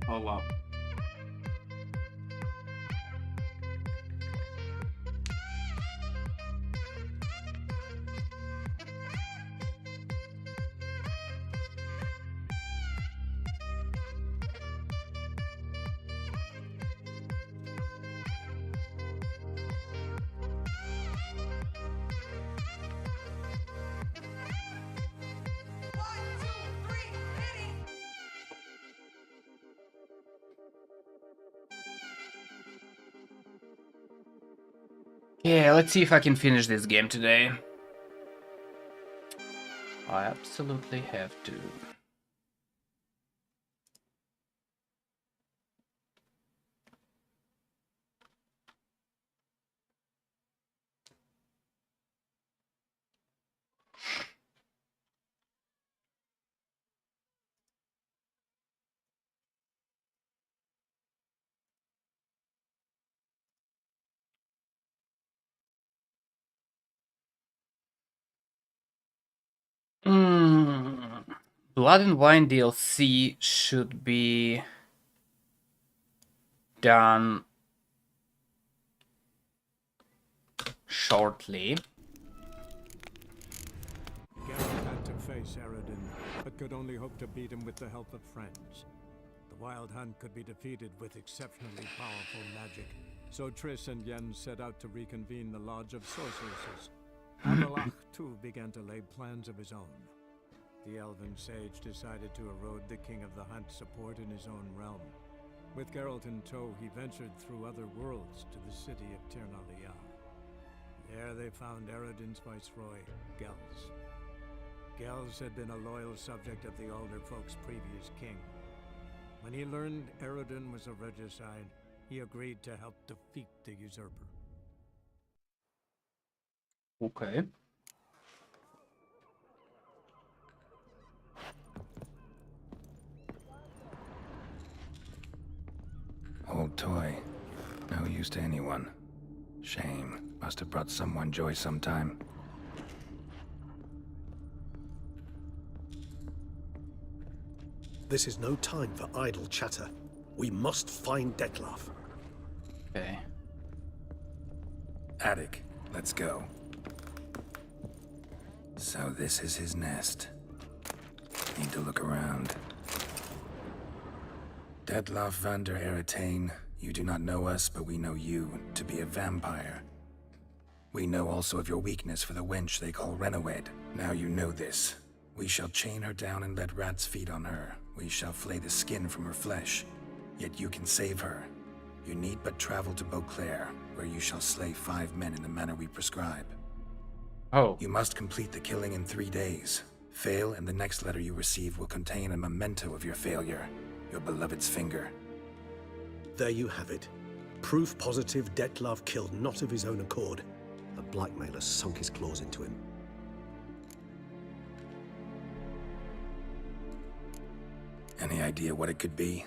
Oh wow. Yeah, let's see if I can finish this game today. I absolutely have to. Blood and Wine DLC should be done shortly. Geralt had to face Eredin, but could only hope to beat him with the help of friends. The Wild Hunt could be defeated with exceptionally powerful magic, so Triss and Yen set out to reconvene the Lodge of Sorceresses. Abelach, too, began to lay plans of his own. The elven sage decided to erode the King of the Hunt's support in his own realm. With Geralt in tow, he ventured through other worlds to the city of Tirnalia. There they found Eredin's viceroy, Gels. Gels had been a loyal subject of the Alder Folk's previous king. When he learned Eredin was a regicide, he agreed to help defeat the usurper. Okay. Old toy. No use to anyone. Shame. Must have brought someone joy sometime. This is no time for idle chatter. We must find Dettlaff. Okay. Attic, let's go. So this is his nest. Need to look around. Dettlaff van der Eretain, you do not know us, but we know you to be a vampire. We know also of your weakness for the wench they call Renawed. Now you know this. We shall chain her down and let rats feed on her. We shall flay the skin from her flesh. Yet you can save her. You need but travel to Beauclair, where you shall slay 5 men in the manner we prescribe. Oh. You must complete the killing in 3 days. Fail, and the next letter you receive will contain a memento of your failure. Your beloved's finger. There you have it. Proof positive Dettlaff killed not of his own accord. The blackmailer sunk his claws into him. Any idea what it could be?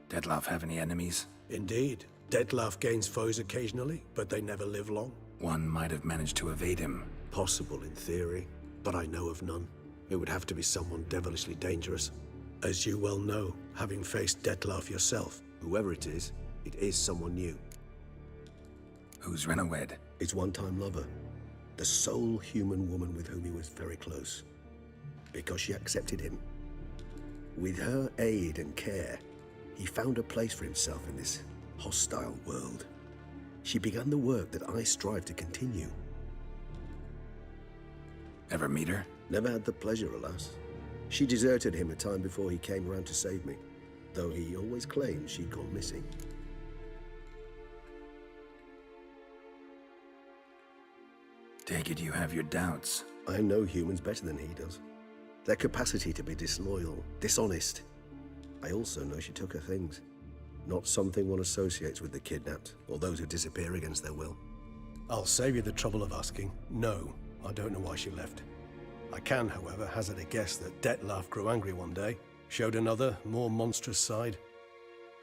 Dettlaff have any enemies? Indeed. Dettlaff gains foes occasionally, but they never live long. One might have managed to evade him. Possible in theory, but I know of none. It would have to be someone devilishly dangerous. As you well know, having faced Dettlaff yourself, whoever it is someone new. Who's Renawed? His one-time lover. The sole human woman with whom he was very close. Because she accepted him. With her aid and care, he found a place for himself in this hostile world. She began the work that I strive to continue. Ever meet her? Never had the pleasure, alas. She deserted him a time before he came around to save me, though he always claimed she'd gone missing. Take it you have your doubts. I know humans better than he does. Their capacity to be disloyal, dishonest. I also know she took her things. Not something one associates with the kidnapped, or those who disappear against their will. I'll save you the trouble of asking. No, I don't know why she left. I can, however, hazard a guess that Dettlaff grew angry one day, showed another, more monstrous side.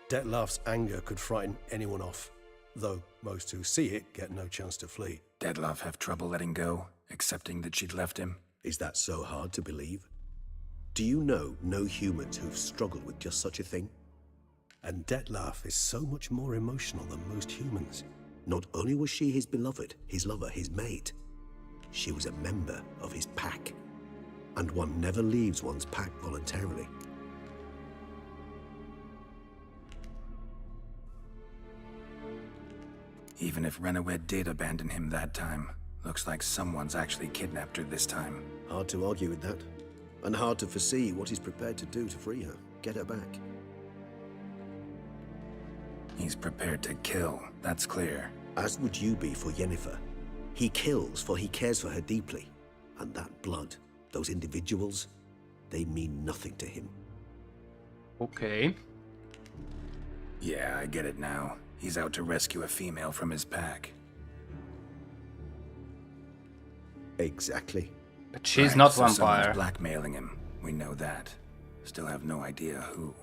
Dettlaff's anger could frighten anyone off, though most who see it get no chance to flee. Dettlaff have trouble letting go, accepting that she'd left him? Is that so hard to believe? Do you know no humans who've struggled with just such a thing? And Detlef is so much more emotional than most humans. Not only was she his beloved, his lover, his mate, she was a member of his pack. And one never leaves one's pack voluntarily. Even if Renowed did abandon him that time, looks like someone's actually kidnapped her this time. Hard to argue with that. And hard to foresee what he's prepared to do to free her, get her back. He's prepared to kill, that's clear. As would you be for Yennefer. He kills for he cares for her deeply. And that blood, those individuals, they mean nothing to him. Okay. Yeah, I get it now. He's out to rescue a female from his pack. Exactly. But she's Right, not so someone's vampire. blackmailing him. We know that. Still have no idea who.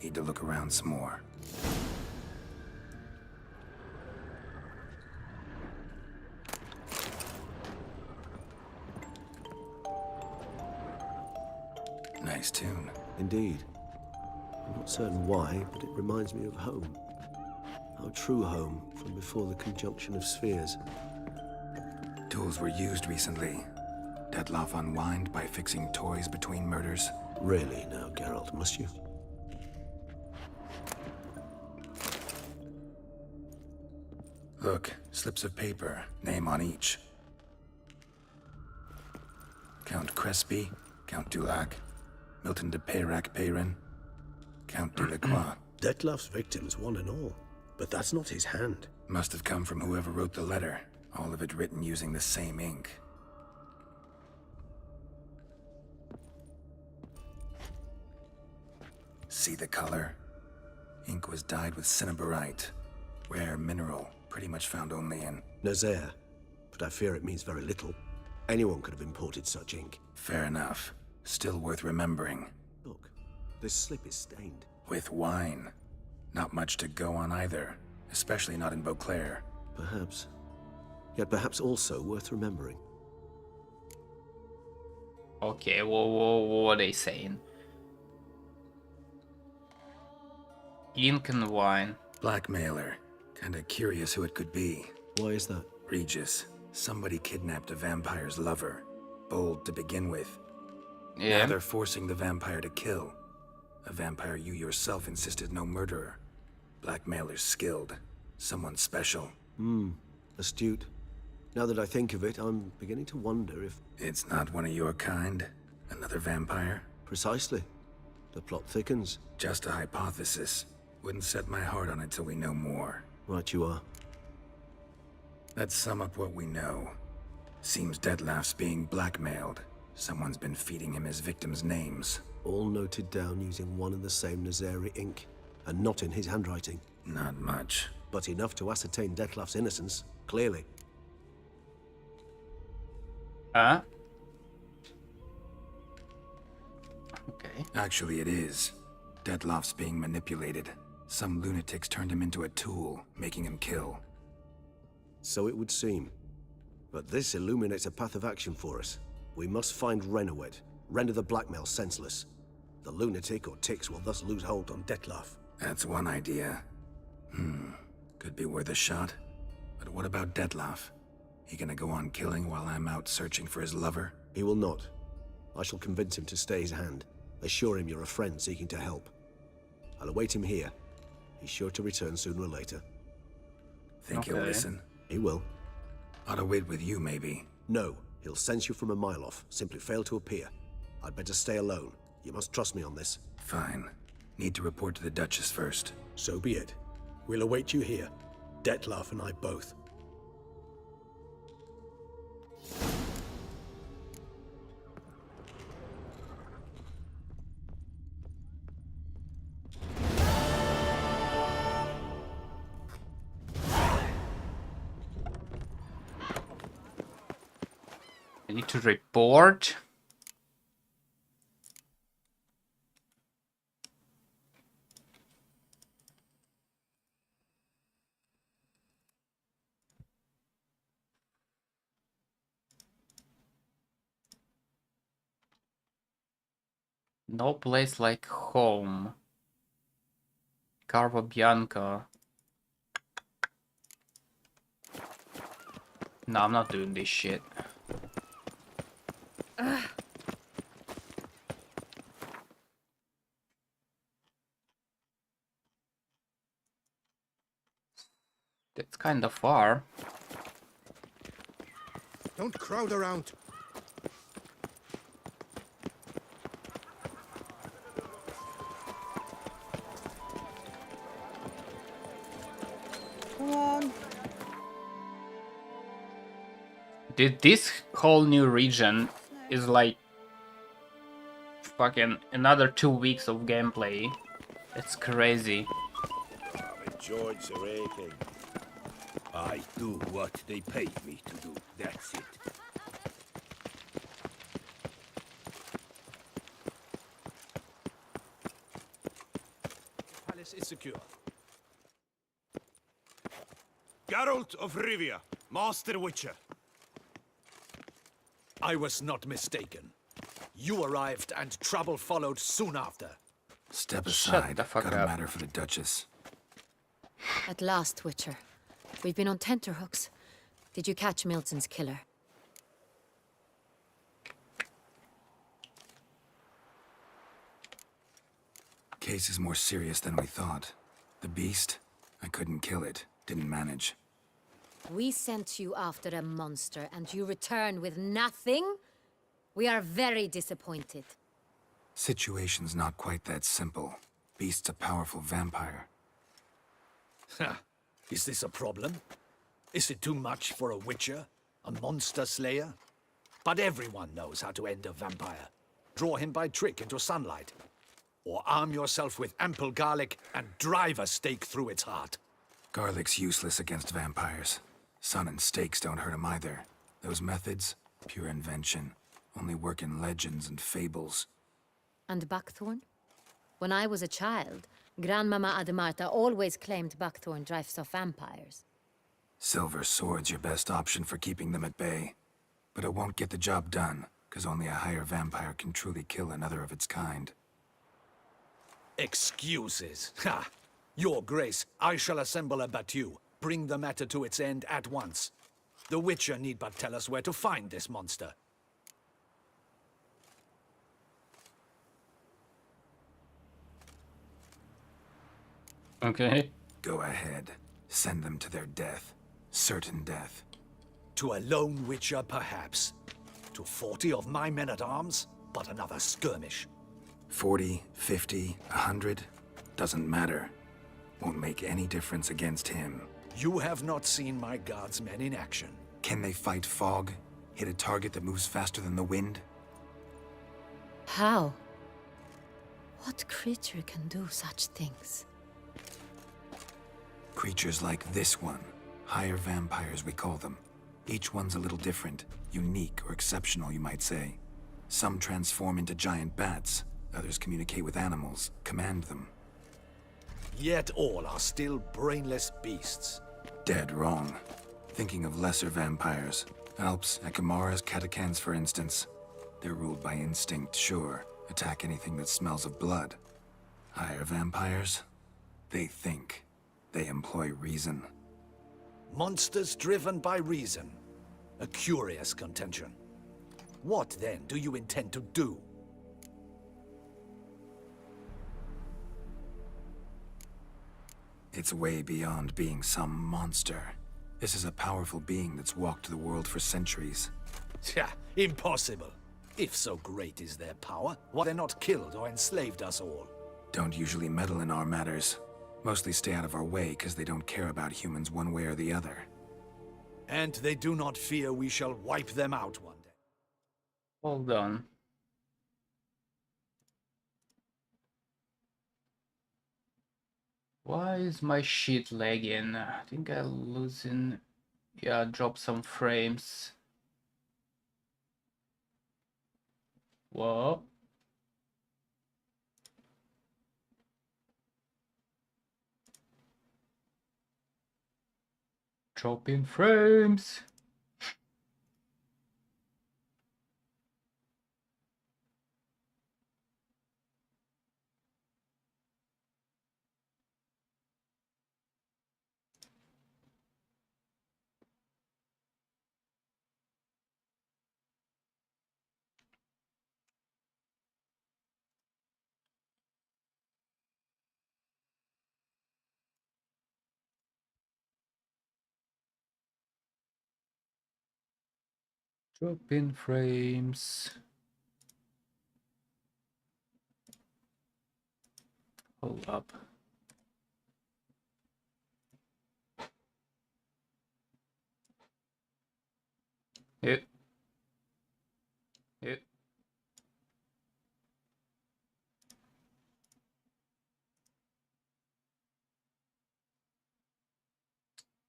Need to look around some more. Nice tune. Indeed. I'm not certain why, but it reminds me of home. Our true home from before the conjunction of spheres. Tools were used recently. Detlef unwind by fixing toys between murders. Really now, Geralt, must you? Look, slips of paper, name on each. Count Crespi, Count Dulac, Milton de Peyrac-Peyrin, Count Delacroix. Detlef's victims, one and all. But that's not his hand. Must have come from whoever wrote the letter. All of it written using the same ink. See the color? Ink was dyed with cinnabarite. Rare mineral, pretty much found only in... Nazaire. But I fear it means very little. Anyone could have imported such ink. Fair enough. Still worth remembering. Look, this slip is stained. With wine. Not much to go on either. Especially not in Beauclair. Perhaps. Yet perhaps also worth remembering. Okay, what are they saying? Ink and wine. Blackmailer. Kinda curious who it could be. Why is that? Regis. Somebody kidnapped a vampire's lover. Bold to begin with. Now Yeah. they're forcing the vampire to kill. A vampire you yourself insisted no murderer. Blackmailer's skilled. Someone special. Astute. Now that I think of it, I'm beginning to wonder if... It's not one of your kind? Another vampire? Precisely. The plot thickens. Just a hypothesis. Wouldn't set my heart on it till we know more. Right you are. Let's sum up what we know. Seems Detlef's being blackmailed. Someone's been feeding him his victims' names. All noted down using one and the same Nazari ink. And not in his handwriting. Not much. But enough to ascertain Detlef's innocence, clearly. Huh? Okay. Actually, it is. Detlef's being manipulated. Some lunatics turned him into a tool, making him kill. So it would seem. But this illuminates a path of action for us. We must find Renowed, render the blackmail senseless. The lunatic or ticks will thus lose hold on Detlef. That's one idea. Could be worth a shot. But what about Detlef? He gonna go on killing while I'm out searching for his lover? He will not. I shall convince him to stay his hand. Assure him you're a friend seeking to help. I'll await him here. He's sure to return sooner or later. Think he'll Okay. listen? He will. Ought to wait with you, maybe. No, he'll sense you from a mile off. Simply fail to appear. I'd better stay alone. You must trust me on this. Fine. Need to report to the Duchess first. So be it. We'll await you here. Detlef and I both. I need to report. No place like home. Carvo Bianco. No, I'm not doing this shit. That's kind of far. Don't crowd around. Come on. This whole new region is like fucking another 2 weeks of gameplay. It's crazy. My joints are aching. I do what they paid me to do. That's it. Palace is secure. Geralt of Rivia, Master Witcher. I was not mistaken. You arrived and trouble followed soon after. Step Shut aside. the fuck Got a up. matter for the Duchess. At last, Witcher. We've been on tenterhooks. Did you catch Milton's killer? Case is more serious than we thought. The beast? I couldn't kill it. Didn't manage. We sent you after a monster, and you return with nothing? We are very disappointed. Situation's not quite that simple. Beast's a powerful vampire. Ha! Is this a problem? Is it too much for a witcher? A monster slayer? But everyone knows how to end a vampire. Draw him by trick into sunlight. Or arm yourself with ample garlic and drive a stake through its heart. Garlic's useless against vampires. Sun and stakes don't hurt him either. Those methods, pure invention. Only work in legends and fables. And buckthorn? When I was a child, Grandmama Ademarta always claimed buckthorn drives off vampires. Silver sword's your best option for keeping them at bay. But it won't get the job done, because only a higher vampire can truly kill another of its kind. Excuses. Ha! Your Grace, I shall assemble a battue. Bring the matter to its end at once. The Witcher need but tell us where to find this monster. Okay. Go ahead. Send them to their death. Certain death. To a lone Witcher, perhaps. To 40 of my men-at-arms, but another skirmish. 40, 50, 100? Doesn't matter. Won't make any difference against him. You have not seen my guardsmen in action. Can they fight fog? Hit a target that moves faster than the wind? How? What creature can do such things? Creatures like this one. Higher vampires, we call them. Each one's a little different. Unique or exceptional, you might say. Some transform into giant bats. Others communicate with animals, command them. Yet all are still brainless beasts. Dead wrong. Thinking of lesser vampires. Alps, Ekamaras, Catacans, for instance. They're ruled by instinct, sure. Attack anything that smells of blood. Higher vampires? They think. They employ reason. Monsters driven by reason. A curious contention. What, then, do you intend to do? It's way beyond being some monster. This is a powerful being that's walked the world for centuries. Tja, impossible. If so great is their power, why they not killed or enslaved us all? Don't usually meddle in our matters. Mostly stay out of our way because they don't care about humans one way or the other. And they do not fear we shall wipe them out one day. Hold on. Why is my shit lagging? I think I'm losing... Yeah, drop some frames. Whoa. Dropping frames. Drop in frames. Hold up. It.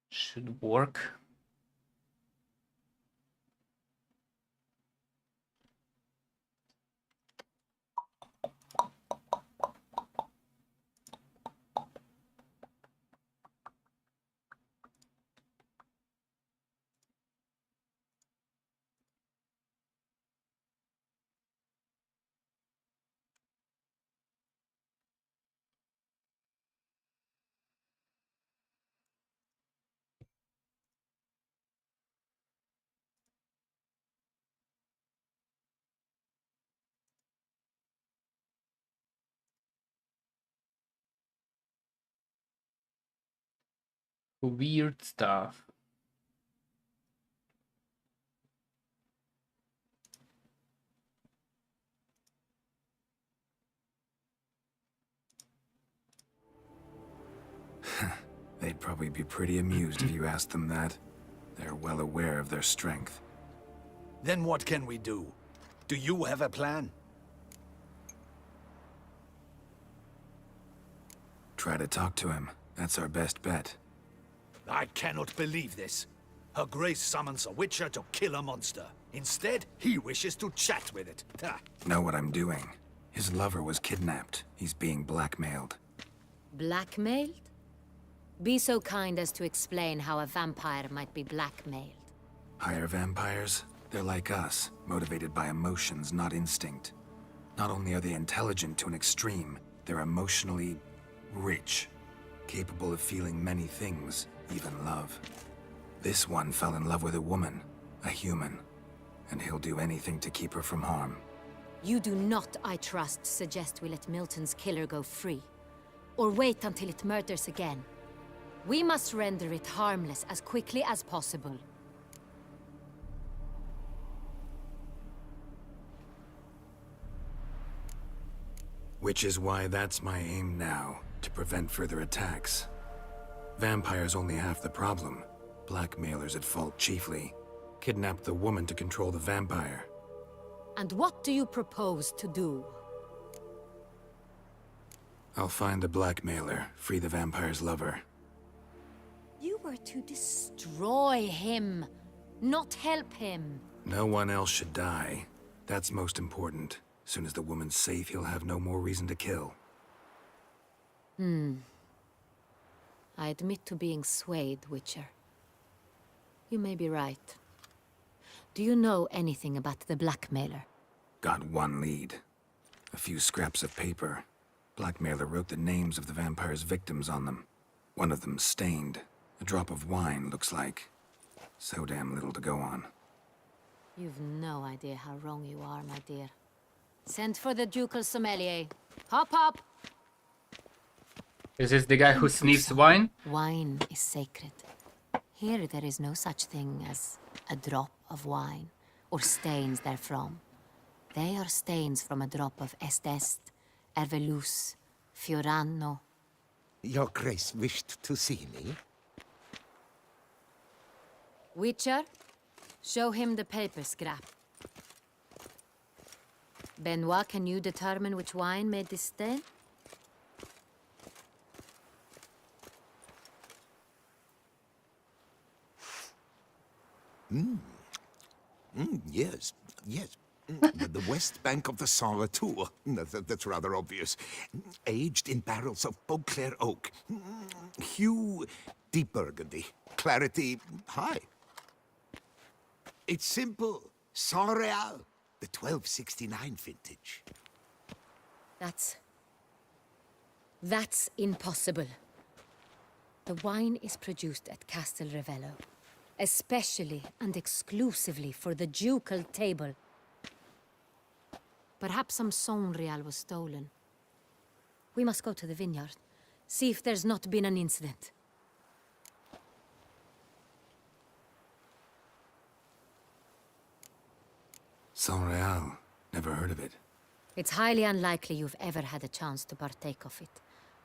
Should work. Weird stuff. They'd probably be pretty amused if you asked them that. They're well aware of their strength. Then what can we do? Do you have a plan? Try to talk to him. That's our best bet. I cannot believe this. Her Grace summons a witcher to kill a monster. Instead, he wishes to chat with it. Ha. Know what I'm doing. His lover was kidnapped. He's being blackmailed. Blackmailed? Be so kind as to explain how a vampire might be blackmailed. Higher vampires? They're like us, motivated by emotions, not instinct. Not only are they intelligent to an extreme, they're emotionally rich, capable of feeling many things, even love. This one fell in love with a woman, a human, and he'll do anything to keep her from harm. You do not, I trust, suggest we let Milton's killer go free. Or wait until it murders again. We must render it harmless as quickly as possible. Which is why that's my aim now, to prevent further attacks. Vampires only half the problem. Blackmailers at fault chiefly. Kidnapped the woman to control the vampire. And what do you propose to do? I'll find the blackmailer, free the vampire's lover. You were to destroy him, not help him. No one else should die. That's most important. As soon as the woman's safe, he'll have no more reason to kill. I admit to being swayed, Witcher. You may be right. Do you know anything about the blackmailer? Got one lead. A few scraps of paper. Blackmailer wrote the names of the vampire's victims on them. One of them stained. A drop of wine, looks like. So damn little to go on. You've no idea how wrong you are, my dear. Send for the ducal sommelier. Hop, hop! Is this the guy who sniffs wine? Wine is sacred. Here there is no such thing as a drop of wine, or stains therefrom. They are stains from a drop of Est, Ervelus, Fiorano. Your Grace wished to see me? Witcher, show him the paper scrap. Benoit, can you determine which wine made this stain? Yes, yes. The west bank of the Sarre Tour. That's rather obvious. Aged in barrels of Beauclair oak. Hue, deep burgundy. Clarity, high. It's simple. Saint-Réal, the 1269 vintage. That's impossible. The wine is produced at Castel Ravello, especially and exclusively for the ducal table. Perhaps some Saint-Réal was stolen. We must go to the vineyard, see if there's not been an incident. Saint-Real. Never heard of it. It's highly unlikely you've ever had a chance to partake of it.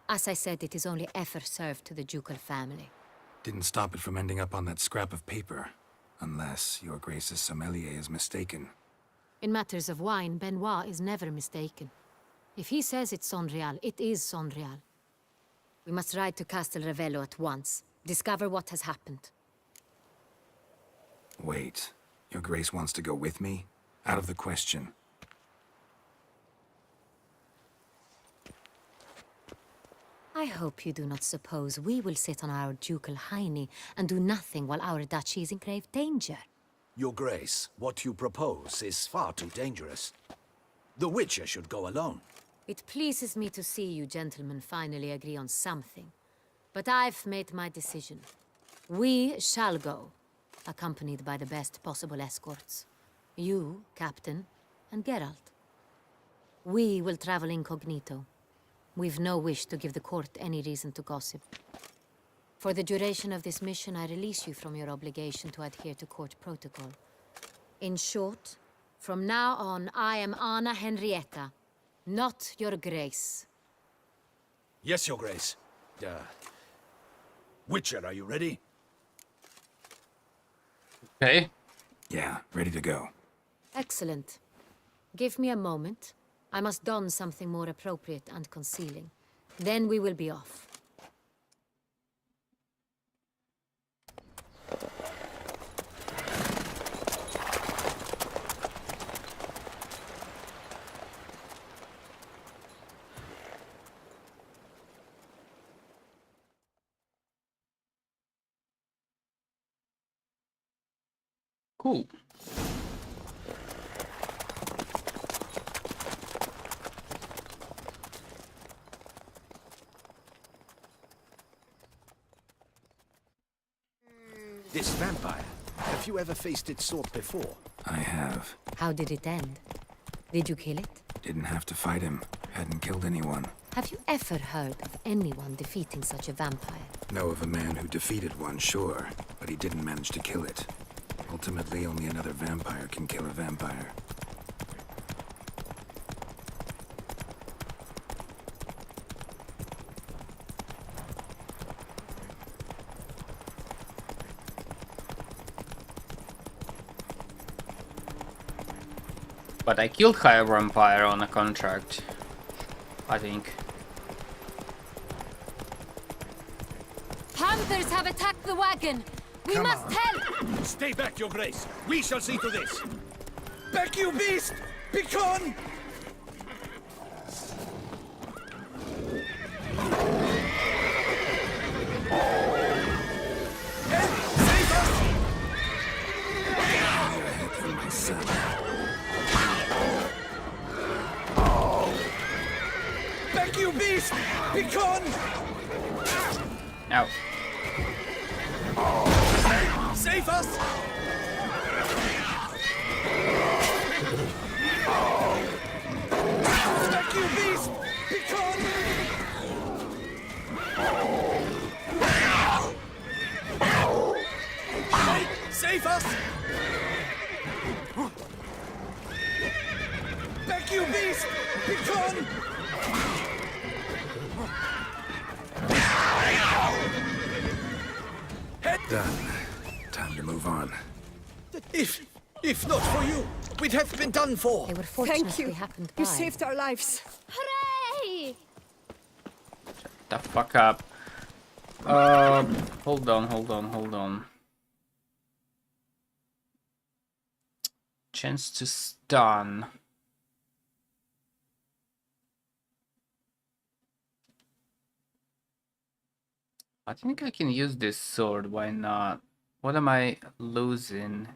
As I said, it is only ever served to the ducal family. Didn't stop it from ending up on that scrap of paper. Unless your Grace's sommelier is mistaken. In matters of wine, Benoit is never mistaken. If he says it's Saint-Real, it is Saint-Real. We must ride to Castel Ravello at once. Discover what has happened. Wait. Your Grace wants to go with me? Out of the question. I hope you do not suppose we will sit on our ducal hiney and do nothing while our duchy is in grave danger. Your Grace, what you propose is far too dangerous. The Witcher should go alone. It pleases me to see you gentlemen finally agree on something. But I've made my decision. We shall go, accompanied by the best possible escorts. You, Captain, and Geralt. We will travel incognito. We've no wish to give the court any reason to gossip. For the duration of this mission, I release you from your obligation to adhere to court protocol. In short, from now on, I am Anna Henrietta, not your Grace. Yes, Your Grace. Witcher, are you ready? Okay. Yeah, ready to go. Excellent. Give me a moment. I must don something more appropriate and concealing. Then we will be off. Cool. This vampire, have you ever faced its sort before? I have. How did it end? Did you kill it? Didn't have to fight him. Hadn't killed anyone. Have you ever heard of anyone defeating such a vampire? Know of a man who defeated one, sure, but he didn't manage to kill it. Ultimately, only another vampire can kill a vampire. But I killed High Vampire on a contract, I think. Panthers have attacked the wagon! We must help! Stay back, Your Grace. We shall see to this. Back, you beast! Begone! Back, you beast! Begone! Ow. Save us! Back, you beast! Begone! Save us! Back, you beast! Begone! Done. Time to move on. If not for you, we'd have been done for. They were fortunate Thank you. we happened by. You saved our lives. Hooray! The fuck up. Hold on. Chance to stun. I think I can use this sword, why not? What am I losing?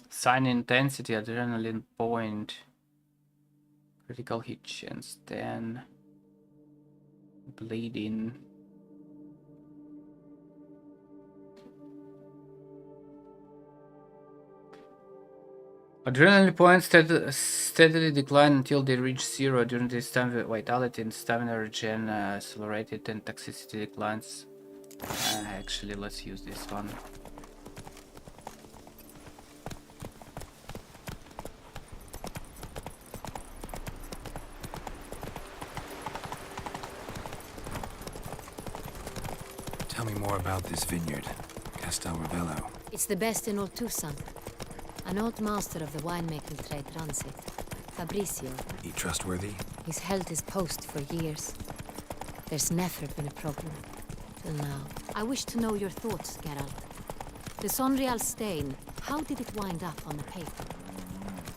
Sign intensity, adrenaline point. Critical hit chance 10. Bleeding. Adrenaline points steadily decline until they reach 0. During this time, vitality and stamina regen accelerated and toxicity declines. Actually, let's use this one. Tell me more about this vineyard, Castel Ravello. It's the best in all Tucson. An old master of the winemaking trade runs it. Fabricio. He trustworthy? He's held his post for years. There's never been a problem. Till now. I wish to know your thoughts, Geralt. The Sonreal stain, how did it wind up on the paper?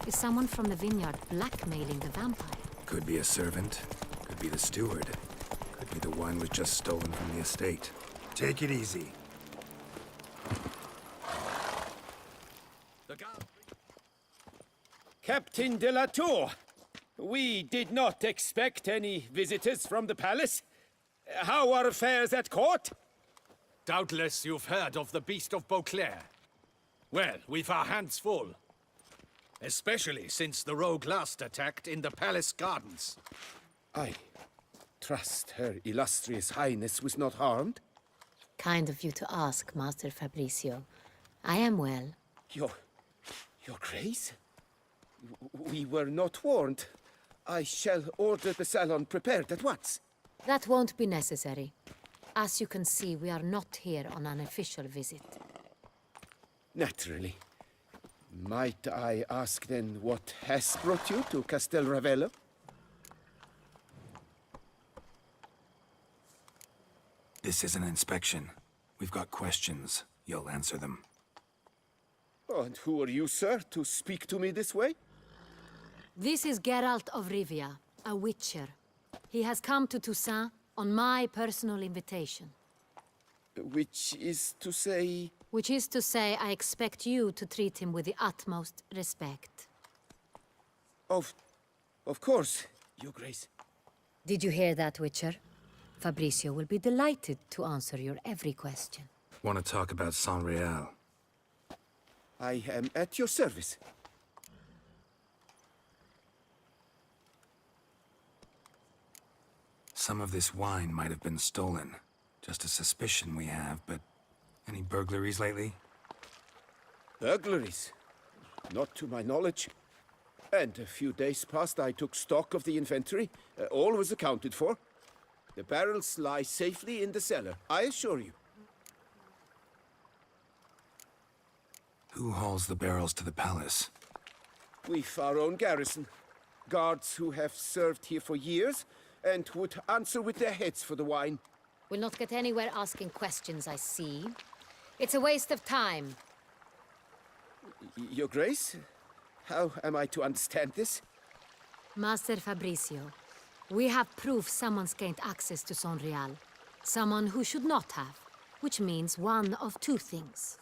Is someone from the vineyard blackmailing the vampire? Could be a servant, could be the steward, could be the wine was just stolen from the estate. Take it easy. Captain de la Tour, we did not expect any visitors from the palace. How are affairs at court? Doubtless you've heard of the Beast of Beauclair. Well, we've our hands full. Especially since the rogue last attacked in the palace gardens. I trust Her Illustrious Highness was not harmed. Kind of you to ask, Master Fabricio. I am well. Your Grace? We were not warned. I shall order the salon prepared at once. That won't be necessary. As you can see, we are not here on an official visit. Naturally. Might I ask then what has brought you to Castel Ravello? This is an inspection. We've got questions. You'll answer them. Oh, and who are you, sir, to speak to me this way? This is Geralt of Rivia, a witcher. He has come to Toussaint on my personal invitation. Which is to say... Which is to say, I expect you to treat him with the utmost respect. Of course, Your Grace. Did you hear that, Witcher? Fabricio will be delighted to answer your every question. Want to talk about Saint-Réal? I am at your service. Some of this wine might have been stolen. Just a suspicion we have, but any burglaries lately? Burglaries? Not to my knowledge. And a few days past I took stock of the inventory. All was accounted for. The barrels lie safely in the cellar, I assure you. Who hauls the barrels to the palace? We've our own garrison. Guards who have served here for years and would answer with their heads for the wine. We'll not get anywhere asking questions, I see. It's a waste of time. Your Grace? How am I to understand this? Master Fabricio, we have proof someone's gained access to Sonreal. Someone who should not have, which means one of two things.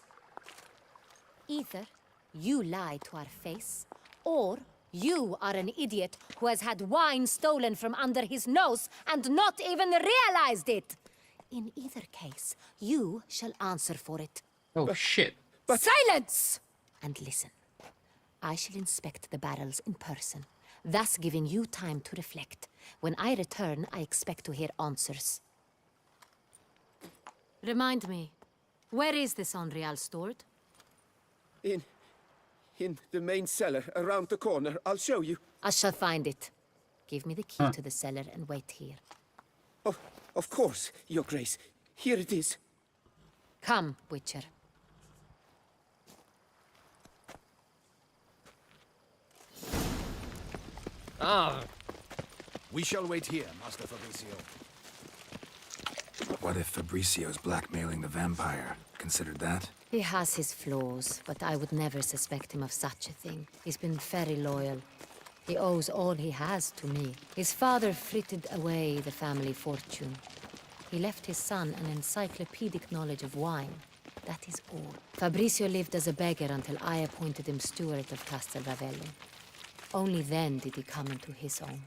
Either you lie to our face, or you are an idiot who has had wine stolen from under his nose and not even realized it. In either case, you shall answer for it. Oh shit. Silence! And listen. I shall inspect the barrels in person, thus giving you time to reflect. When I return, I expect to hear answers. Remind me, where is the Sonreal stored? In the main cellar, around the corner. I'll show you. I shall find it. Give me the key to the cellar and wait here. Oh, of course, Your Grace. Here it is. Come, Witcher. We shall wait here, Master Fabricio. What if Fabricio's blackmailing the vampire? Considered that? He has his flaws, but I would never suspect him of such a thing. He's been very loyal. He owes all he has to me. His father frittered away the family fortune. He left his son an encyclopedic knowledge of wine. That is all. Fabricio lived as a beggar until I appointed him steward of Castel Ravello. Only then did he come into his own.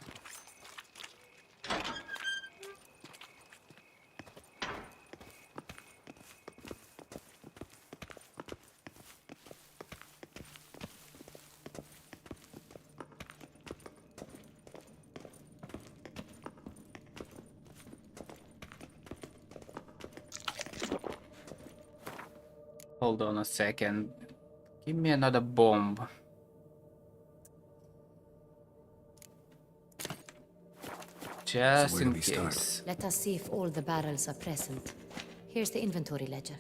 Hold on a second. Give me another bomb. Just So where do in we start? case. Let us see if all the barrels are present. Here's the inventory ledger.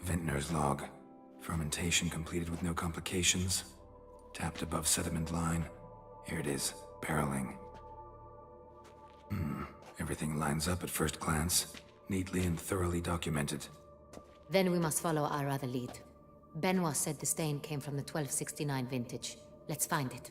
Vintner's log. Fermentation completed with no complications. Tapped above sediment line. Here it is. Barreling. Everything lines up at first glance. Neatly and thoroughly documented. Then we must follow our other lead. Benoit said the stain came from the 1269 vintage. Let's find it.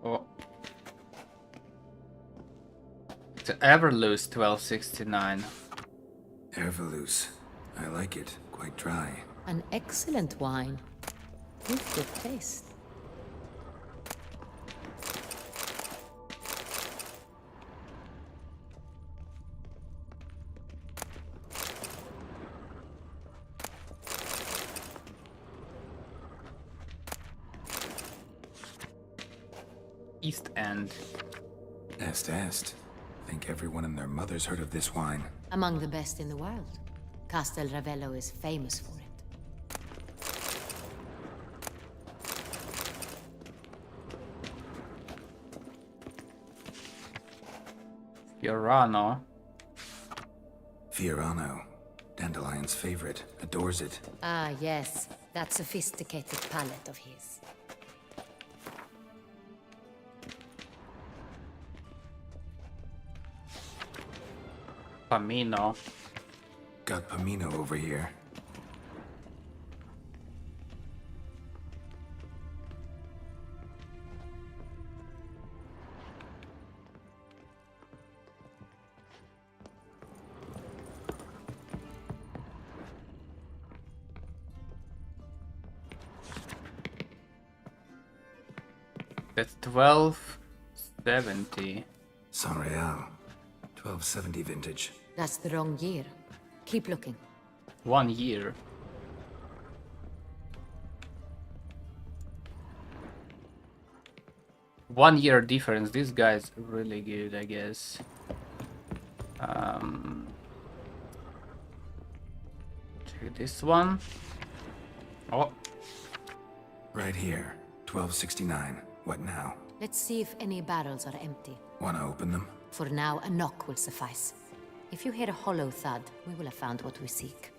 Oh. It's an Everloose 1269. Ervelous. I like it. Quite dry. An excellent wine. With good taste. East End. Est. Think everyone and their mother's heard of this wine. Among the best in the world. Castel Ravello is famous for it. Fiorano. Fiorano. Dandelion's favorite. Adores it. Ah, yes. That sophisticated palate of his. Pamino. Got Pamino over here. That's 1270. Sanreal. 1270 vintage. That's the wrong year. Keep looking. 1 year. One year difference. This guy's really good, I guess. Check this one. Oh, Right here. 1269. What now? Let's see if any barrels are empty. Wanna open them? For now, a knock will suffice. If you hear a hollow thud, we will have found what we seek.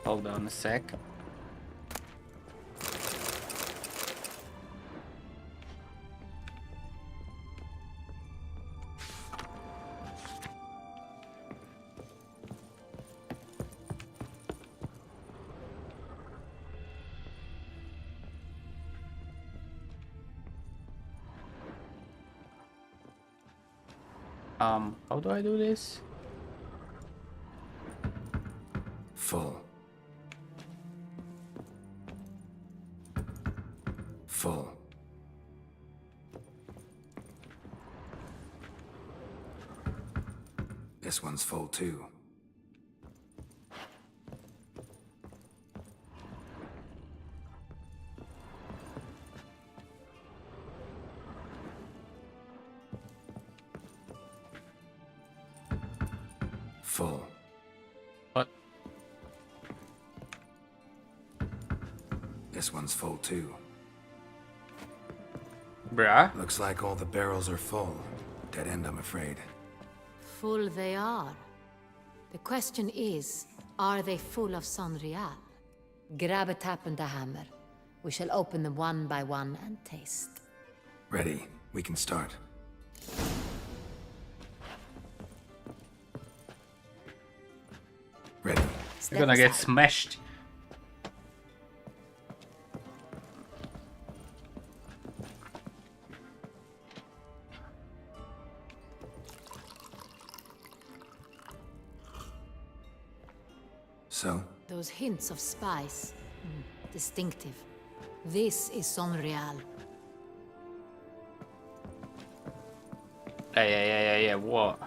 hold on a sec. How do I do this? Full. Full. This one's full too. Full. What? This one's full too. Bruh? Looks like all the barrels are full. Dead end, I'm afraid. Full they are. The question is, are they full of Sanreal? Grab a tap and a hammer. We shall open them one by one and taste. Ready. We can start. Ready. You're gonna get smashed. So, Those hints of spice. Distinctive. This is Sanreal. Yeah, what?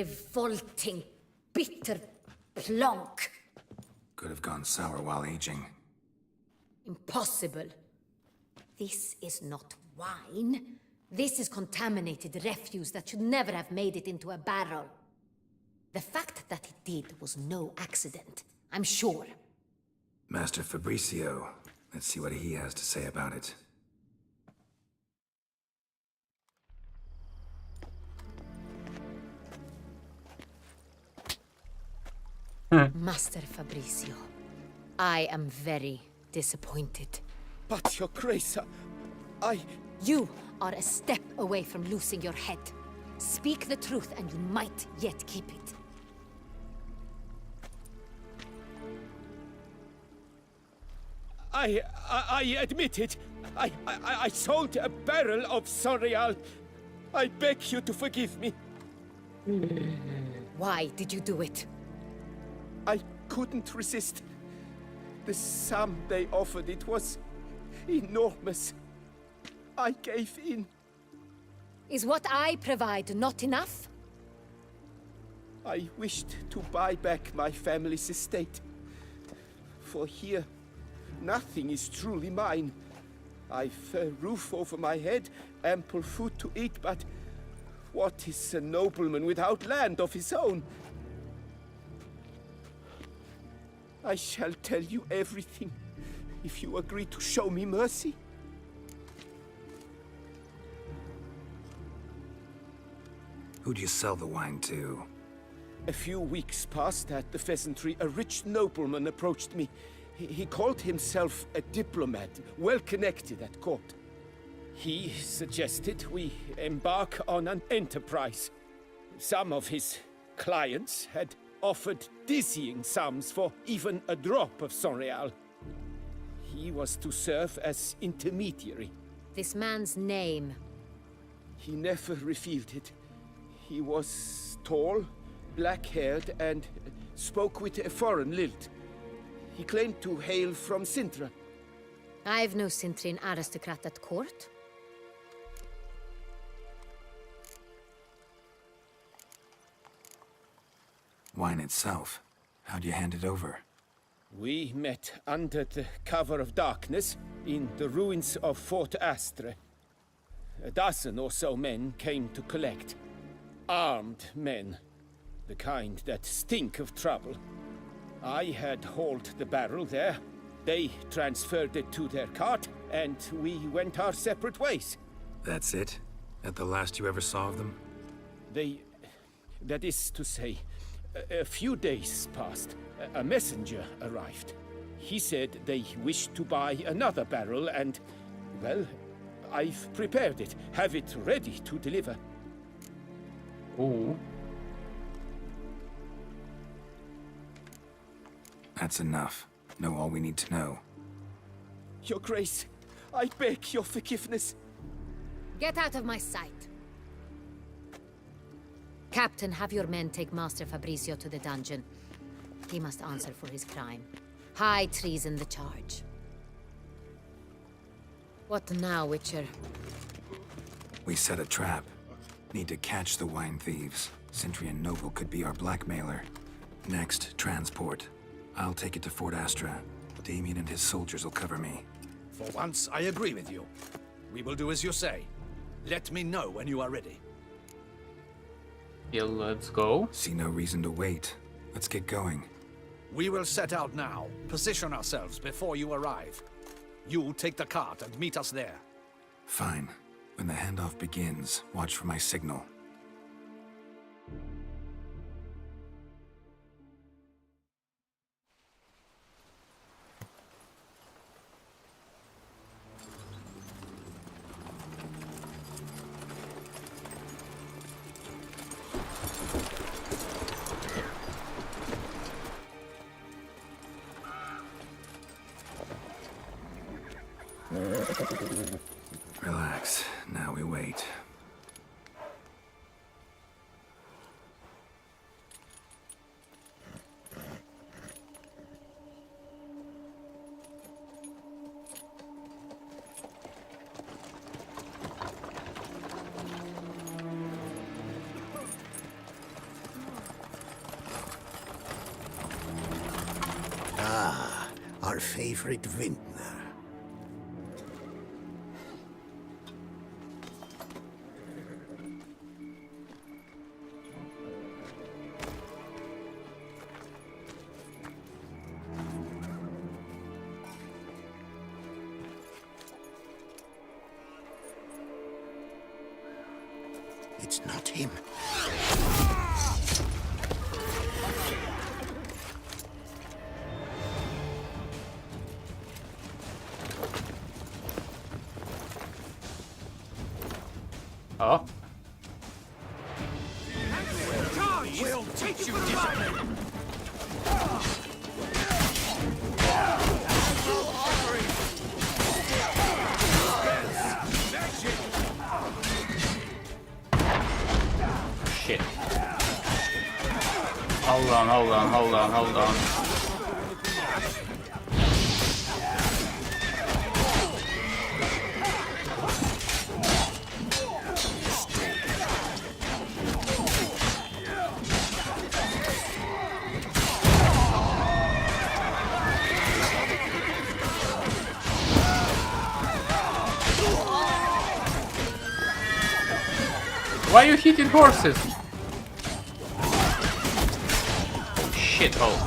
revolting, bitter plonk. Could have gone sour while aging. Impossible. This is not wine. This is contaminated refuse that should never have made it into a barrel. The fact that it did was no accident, I'm sure. Master Fabricio. Let's see what he has to say about it. Master Fabricio, I am very disappointed. But, Your Grace, I... You are a step away from losing your head. Speak the truth and you might yet keep it. I admit it. I sold a barrel of Sonreal. I beg you to forgive me. Why did you do it? I couldn't resist. The sum they offered, it was enormous. I gave in. Is what I provide not enough? I wished to buy back my family's estate. For here, nothing is truly mine. I've a roof over my head, ample food to eat, but what is a nobleman without land of his own? I shall tell you everything, if you agree to show me mercy. Who'd you sell the wine to? A few weeks past at the pheasantry, a rich nobleman approached me. He called himself a diplomat, well connected at court. He suggested we embark on an enterprise. Some of his clients had offered dizzying sums for even a drop of Sonreal. He was to serve as intermediary. This man's name. He never revealed it. He was tall, black-haired, and spoke with a foreign lilt. He claimed to hail from Sintra. I've no Sintrian aristocrat at court. Wine itself. How'd you hand it over? We met under the cover of darkness in the ruins of Fort Astre. A dozen or so men came to collect. Armed men. The kind that stink of trouble. I had hauled the barrel there. They transferred it to their cart, and we went our separate ways. That's it? At the last you ever saw of them? That is to say, a few days passed. A messenger arrived. He said they wished to buy another barrel and, well, I've prepared it. Have it ready to deliver. Ooh. That's enough. Know all we need to know. Your Grace, I beg your forgiveness. Get out of my sight. Captain, have your men take Master Fabricio to the dungeon. He must answer for his crime. High treason the charge. What now, Witcher? We set a trap. Need to catch the wine thieves. Centrian Noble could be our blackmailer. Next, transport. I'll take it to Fort Astra. Damien and his soldiers will cover me. For once, I agree with you. We will do as you say. Let me know when you are ready. Yeah, let's go. See no reason to wait. Let's get going. We will set out now. Position ourselves before you arrive. You take the cart and meet us there. Fine. When the handoff begins, watch for my signal. Relax. Now we wait. our favorite vintner. It's not him. Oh. We'll teach you discipline. Shit. Hold on. Why are you hitting horses? Shithole.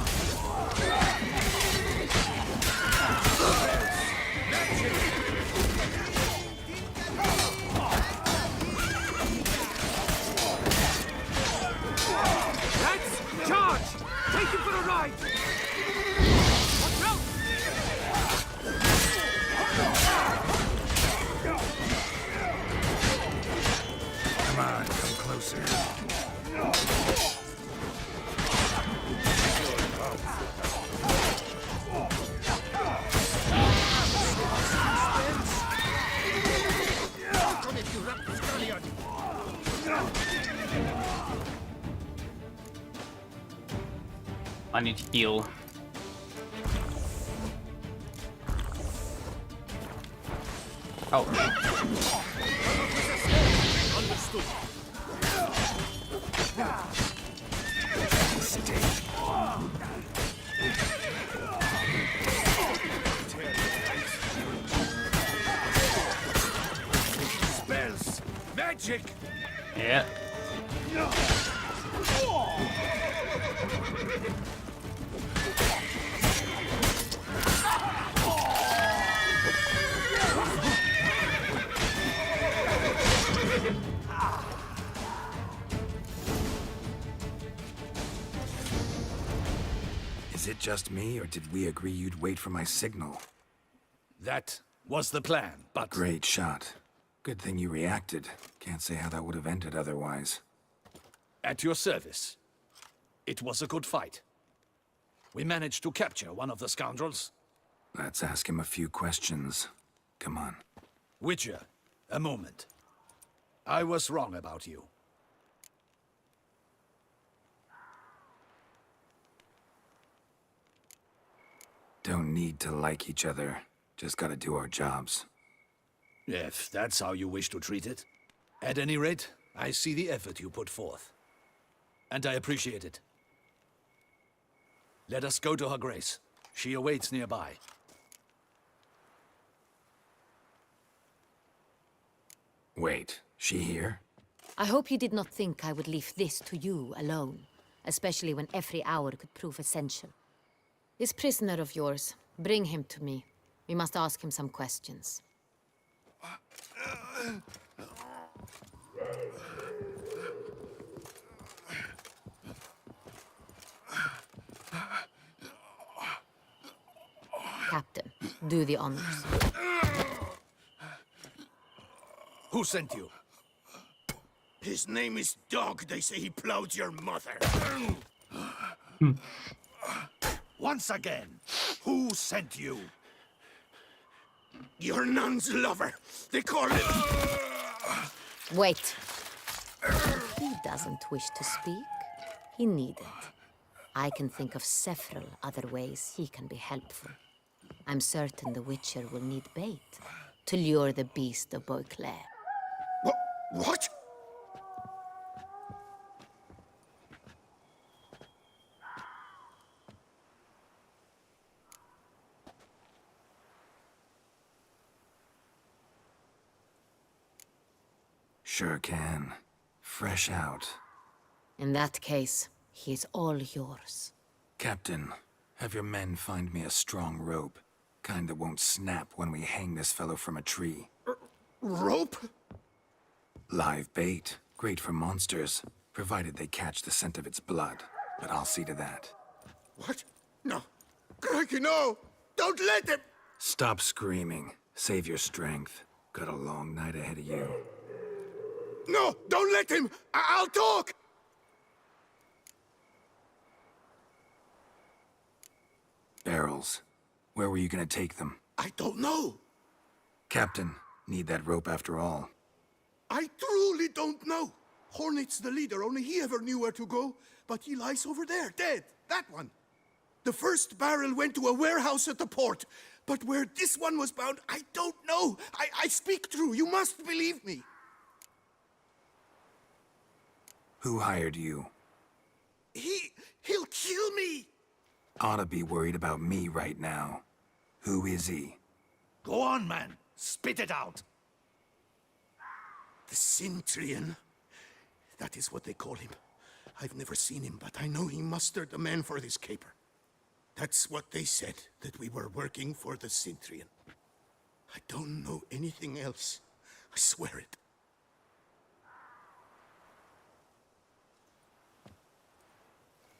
Let's charge! Take him for a ride! Watch out! Come on, come closer. I need to heal. Ouch. Understood. Spells! Magic! Yeah. Is it just me, or did we agree you'd wait for my signal? That was the plan, but... Great shot. Good thing you reacted. Can't say how that would have ended otherwise. At your service. It was a good fight. We managed to capture one of the scoundrels. Let's ask him a few questions. Come on. Witcher, a moment. I was wrong about you. Don't need to like each other. Just gotta do our jobs. If that's how you wish to treat it. At any rate, I see the effort you put forth. And I appreciate it. Let us go to her grace. She awaits nearby. Wait, she here? I hope you did not think I would leave this to you alone, especially when every hour could prove essential. This prisoner of yours, bring him to me. We must ask him some questions. Captain, do the honors. Who sent you? His name is Dog. They say he plowed your mother. Once again, who sent you? Your nun's lover. They call him... Wait. If he doesn't wish to speak, he needn't. I can think of several other ways he can be helpful. I'm certain the Witcher will need bait to lure the beast of Beauclair. What? Sure can. Fresh out. In that case, he is all yours. Captain, have your men find me a strong rope. Kind that won't snap when we hang this fellow from a tree. Rope? Live bait. Great for monsters, provided they catch the scent of its blood. But I'll see to that. What? No. Crikey, no! Don't let him! Stop screaming. Save your strength. Got a long night ahead of you. No! Don't let him! I'll talk! Barrels. Where were you gonna take them? I don't know. Captain, need that rope after all. I truly don't know. Hornet's the leader, only he ever knew where to go. But he lies over there, dead. That one. The first barrel went to a warehouse at the port. But where this one was bound, I don't know. I speak true. You must believe me. Who hired you? He'll kill me. Ought to be worried about me right now. Who is he? Go on, man. Spit it out. The Cintrian. That is what they call him. I've never seen him, but I know he mustered the men for this caper. That's what they said, that we were working for the Cintrian. I don't know anything else. I swear it.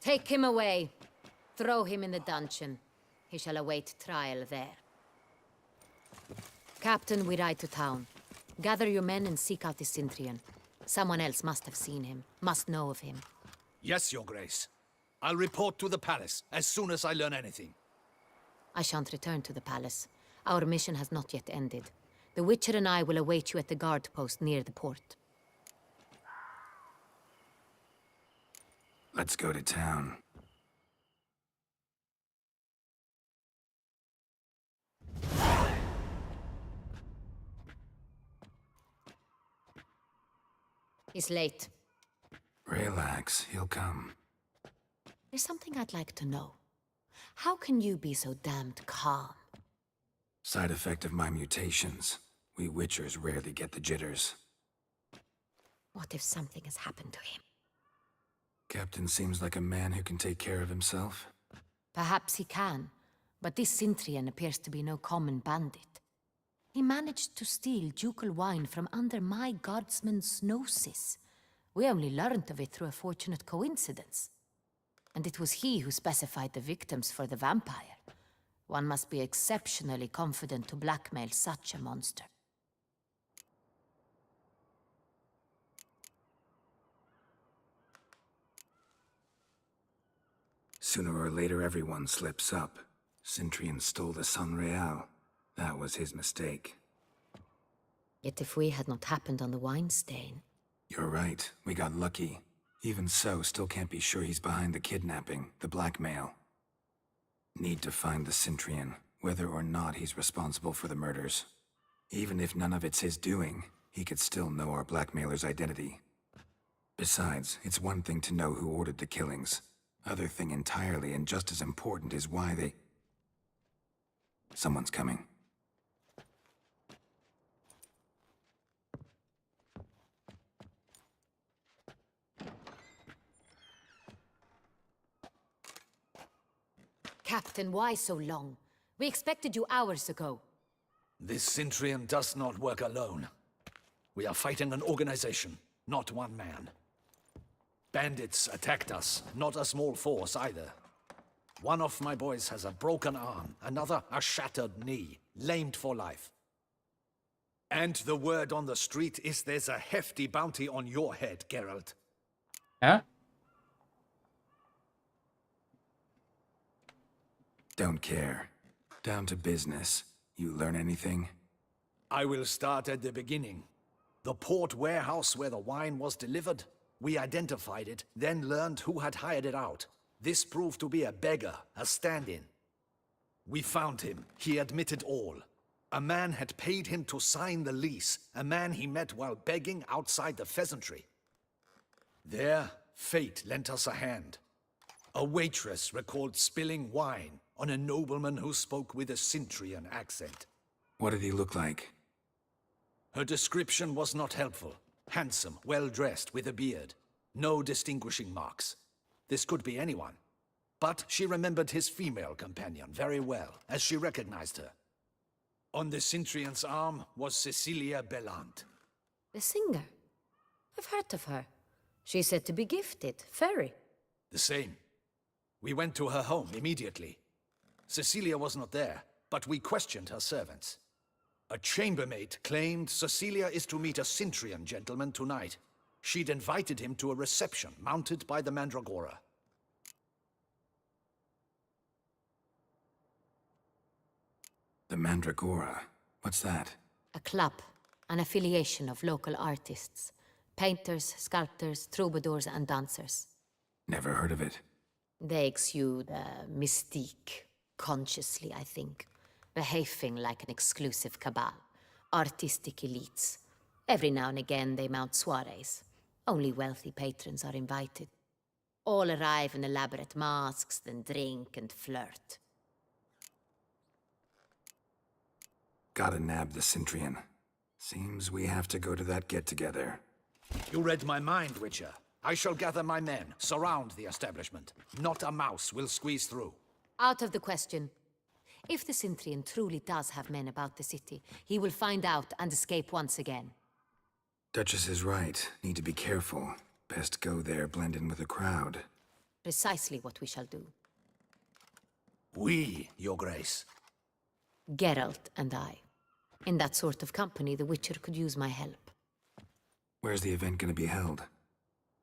Take him away. Throw him in the dungeon. He shall await trial there. Captain, we ride to town. Gather your men and seek out the Cintrian. Someone else must have seen him, must know of him. Yes, Your Grace. I'll report to the palace as soon as I learn anything. I shan't return to the palace. Our mission has not yet ended. The Witcher and I will await you at the guard post near the port. Let's go to town. He's late. Relax, he'll come. There's something I'd like to know. How can you be so damned calm? Side effect of my mutations. We Witchers rarely get the jitters. What if something has happened to him? Captain seems like a man who can take care of himself. Perhaps he can, but this Cintrian appears to be no common bandit. He managed to steal ducal wine from under my guardsman's noses. We only learned of it through a fortunate coincidence. And it was he who specified the victims for the vampire. One must be exceptionally confident to blackmail such a monster. Sooner or later, everyone slips up. Cintrian stole the Sun Real. That was his mistake. Yet if we had not happened on the wine stain... You're right. We got lucky. Even so, still can't be sure he's behind the kidnapping, the blackmail. Need to find the Cintrian, whether or not he's responsible for the murders. Even if none of it's his doing, he could still know our blackmailer's identity. Besides, it's one thing to know who ordered the killings. Other thing entirely, and just as important, is why they... Someone's coming. Captain, why so long? We expected you hours ago. This Cintrian does not work alone. We are fighting an organization, not one man. Bandits attacked us, not a small force either. One of my boys has a broken arm, another a shattered knee, lamed for life. And the word on the street is there's a hefty bounty on your head, Geralt. Yeah? Don't care. Down to business. You learn anything? I will start at the beginning. The port warehouse where the wine was delivered. We identified it, then learned who had hired it out. This proved to be a beggar, a stand-in. We found him. He admitted all. A man had paid him to sign the lease, a man he met while begging outside the pheasantry. There, fate lent us a hand. A waitress recalled spilling wine on a nobleman who spoke with a Cintrian accent. What did he look like? Her description was not helpful. Handsome, well-dressed, with a beard. No distinguishing marks. This could be anyone. But she remembered his female companion very well, as she recognized her. On the Cintrian's arm was Cecilia Bellant. The singer? I've heard of her. She's said to be gifted, very. The same. We went to her home immediately. Cecilia was not there, but we questioned her servants. A chambermaid claimed Cecilia is to meet a Cintrian gentleman tonight. She'd invited him to a reception mounted by the Mandragora. The Mandragora? What's that? A club, an affiliation of local artists. Painters, sculptors, troubadours, and dancers. Never heard of it. They exude mystique, consciously, I think. Behaving like an exclusive cabal. Artistic elites. Every now and again they mount soirees. Only wealthy patrons are invited. All arrive in elaborate masks, then drink and flirt. Gotta nab the Cintrian. Seems we have to go to that get-together. You read my mind, Witcher. I shall gather my men, surround the establishment. Not a mouse will squeeze through. Out of the question. If the Cintrian truly does have men about the city, he will find out and escape once again. Duchess is right. Need to be careful. Best go there, blend in with the crowd. Precisely what we shall do. We, Your Grace. Geralt and I. In that sort of company, the Witcher could use my help. Where's the event gonna be held?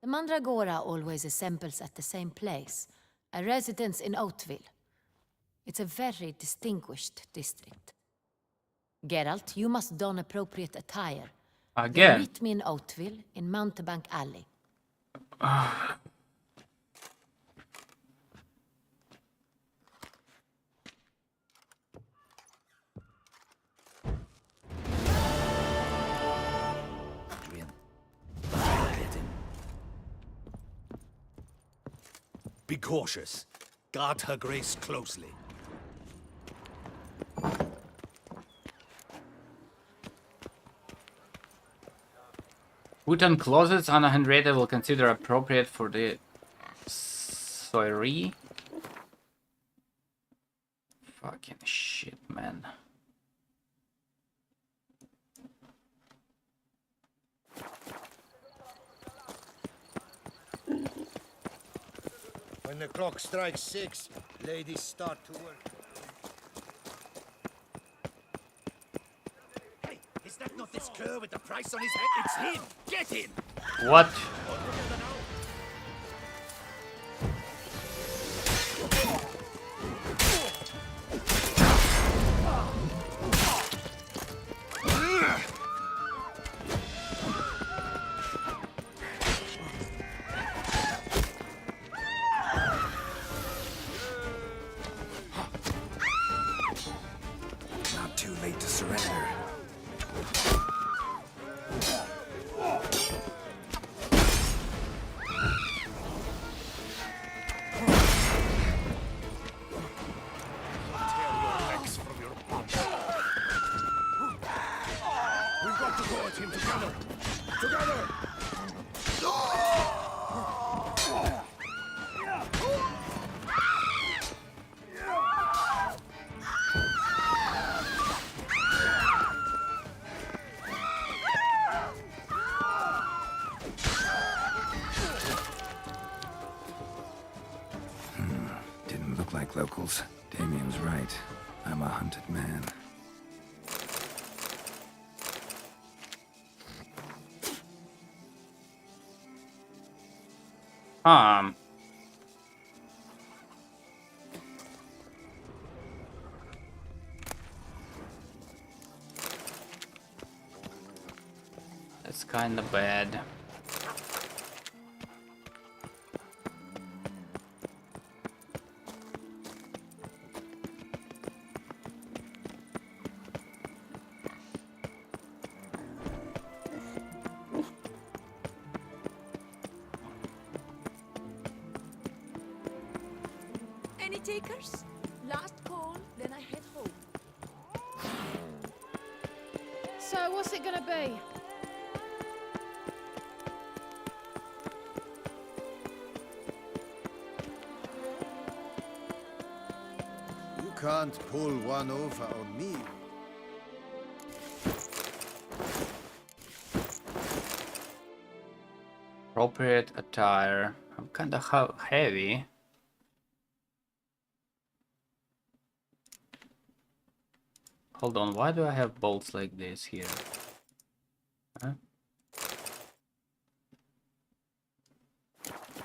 The Mandragora always assembles at the same place, a residence in Oatville. It's a very distinguished district. Geralt, you must don appropriate attire. Again. Meet me in Oatville, in Mountebank Alley. Adrian. Get him. Be cautious. Guard her grace closely. Wooden closets Anna Henrietta will consider appropriate for the soiree. Fucking shit, man. When the clock strikes 6, ladies start to work. Hey, is that not this cur with the price on his head? It's him! Get him! What? Not too late to surrender. We've got to go at him together. Together! Didn't look like locals. Damien's right. I'm a hunted man. That's kinda bad. Any takers? Last call, then I head home. So what's it gonna be? can't pull one over on me. Appropriate attire. I'm kinda heavy. Hold on, why do I have bolts like this here? Huh?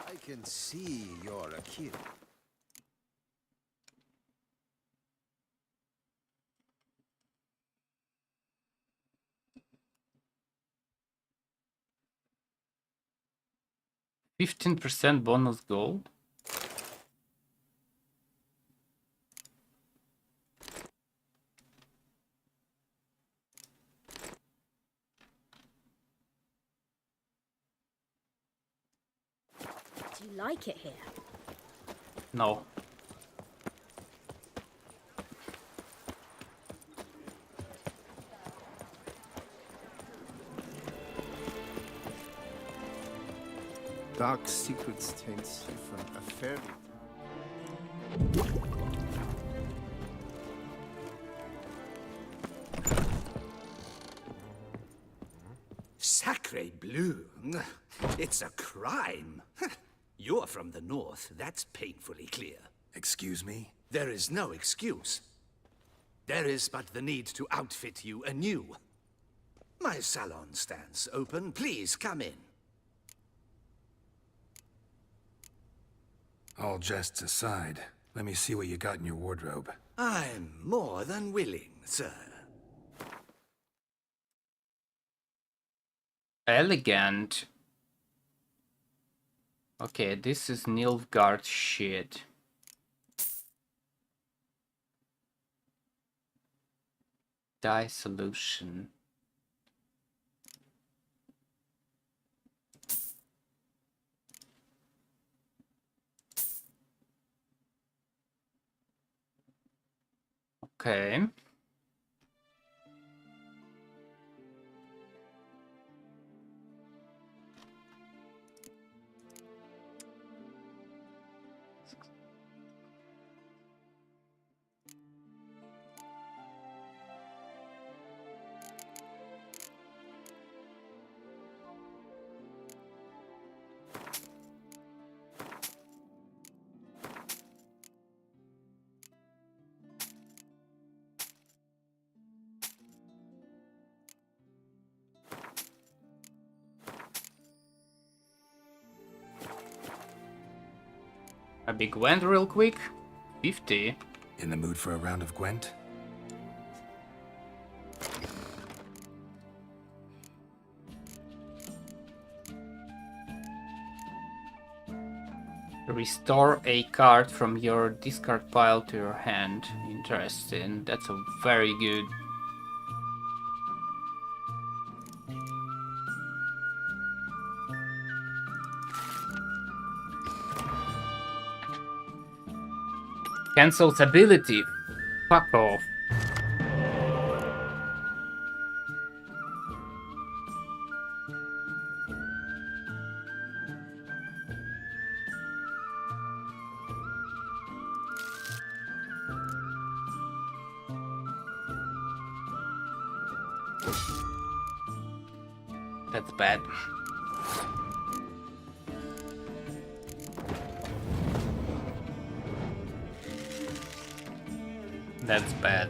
I can see you're a kid. %15 bonus gold. Do you like it here? No. Dark secrets taints you from a fairy. Sacre bleu! It's a crime. You're from the north, that's painfully clear. Excuse me? There is no excuse. There is but the need to outfit you anew. My salon stands open. Please come in. All jests aside, let me see what you got in your wardrobe. I'm more than willing, sir. Elegant. Okay, this is Nilfgaard shit. Dye solution. Okay. A big Gwent real quick. 50. In the mood for a round of Gwent? Restore a card from your discard pile to your hand. Interesting. That's a very good. Cancels ability. Fuck off. That's bad. That's bad.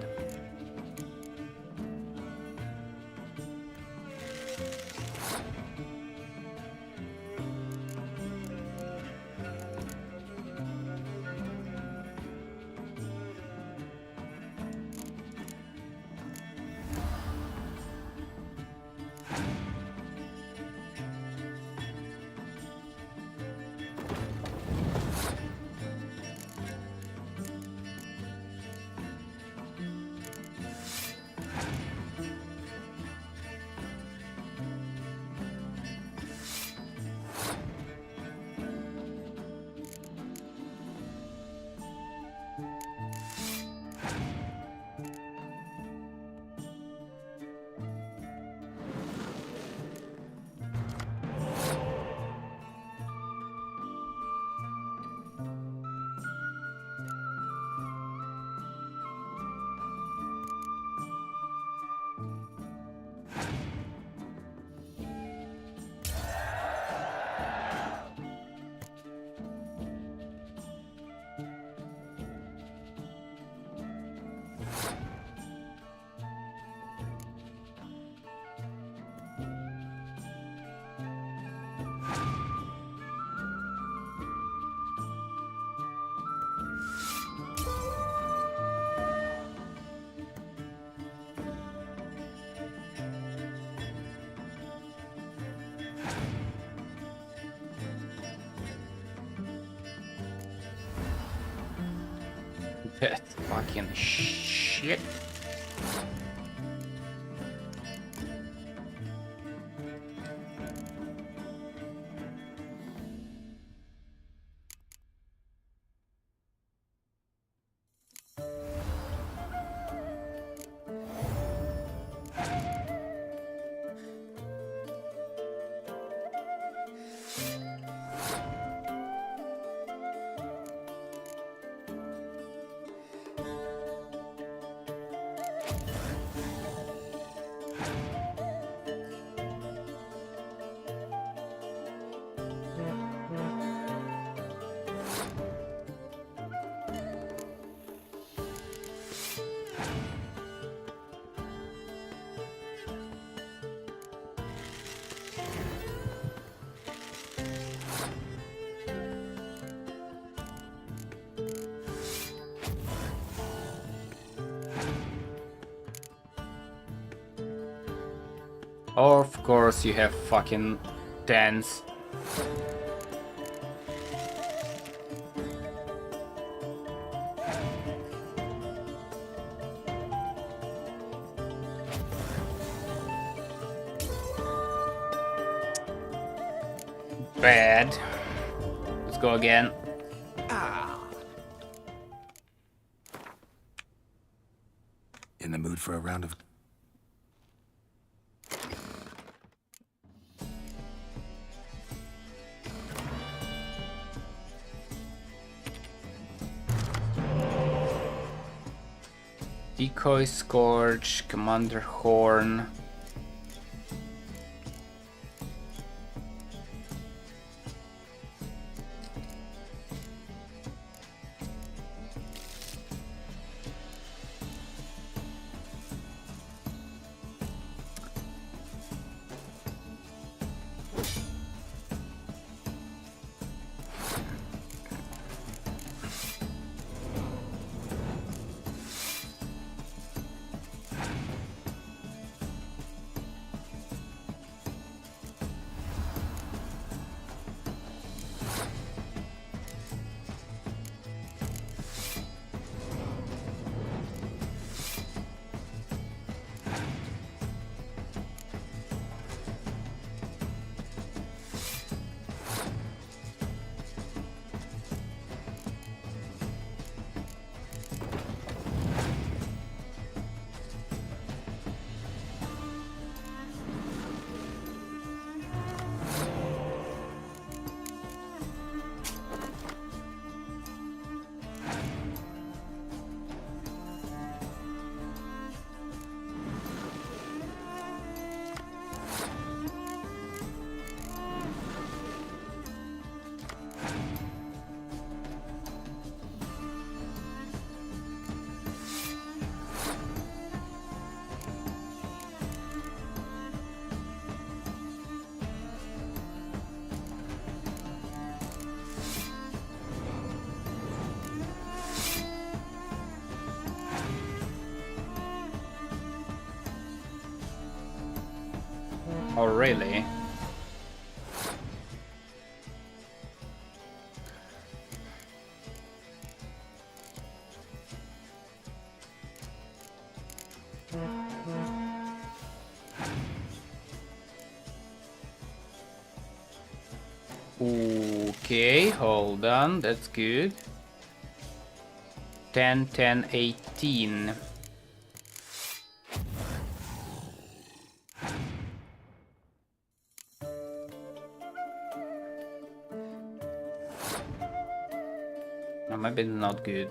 That fucking shit. Of course you have fucking dance. Bad. Let's go again. In the mood for a round of... Decoy, Scourge, Commander Horn. Oh, really? Okay, hold on, that's good. 10, 10, 18. No, maybe not good.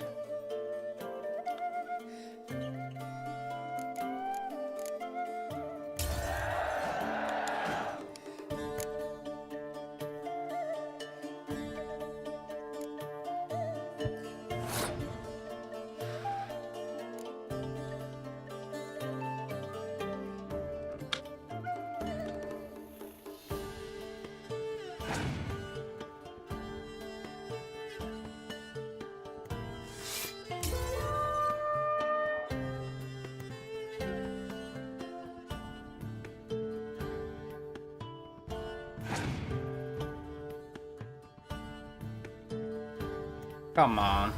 Come on.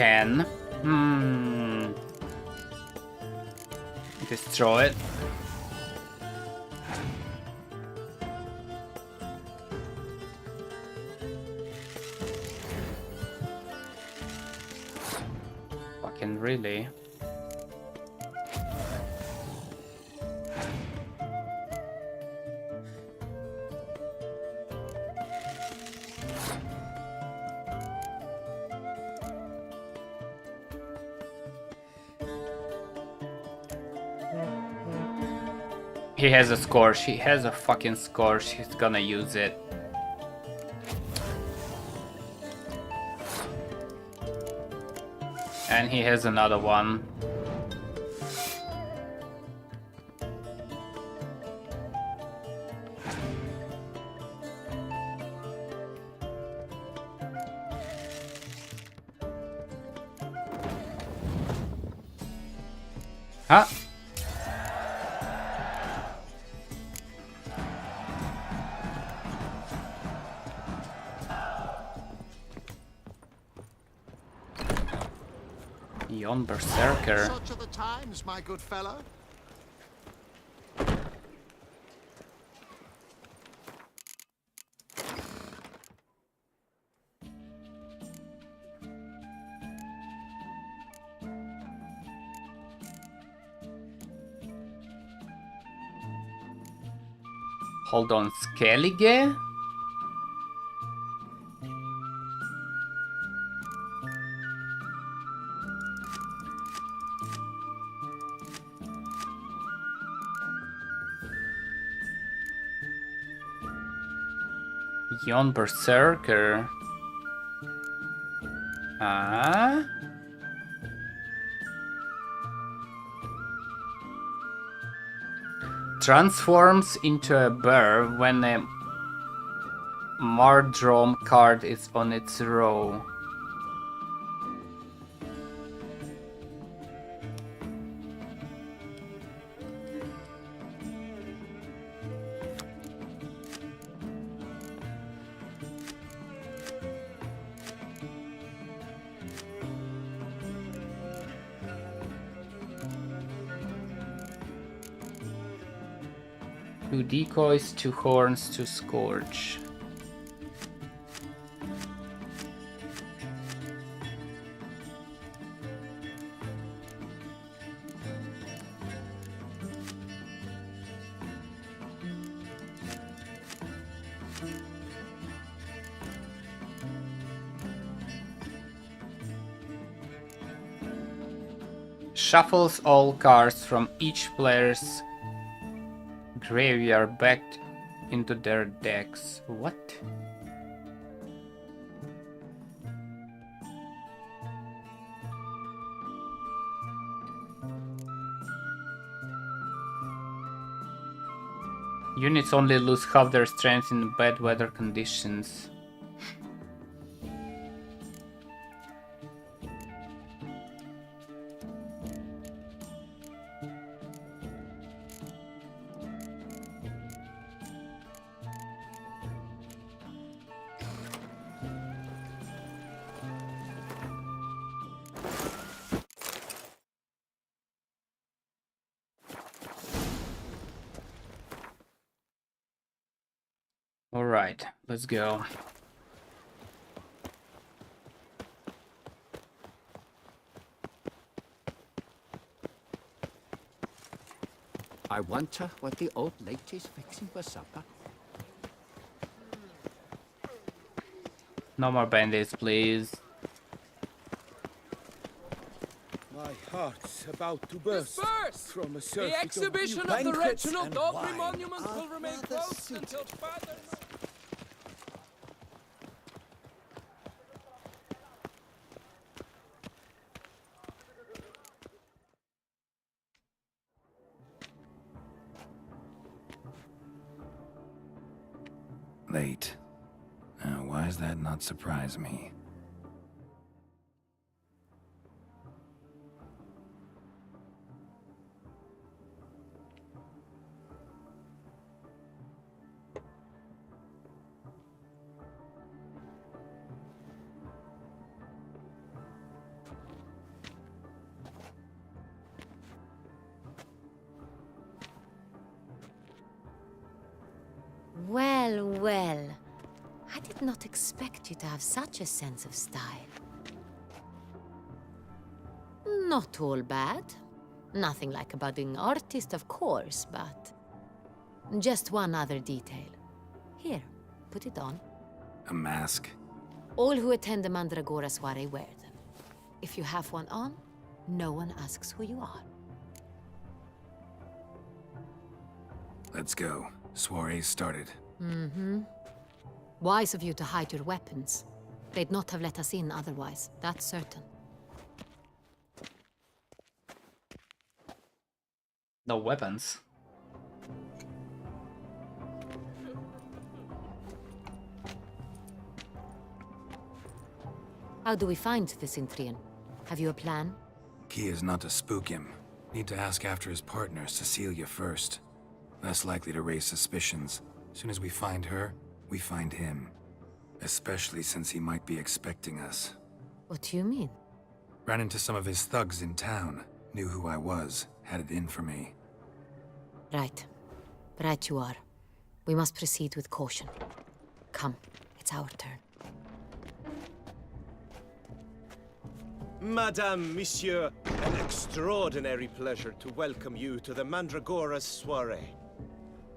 10. Destroy it. Fucking really. He has a score. He has a fucking score. He's gonna use it. And he has another one. Huh? Yon Berserker. Such are the times, my good fellow. Hold on, Skellige? Yon Berserker. Ah? Transforms into a bear when a Mardrome card is on its row. Two decoys, two horns, two scourge. Shuffles all cards from each player's graveyard back into their decks. What? Units only lose half their strength in bad weather conditions. All right, let's go. I wonder what the old lady's fixing for supper. No more bandits, please. My heart's about to burst from a surfeit The exhibition of of the banquets Reginald and Dogry wine. Monument I'd will remain rather closed sit. until further notice. Late. Now, why does that not surprise me? Well, well. I did not expect you to have such a sense of style. Not all bad. Nothing like a budding artist, of course, but... just one other detail. Here, put it on. A mask? All who attend the Mandragora soiree wear them. If you have one on, no one asks who you are. Let's go. Soiree started. Wise of you to hide your weapons. They'd not have let us in otherwise, that's certain. No weapons. How do we find the Cintrian? Have you a plan? Key is not to spook him. Need to ask after his partner, Cecilia, first. Less likely to raise suspicions. Soon as we find her, we find him. Especially since he might be expecting us. What do you mean? Ran into some of his thugs in town. Knew who I was. Had it in for me. Right. Right you are. We must proceed with caution. Come, it's our turn. Madame, Monsieur, an extraordinary pleasure to welcome you to the Mandragora's soiree.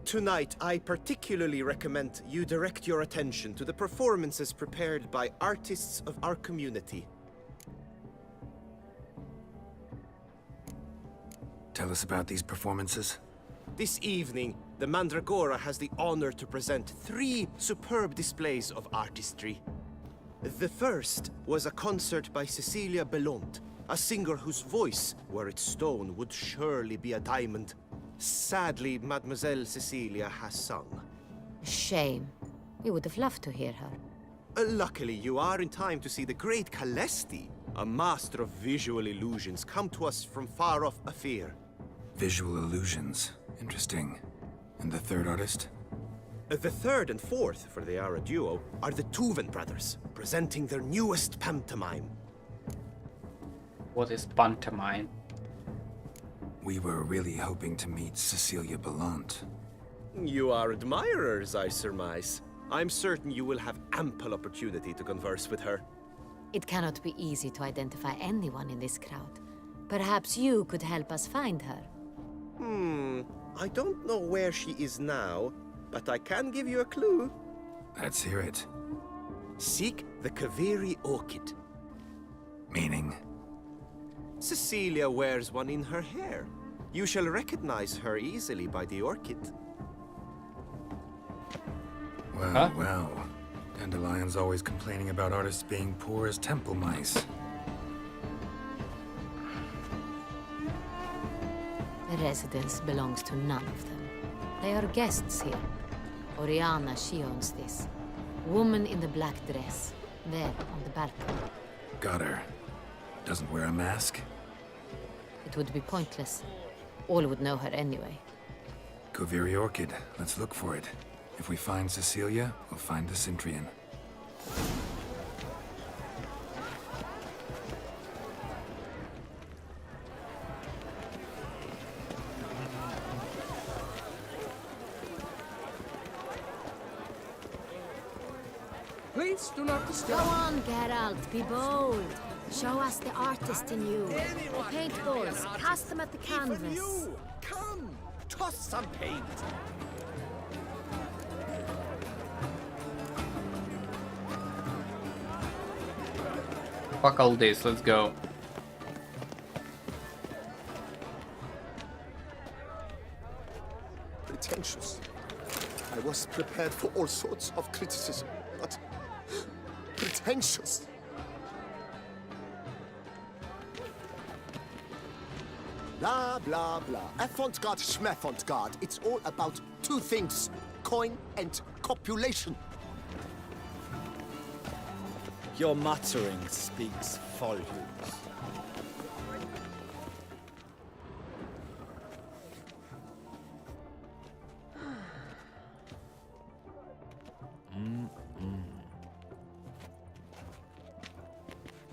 Tonight, I particularly recommend you direct your attention to the performances prepared by artists of our community. Tell us about these performances. This evening, the Mandragora has the honor to present 3 superb displays of artistry. The first was a concert by Cecilia Belont, a singer whose voice, were it stone, would surely be a diamond. Sadly, Mademoiselle Cecilia has sung. Shame. We would have loved to hear her. Luckily, you are in time to see the great Calesti, a master of visual illusions, come to us from far off Afir. Visual illusions. Interesting. And the third artist? The third and fourth, for they are a duo, are the Tuven brothers, presenting their newest pantomime. What is pantomime? We were really hoping to meet Cecilia Belont. You are admirers, I surmise. I'm certain you will have ample opportunity to converse with her. It cannot be easy to identify anyone in this crowd. Perhaps you could help us find her. I don't know where she is now, but I can give you a clue. Let's hear it. Seek the Kaveri orchid. Meaning? Cecilia wears one in her hair. You shall recognize her easily by the orchid. Well, well. Dandelion's always complaining about artists being poor as temple mice. The residence belongs to none of them. They are guests here. Oriana, she owns this. Woman in the black dress. There, on the balcony. Got her. Doesn't wear a mask? It would be pointless. All would know her anyway. Kaveri Orchid. Let's look for it. If we find Cecilia, we'll find the Cintrian. Please do not disturb. Go on, Geralt, be bold. Show us the artist in you. The paintballs, cast them at the canvas. Even you! Come! Toss some paint! Fuck all this, let's go. Pretentious. I was prepared for all sorts of criticism, but pretentious. Blah, blah, blah. Avant-garde, schmavant-garde. It's all about 2 things. Coin and copulation. Your muttering speaks volumes.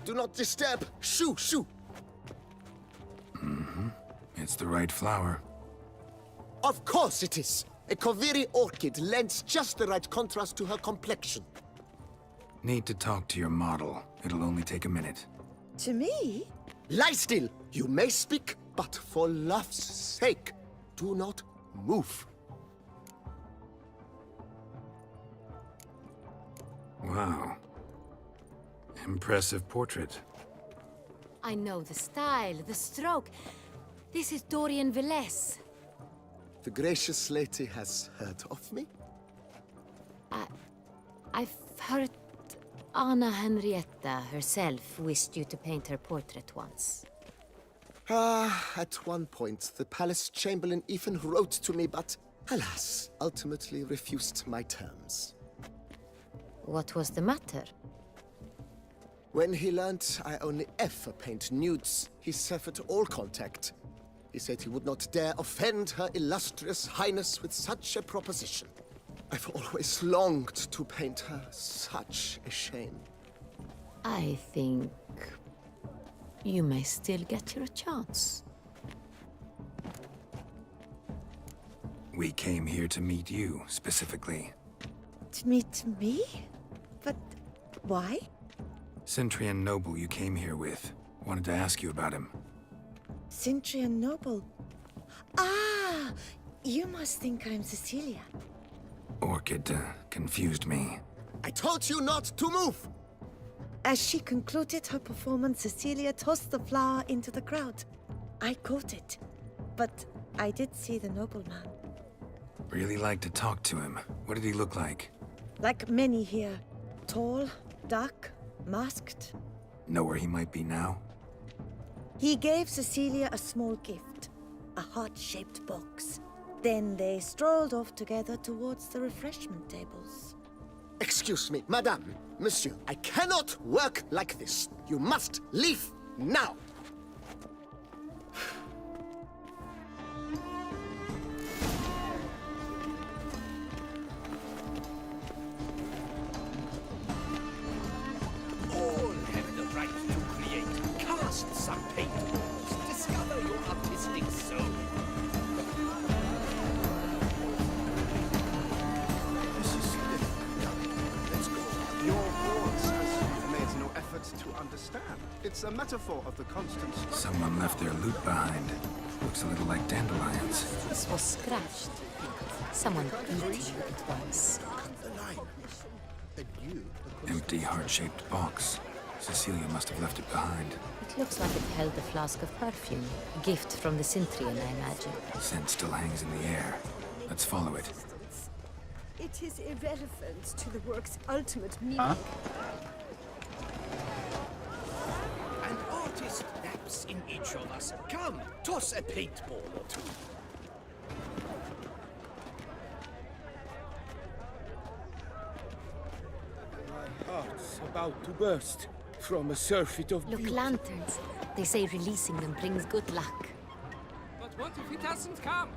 Do not disturb. Shoo, shoo. It's the right flower. Of course it is. A Koviri orchid lends just the right contrast to her complexion. Need to talk to your model. It'll only take a minute. To me? Lie still! You may speak, but for love's sake, do not move. Wow. Impressive portrait. I know the style, the stroke. This is Dorian Velez. The gracious lady has heard of me? I've heard Anna Henrietta herself wished you to paint her portrait once. At one point, the palace chamberlain even wrote to me, but alas, ultimately refused my terms. What was the matter? When he learned I only ever paint nudes, he severed all contact. He said he would not dare offend her illustrious highness with such a proposition. I've always longed to paint her. Such a shame. I think you may still get your chance. We came here to meet you, specifically. To meet me? But why? Centrian Noble you came here with. Wanted to ask you about him. Centrian Noble. Ah! You must think I'm Cecilia. Orchid confused me. I told you not to move! As she concluded her performance, Cecilia tossed the flower into the crowd. I caught it, but I did see the nobleman. Really like to talk to him. What did he look like? Like many here. Tall, dark, masked. Know where he might be now? He gave Cecilia a small gift, a heart-shaped box. Then they strolled off together towards the refreshment tables. Excuse me, madame, monsieur, I cannot work like this. You must leave now. All have the right to create. Cast some paint. Discover your artistic soul. To understand. It's a metaphor of the constant struggle. Someone left their loot behind. Looks a little like dandelions. This was scratched. Someone eating it once. Empty, heart-shaped box. Cecilia must have left it behind. It looks like it held a flask of perfume. A gift from the Cintrian, I imagine. Scent still hangs in the air. Let's follow it. It is irrelevant to the work's ultimate meaning. Huh? An artist naps in each of us. Come, toss a paintball or two. My heart's about to burst from a surfeit of Look, beauty. lanterns. They say releasing them brings good luck. But what if he doesn't come?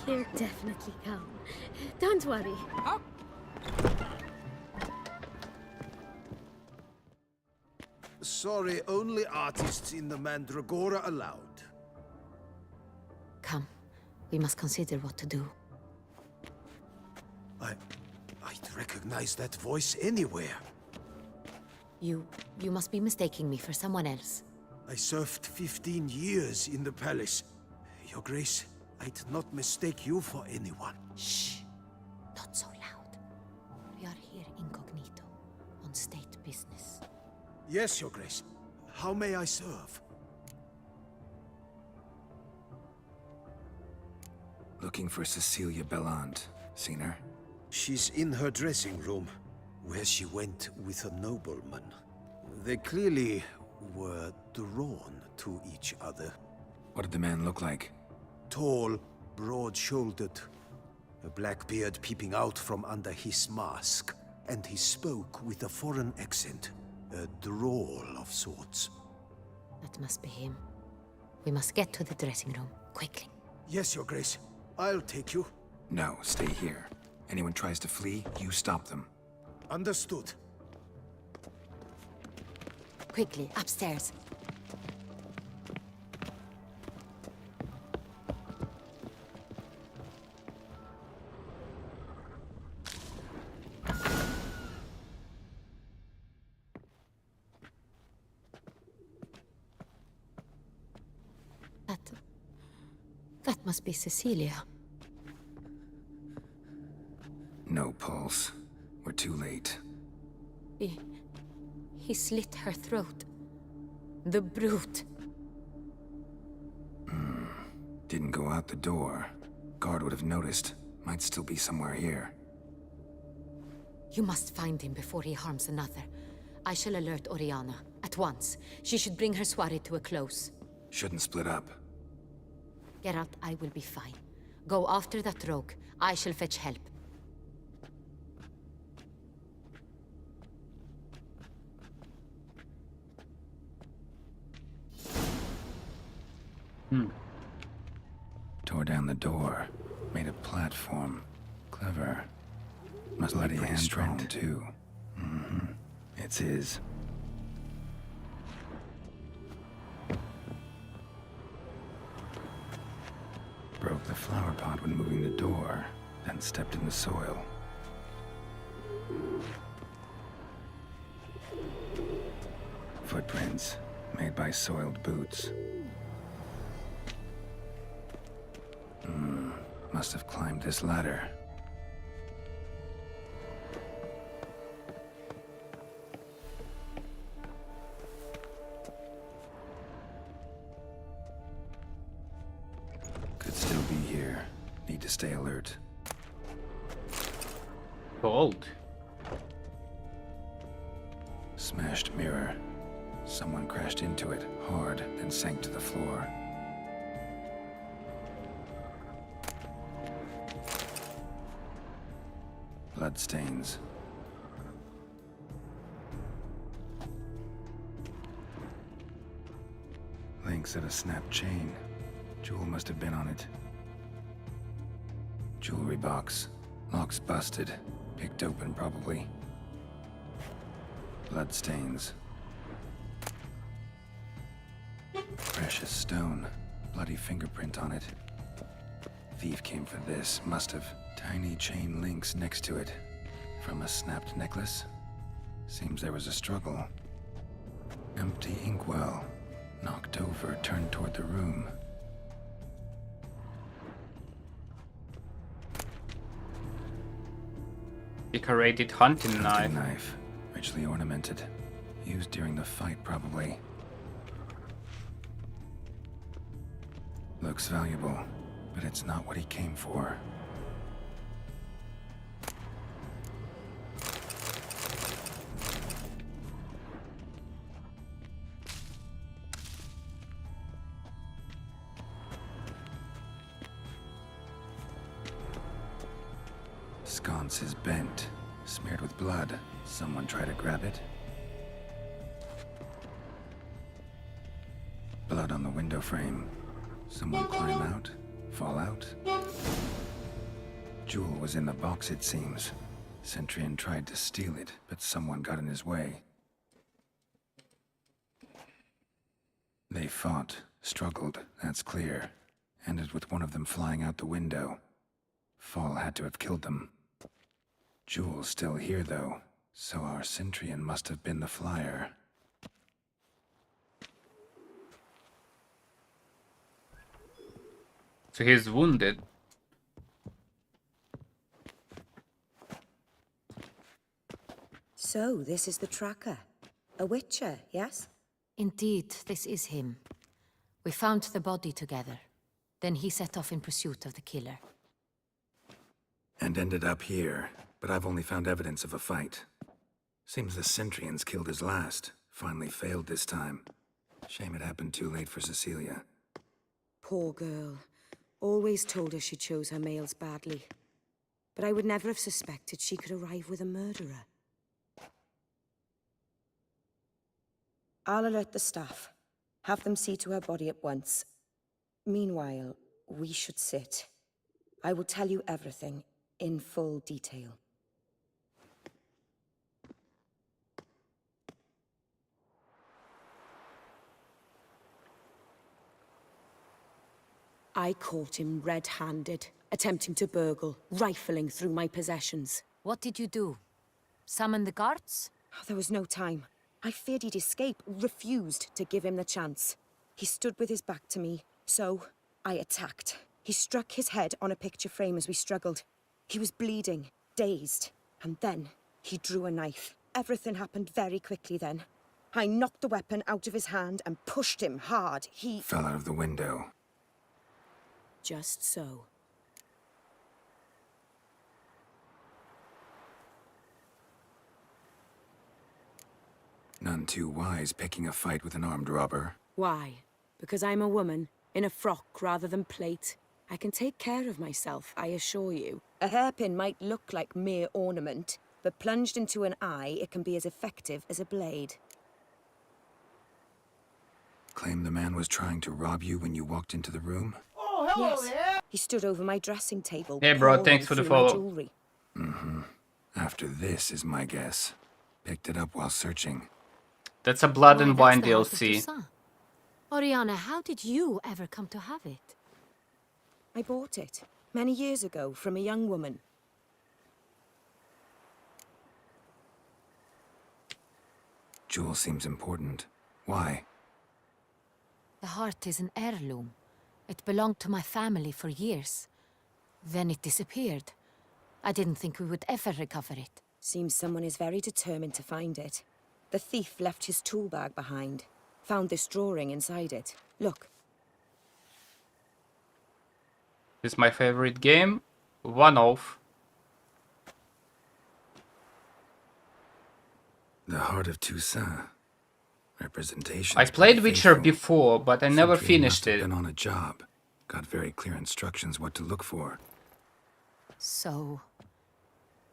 He'll definitely come. Don't worry. How? Sorry, only artists in the Mandragora allowed. Come. We must consider what to do. I'd recognize that voice anywhere. You must be mistaking me for someone else. I served 15 years in the palace. Your Grace, I'd not mistake you for anyone. Shh. Not so loud. We are here incognito, on state business. Yes, Your Grace. How may I serve? Looking for Cecilia Belland. Seen her? She's in her dressing room, where she went with a nobleman. They clearly were drawn to each other. What did the man look like? Tall, broad-shouldered, a black beard peeping out from under his mask, and he spoke with a foreign accent, a drawl of sorts. That must be him. We must get to the dressing room, quickly. Yes, Your Grace. I'll take you. No, stay here. Anyone tries to flee, you stop them. Understood. Quickly, upstairs. That must be Cecilia. No pulse. We're too late. He slit her throat. The brute. Didn't go out the door. Guard would have noticed. Might still be somewhere here. You must find him before he harms another. I shall alert Oriana. At once. She should bring her soiree to a close. Shouldn't split up. Geralt, I will be fine. Go after that rogue. I shall fetch help. Tore down the door. Made a platform. Clever. Must bloody handprint too. It's his. Broke the flower pot when moving the door, then stepped in the soil. Footprints, made by soiled boots. Must have climbed this ladder. Could still be here. Need to stay alert. Gold. Smashed mirror. Someone crashed into it hard, then sank to the floor. Bloodstains. Links of a snapped chain. Jewel must have been on it. Jewelry box. Lock's busted. Picked open, probably. Bloodstains. Precious stone. Bloody fingerprint on it. Thief came for this. Must have. Tiny chain links next to it. From a snapped necklace. Seems there was a struggle. Empty inkwell. Knocked over, turned toward the room. Decorated hunting knife. Knife. Richly ornamented. Used during the fight, probably. Looks valuable, but it's not what he came for. Sconce is bent, smeared with blood. Someone try to grab it. Blood on the window frame. Someone climb out? Fall out? Jewel was in the box, it seems. Centurion tried to steal it, but someone got in his way. They fought, struggled, that's clear. Ended with one of them flying out the window. Fall had to have killed them. Jewel's still here, though, so our Centurion must have been the flyer. So he's wounded. So, this is the tracker. A witcher, yes? Indeed, this is him. We found the body together. Then he set off in pursuit of the killer. And ended up here, but I've only found evidence of a fight. Seems the Centurions killed his last. Finally failed this time. Shame it happened too late for Cecilia. Poor girl. Always told her she chose her males badly. But I would never have suspected she could arrive with a murderer. I'll alert the staff. Have them see to her body at once. Meanwhile, we should sit. I will tell you everything, in full detail. I caught him red-handed, attempting to burgle, rifling through my possessions. What did you do? Summon the guards? There was no time. I feared he'd escape, refused to give him the chance. He stood with his back to me, So, I attacked. He struck his head on a picture frame as we struggled. He was bleeding, dazed, and then he drew a knife. Everything happened very quickly then. I knocked the weapon out of his hand and pushed him hard. He fell out of the window. Just so. None too wise picking a fight with an armed robber. Why? Because I'm a woman, in a frock rather than plate. I can take care of myself, I assure you. A hairpin might look like mere ornament, but plunged into an eye, it can be as effective as a blade. Claim the man was trying to rob you when you walked into the room? Oh, hello there! He stood over my dressing table. Hey bro, pawing thanks for the through my follow. jewelry. Mm-hmm. After this is my guess. Picked it up while searching. That's a Blood Why, and that's Wine the heart of DLC. Toussaint. Oriana, how did you ever come to have it? I bought it, many years ago, from a young woman. Jewel seems important. Why? The heart is an heirloom. It belonged to my family for years. Then it disappeared. I didn't think we would ever recover it. Seems someone is very determined to find it. The thief left his tool bag behind. Found this drawing inside it. Look. This is my favorite game. One off. The Heart of Toussaint. Representation. I played Witcher before, but I never finished it. Been on a job. Got very clear instructions what to look for. So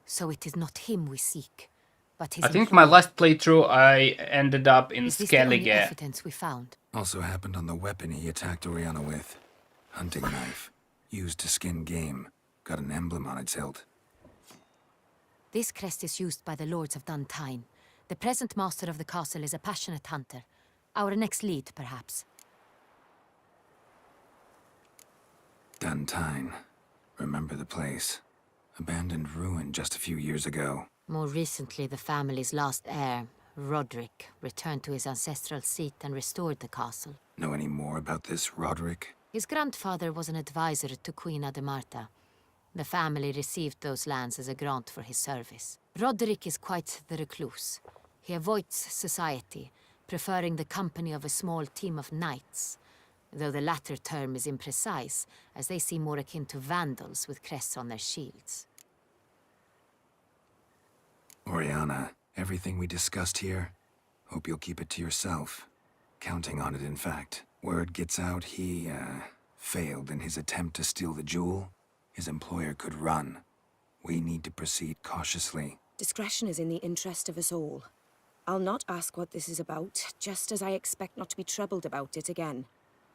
it is not him we seek, but his I think my last playthrough I ended up in Is this the only Skellige. evidence we found? Also happened on the weapon he attacked Oriana with. Hunting knife. Used to skin game. Got an emblem on its hilt. This crest is used by the lords of Duntine. The present master of the castle is a passionate hunter. Our next lead, perhaps. Duntine. Remember the place. Abandoned ruin just a few years ago. More recently, the family's last heir, Roderick, returned to his ancestral seat and restored the castle. Know any more about this Roderick? His grandfather was an advisor to Queen Ademarta. The family received those lands as a grant for his service. Roderick is quite the recluse. He avoids society, preferring the company of a small team of knights, though the latter term is imprecise, as they seem more akin to vandals with crests on their shields. Oriana, everything we discussed here, hope you'll keep it to yourself. Counting on it, in fact. Word gets out he, failed in his attempt to steal the jewel. His employer could run. We need to proceed cautiously. Discretion is in the interest of us all. I'll not ask what this is about, just as I expect not to be troubled about it again.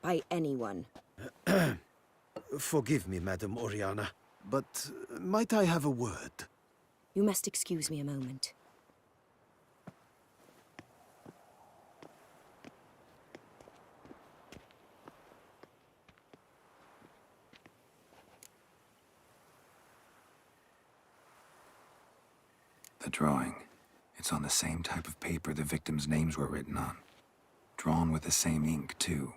By anyone. Forgive me, Madam Oriana, but might I have a word? You must excuse me a moment. The drawing. It's on the same type of paper the victims' names were written on. Drawn with the same ink, too.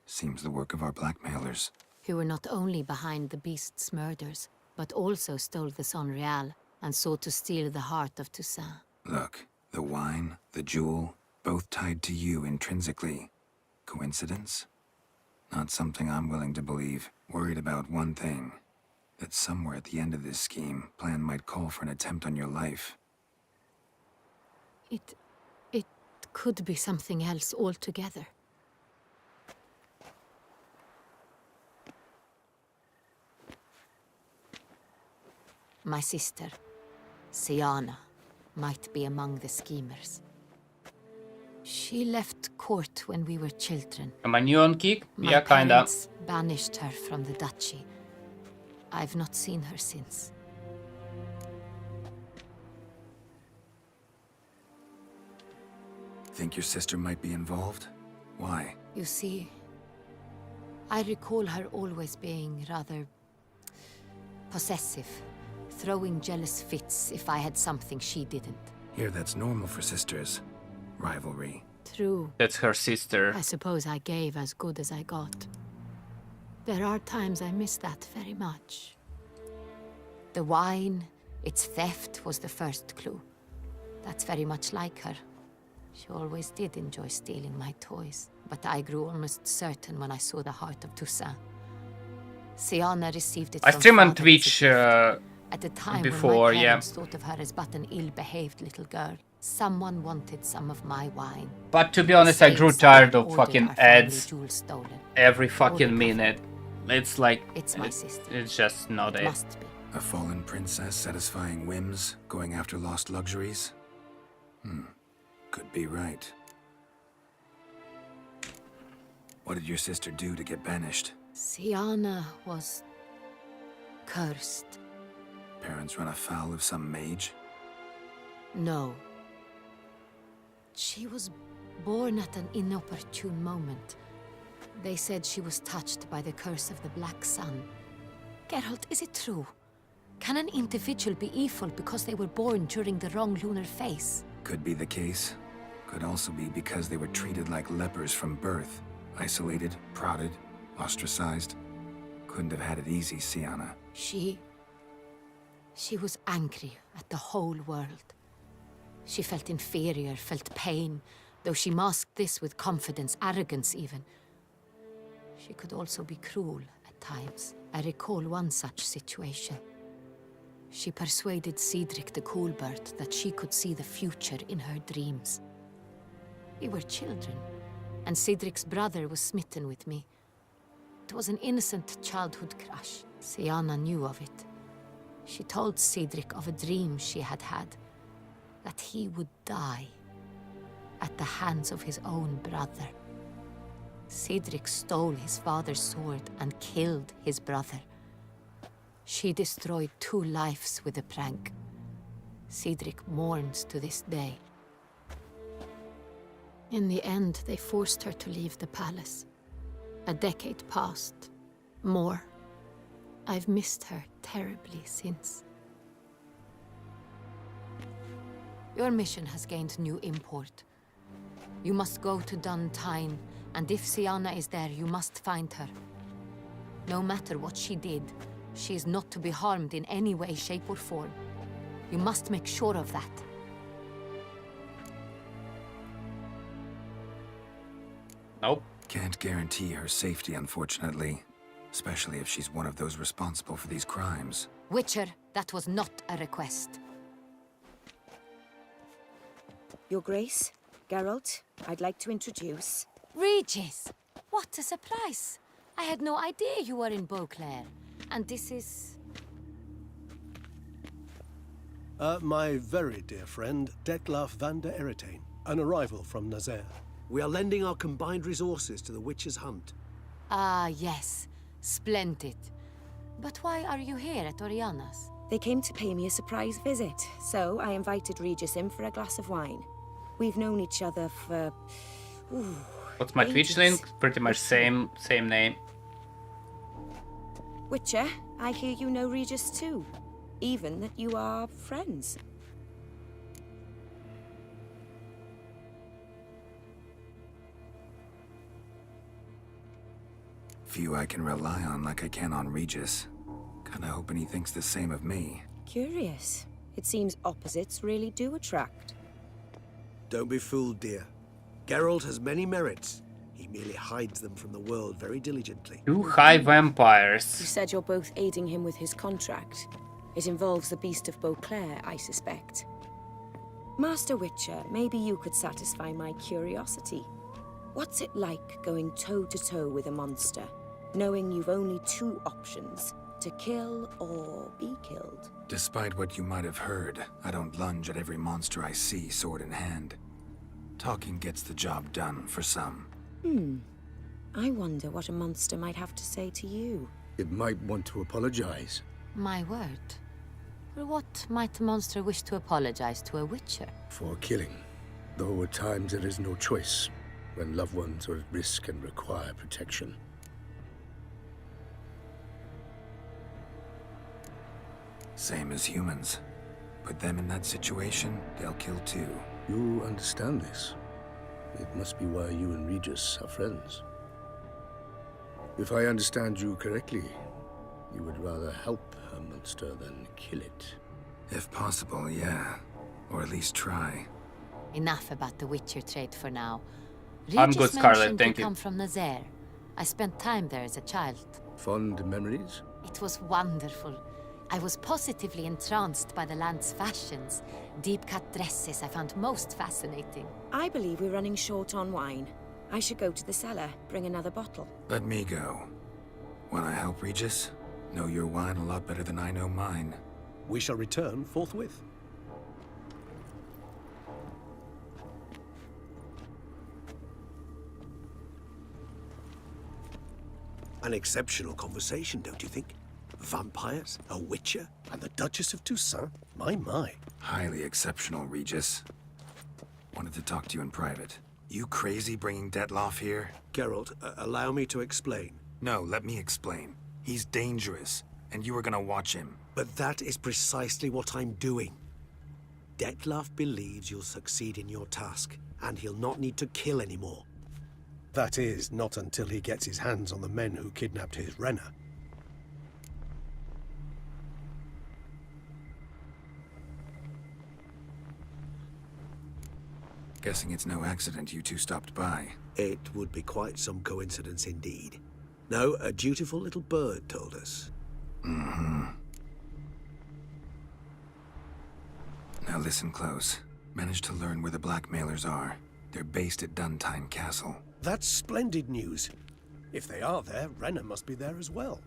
Seems the work of our blackmailers. Who were not only behind the beast's murders, but also stole the Son Real and sought to steal the heart of Toussaint. Look, the wine, the jewel, both tied to you intrinsically. Coincidence? Not something I'm willing to believe. Worried about one thing. That somewhere at the end of this scheme, plan might call for an attempt on your life. It could be something else altogether. My sister, Siana, might be among the schemers. She left court when we were children. Am I new on Keek? My Yeah, kinda. parents banished her from the duchy. I've not seen her since. Think your sister might be involved? Why? You see, I recall her always being rather possessive, throwing jealous fits if I had something she didn't. Here, that's normal for sisters. Rivalry. True. That's her sister. I suppose I gave as good as I got. There are times I miss that very much. The wine, its theft was the first clue. That's very much like her. She always did enjoy stealing my toys, but I grew almost certain when I saw the heart of Toussaint. Siana received it I from stream on father as a Twitch gift. At the time before, when my yeah. parents thought of her as but an ill-behaved little girl, someone wanted some of my wine. But to be honest, I grew Saints tired of ordered fucking our family ads jewels stolen. every All fucking recovered. minute. It's like It's my sister. It's just not it. Must be. A fallen princess satisfying whims, going after lost luxuries? Could be right. What did your sister do to get banished? Siana was cursed. Parents run afoul of some mage? No. She was born at an inopportune moment. They said she was touched by the curse of the Black Sun. Geralt, is it true? Can an individual be evil because they were born during the wrong lunar phase? Could be the case. Could also be because they were treated like lepers from birth. Isolated, prodded, ostracized. Couldn't have had it easy, Siana. She was angry at the whole world. She felt inferior, felt pain, though she masked this with confidence, arrogance even. She could also be cruel at times. I recall one such situation. She persuaded Cedric the Coolbird that she could see the future in her dreams. We were children, and Cedric's brother was smitten with me. It was an innocent childhood crush. Siana knew of it. She told Cedric of a dream she had had, that he would die at the hands of his own brother. Cedric stole his father's sword and killed his brother. She destroyed 2 lives with a prank. Cedric mourns to this day. In the end, they forced her to leave the palace. A decade passed. More. I've missed her terribly since. Your mission has gained new import. You must go to Duntine, and if Siana is there, you must find her. No matter what she did, she is not to be harmed in any way, shape, or form. You must make sure of that. Nope. Can't guarantee her safety, unfortunately. Especially if she's one of those responsible for these crimes. Witcher, that was not a request. Your Grace, Geralt, I'd like to introduce... Regis! What a surprise! I had no idea you were in Beauclair. And this is... My very dear friend, Detlaf van der Eretain, an arrival from Nazaire. We are lending our combined resources to the Witcher's hunt. Ah, yes. Splendid. But why are you here at Oriana's? They came to pay me a surprise visit, so I invited Regis in for a glass of wine. We've known each other for... What's my Twitch link? Pretty much same name. Witcher, I hear you know Regis too. Even that you are friends. Few I can rely on like I can on Regis. Kinda hoping he thinks the same of me. Curious. It seems opposites really do attract. Don't be fooled, dear. Geralt has many merits. He merely hides them from the world very diligently. 2 high You vampires. said you're both aiding him with his contract. It involves the Beast of Beauclair, I suspect. Master Witcher, maybe you could satisfy my curiosity. What's it like going toe-to-toe with a monster, knowing you've only 2 options, to kill or be killed? Despite what you might have heard, I don't lunge at every monster I see sword in hand. Talking gets the job done for some. I wonder what a monster might have to say to you. It might want to apologize. My word. For what might a monster wish to apologize to a Witcher? For killing. Though at times there is no choice, when loved ones are at risk and require protection. Same as humans. Put them in that situation, they'll kill too. You understand this. It must be why you and Regis are friends. If I understand you correctly, you would rather help a monster than kill it. If possible, yeah. Or at least try. Enough about the Witcher trade for now. I'm Regis good, Scarlet, mentioned thank you you. come from Nazaire. I spent time there as a child. Fond memories? It was wonderful. I was positively entranced by the land's fashions. Deep-cut dresses I found most fascinating. I believe we're running short on wine. I should go to the cellar, bring another bottle. Let me go. Wanna help, Regis? Know your wine a lot better than I know mine. We shall return forthwith. An exceptional conversation, don't you think? Vampires, a witcher, and the Duchess of Toussaint? My. Highly exceptional, Regis. Wanted to talk to you in private. You crazy bringing Detloff here? Geralt, allow me to explain. No, let me explain. He's dangerous, and you were gonna watch him. But that is precisely what I'm doing. Detloff believes you'll succeed in your task, and he'll not need to kill anymore. That is, not until he gets his hands on the men who kidnapped his Renna. Guessing it's no accident you two stopped by. It would be quite some coincidence indeed. No, a dutiful little bird told us. Mm-hmm. Now listen close. Managed to learn where the blackmailers are. They're based at Duntine Castle. That's splendid news. If they are there, Renna must be there as well.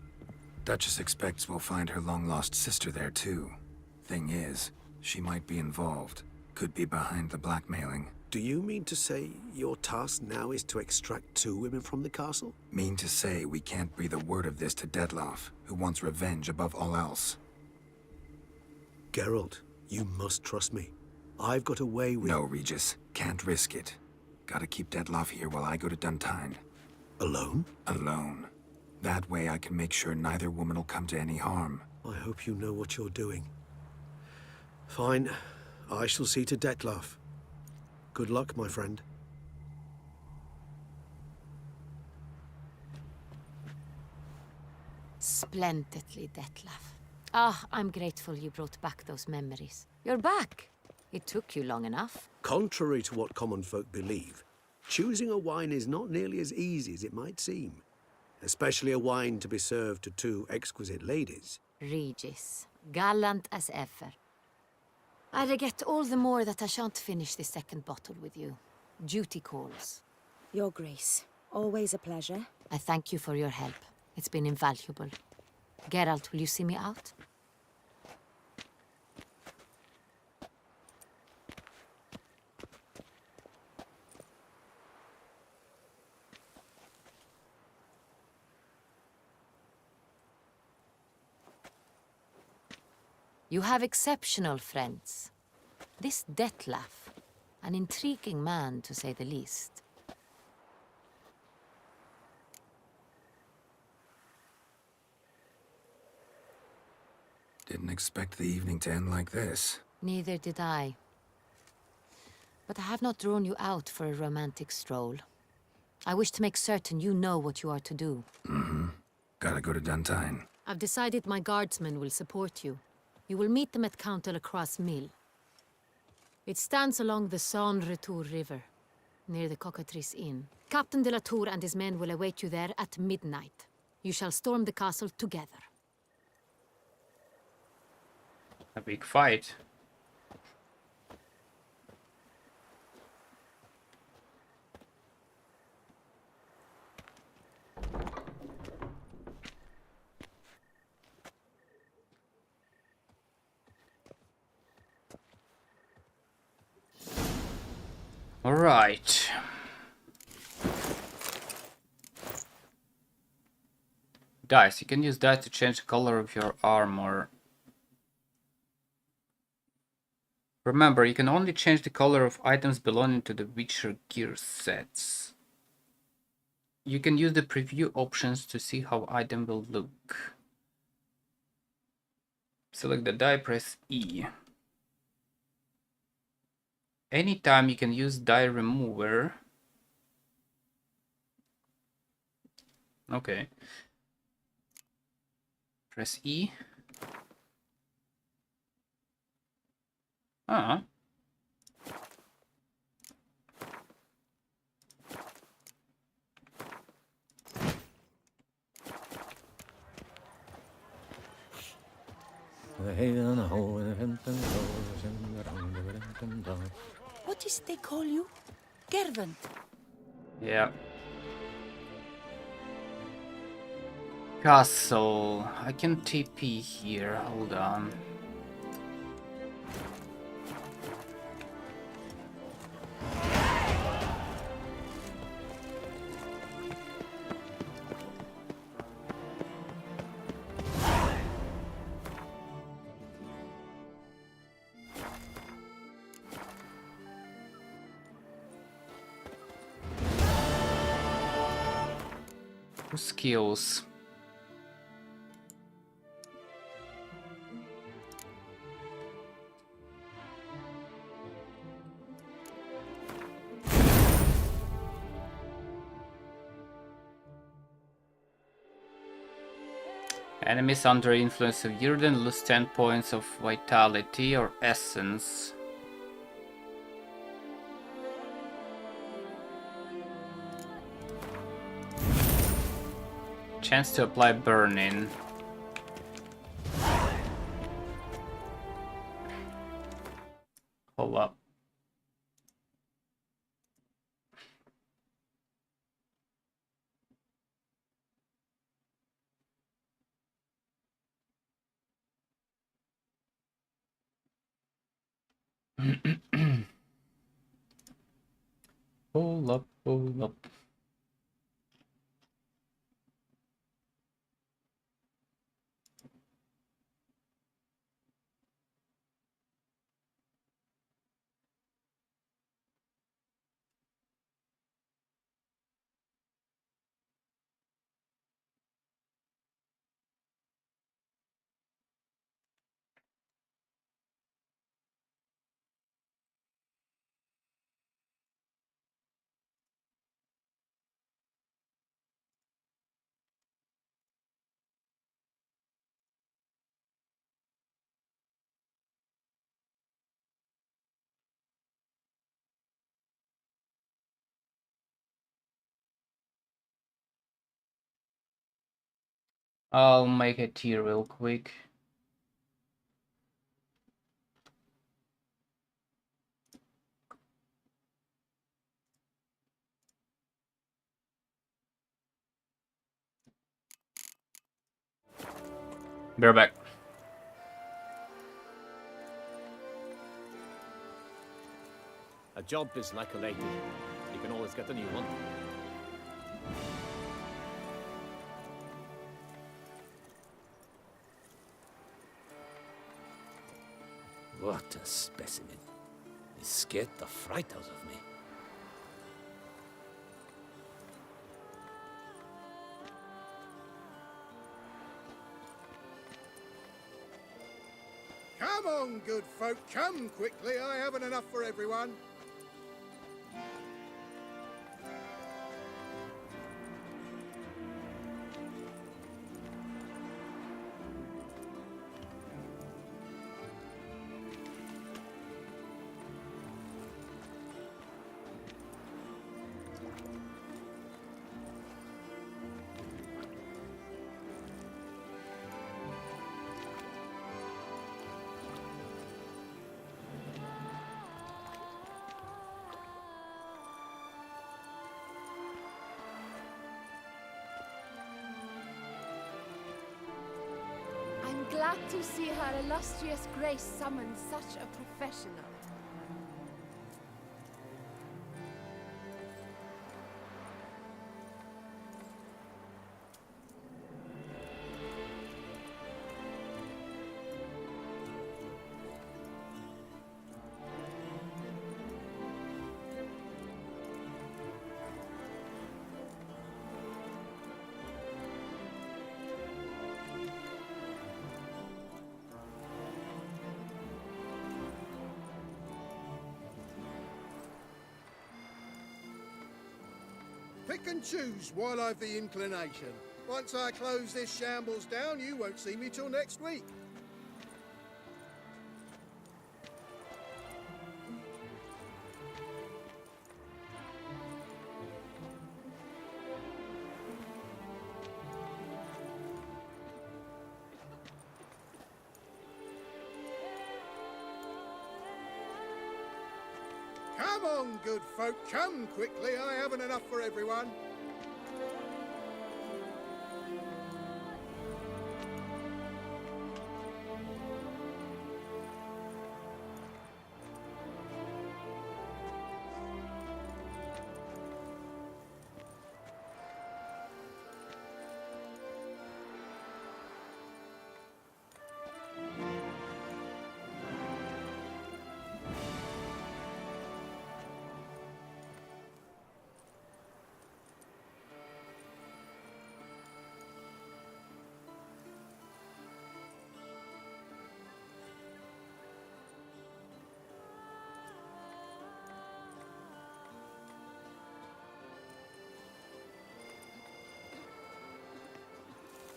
Duchess expects we'll find her long-lost sister there too. Thing is, she might be involved. Could be behind the blackmailing. Do you mean to say your task now is to extract 2 women from the castle? Mean to say we can't breathe a word of this to Detloff, who wants revenge above all else. Geralt, you must trust me. I've got a way with... No, Regis. Can't risk it. Gotta keep Detloff here while I go to Duntine. Alone? Alone. That way I can make sure neither woman will come to any harm. I hope you know what you're doing. Fine. I shall see to Detloff. Good luck, my friend. Splendidly, Detlaff. Ah, I'm grateful you brought back those memories. You're back. It took you long enough. Contrary to what common folk believe, choosing a wine is not nearly as easy as it might seem. Especially a wine to be served to 2 exquisite ladies. Regis, gallant as ever. I regret all the more that I shan't finish the second bottle with you. Duty calls. Your Grace, always a pleasure. I thank you for your help. It's been invaluable. Geralt, will you see me out? You have exceptional friends. This Detlaff, an intriguing man to say the least. Didn't expect the evening to end like this. Neither did I. But I have not drawn you out for a romantic stroll. I wish to make certain you know what you are to do. Mm-hmm. Gotta go to Duntine. I've decided my guardsmen will support you. You will meet them at Count Delacroix' mill. It stands along the Saône-Retour River, near the Cockatrice Inn. Captain de la Tour and his men will await you there at midnight. You shall storm the castle together. A big fight. All right. Dice. You can use dice to change the color of your armor. Remember, you can only change the color of items belonging to the Witcher gear sets. You can use the preview options to see how item will look. Select the die, press E. Anytime you can use die remover. Okay. Press E. Ah. What is it they call you? Gervant. Yeah. Castle. I can TP here. Hold on. Skills. Enemies under influence of Yrden lose 10 points of vitality or essence. Chance to apply burn-in. Hold up. Hold up, hold up. I'll make a tea real quick. Be right back. A job is like a lady. You can always get a new one. What a specimen. He scared the fright out of me. Come on, good folk, come quickly. I haven't enough for everyone. I'm glad to see her illustrious grace summon such a professional. Pick and choose while I've the inclination. Once I close this shambles down, you won't see me till next week. Come on, good folk, come quickly. I haven't enough for everyone.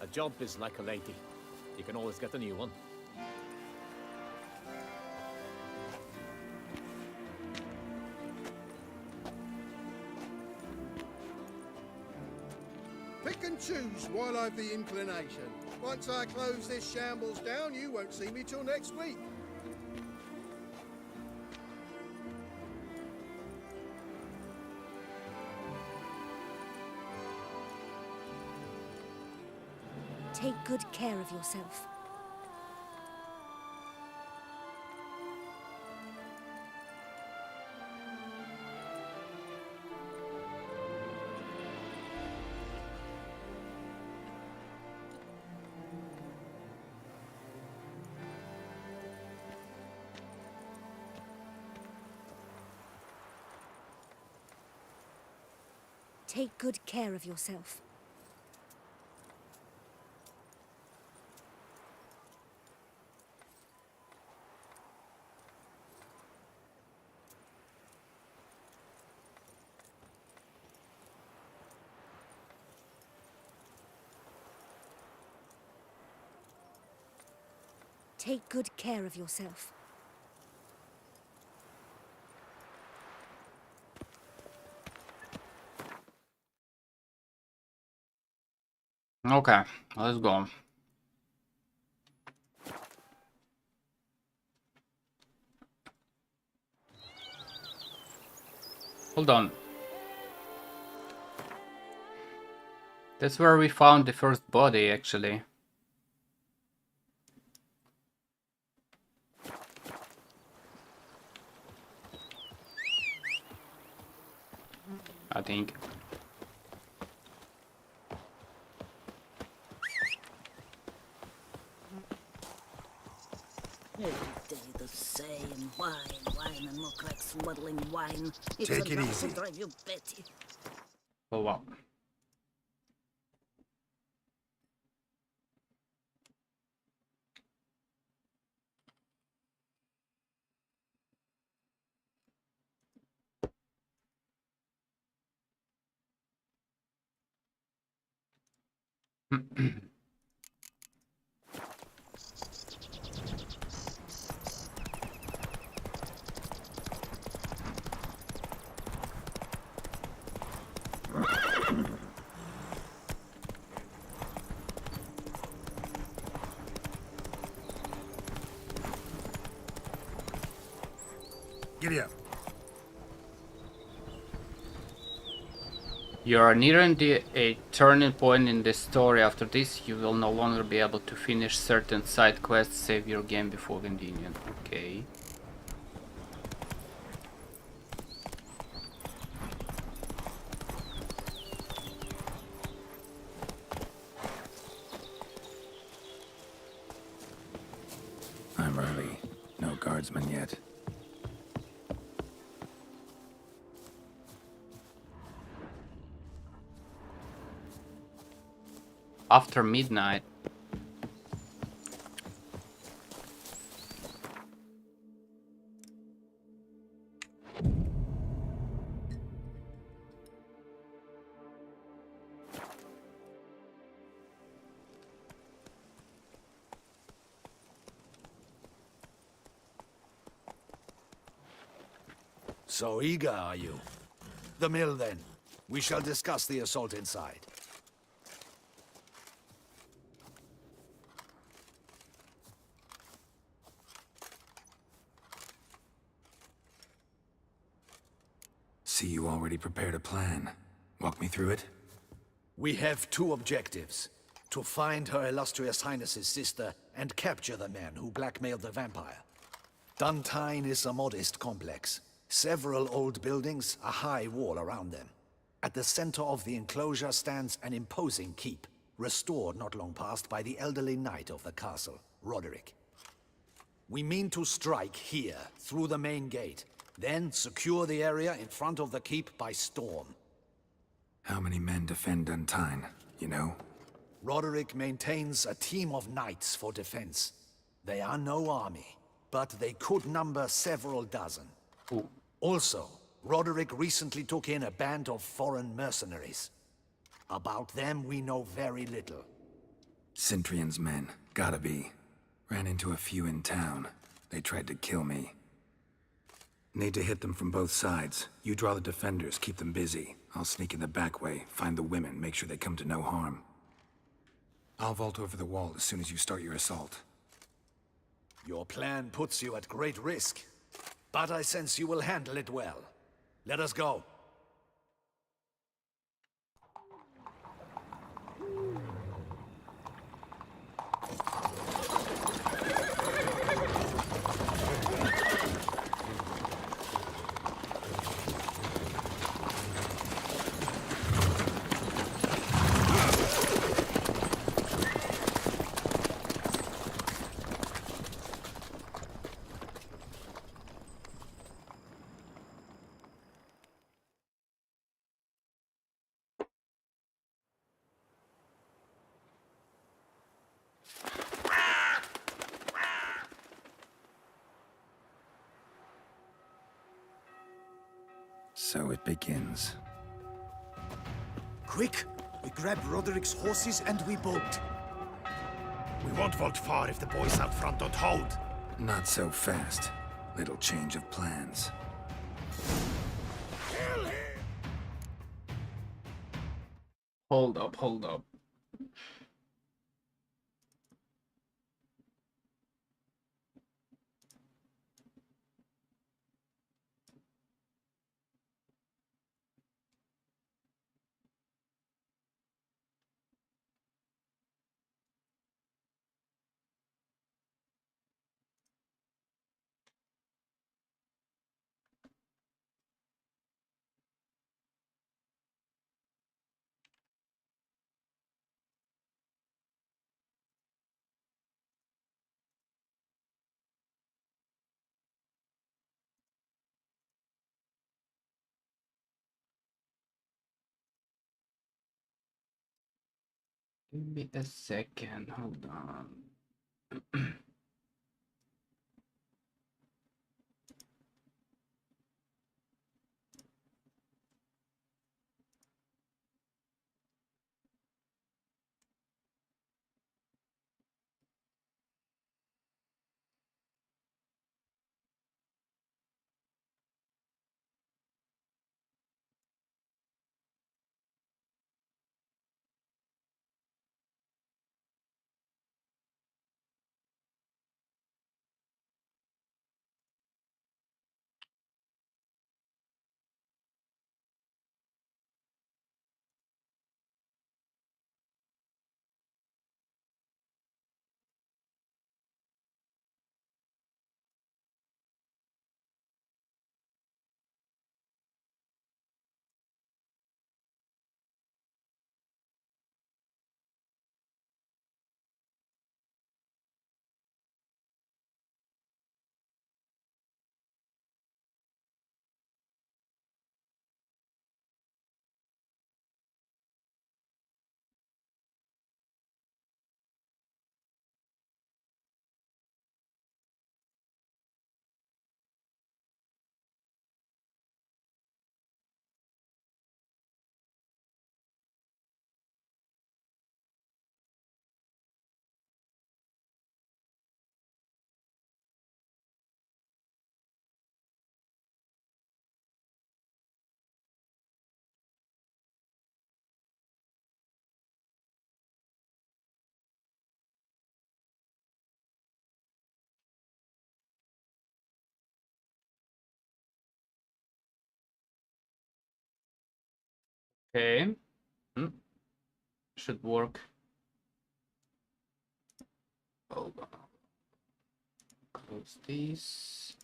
A job is like a lady. You can always get a new one. Pick and choose while I've the inclination. Once I close this shambles down, you won't see me till next week. Take good care of yourself. Take good care of yourself. Take good care of yourself. Okay, let's go. Hold on. That's where we found the first body, actually. I think. Every day the same. Wine, and look like smuggling wine. It's Take it enough easy. to drive you batty. Oh wow. Giddy up. You are nearing a turning point in the story. After this, you will no longer be able to finish certain side quests, save your game before continuing. Okay. I'm early. No guardsmen yet. After midnight. So eager, are you? The mill, then. We shall discuss the assault inside. See, you already prepared a plan. Walk me through it? We have two objectives. To find Her Illustrious Highness's sister and capture the man who blackmailed the vampire. Duntine is a modest complex. Several old buildings, a high wall around them. At the center of the enclosure stands an imposing keep, restored not long past by the elderly knight of the castle, Roderick. We mean to strike here, through the main gate, then secure the area in front of the keep by storm. How many men defend Duntine, you know? Roderick maintains a team of knights for defense. They are no army, but they could number several dozen. Ooh. Also, Roderick recently took in a band of foreign mercenaries. About them we know very little. Cintrian's men, gotta be. Ran into a few in town. They tried to kill me. Need to hit them from both sides. You draw the defenders, keep them busy. I'll sneak in the back way, find the women, make sure they come to no harm. I'll vault over the wall as soon as you start your assault. Your plan puts you at great risk, but I sense you will handle it well. Let us go. So it begins. Quick! We grab Roderick's horses and we bolt. We won't vault far if the boys out front don't hold. Not so fast. Little change of plans. Hold up, hold up. Give me a second, hold on. Okay. Should work. Hold on. Close this.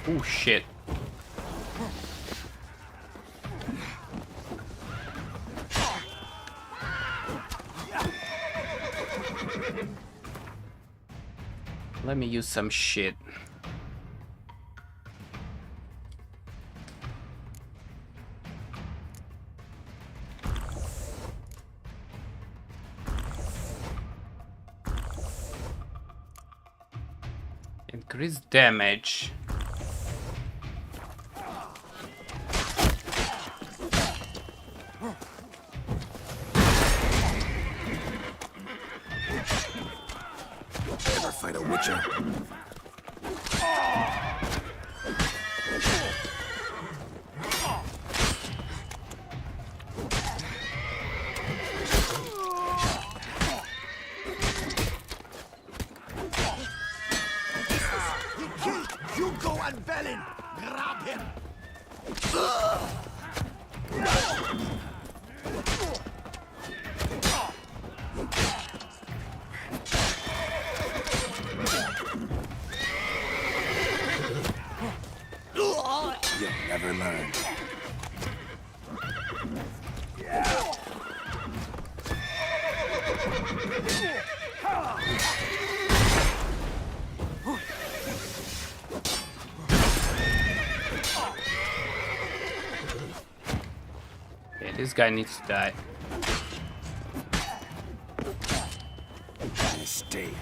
Oh shit. Let me use some shit. Increase damage. Ever fight a witcher? You go and Bellin! Grab him! You'll never learn. Okay, this guy needs to die. Mistake.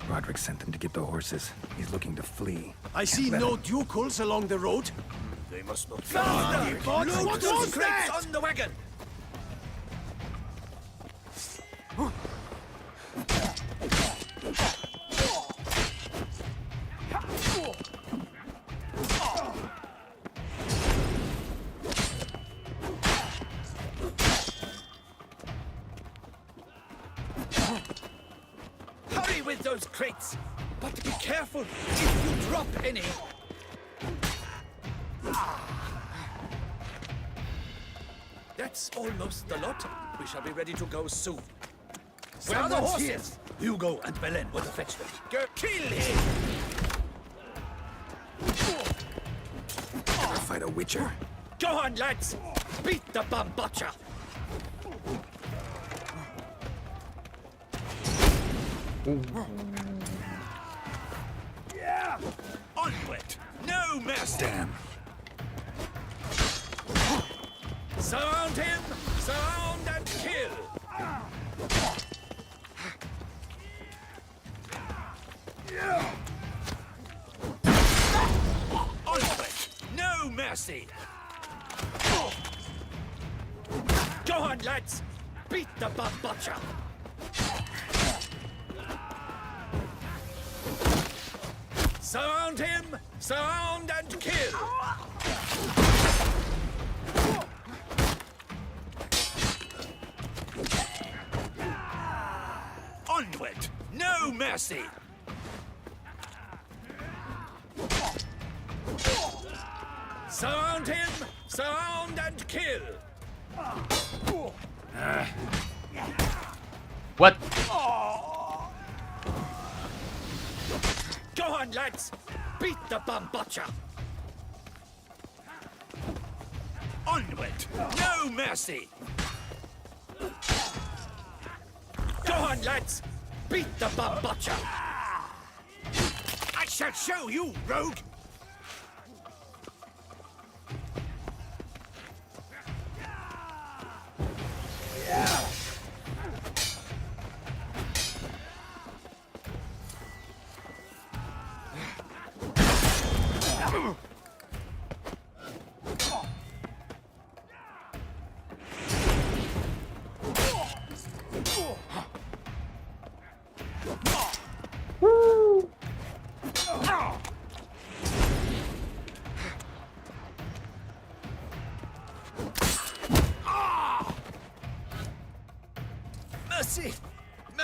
Roderick sent them to get the horses. He's looking to flee. I see no ducals along the road. They must not What was that? on the wagon! Hurry with those crates! But be careful if you drop any! That's almost the lot. We shall be ready to go soon. Where are the horses? Hugo and Belen will fetch them. Go kill him! Ever fight a witcher? Go on, lads! Beat the bambotcha! Yeah! Onward! No mercy! Damn. Surround him! Surround and kill! Onward! No mercy! Go on, lads! Beat the bambotcha! Surround him! Surround and kill! Onward! No mercy! Surround him! Surround and kill! What? Go on, lads! Beat the bambotcha! Onward! No mercy! Go on, lads! Beat the bambotcha! I shall show you, rogue!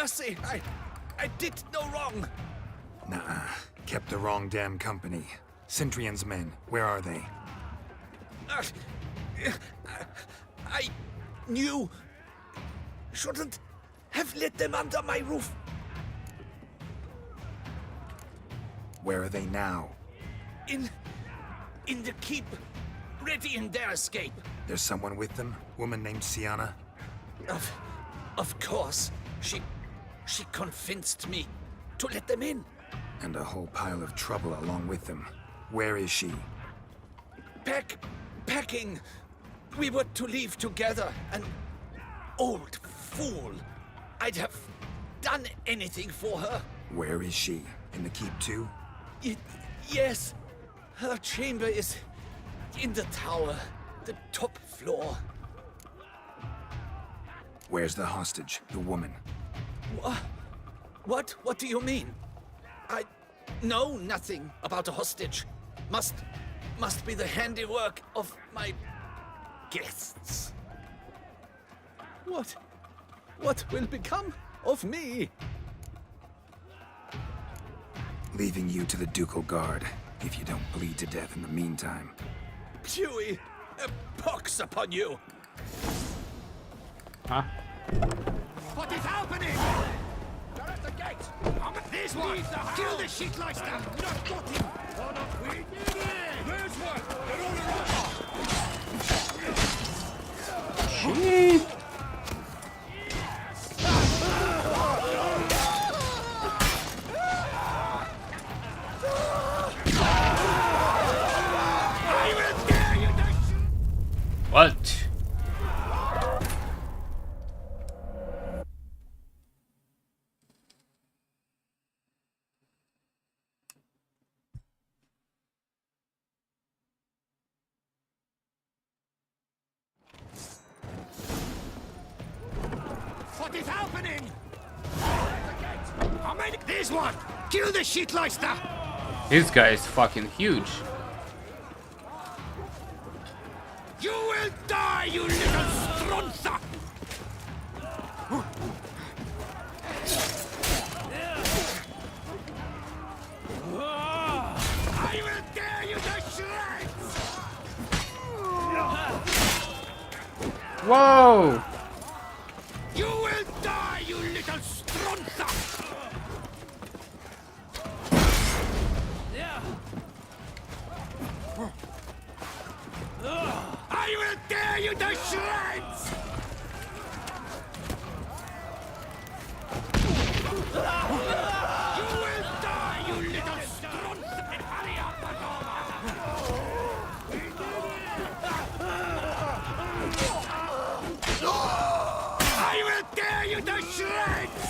mercy! I did no wrong! Nah, kept the wrong damn company. Centrion's men, where are they? I knew... shouldn't have let them under my roof. Where are they now? In the keep, ready in their escape. There's someone with them? Woman named Sienna? Of course. She convinced me to let them in. And a whole pile of trouble along with them. Where is she? Packing. We were to leave together. An old fool. I'd have done anything for her. Where is she? In the keep too? Yes. Her chamber is in the tower. The top floor. Where's the hostage? The woman? What? What do you mean? I know nothing about a hostage. Must be the handiwork of my guests. What will become of me? Leaving you to the ducal guard, if you don't bleed to death in the meantime. Pewee, a pox upon you! Huh? What is happening? They're at the gate! This one! Kill the shitleister! Not got him! Oh, no, we did it! There's one! They're all around! Shit! What? What is happening? I'll make this one! Kill the shitleister! This guy is fucking huge. You will die, you little stronza! I will tear you to shreds! Whoa! You will die, you little stronza! I will tear you to shreds! You will die, you little stronza! Hurry up, I will tear you to shreds!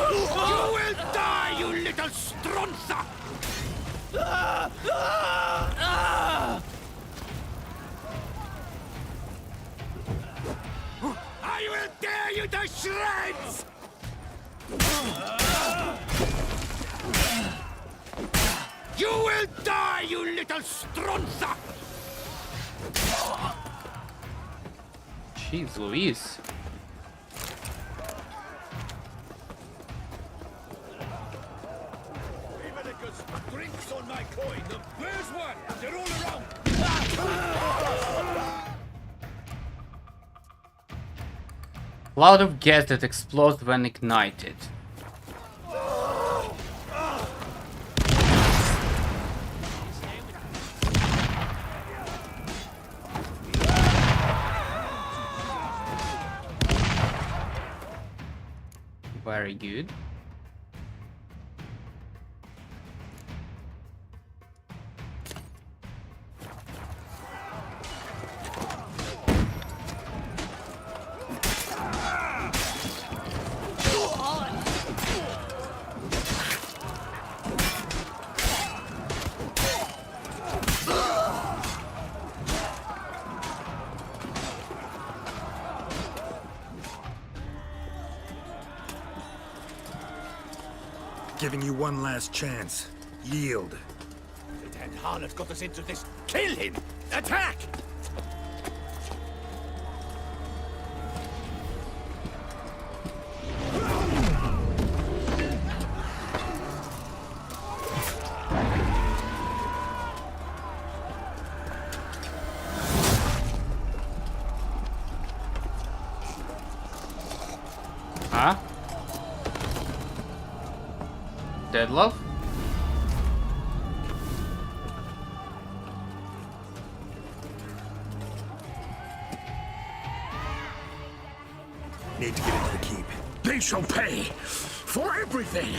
You will die, you little stronza! I will tear you to shreds! You will die, you little stronza! Jeez Louise. Drinks on my coin. There's one. They're all around. Cloud of gas that explodes when ignited. Very good. Giving you one last chance. Yield. The dead harlot got us into this. Kill him! Attack! Huh? Dead love? Need to get into the keep. They shall pay for everything.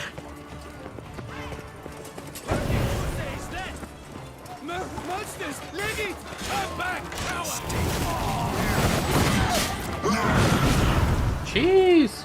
Monsters! Leave it! Come back, coward! Jeez!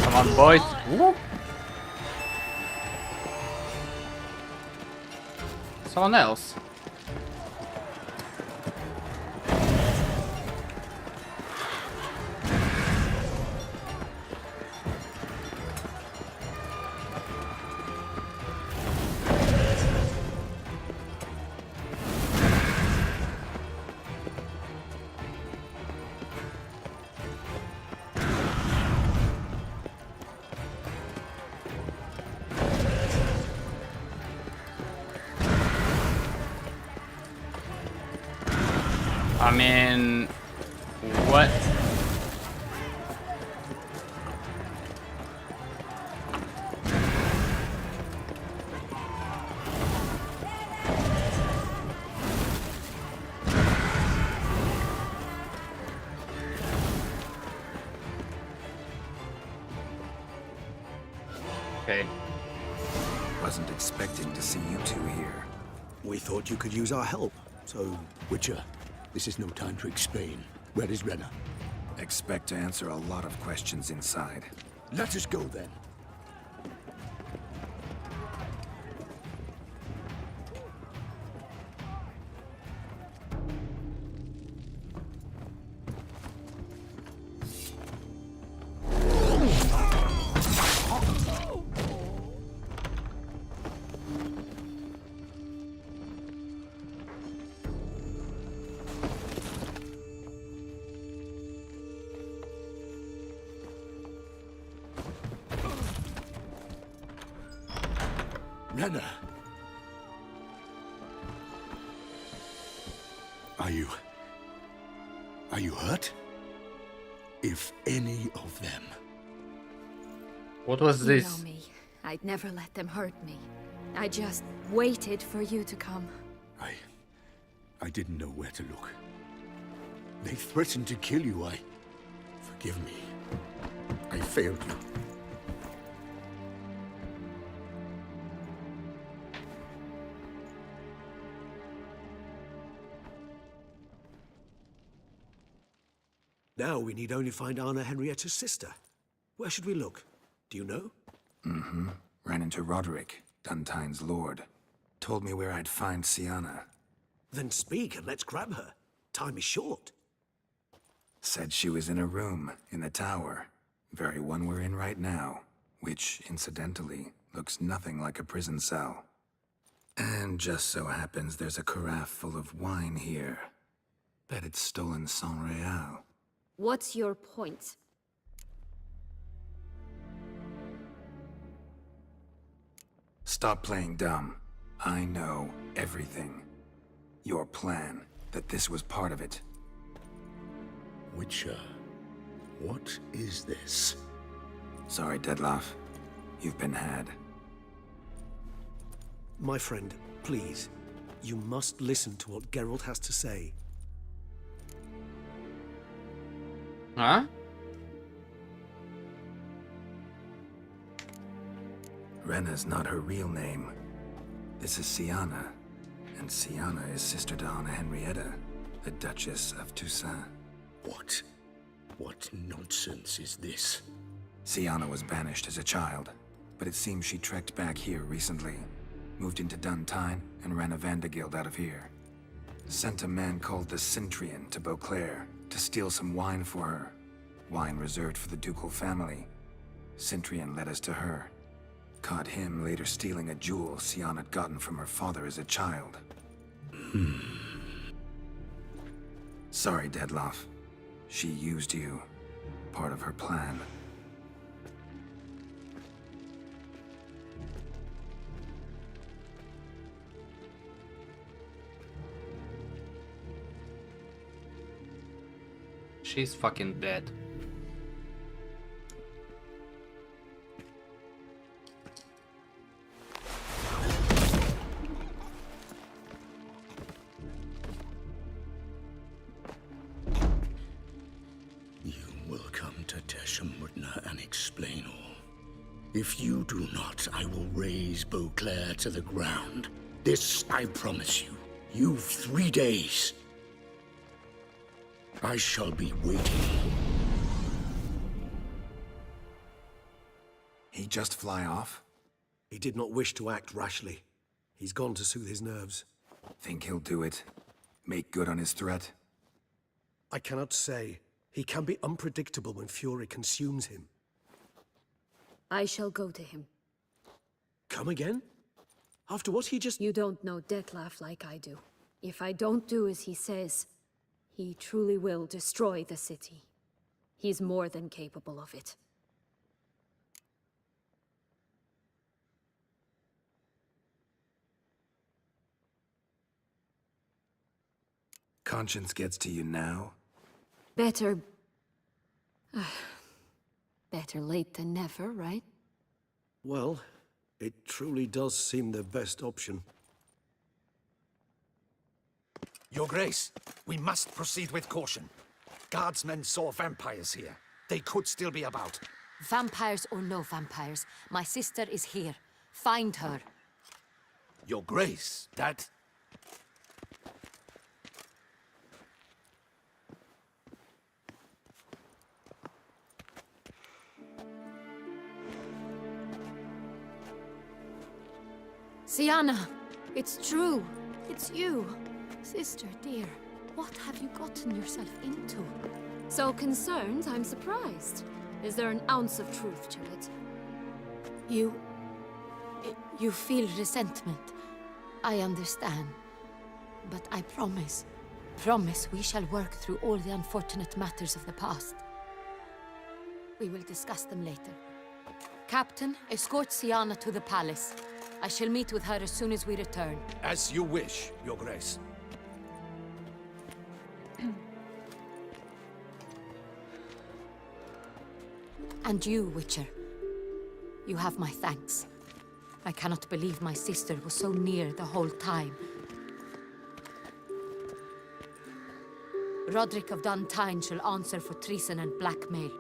Come on, boys. Woo. Someone else. I mean, what? Okay. Wasn't expecting to see you two here. We thought you could use our help, so... Witcher, this is no time to explain. Where is Renna? Expect to answer a lot of questions inside. Let us go then. Renna! Are you hurt? If any of them. What was this? You know me. I'd never let them hurt me. I just waited for you to come. I didn't know where to look. They threatened to kill you. Forgive me. I failed you. Now we need only find Anna Henrietta's sister. Where should we look? Do you know? Mm-hmm. Ran into Roderick, Duntine's lord. Told me where I'd find Sienna. Then speak and let's grab her. Time is short. Said she was in a room in the tower. Very one we're in right now. Which, incidentally, looks nothing like a prison cell. And just so happens there's a carafe full of wine here. Bet it's stolen San Real. What's your point? Stop playing dumb. I know everything. Your plan, that this was part of it. Witcher, what is this? Sorry, Dettlaff. You've been had. My friend, please. You must listen to what Geralt has to say. Huh? Rena's not her real name. This is Sienna, and Sienna is sister to Anna Henrietta, the Duchess of Toussaint. What? What nonsense is this? Sienna was banished as a child, but it seems she trekked back here recently, moved into Duntine, and ran a Vandergild out of here. Sent a man called the Centrian to Beauclair to steal some wine for her. Wine reserved for the ducal family. Centrian led us to her. Caught him later stealing a jewel Sienna had gotten from her father as a child. Sorry, Dedloff. She used you. Part of her plan. She's fucking dead. You will come to Teshumutna and explain all. If you do not, I will raze Beauclair to the ground. This I promise you. You've 3 days. I shall be waiting. He just fly off? He did not wish to act rashly. He's gone to soothe his nerves. Think he'll do it? Make good on his threat? I cannot say. He can be unpredictable when fury consumes him. I shall go to him. Come again? After what he just... You don't know Detlef like I do. If I don't do as he says, he truly will destroy the city. He's more than capable of it. Conscience gets to you now? Better... better late than never, right? Well, it truly does seem the best option. Your Grace, we must proceed with caution. Guardsmen saw vampires here. They could still be about. Vampires or no vampires, my sister is here. Find her. Your Grace, that... Sienna, it's true. It's you. Sister, dear, what have you gotten yourself into? So concerned, I'm surprised. Is there an ounce of truth to it? You feel resentment. I understand. But I promise we shall work through all the unfortunate matters of the past. We will discuss them later. Captain, escort Sienna to the palace. I shall meet with her as soon as we return. As you wish, Your Grace. And you, Witcher. You have my thanks. I cannot believe my sister was so near the whole time. Roderick of Duntine shall answer for treason and blackmail.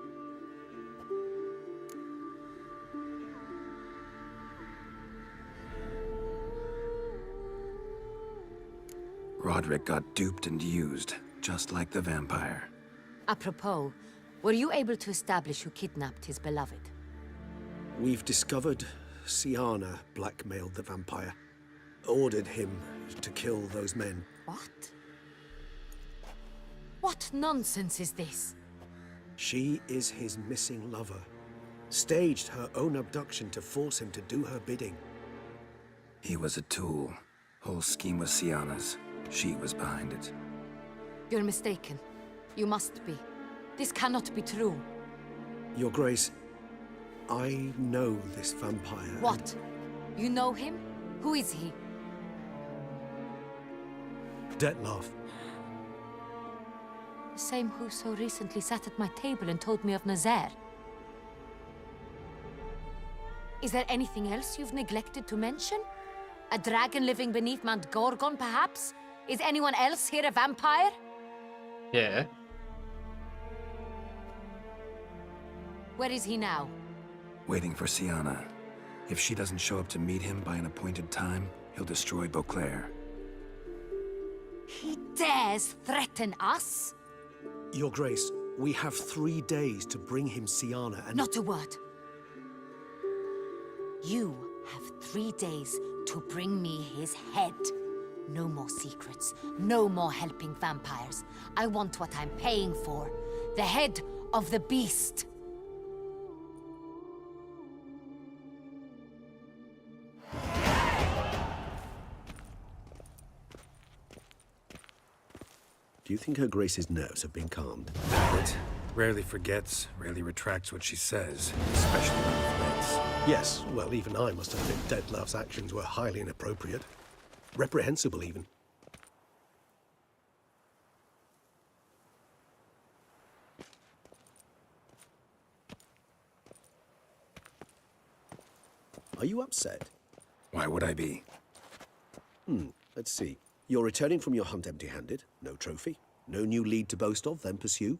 Roderick got duped and used, just like the vampire. Apropos, were you able to establish who kidnapped his beloved? We've discovered Sienna blackmailed the vampire. Ordered him to kill those men. What? What nonsense is this? She is his missing lover. Staged her own abduction to force him to do her bidding. He was a tool. Whole scheme was Sienna's. She was behind it. You're mistaken. You must be. This cannot be true. Your Grace, I know this vampire. What? You know him? Who is he? Detlef. The same who so recently sat at my table and told me of Nazaire. Is there anything else you've neglected to mention? A dragon living beneath Mount Gorgon, perhaps? Is anyone else here a vampire? Yeah. Where is he now? Waiting for Sienna. If she doesn't show up to meet him by an appointed time, he'll destroy Beauclair. He dares threaten us? Your Grace, we have 3 days to bring him Siana and... Not a word. You have 3 days to bring me his head. No more secrets. No more helping vampires. I want what I'm paying for. The head of the beast. Do you think Her Grace's nerves have been calmed? But rarely forgets, rarely retracts what she says, especially when threats. Yes, well, even I must admit Detlav's actions were highly inappropriate. Reprehensible, even. Are you upset? Why would I be? Let's see. You're returning from your hunt empty-handed. No trophy. No new lead to boast of, then pursue.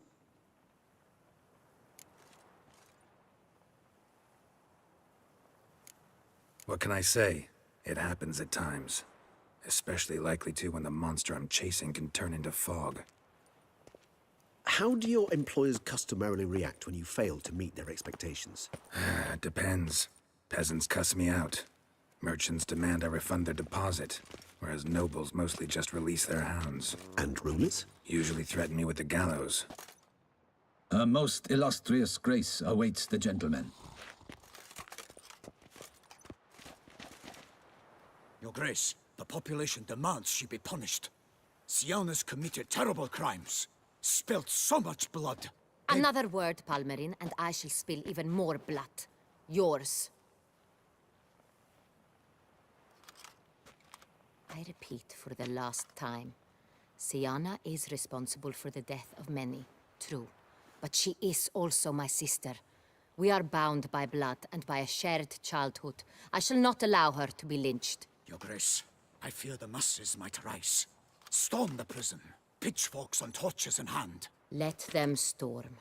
What can I say? It happens at times. Especially likely to when the monster I'm chasing can turn into fog. How do your employers customarily react when you fail to meet their expectations? It depends. Peasants cuss me out. Merchants demand I refund their deposit, whereas nobles mostly just release their hounds. And rulers? Usually threaten me with the gallows. Her most illustrious grace awaits the gentleman. Your Grace, the population demands she be punished. Siana's committed terrible crimes. Spilt so much blood. Another word, Palmerin, and I shall spill even more blood. Yours. I repeat for the last time. Siana is responsible for the death of many, true. But she is also my sister. We are bound by blood and by a shared childhood. I shall not allow her to be lynched. Your Grace, I fear the masses might rise. Storm the prison, pitchforks and torches in hand. Let them storm.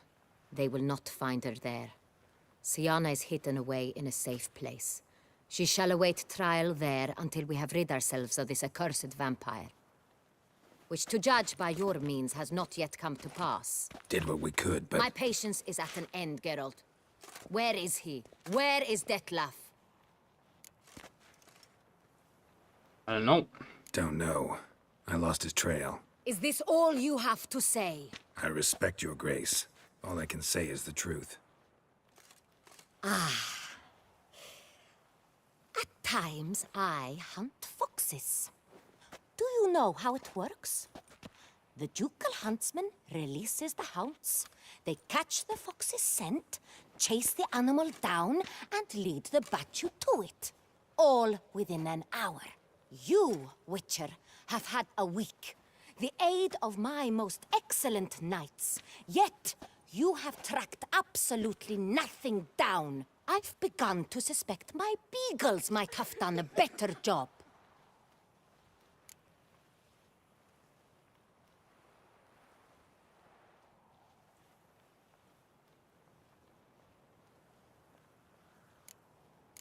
They will not find her there. Siana is hidden away in a safe place. She shall await trial there until we have rid ourselves of this accursed vampire. Which, to judge by your means, has not yet come to pass. Did what we could, but... My patience is at an end, Geralt. Where is he? Where is Detlaf? I don't know. Don't know. I lost his trail. Is this all you have to say? I respect your grace. All I can say is the truth. Ah. At times, I hunt foxes. Do you know how it works? The ducal huntsman releases the hounds. They catch the fox's scent, chase the animal down, and lead the battue to it. All within an hour. You, Witcher, have had a week. The aid of my most excellent knights. Yet, you have tracked absolutely nothing down. I've begun to suspect my beagles might have done a better job.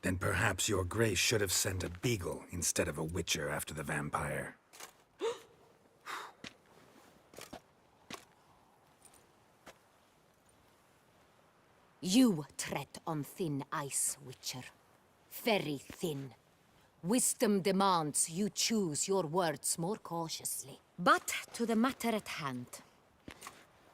Then perhaps your grace should have sent a beagle instead of a witcher after the vampire. You tread on thin ice, Witcher. Very thin. Wisdom demands you choose your words more cautiously. But to the matter at hand.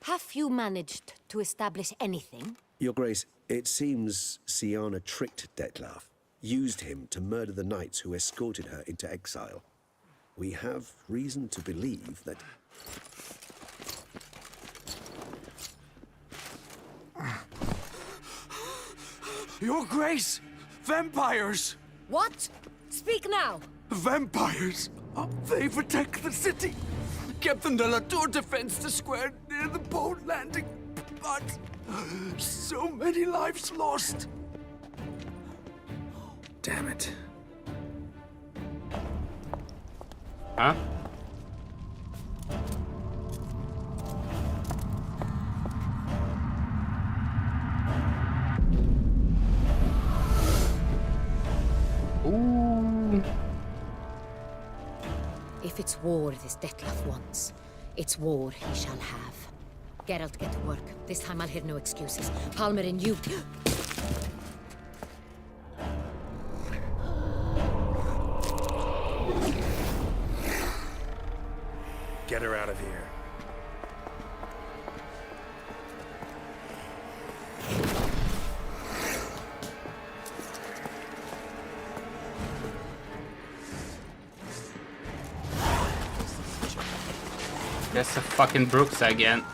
Have you managed to establish anything? Your Grace, it seems Siana tricked Detlaf, used him to murder the knights who escorted her into exile. We have reason to believe that... Your Grace! Vampires! What? Speak now! Vampires! They've attacked the city! Captain de la Tour defends the square near the boat landing, but so many lives lost! Damn it. Huh? Ooh. If it's war this Detlef wants, it's war he shall have. Geralt, get to work. This time I'll hear no excuses. Palmer and you... Get her out of here. That's a fucking Brooks again.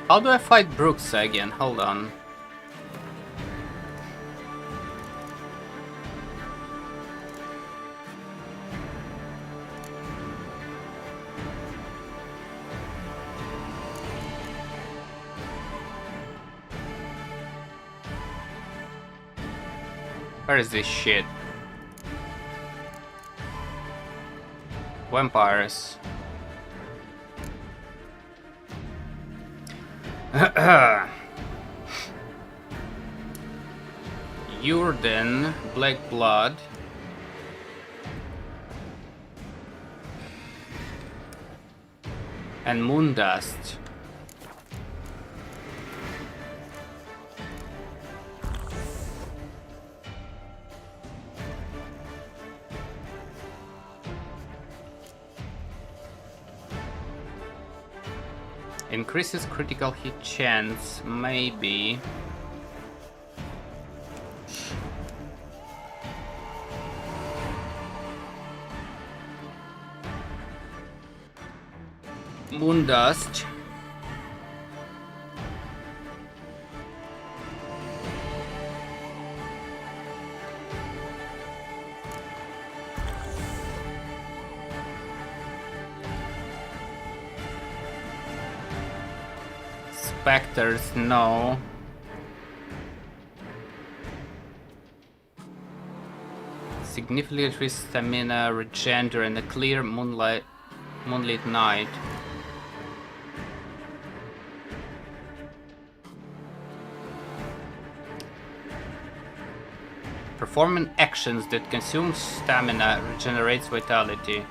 How do I fight Brooks again? Hold on. Where is this shit? Vampires. Jordan, Black Blood. And Moondust. Increases critical hit chance, maybe. Moondust. Specters, no. Significantly increased stamina, regender, and a clear moonlit night. Performing actions that consume stamina regenerates vitality.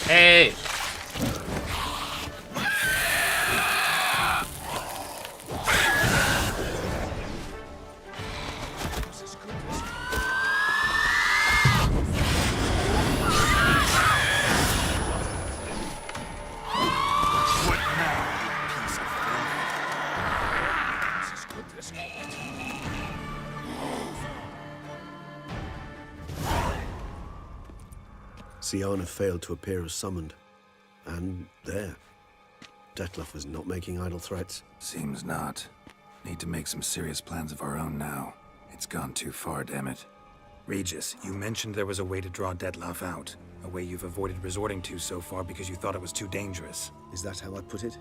Hey! Siana failed to appear as summoned. And there. Detlef was not making idle threats. Seems not. Need to make some serious plans of our own now. It's gone too far, damn it. Regis, you mentioned there was a way to draw Detlef out. A way you've avoided resorting to so far because you thought it was too dangerous. Is that how I put it?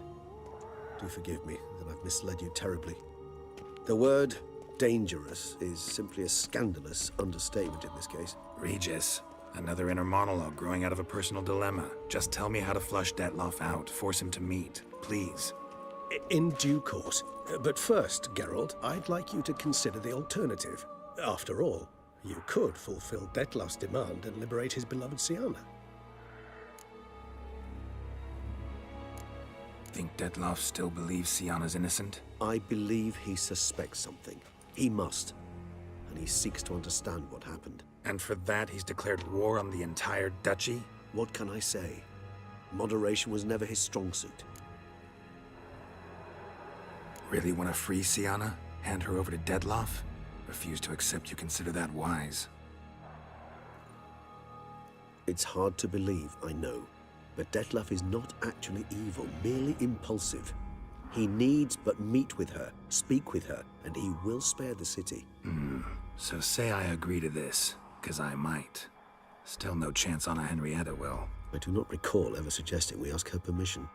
Do forgive me that I've misled you terribly. The word dangerous is simply a scandalous understatement in this case. Regis, another inner monologue growing out of a personal dilemma. Just tell me how to flush Detlef out, force him to meet, please. In due course. But first, Geralt, I'd like you to consider the alternative. After all, You could fulfill Detlef's demand and liberate his beloved Siana. Think Detlef still believes Siana's innocent? I believe he suspects something. He must. And he seeks to understand what happened. And for that, he's declared war on the entire duchy? What can I say? Moderation was never his strong suit. Really want to free Siana? Hand her over to Detlef? Refuse to accept you consider that wise. It's hard to believe, I know. But Detlef is not actually evil, merely impulsive. He needs but meet with her, speak with her, and he will spare the city. So say I agree to this, because I might. Still no chance Anna Henrietta will. I do not recall ever suggesting we ask her permission.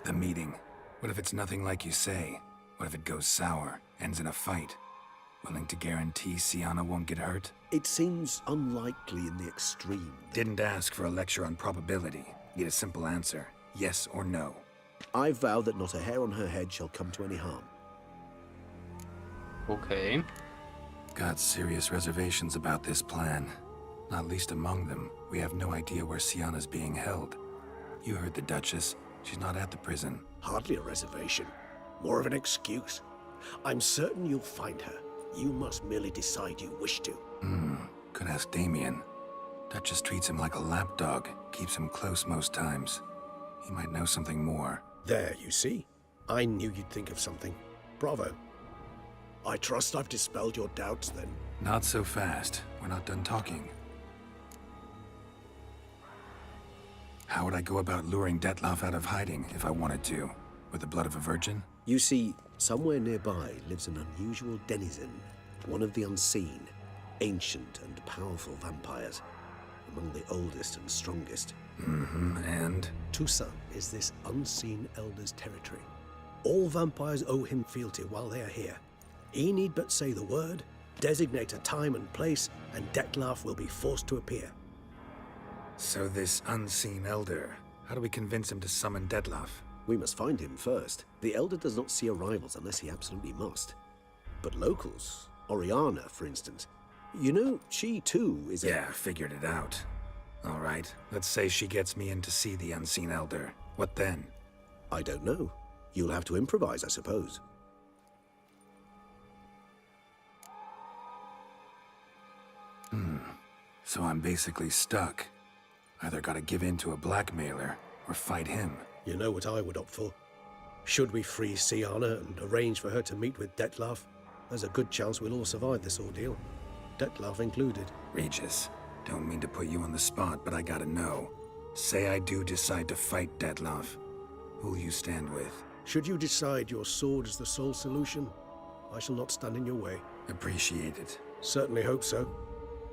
The meeting. What if it's nothing like you say? What if it goes sour, ends in a fight? Willing to guarantee Siana won't get hurt? It seems unlikely in the extreme. Didn't ask for a lecture on probability. Need a simple answer. Yes or no. I vow that not a hair on her head shall come to any harm. Okay. Got serious reservations about this plan. Not least among them, we have no idea where Siana's being held. You heard the Duchess. She's not at the prison. Hardly a reservation. More of an excuse. I'm certain you'll find her. You must merely decide you wish to. Could ask Damien. Duchess treats him like a lapdog. Keeps him close most times. He might know something more. There, you see? I knew you'd think of something. Bravo. I trust I've dispelled your doubts, then. Not so fast. We're not done talking. How would I go about luring Detlef out of hiding if I wanted to? With the blood of a virgin? You see, somewhere nearby lives an unusual denizen. One of the unseen, ancient and powerful vampires. Among the oldest and strongest. And? Toussaint is this unseen elder's territory. All vampires owe him fealty while they are here. He need but say the word, designate a time and place, and Detlef will be forced to appear. So this unseen elder, how do we convince him to summon Detlef? We must find him first. The elder does not see arrivals unless he absolutely must. But locals, Oriana, for instance, you know, she too is a... Yeah, figured it out. All right, let's say she gets me in to see the unseen elder. What then? I don't know. You'll have to improvise, I suppose. So I'm basically stuck. Either gotta give in to a blackmailer, or fight him. You know what I would opt for? Should we free Siana and arrange for her to meet with Detlef, there's a good chance we'll all survive this ordeal. Detlef included. Regis, don't mean to put you on the spot, but I gotta know. Say I do decide to fight Detlef. Who'll you stand with? Should you decide your sword is the sole solution, I shall not stand in your way. Appreciate it. Certainly hope so.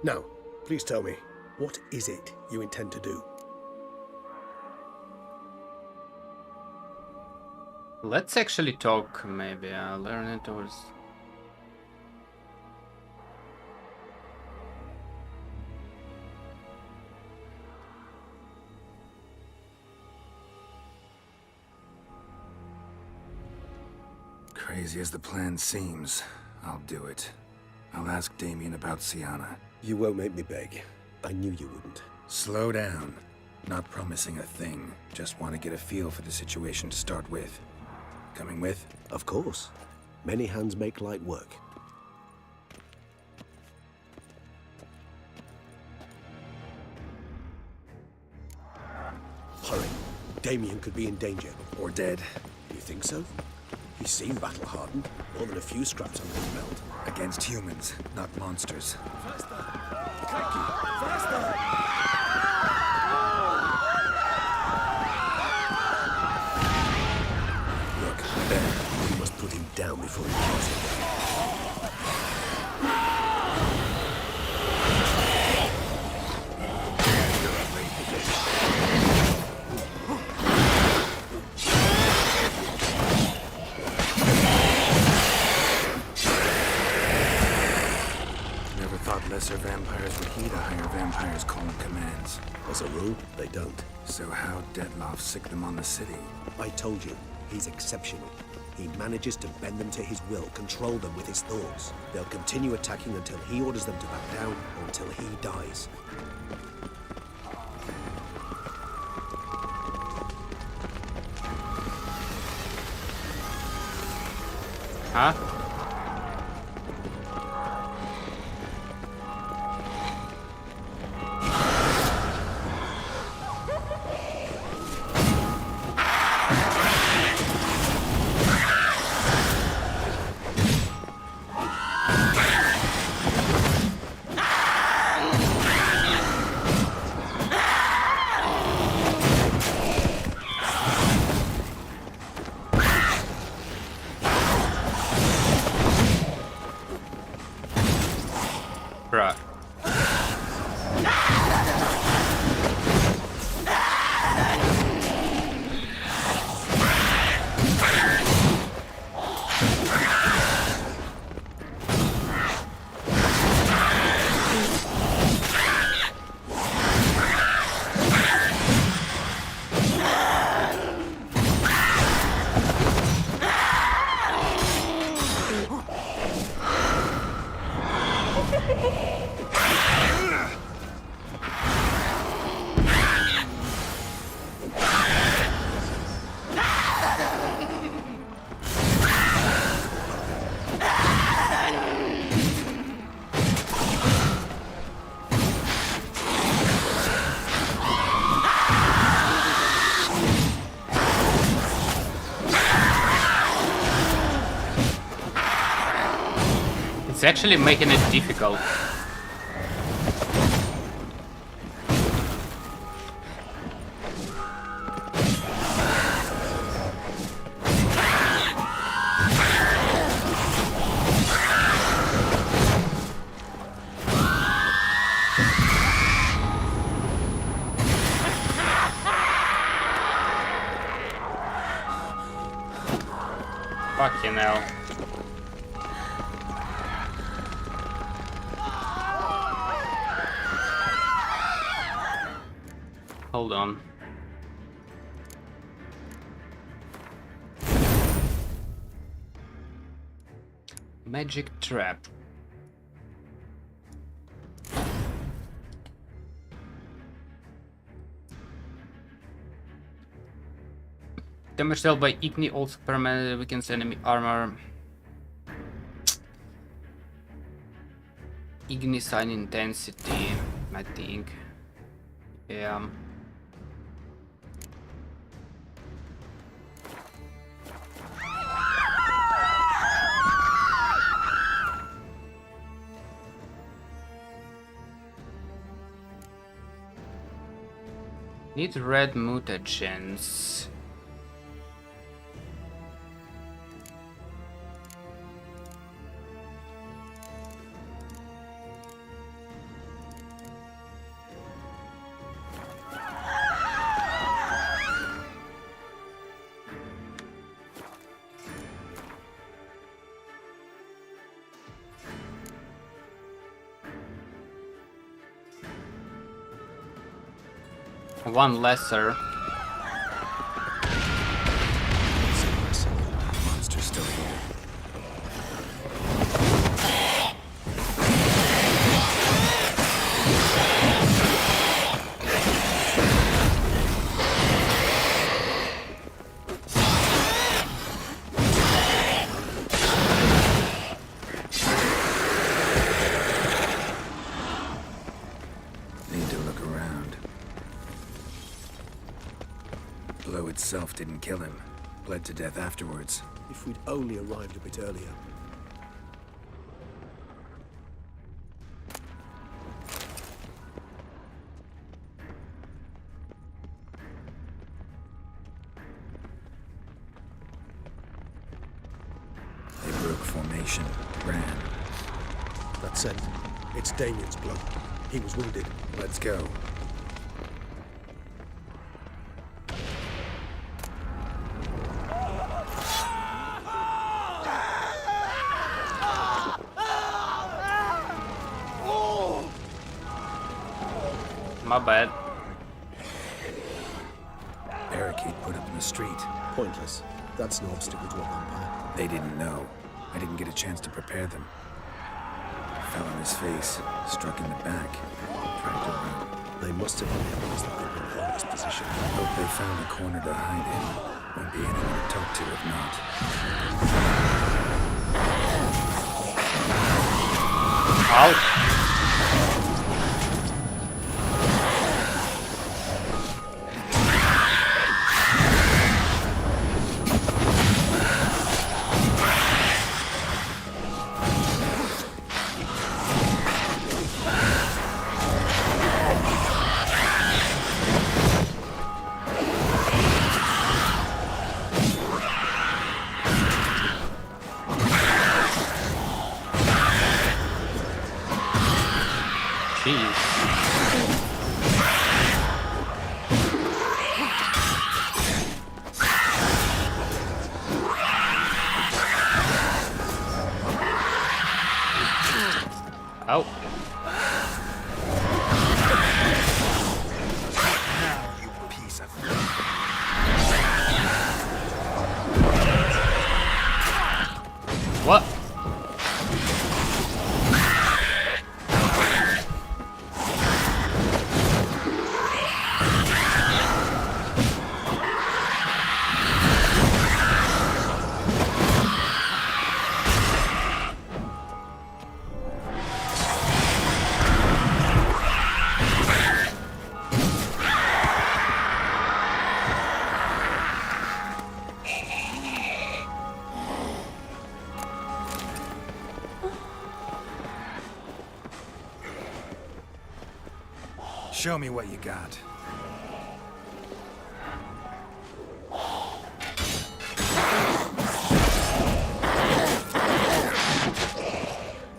Now, please tell me, what is it you intend to do? Let's actually talk, maybe. I'll learn it or... Crazy as the plan seems, I'll do it. I'll ask Damien about Siana. You won't make me beg. I knew you wouldn't. Slow down. Not promising a thing. Just want to get a feel for the situation to start with. Coming with? Of course. Many hands make light work. Hurry. Damien could be in danger. Or dead. You think so? He seemed battle-hardened. More than a few scraps under his belt. Against humans, not monsters. Look, there. We must put him down before he kills him. lesser vampires would heed a higher vampire's call and commands. As a rule, they don't. So how Dettlaff sick them on the city? I told you, he's exceptional. He manages to bend them to his will, control them with his thoughts. They'll continue attacking until he orders them to back down, or until he dies. Huh? Bruh. It's actually making it difficult. Fucking hell. Hold on. Magic trap. Damage dealt by Igni also permanently weakens enemy armor. Igni sign intensity, I think. Yeah. Need red mutagens. One lesser. Monster's still here. Need to look around. Blow itself didn't kill him. Bled to death afterwards. If we'd only arrived a bit earlier. They broke formation. Ran. That's it. It's Damien's blood. He was wounded. Let's go. My bad. Barricade put up in the street. Pointless. That's no obstacle to a vampire. They didn't know. I didn't get a chance to prepare them. Fell on his face, struck in the back, dragged around. They must have realized that they'd been held in this position. Hope they found a corner to hide in. Won't be anyone to talk to if not. Ow. Oh. You piece of... What? Show me what you got.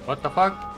What the fuck?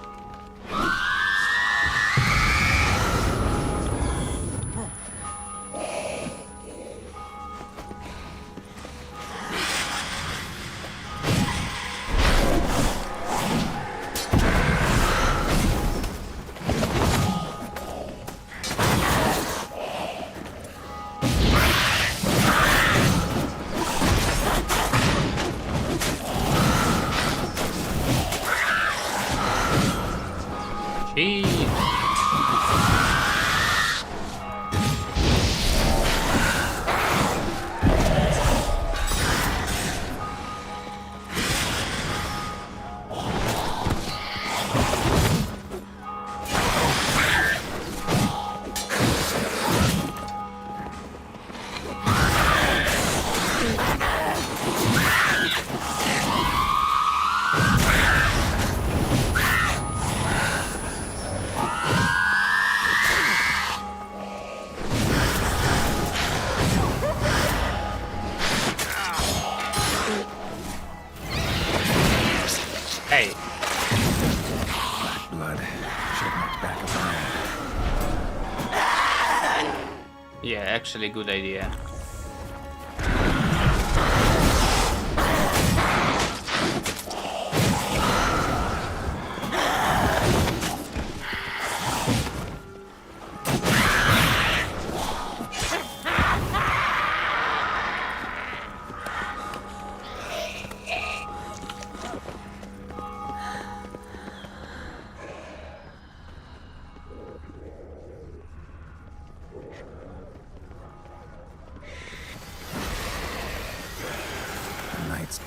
Hey. Black blood. Should knock back around. Yeah, actually good idea.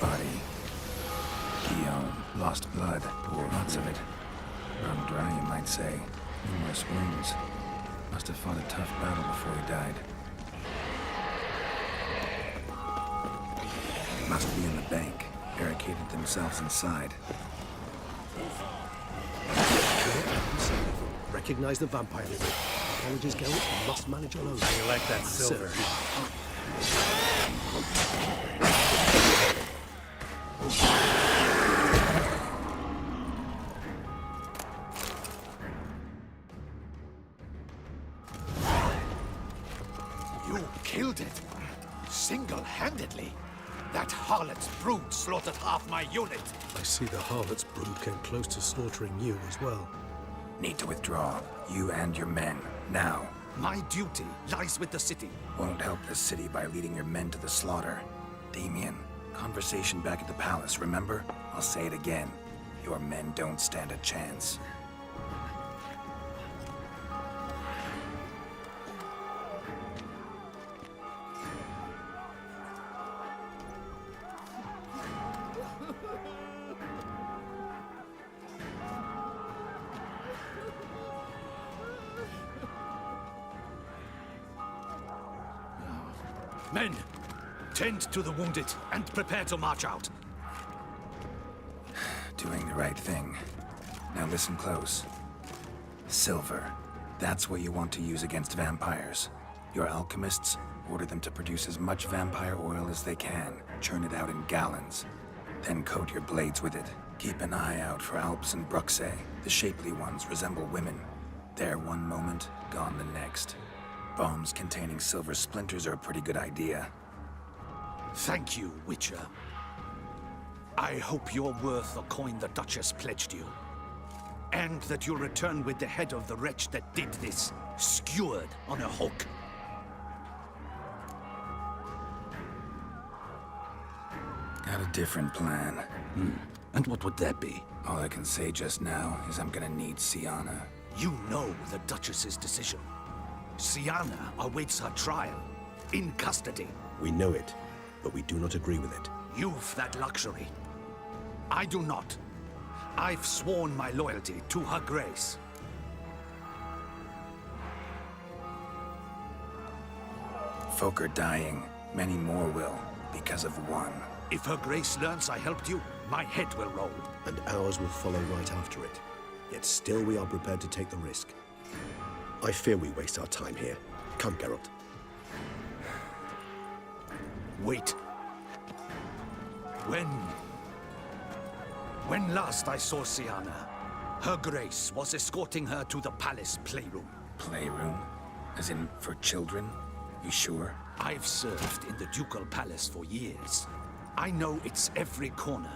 Body. Guillaume, lost blood, lots of it. Run dry, you might say. Numerous wounds. Must have fought a tough battle before he died. Must be in the bank. Barricaded themselves inside. Recognize the vampire limit. Apologies, Geralt. You must manage alone. How you like that silver? You killed it. Single-handedly. That harlot's brood slaughtered half my unit. I see the harlot's brood came close to slaughtering you as well. Need to withdraw. You and your men. Now. My duty lies with the city. Won't help the city by leading your men to the slaughter. Damien, conversation back at the palace, remember? I'll say it again. Your men don't stand a chance. Men, tend to the wounded and prepare to march out. Doing the right thing. Now listen close. Silver. That's what you want to use against vampires. Your alchemists, order them to produce as much vampire oil as they can. Churn it out in gallons. Then coat your blades with it. Keep an eye out for Alps and Bruxae. The shapely ones resemble women. There one moment, gone the next. Bombs containing silver splinters are a pretty good idea. Thank you, Witcher. I hope you're worth the coin the Duchess pledged you. And that you'll return with the head of the wretch that did this, skewered on a hook. Got a different plan. And what would that be? All I can say just now is I'm gonna need Sienna. You know the Duchess's decision. Sienna awaits her trial, in custody. We know it, but we do not agree with it. You've that luxury. I do not. I've sworn my loyalty to her grace. Folk are dying. Many more will, because of one. If her grace learns I helped you, my head will roll. And ours will follow right after it. Yet still we are prepared to take the risk. I fear we waste our time here. Come, Geralt. Wait. When last I saw Sienna, her grace was escorting her to the palace playroom. Playroom? As in, for children? You sure? I've served in the ducal palace for years. I know its every corner.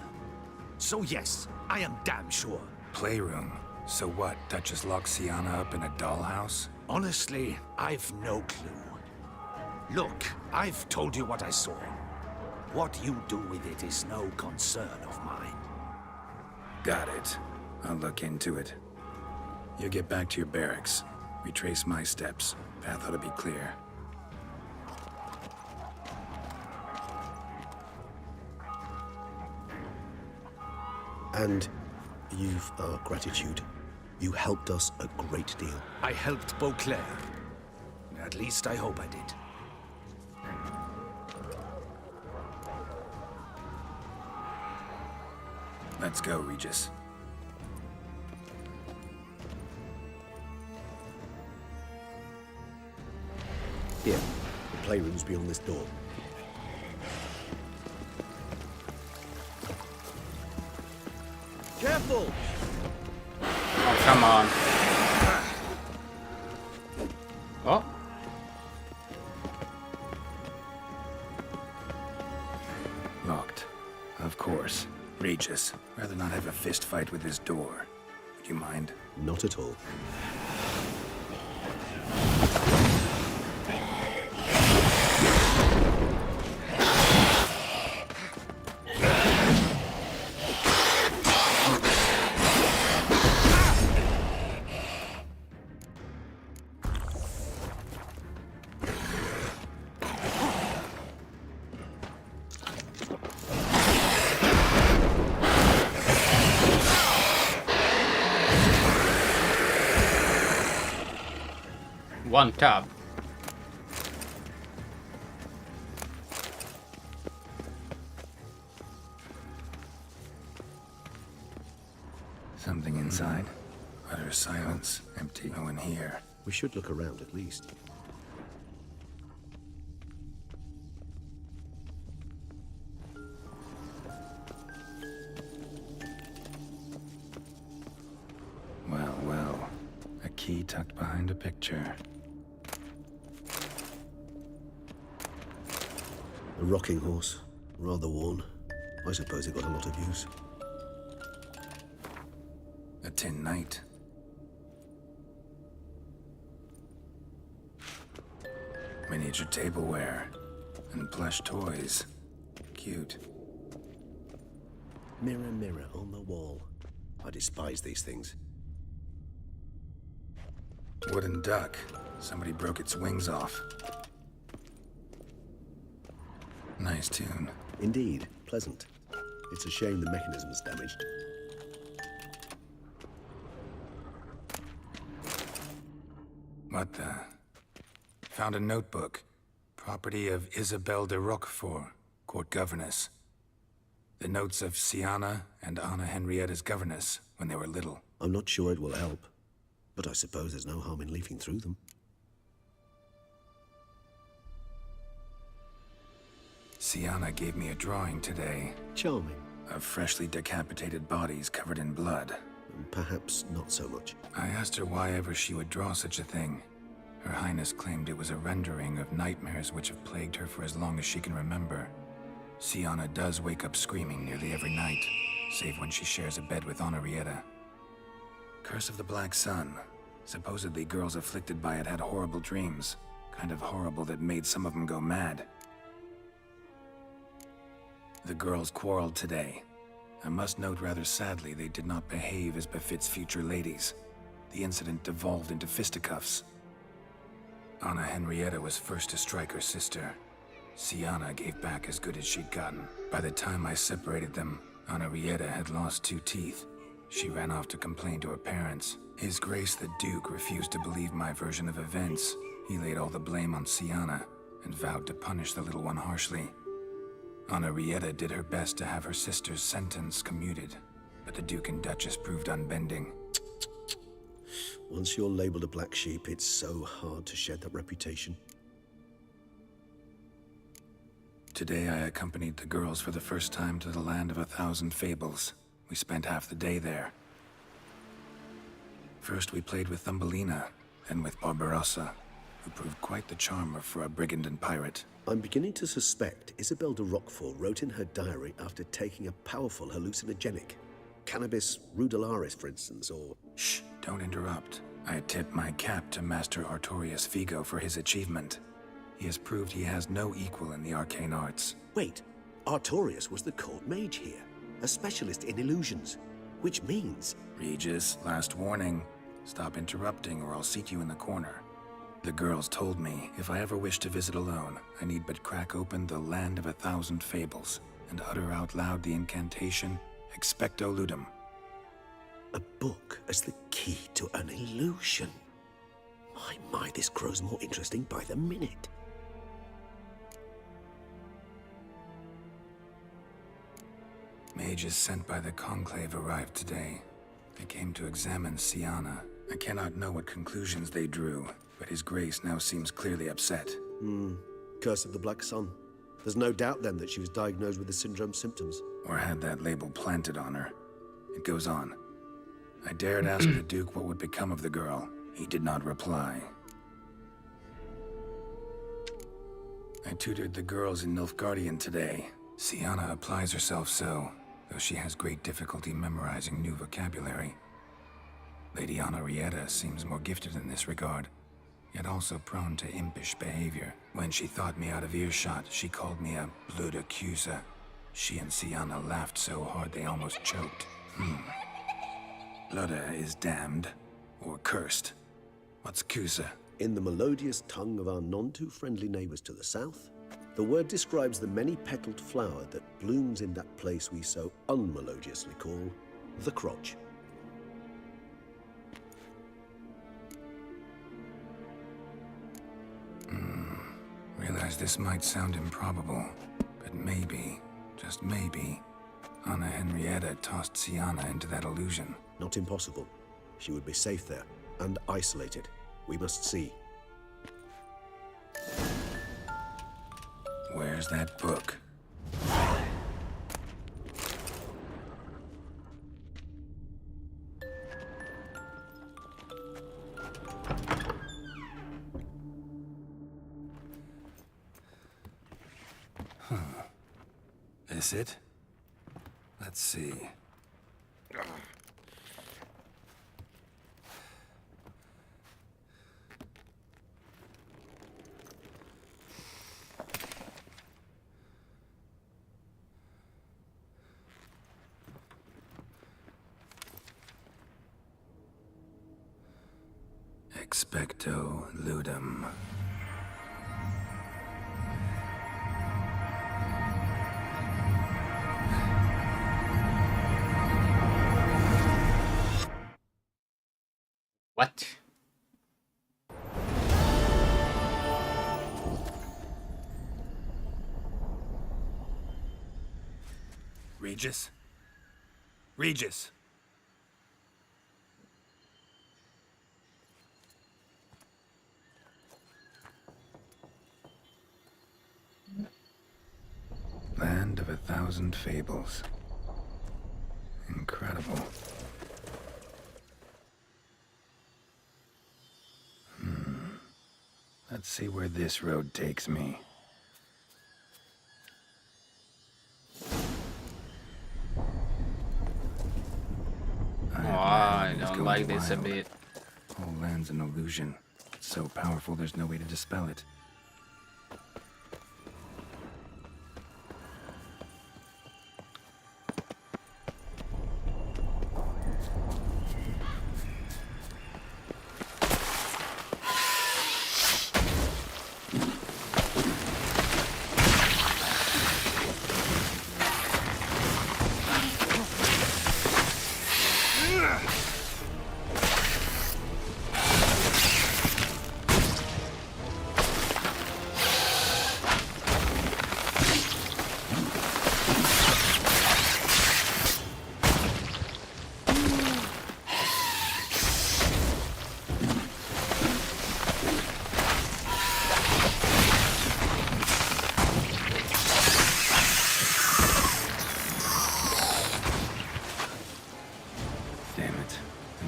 So yes, I am damn sure. Playroom? So what, Duchess locked Sienna up in a dollhouse? Honestly, I've no clue. Look, I've told you what I saw. What you do with it is no concern of mine. Got it. I'll look into it. You get back to your barracks. Retrace my steps. Path ought to be clear. And you've our gratitude. You helped us a great deal. I helped Beauclair. At least I hope I did. Let's go, Regis. Here, the playroom's beyond this door. Careful! Oh, come on. Oh. Locked. Of course. Regis, rather not have a fist fight with this door. Would you mind? Not at all. One tab. Something inside? Utter silence. Empty. No one here. We should look around at least. Well, well. A key tucked behind a picture. A rocking horse. Rather worn. I suppose it got a lot of use. A tin knight. Miniature tableware. And plush toys. Cute. Mirror, mirror on the wall. I despise these things. Wooden duck. Somebody broke its wings off. Nice tune. Indeed, pleasant. It's a shame the mechanism's damaged. What the? Found a notebook. Property of Isabelle de Roquefort, court governess. The notes of Siana and Anna Henrietta's governess when they were little. I'm not sure it will help, but I suppose there's no harm in leafing through them. Siana gave me a drawing today. Charming. Of freshly decapitated bodies covered in blood. Perhaps not so much. I asked her why ever she would draw such a thing. Her Highness claimed it was a rendering of nightmares which have plagued her for as long as she can remember. Siana does wake up screaming nearly every night, save when she shares a bed with Henrietta. Curse of the Black Sun. Supposedly girls afflicted by it had horrible dreams. Kind of horrible that made some of them go mad. The girls quarreled today. I must note rather sadly they did not behave as befits future ladies. The incident devolved into fisticuffs. Anna Henrietta was first to strike her sister. Siana gave back as good as she'd gotten. By the time I separated them, Henrietta had lost 2 teeth. She ran off to complain to her parents. His Grace the Duke refused to believe my version of events. He laid all the blame on Siana and vowed to punish the little one harshly. Henrietta did her best to have her sister's sentence commuted, but the Duke and Duchess proved unbending. Once you're labeled a black sheep, it's so hard to shed that reputation. Today I accompanied the girls for the first time to the land of 1,000 fables. We spent half the day there. First we played with Thumbelina, then with Barbarossa, who proved quite the charmer for a brigand and pirate. I'm beginning to suspect Isabelle de Roquefort wrote in her diary after taking a powerful hallucinogenic. Cannabis rudelaris, for instance, or... Shh, don't interrupt. I tip my cap to Master Artorius Vigo for his achievement. He has proved he has no equal in the arcane arts. Wait, Artorius was the court mage here, a specialist in illusions, which means... Regis, last warning. Stop interrupting or I'll seat you in the corner. The girls told me if I ever wish to visit alone, I need but crack open the Land of 1,000 Fables and utter out loud the incantation Expecto Ludum. A book as the key to an illusion. My, this grows more interesting by the minute. Mages sent by the Conclave arrived today. They came to examine Siana. I cannot know what conclusions they drew, but His Grace now seems clearly upset. Curse of the Black Sun. There's no doubt then that she was diagnosed with the syndrome symptoms. Or had that label planted on her. It goes on. I dared ask the Duke what would become of the girl. He did not reply. I tutored the girls in Nilfgaardian today. Siana applies herself so, though she has great difficulty memorizing new vocabulary. Lady Henrietta seems more gifted in this regard, yet also prone to impish behavior. When she thought me out of earshot, she called me a blood accuser. She and Siana laughed so hard they almost choked. Ludda is damned, or cursed. What's Cusa? In the melodious tongue of our none-too-friendly neighbors to the south, the word describes the many-petaled flower that blooms in that place we so unmelodiously call the crotch. Realize this might sound improbable, but maybe, just maybe, Anna Henrietta tossed Siana into that illusion. Not impossible. She would be safe there, and isolated. We must see. Where's that book? This it? Let's see. Expecto ludum. What? Regis? Regis! Land of 1,000 fables. Incredible. Let's see where this road takes me. I don't like this a bit. Whole land's an illusion. It's so powerful there's no way to dispel it.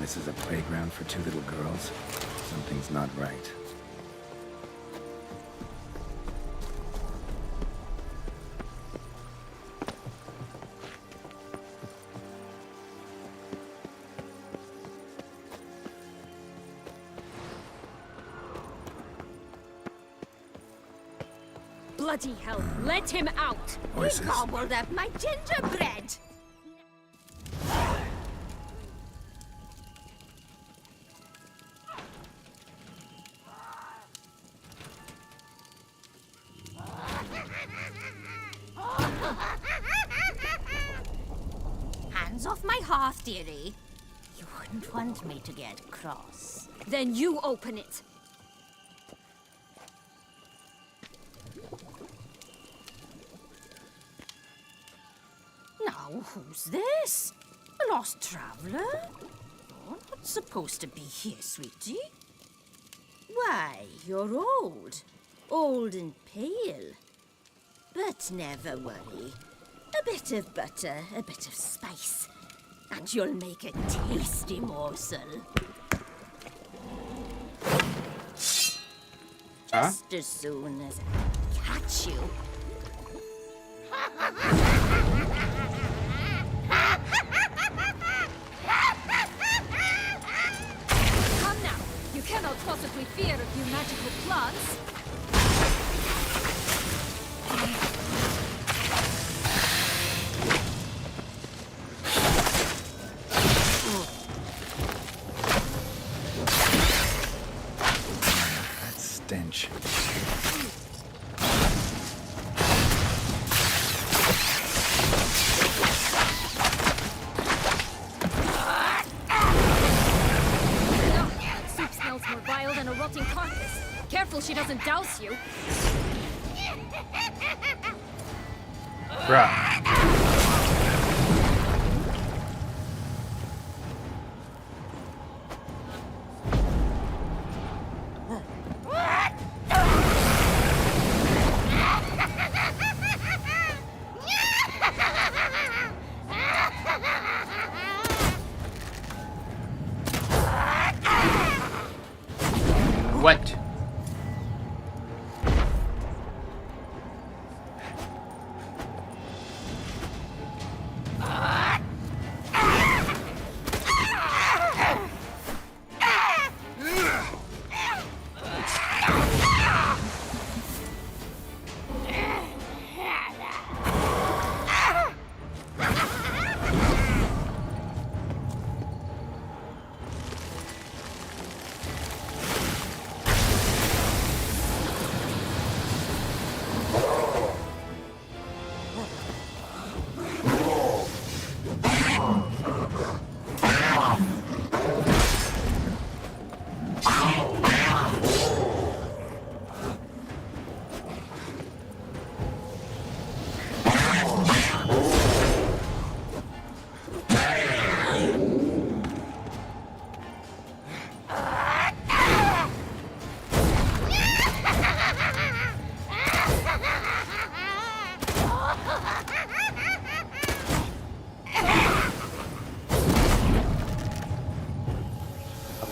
This is a playground for two little girls. Something's not right. Bloody hell, let him out! Voices. He gobbled up my gingerbread! Hands off my hearth, dearie. You wouldn't want me to get cross. Then you open it. Now, who's this? A lost traveler? Oh, not supposed to be here, sweetie. Why, you're old. Old and pale. But never worry. A bit of butter, a bit of spice, and you'll make a tasty morsel. Just as soon as I catch you. Come now, you cannot possibly fear a few magical plants. That stench. Soup smells more vile than a rotting carcass. Careful she doesn't douse you. Bruh. What?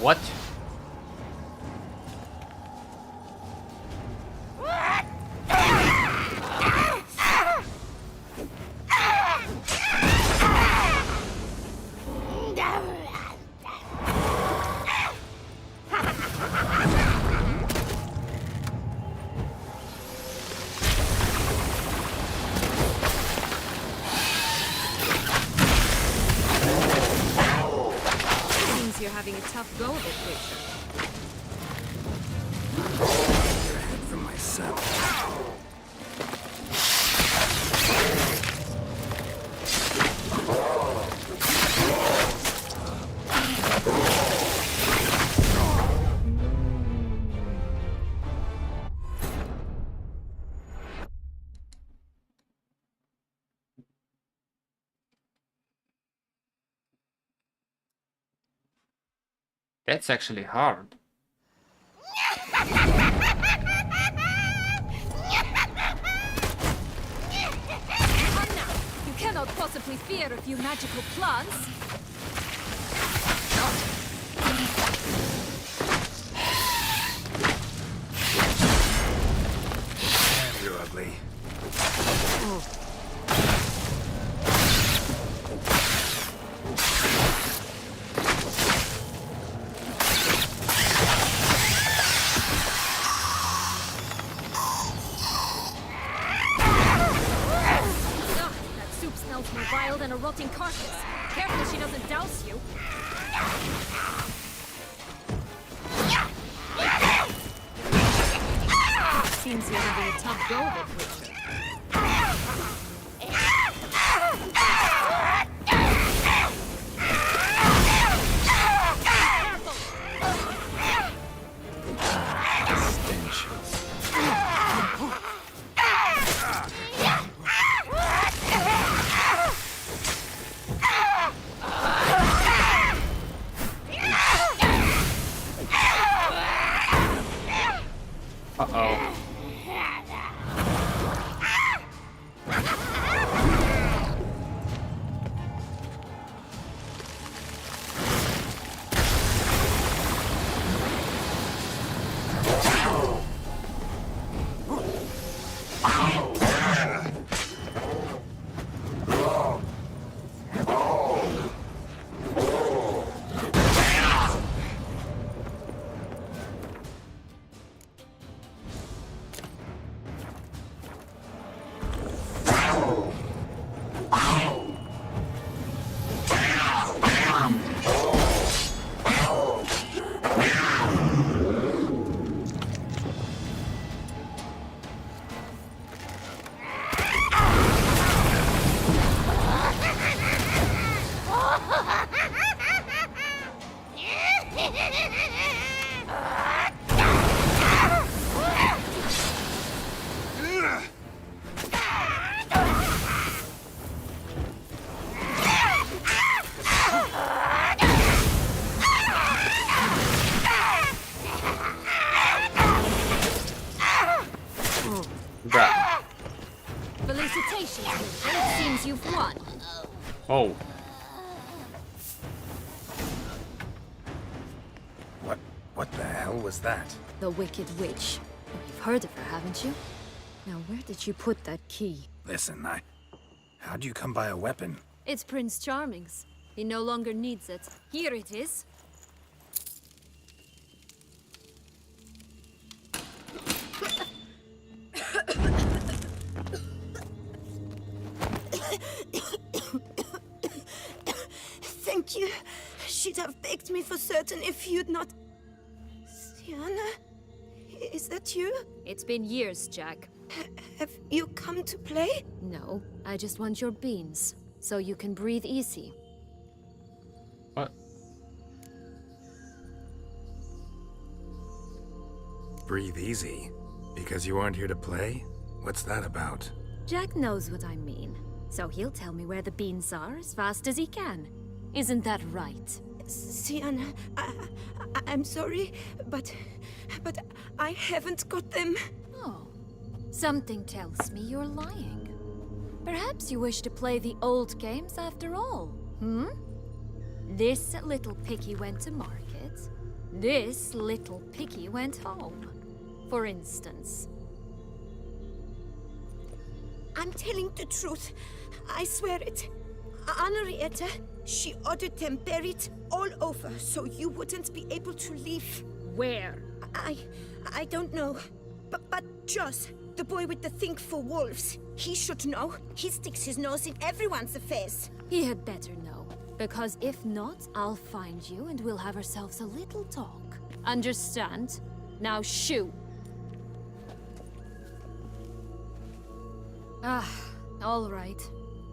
What? Seems you're having a tough go of it, Witcher. For myself. That's actually hard. You cannot possibly fear a few magical plants. Damn, you're ugly. That soup smells more vile than a rotting carcass. Careful she doesn't douse you. Seems you're having a tough go of it, Witcher. Uh-oh. Bruh. Felicitations, Witcher. It seems you've won. Oh. What the hell was that? The Wicked Witch. You've heard of her, haven't you? Now, where did you put that key? Listen, how'd you come by a weapon? It's Prince Charming's. He no longer needs it. Here it is. Thank you. She'd have baked me for certain if you'd not... Sienna? Is that you? It's been years, Jack. Have you come to play? No, I just want your beans, so you can breathe easy. What? Breathe easy? Because you aren't here to play? What's that about? Jack knows what I mean, so he'll tell me where the beans are as fast as he can. Isn't that right? Sienna, I'm sorry, but I haven't got them. Oh, something tells me you're lying. Perhaps you wish to play the old games after all, hmm? This little piggy went to market, This little piggy went home, for instance. I'm telling the truth. I swear it. Henrietta, she ordered them buried all over so you wouldn't be able to leave. Where? I don't know. But Joss, the boy with the thing for wolves, he should know. He sticks his nose in everyone's affairs. He had better know. Because if not, I'll find you and we'll have ourselves a little talk. Understand? Now shoo! Ah, all right.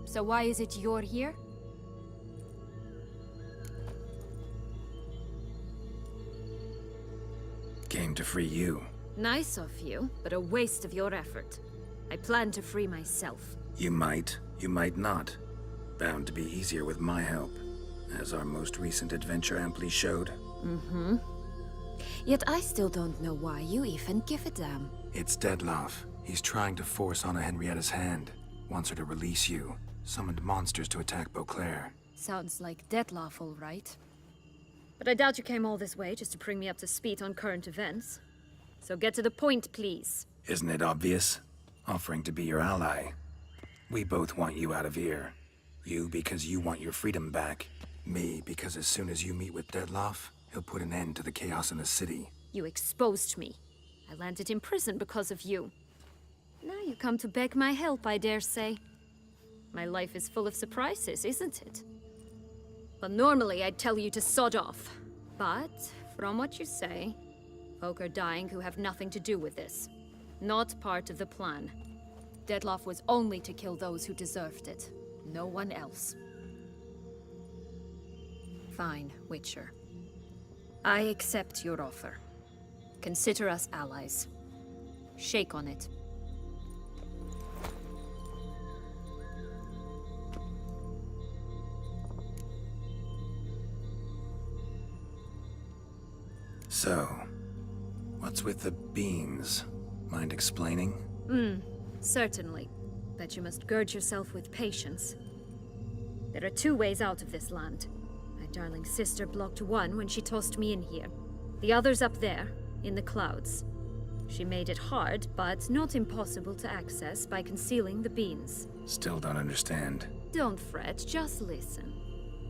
So why is it you're here? Came to free you. Nice of you, but a waste of your effort. I plan to free myself. You might not. Bound to be easier with my help, as our most recent adventure amply showed. Mm-hmm. Yet I still don't know why you even give a damn. It's Dettlaff. He's trying to force Anna Henrietta's hand. Wants her to release you. Summoned monsters to attack Beauclair. Sounds like Dettlaff, all right. But I doubt you came all this way just to bring me up to speed on current events. So get to the point, please. Isn't it obvious? Offering to be your ally. We both want you out of here. You because you want your freedom back. Me because as soon as you meet with Dettlaff, he'll put an end to the chaos in the city. You exposed me. I landed in prison because of you. Now you come to beg my help, I dare say. My life is full of surprises, isn't it? Well, normally I'd tell you to sod off. But, from what you say, folk are dying who have nothing to do with this. Not part of the plan. Dettlaff was only to kill those who deserved it. No one else. Fine, Witcher. I accept your offer. Consider us allies. Shake on it. So, what's with the beans? Mind explaining? Certainly. But you must gird yourself with patience. There are two ways out of this land. My darling sister blocked one when she tossed me in here. The other's up there, in the clouds. She made it hard, but not impossible to access by concealing the beans. Still don't understand. Don't fret, just listen.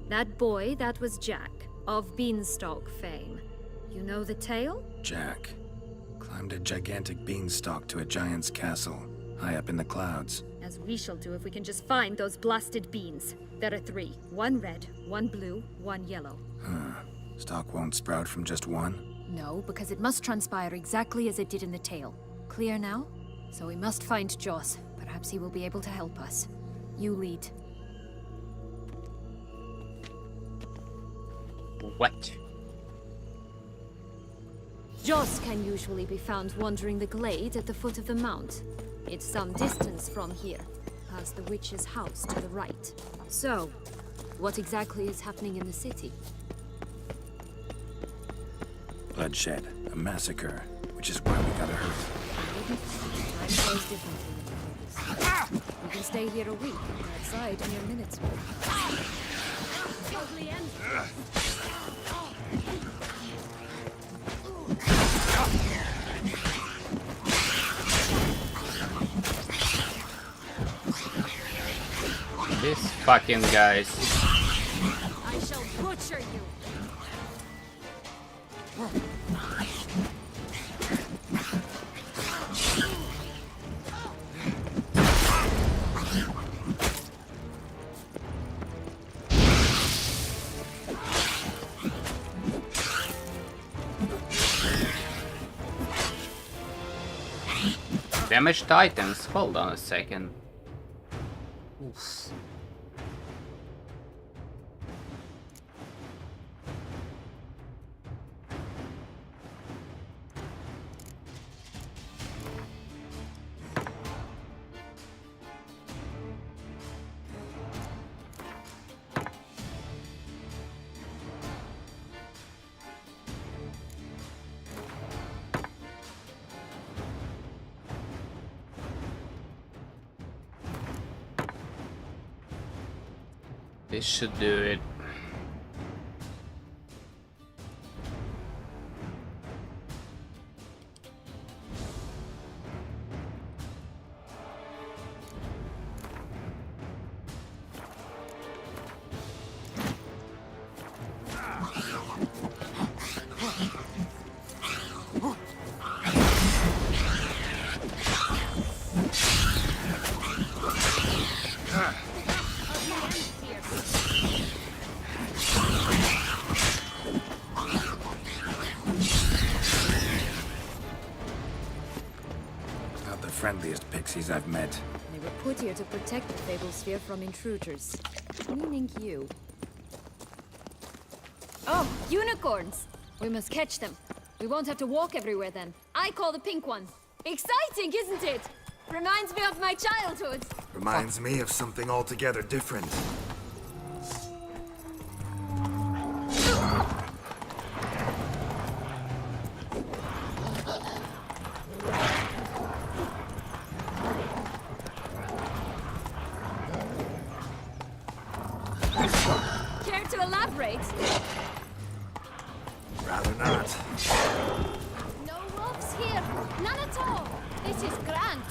That boy, that was Jack, of Beanstalk fame. You know the tale? Jack climbed a gigantic beanstalk to a giant's castle, high up in the clouds. As we shall do if we can just find those blasted beans. There are 3. 1 red, 1 blue, 1 yellow. Huh. Stalk won't sprout from just one? No, because it must transpire exactly as it did in the tale. Clear now? So we must find Joss. Perhaps he will be able to help us. You lead. What? Joss can usually be found wandering the glade at the foot of the mount. It's some distance from here, past the witch's house to the right. So, what exactly is happening in the city? Bloodshed, a massacre, which is why we gotta hurry. Time flows differently with the ladies. We can stay here a week, and outside mere minutes more. These fucking guys. I shall butcher you. Damaged items. Hold on a second. Oof. This should do it. ugliest pixies I've met. They were put here to protect the Fable Sphere from intruders. Meaning you. Oh, unicorns! We must catch them. We won't have to walk everywhere then. I call the pink one. Exciting, isn't it? Reminds me of my childhood. Reminds me of something altogether different. Care to elaborate? Rather not. No wolves here. None at all. This is Grant.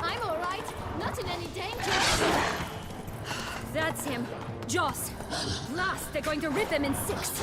I'm all right. Not in any danger. That's him. Joss. Last, they're going to rip him in 6.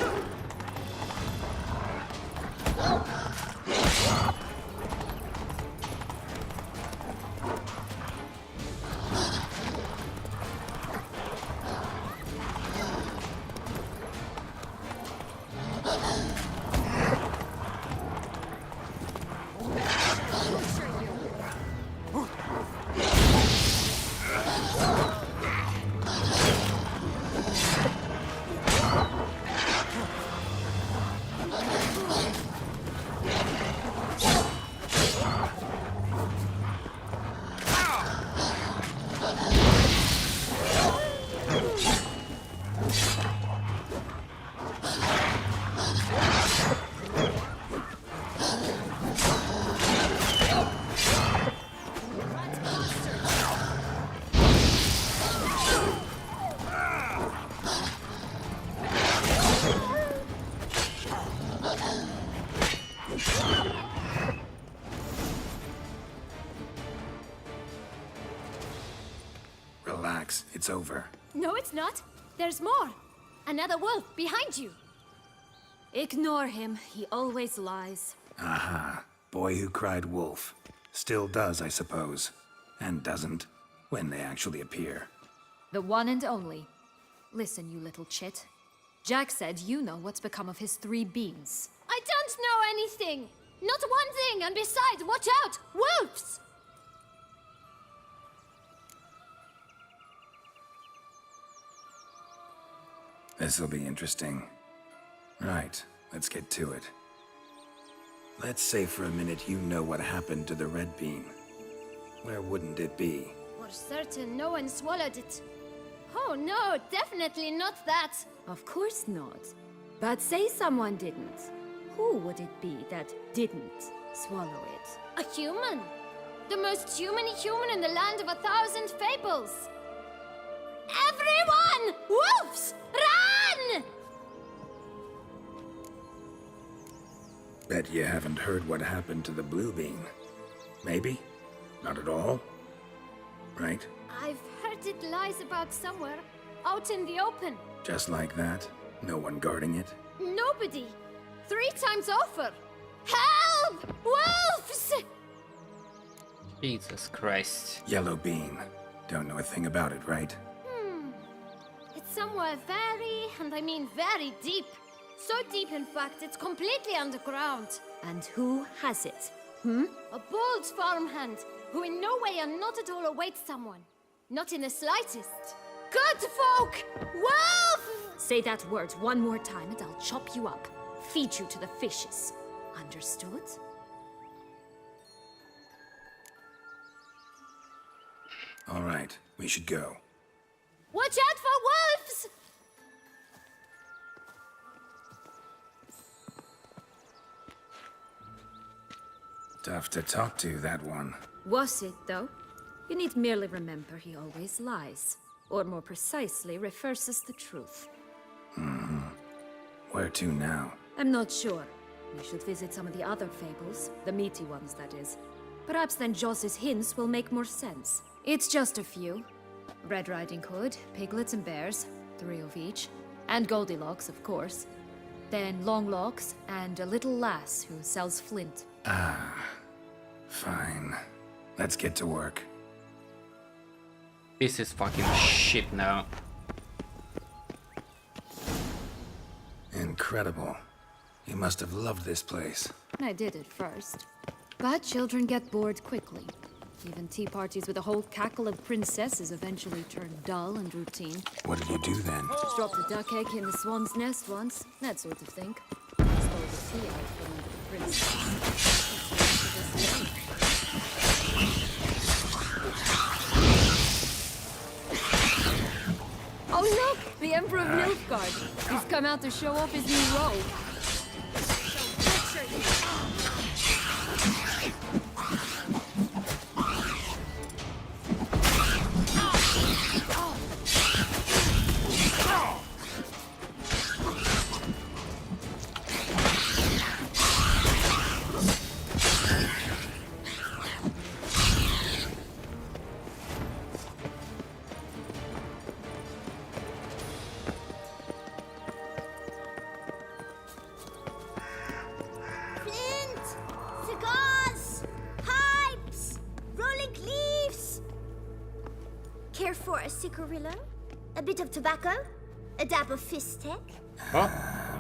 Relax, it's over. No, it's not. There's more. Another wolf behind you. Ignore him. He always lies. Aha. Boy who cried wolf. Still does, I suppose. And doesn't, when they actually appear. The one and only. Listen, you little chit. Jack said you know what's become of his 3 beans. I don't know anything. Not one thing. And besides, watch out. Wolves! This'll be interesting. Right, let's get to it. Let's say for a minute you know what happened to the red bean. Where wouldn't it be? For certain, no one swallowed it. Oh no, definitely not that. Of course not. But say someone didn't. Who would it be that didn't swallow it? A human. The most human-y human in the land of 1,000 fables. Everyone! Wolves! Run! Bet you haven't heard what happened to the blue bean. Maybe? Not at all? Right? I've heard it lies about somewhere, out in the open. Just like that? No one guarding it? Nobody. 3 times over. Help! Wolves! Jesus Christ. Yellow bean. Don't know a thing about it, right? It's somewhere very, and I mean very deep. So deep, in fact, it's completely underground. And who has it? A bold farmhand, who in no way and not at all awaits someone. Not in the slightest. Good folk! Wolf! Say that word one more time and I'll chop you up. Feed you to the fishes. Understood? All right, we should go. Watch out for wolves! Tough to talk to, that one. Was it, though? You need merely remember he always lies. Or more precisely, reverses the truth. Where to now? I'm not sure. We should visit some of the other fables. The meaty ones, that is. Perhaps then Joss's hints will make more sense. It's just a few. Red Riding Hood, piglets and bears, 3 of each. And Goldilocks, of course. Then Longlocks, and a little lass who sells flint. Ah, fine. Let's get to work. This is fucking shit now. Incredible. You must have loved this place. I did at first. But children get bored quickly. Even tea parties with a whole cackle of princesses eventually turn dull and routine. What did you do then? Dropped a duck egg in the swan's nest once, that sort of thing. Stole the tea out from under the princess. Oh look! The Emperor of Nilfgaard. He's come out to show off his new robe. Cigarillo, a bit of tobacco, a dab of fistek.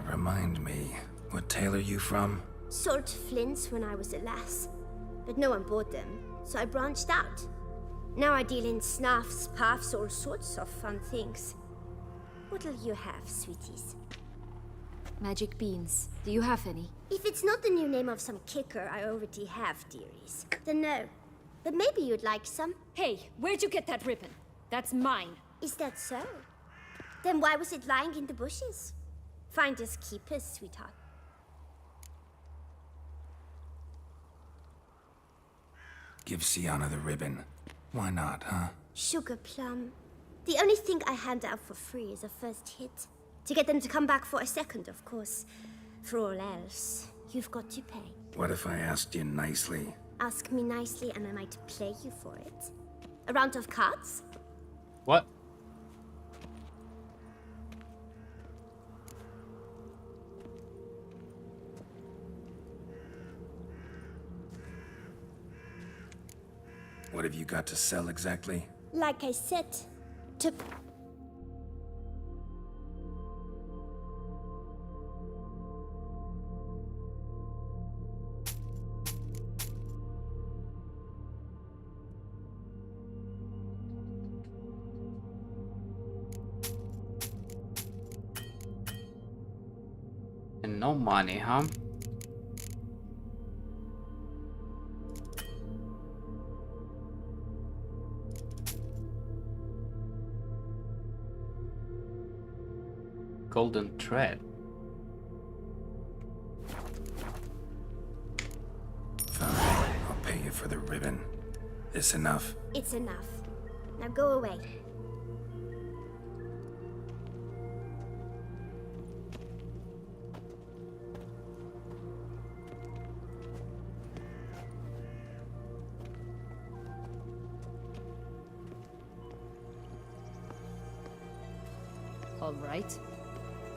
Remind me, what tale are you from? Sold flints when I was a lass, but no one bought them, so I branched out. Now I deal in snuffs, puffs, all sorts of fun things. What'll you have, sweeties? Magic beans. Do you have any? If it's not the new name of some kicker I already have, dearies, then no. But maybe you'd like some. Hey, where'd you get that ribbon? That's mine. Is that so? Then why was it lying in the bushes? Finders keepers, sweetheart. Give Sienna the ribbon. Why not, huh? Sugar plum. The only thing I hand out for free is a first hit. To get them to come back for a second, of course. For all else, you've got to pay. What if I asked you nicely? Ask me nicely and I might play you for it. A round of cards? What? What have you got to sell exactly? Like I said, to... And no money, huh? Golden thread. Fine, I'll pay you for the ribbon. This enough? It's enough. Now go away. All right.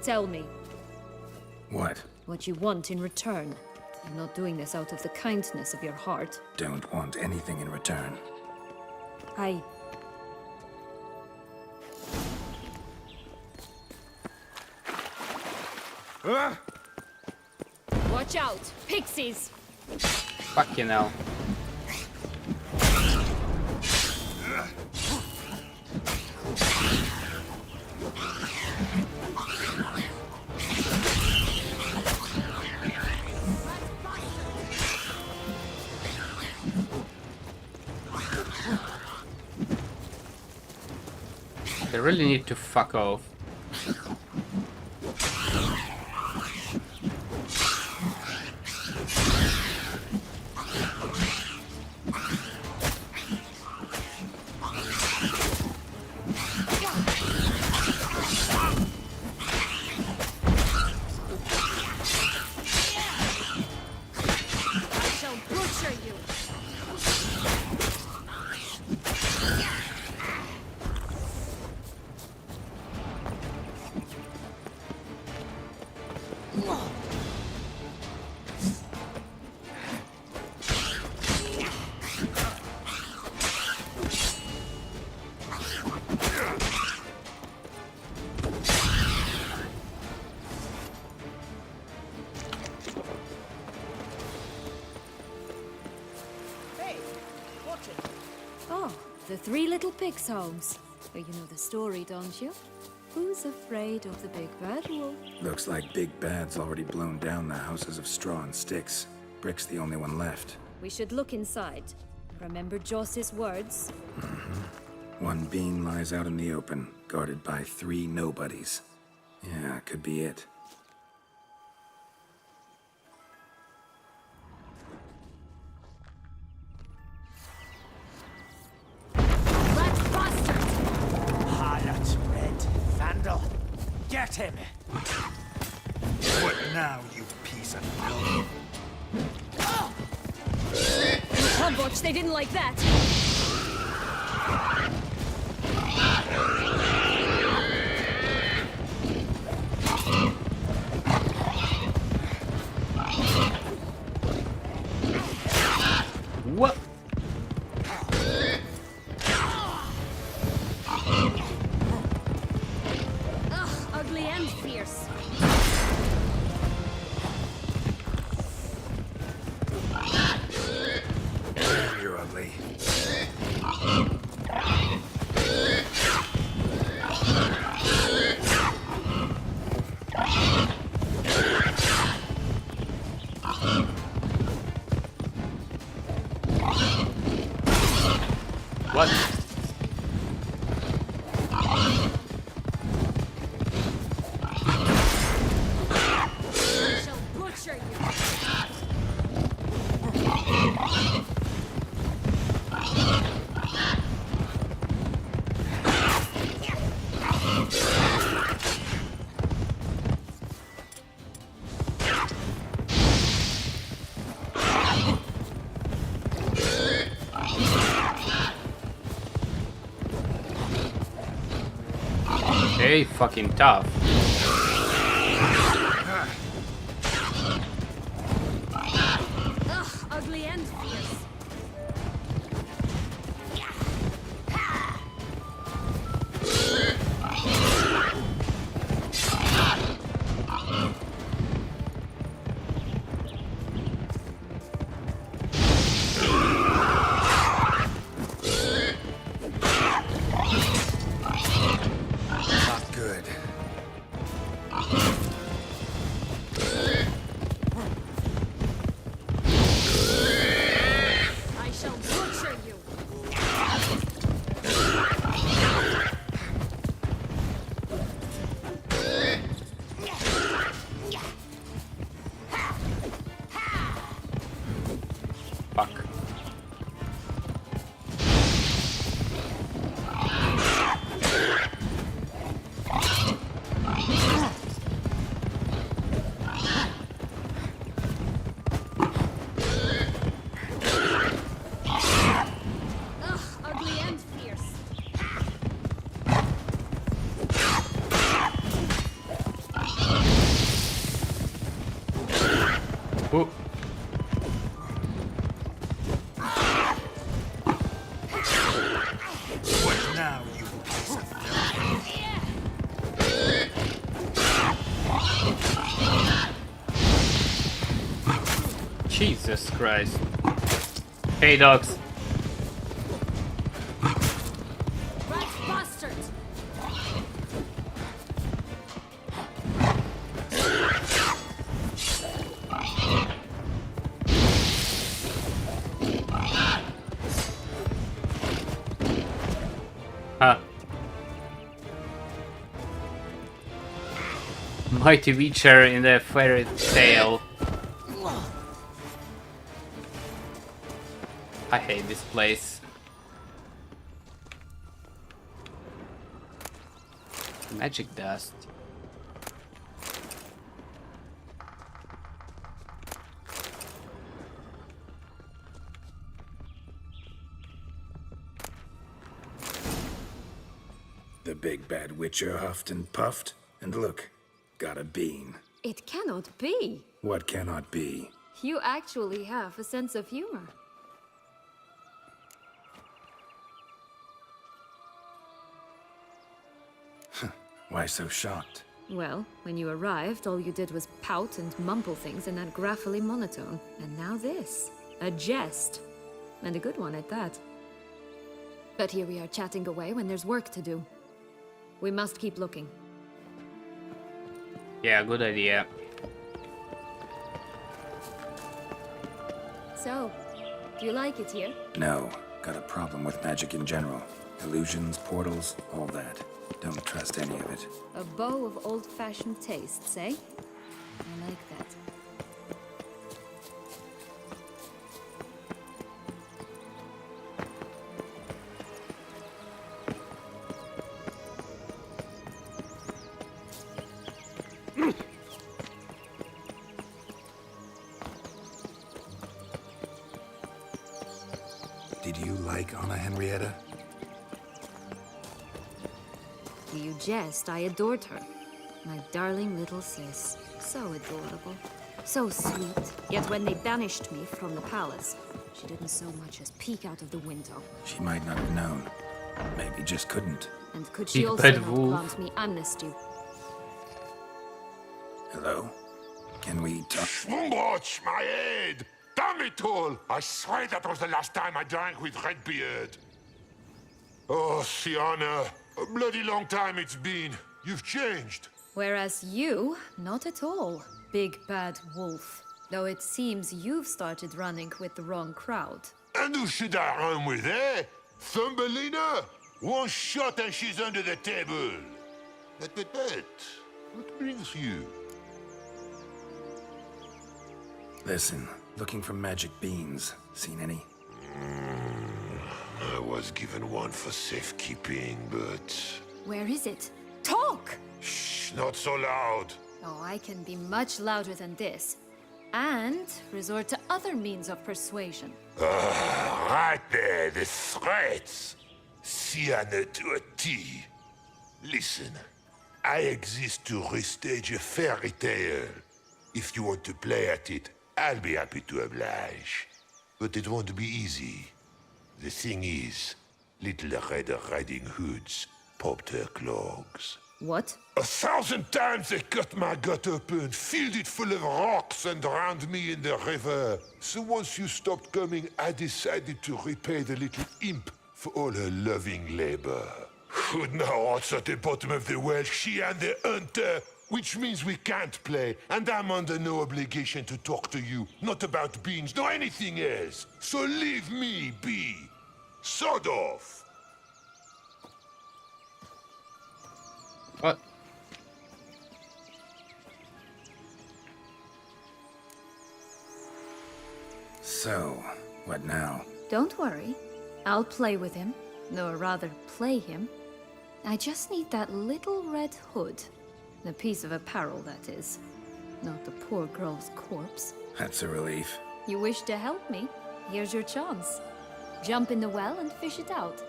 Tell me. What? What you want in return. You're not doing this out of the kindness of your heart. Don't want anything in return. Watch out! Pixies! Fucking hell. They really need to fuck off. Hey, watch it. The Three Little Pigs' homes. Oh, you know the story, don't you? Who's afraid of the big bad wolf? Looks like Big Bad's already blown down the houses of straw and sticks. Brick's the only one left. We should look inside. Remember Joss's words? One bean lies out in the open, guarded by 3 nobodies. Yeah, could be it. Harlot, Red, Vandal, get him! What now, you piece of filth? Hogwatch, they didn't like that! What? Ugh, ugly and fierce. You're ugly. What? I shall butcher you. Okay, fucking tough. Ugh, ugly and fierce. Not good. I shall butcher you. Fuck. Ugh, ugly and fierce. Ooh. What now, you piece of filth? Jesus Christ. Hey, dogs. Rat bastard! Huh. Mighty Witcher in the fairy tale. I hate this place. Magic dust. The big bad witcher huffed and puffed, and look, got a bean. It cannot be. What cannot be? You actually have a sense of humor. Why so shocked? Well, when you arrived, all you did was pout and mumble things in that graphily monotone. And now this. A jest. And a good one at that. But here we are chatting away when there's work to do. We must keep looking. Yeah, good idea. So, do you like it here? No, got a problem with magic in general. Illusions, portals, all that. Don't trust any of it. A bow of old-fashioned tastes, eh? I like that. Did you like Anna Henrietta? Do you jest? I adored her. My darling little sis. So adorable. So sweet. Yet when they banished me from the palace, she didn't so much as peek out of the window. She might not have known. Maybe just couldn't. And could she Big also bad not wolf. grant me amnesty? Hello? Can we talk? Schwumbroch, my head! Damn it all! I swear that was the last time I drank with Redbeard. Oh, Sienna, a bloody long time it's been. You've changed. Whereas you, not at all, big bad wolf. Though it seems you've started running with the wrong crowd. And who should I run with, eh? Thumbelina? One shot and she's under the table. But, what brings you? Listen, looking for magic beans. Seen any? I was given one for safekeeping, but... Where is it? Talk! Shh, not so loud. Oh, I can be much louder than this. And resort to other means of persuasion. Right there, the threats. Sienna to a T. Listen, I exist to restage a fairy tale. If you want to play at it, I'll be happy to oblige. But it won't be easy. The thing is, Little Red Riding Hoods popped her clogs. What? 1,000 times they cut my gut open, filled it full of rocks and drowned me in the river. So once you stopped coming, I decided to repay the little imp for all her loving labor. Who now what's at the bottom of the well, she and the hunter, which means we can't play, and I'm under no obligation to talk to you, not about beans, nor anything else. So leave me be. Sod off. What? So, what now? Don't worry. I'll play with him. Or rather, play him. I just need that little red hood. The piece of apparel, that is. Not the poor girl's corpse. That's a relief. You wish to help me? Here's your chance. Jump in the well and fish it out.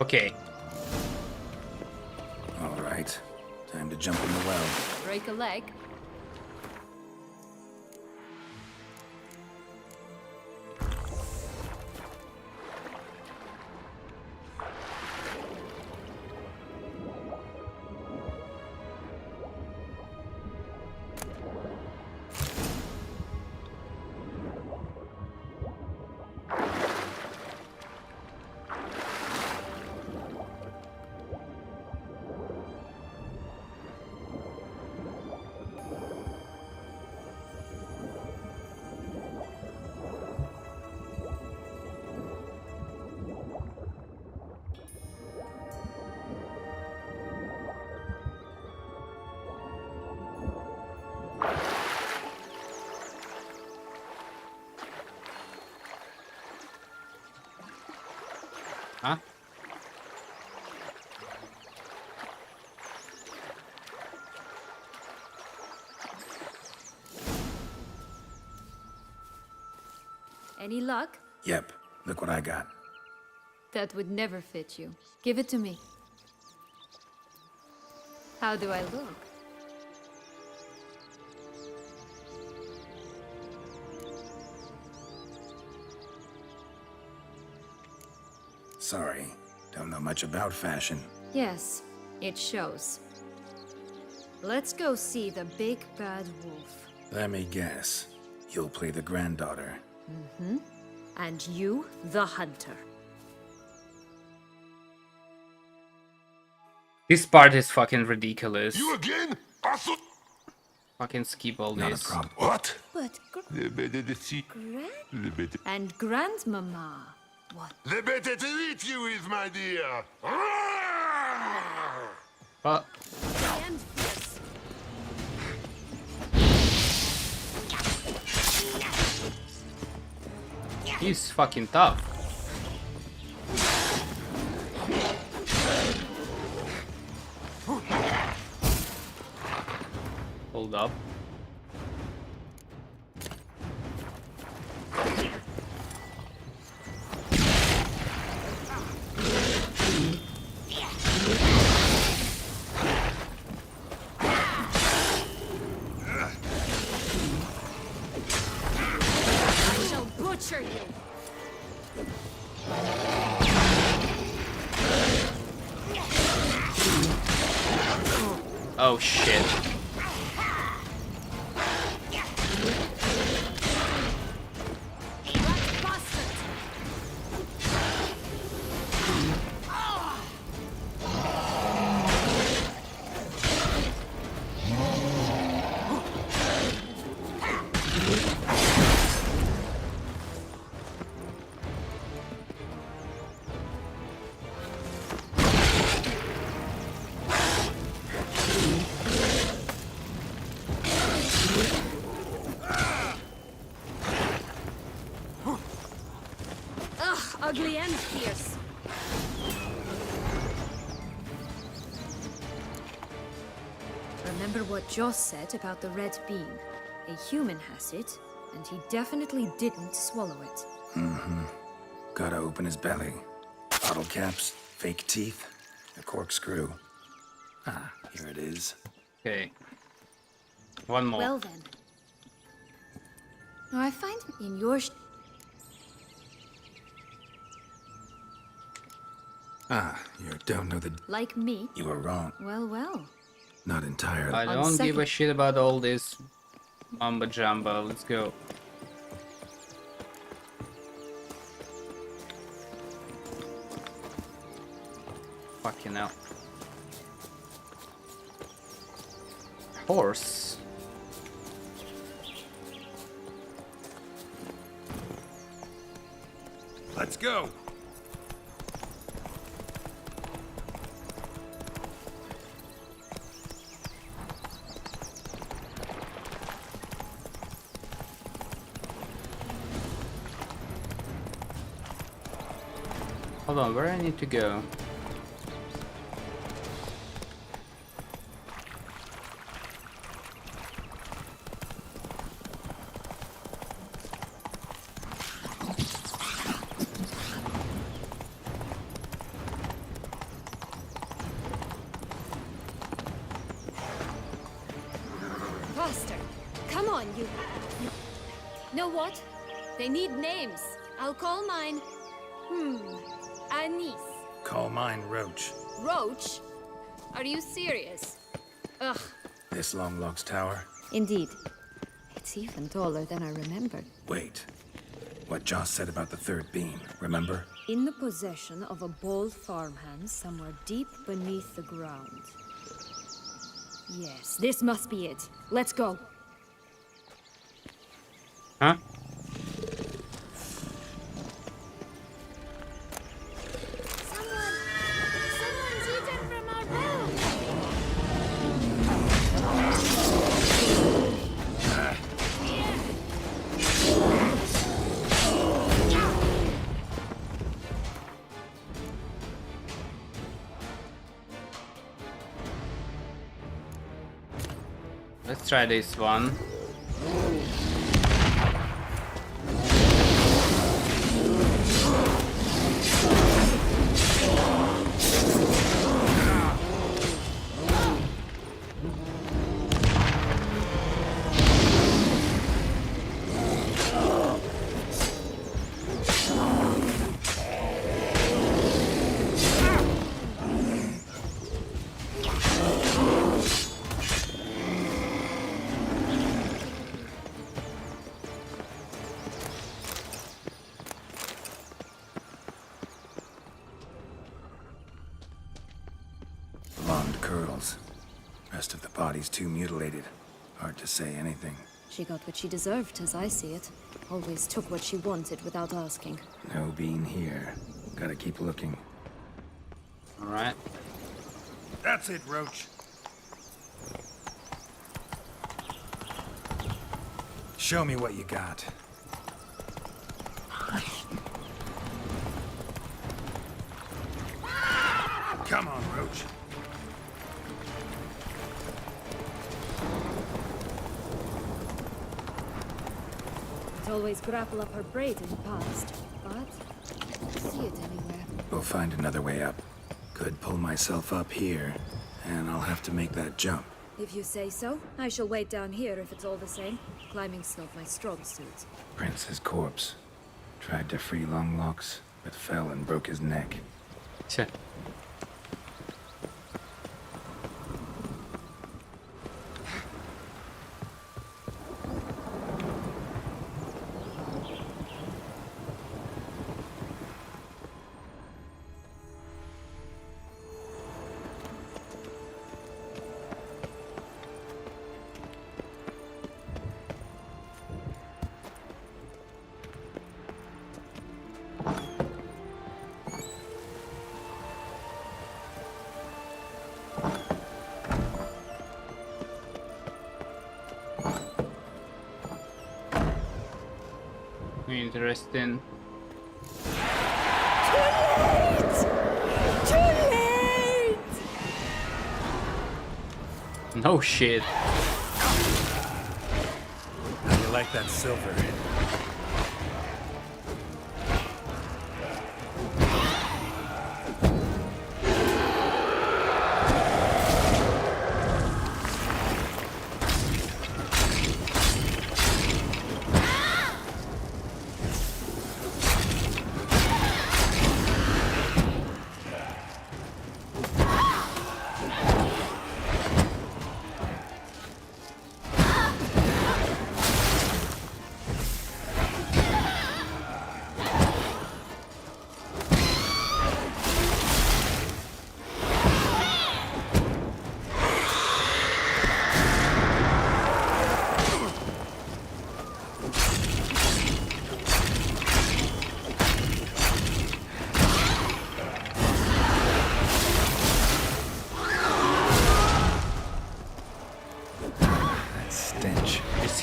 Okay. All right. Time to jump in the well. Break a leg. Huh? Any luck? Yep, look what I got. That would never fit you. Give it to me. How do I look? Sorry, don't know much about fashion. Yes, it shows. Let's go see the big bad wolf. Let me guess. You'll play the granddaughter. Mm-hmm. And you, the hunter. This part is fucking ridiculous. You again? I thought... Fucking skip all Not this. a problem. What? But And grandmama. What? the better to eat you with, my dear. But And this. he's fucking tough. Hold up. I shall butcher you. Oh shit. Ugh, ugly and fierce. Remember what Joss said about the red beam. A human has it, and he definitely didn't swallow it. Mm-hmm. Gotta open his belly. Bottle caps, fake teeth, a corkscrew. Ah, here it is. Okay. One more. Well then. Now I find in your Ah, you don't know the... like me. You were wrong. Well, well. Not entirely. I don't give a shit about all this mumbo jumbo. Let's go. Fucking hell. Horse. Let's go. Hold on, where I need to go? Faster. Come on, you. Know what? They need names. I'll call mine. Anise. Call mine Roach. Roach? Are you serious? Ugh. This long logs tower. Indeed. It's even taller than I remembered. Wait. What Joss said about the third beam, remember? In the possession of a bold farmhand somewhere deep beneath the ground. Yes, this must be it. Let's go. Huh? Someone's eaten from our room. Let's try this one. rest of the body's too mutilated. Hard to say anything. She got what she deserved, as I see it. Always took what she wanted without asking. No bean here. Gotta keep looking. Alright. That's it, Roach. Show me what you got. Come on, Roach. It always grapple up her braid in the past, but I don't see it anywhere. We'll find another way up. Could pull myself up here, and I'll have to make that jump. If you say so, I shall wait down here if it's all the same. Climbing's not my strong suit. Prince's corpse. Tried to free Longlocks, but fell and broke his neck. Tch. Interesting. Too late! No shit. How do you like that silver?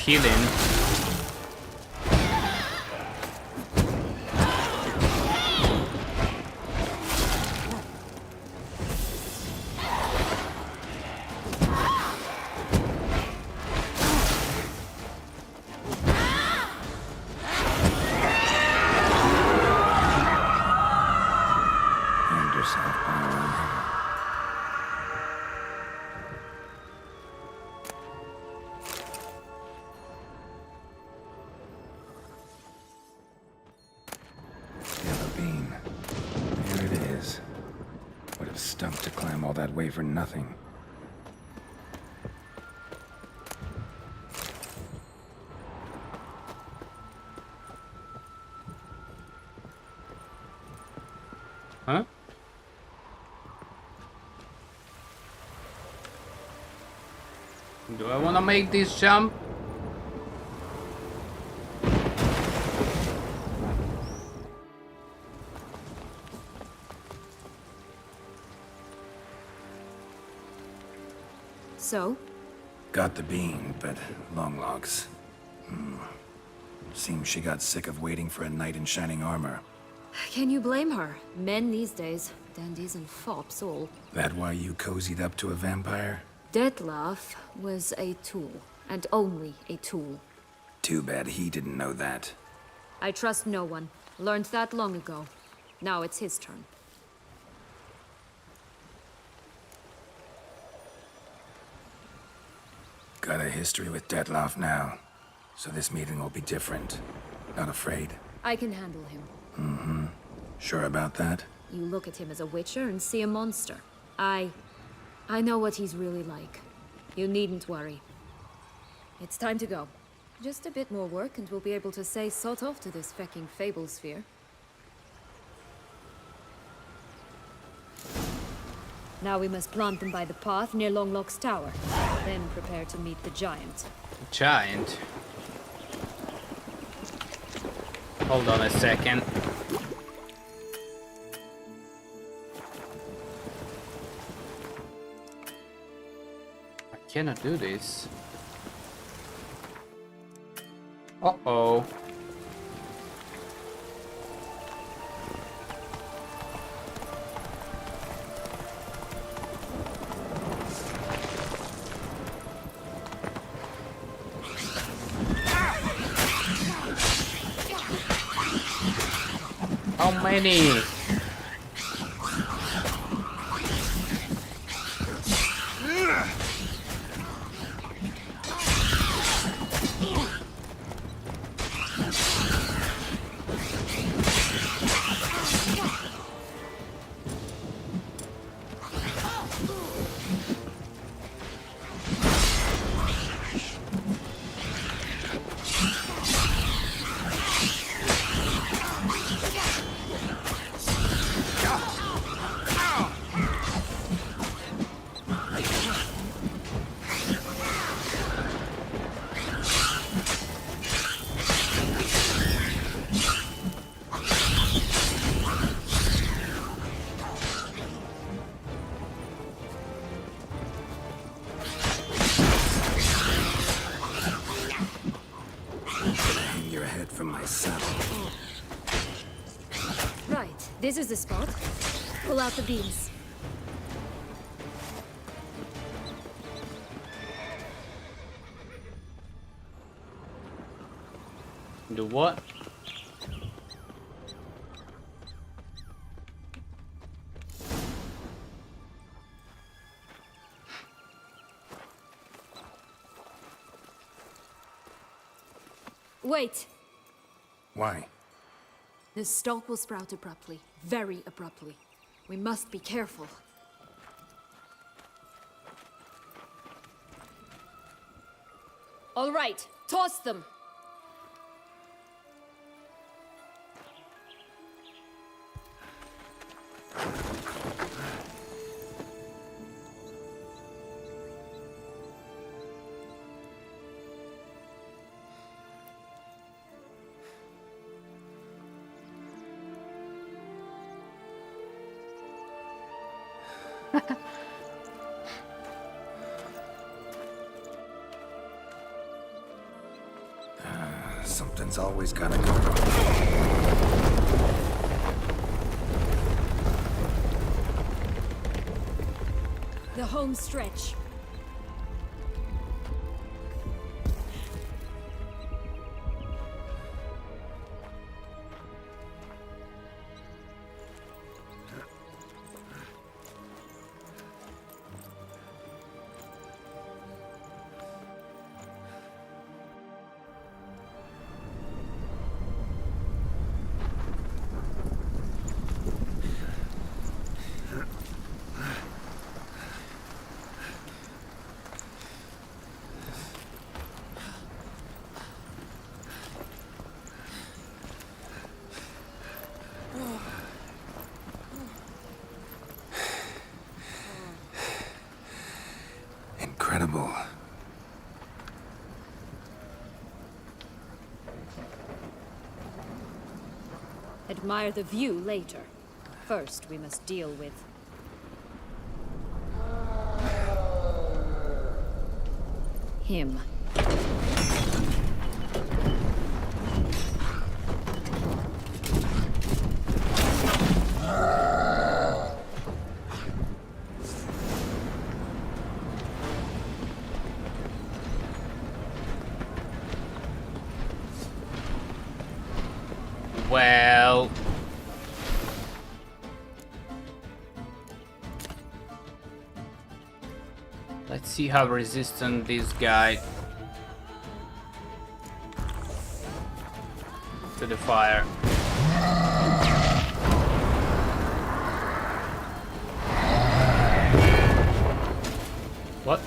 Healing. And yourself by around here. Stunk to climb all that way for nothing. Huh? Do I want to make this jump? So? Got the bean, but Longlocks. Seems she got sick of waiting for a knight in shining armor. Can you blame her? Men these days, dandies and fops all. That why you cozied up to a vampire? Detlef was a tool, and only a tool. Too bad he didn't know that. I trust no one. Learned that long ago. Now it's his turn. Got a history with Detlef now, so this meeting will be different. Not afraid. I can handle him. Mm-hmm. Sure about that? You look at him as a witcher and see a monster. I know what he's really like. You needn't worry. It's time to go. Just a bit more work and we'll be able to say sod off to this fecking fable sphere. Now we must plant them by the path near Longlock's tower. Then prepare to meet the giant. Giant? Hold on a second. I cannot do this. Uh-oh. How many? This is the spot. Pull out the beams. Do what? Wait. Why? The stalk will sprout abruptly. Very abruptly. We must be careful. All right, toss them! Something's always gotta go wrong. The home stretch. Incredible. Admire the view later. First, we must deal with... him. Well... let's see how resistant this guy to the fire. What?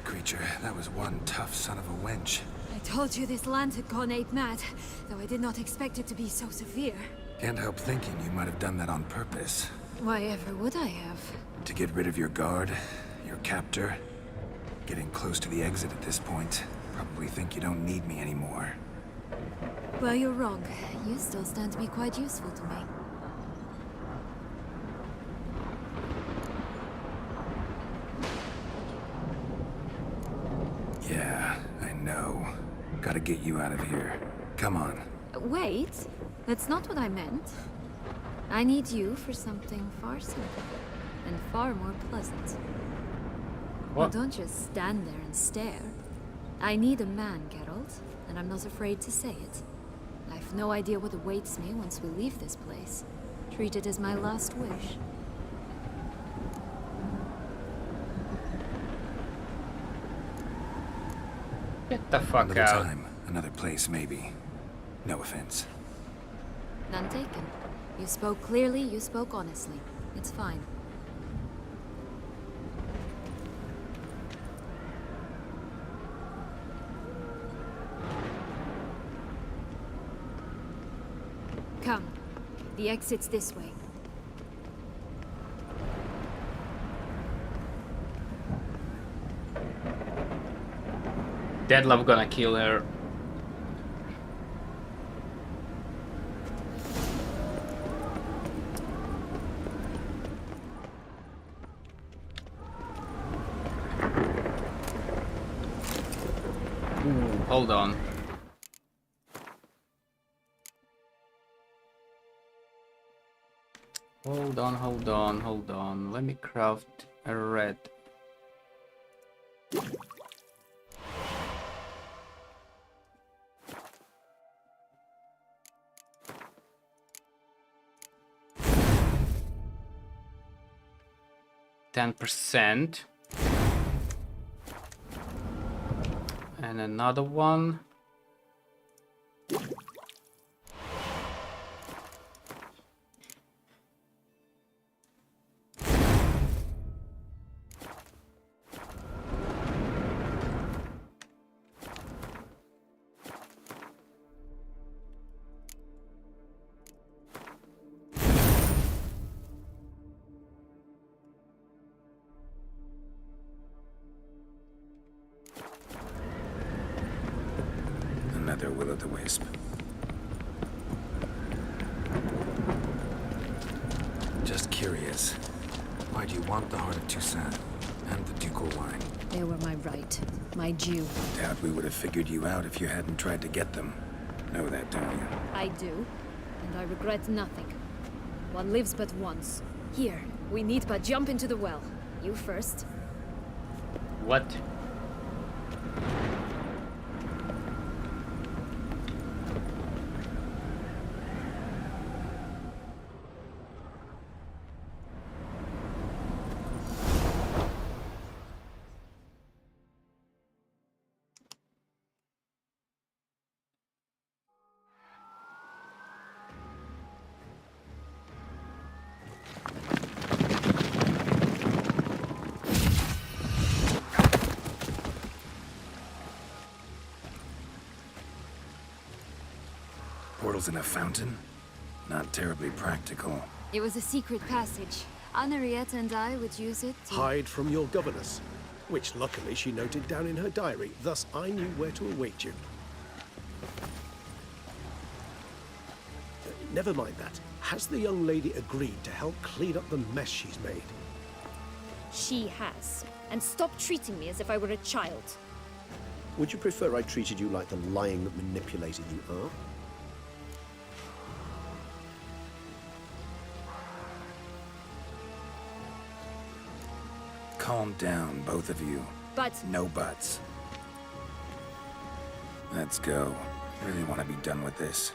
creature. That was one tough son of a wench. I told you this land had gone ape mad, though I did not expect it to be so severe. Can't help thinking you might have done that on purpose. Why ever would I have? To get rid of your guard, your captor. Getting close to the exit at this point. Probably think you don't need me anymore. Well, you're wrong. You still stand to be quite useful to me. Yeah, I know. Gotta get you out of here. Come on. Wait, that's not what I meant. I need you for something far simpler and far more pleasant. Well, don't just stand there and stare. I need a man, Geralt, and I'm not afraid to say it. I've no idea what awaits me once we leave this place. Treat it as my last wish. Get the fuck Another out. time, another place, maybe. No offense. None taken. You spoke clearly, you spoke honestly. It's fine. Come. The exit's this way. Deadlove gonna kill her. Ooh, hold on. Hold on. Let me craft a red. %, and another one. Another will-o'-the-wisp. Just curious. Why do you want the Heart of Toussaint and the ducal wine? They were my right. My due. Doubt we would have figured you out if you hadn't tried to get them. Know that, don't you? I do, and I regret nothing. One lives but once. Here, we need but jump into the well. You first. What? Portals in a fountain? Not terribly practical. It was a secret passage. Henriette and I would use it to... Hide from your governess, which luckily she noted down in her diary. Thus, I knew where to await you. Never mind that. Has the young lady agreed to help clean up the mess she's made? She has. And stop treating me as if I were a child. Would you prefer I treated you like the lying, manipulated you are? Calm down, both of you. But... No buts. Let's go. Really want to be done with this.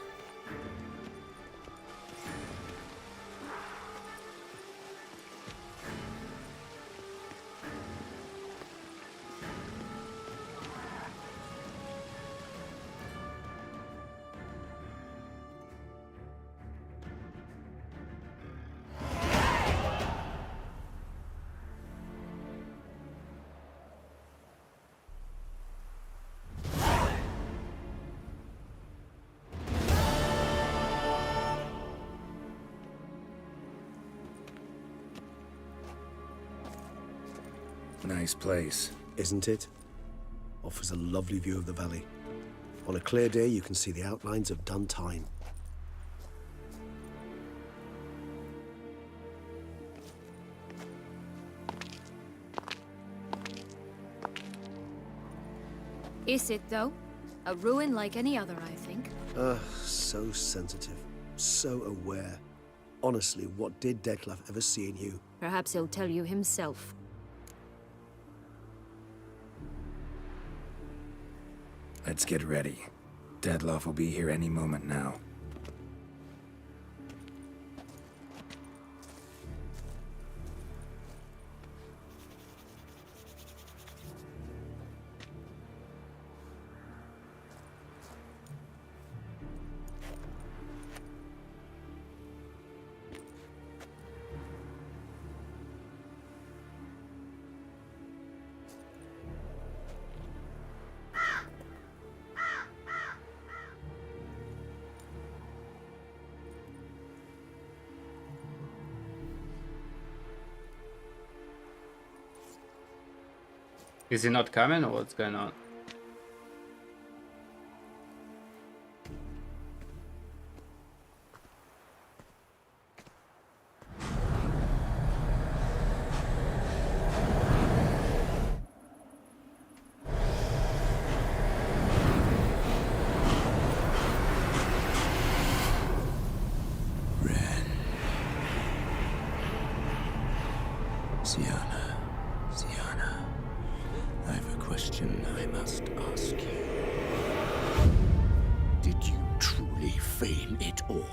Nice place. Isn't it? Offers a lovely view of the valley. On a clear day, you can see the outlines of done time. Is it, though? A ruin like any other, I think. So sensitive. So aware. Honestly, what did Detlef ever see in you? Perhaps he'll tell you himself. Let's get ready. Detlef will be here any moment now. Is he not coming or what's going on? Sienna, Sienna, I have a question I must ask you. Did you truly feign it all?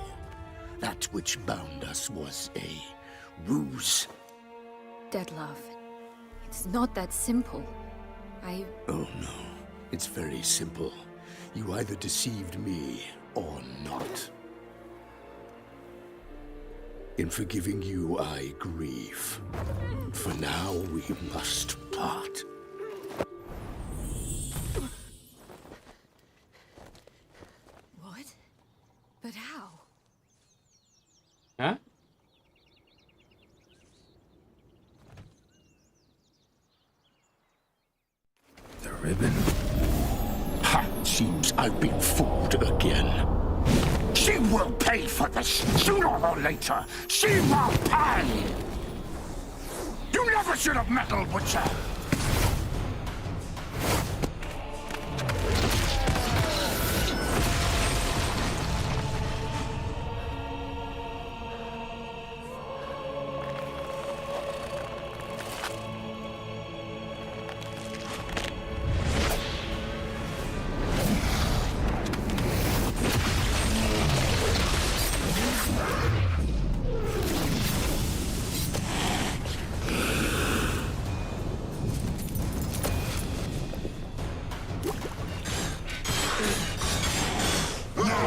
That which bound us was a ruse? Detlef, it's not that simple. Oh no, it's very simple. You either deceived me or not. In forgiving you, I grieve. For now, we must part. What? But how? Huh? The ribbon? Ha! Seems I've been fooled again. She will pay for this, sooner or later. She will pay! You never should have meddled with her!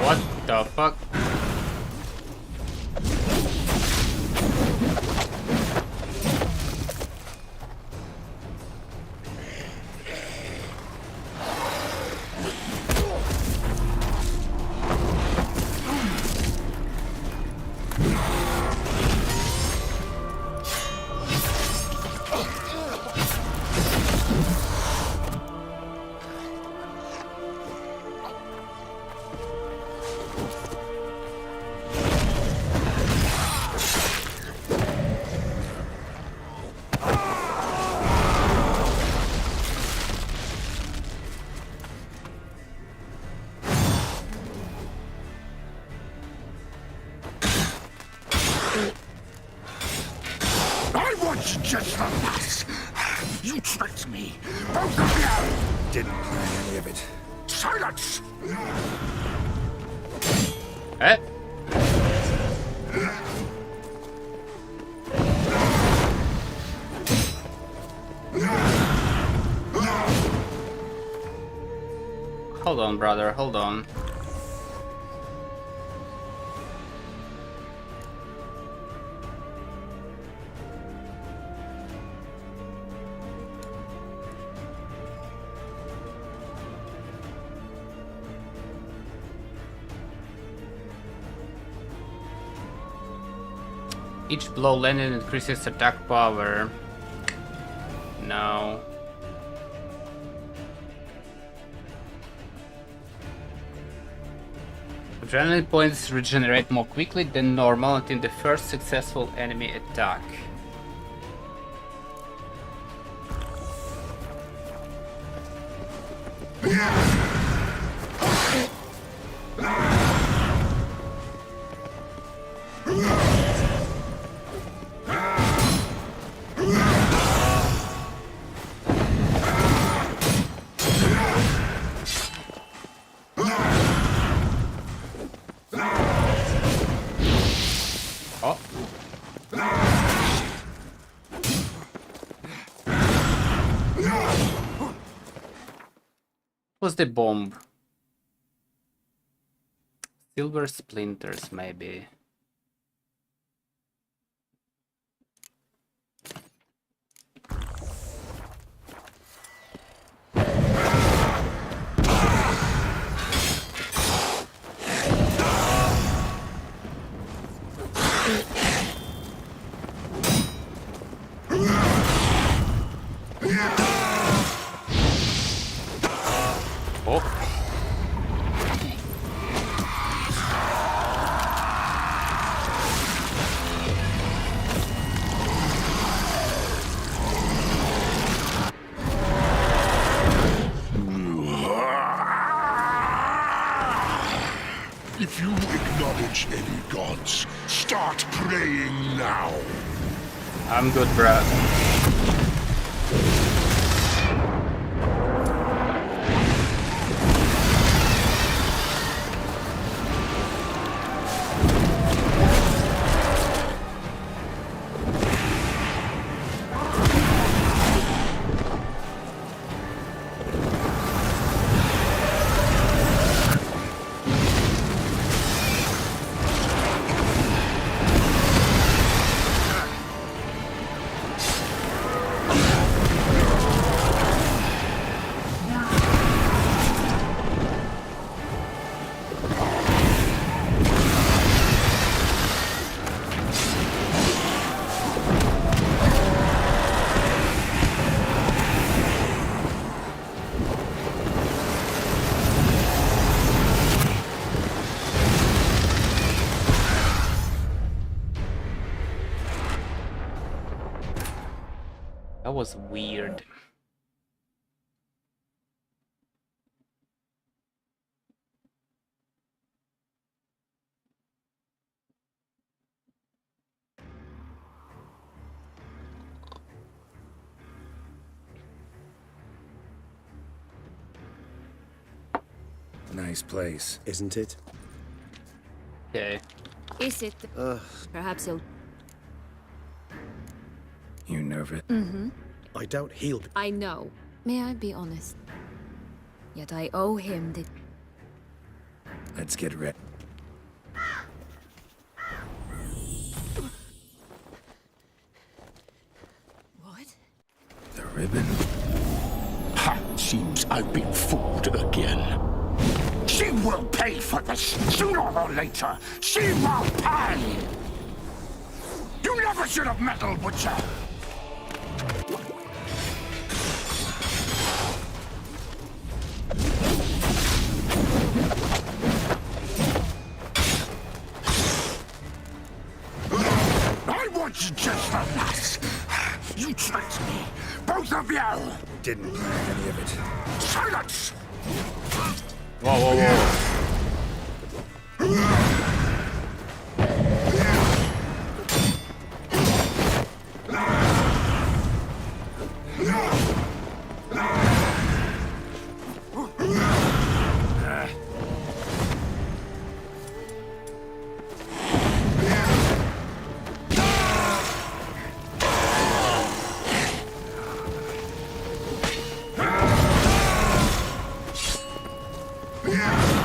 What the fuck? I was just the last. You tricked me. Both of you! Didn't plan any of it. Silence! Eh? Hold on, brother, hold on. Each blow landed increases attack power. No. Adrenaline points regenerate more quickly than normal until the first successful enemy attack. Oh. What's the bomb? Silver splinters, maybe. Oh. If you acknowledge any gods, start praying now. I'm good, bruh. That was weird. Nice place. Isn't it? Okay. Is it? Perhaps he'll... You nervous? Mm-hmm. I doubt he'll... I know. May I be honest? Yet I owe him the... Let's get ready. What? The ribbon? Ha! Seems I've been fooled again. She will pay for this, sooner or later. She will pay! You never should have meddled with her! I want you just for that. You tricked me, both of you! Didn't plan any of it. Silence! Whoa, whoa, whoa. Yeah.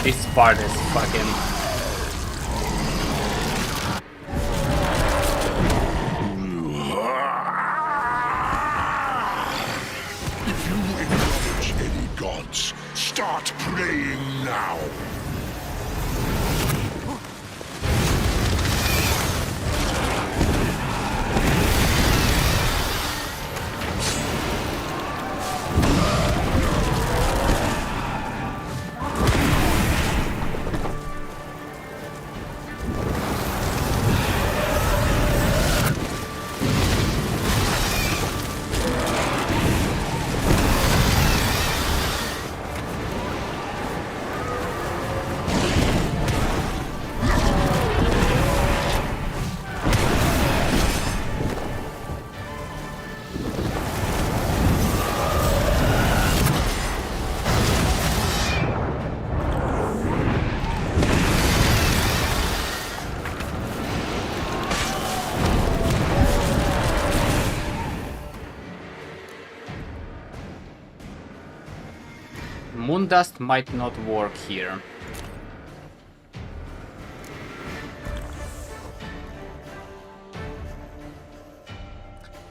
This part is fucking... If you acknowledge any gods, start praying now. Moondust might not work here.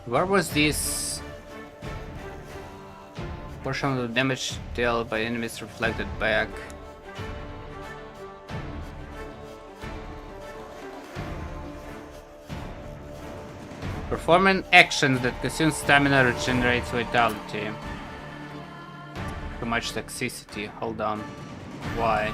Where was this portion of the damage dealt by enemies reflected back? Performing actions that consume stamina regenerates vitality. Too much toxicity. Hold on. Why?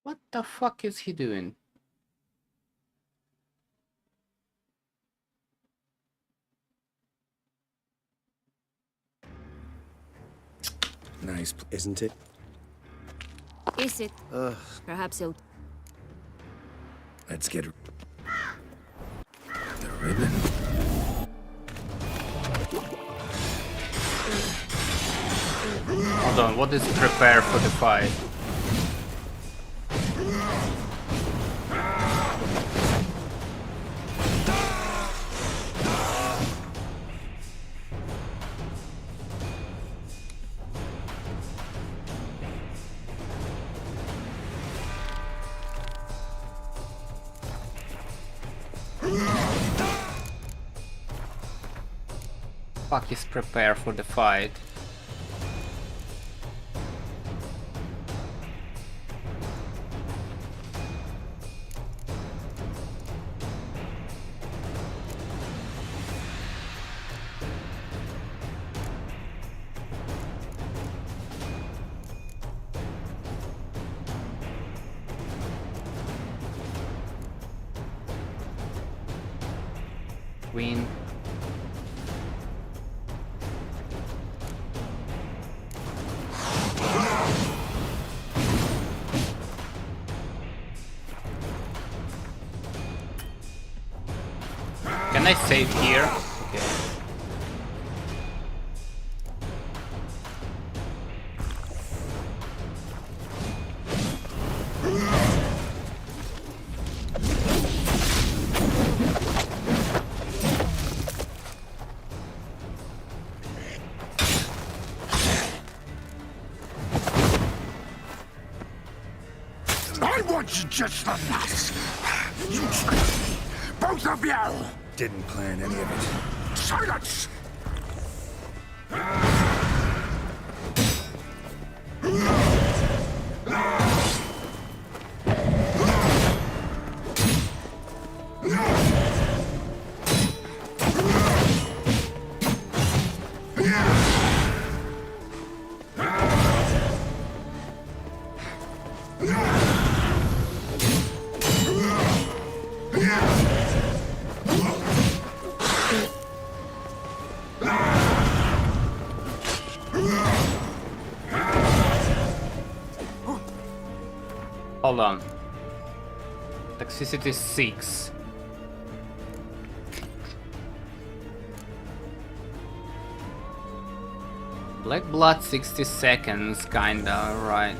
What the fuck is he doing? Nice, isn't it? Is it? Perhaps he'll... Let's get the ribbon. Hold on, what is prepare for the fight? Fuck is prepare for the fight? Queen. Can I save here? Okay. I want you just for that. You tricked me, both of you. Didn't plan any of it. Silence! Yeah. hold on. Toxicity 6. Black blood 60 seconds, kinda, right.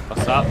What's up?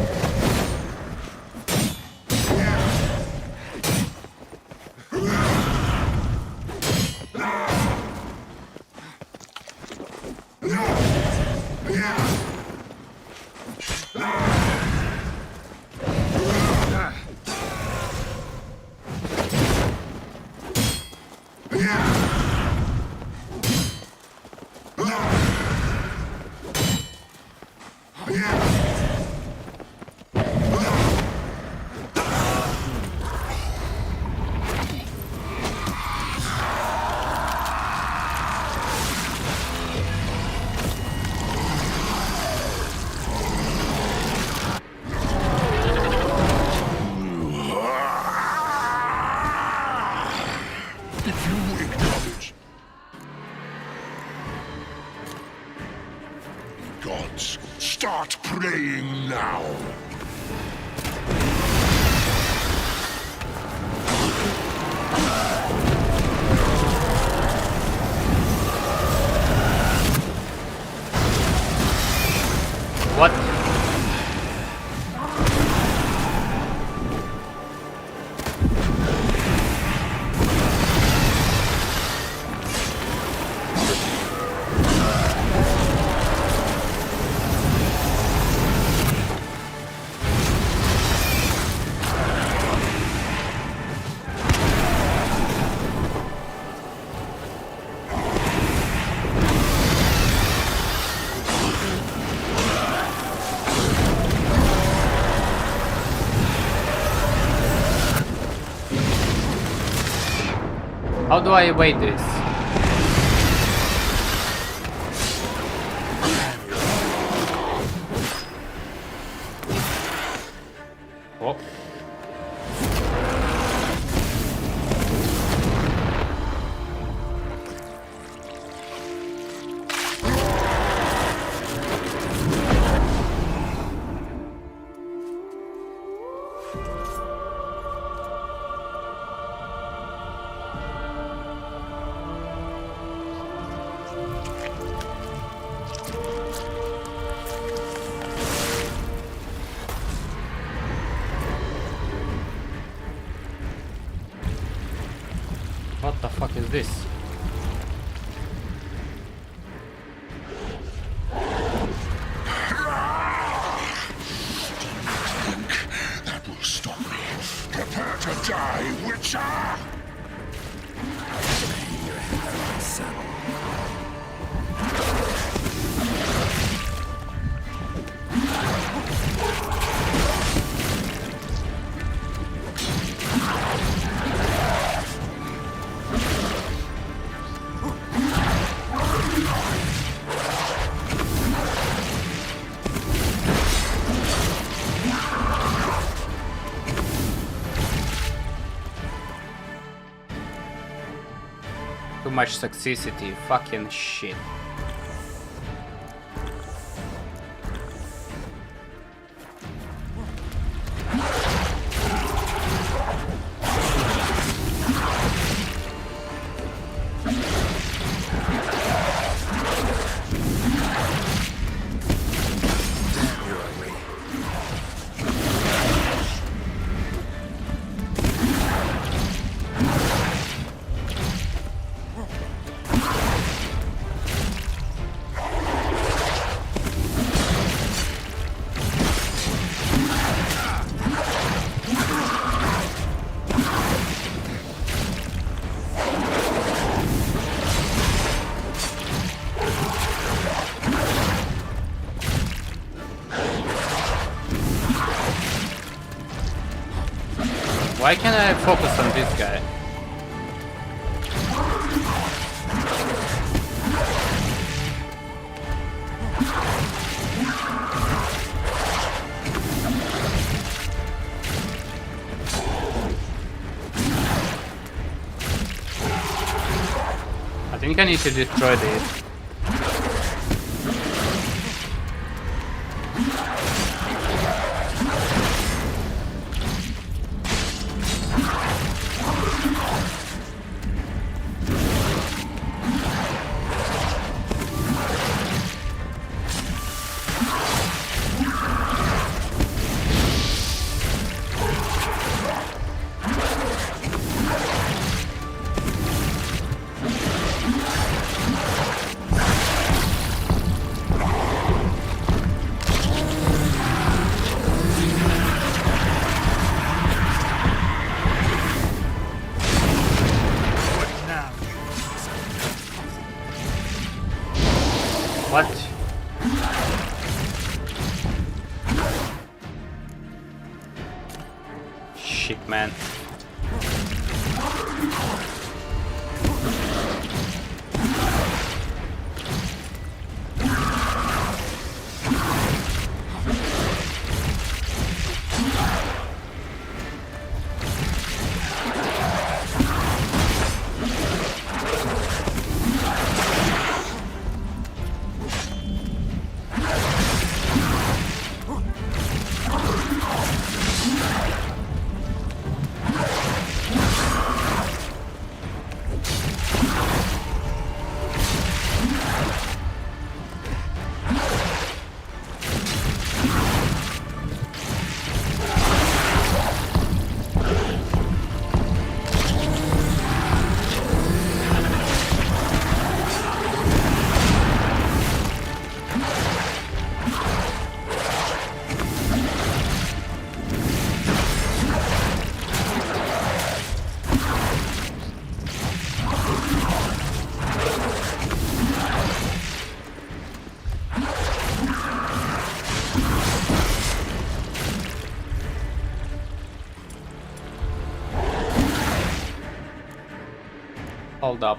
If you acknowledge, gods, start praying now. What? How do I evade this? Oh. What the fuck is this? That will stop me. Prepare to die, Witcher! Too much toxicity, fucking shit. Why can't I focus on this guy? I think I need to destroy this. What? Shit, man. Hold up.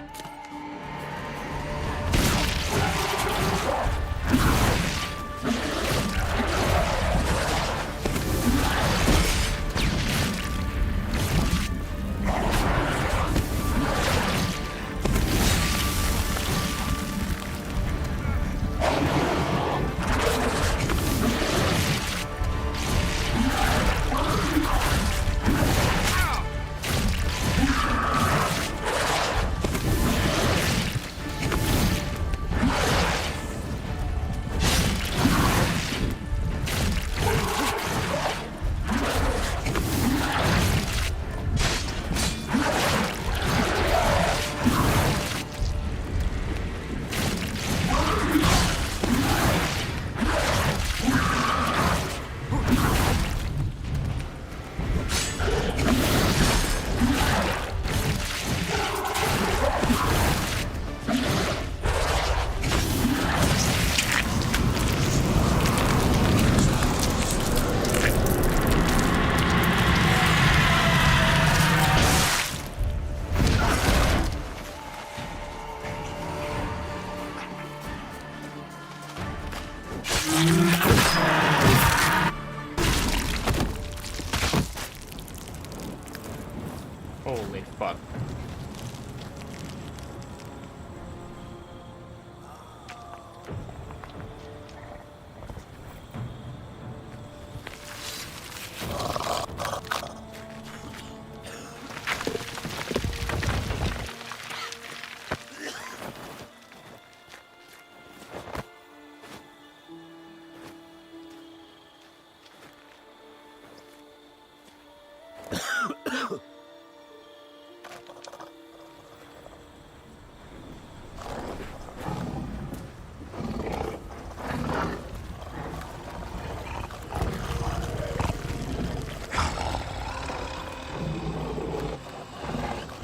Holy fuck.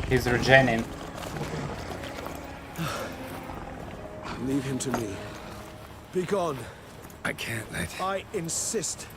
He's regening. Leave him to me. Be gone. I can't let... I insist.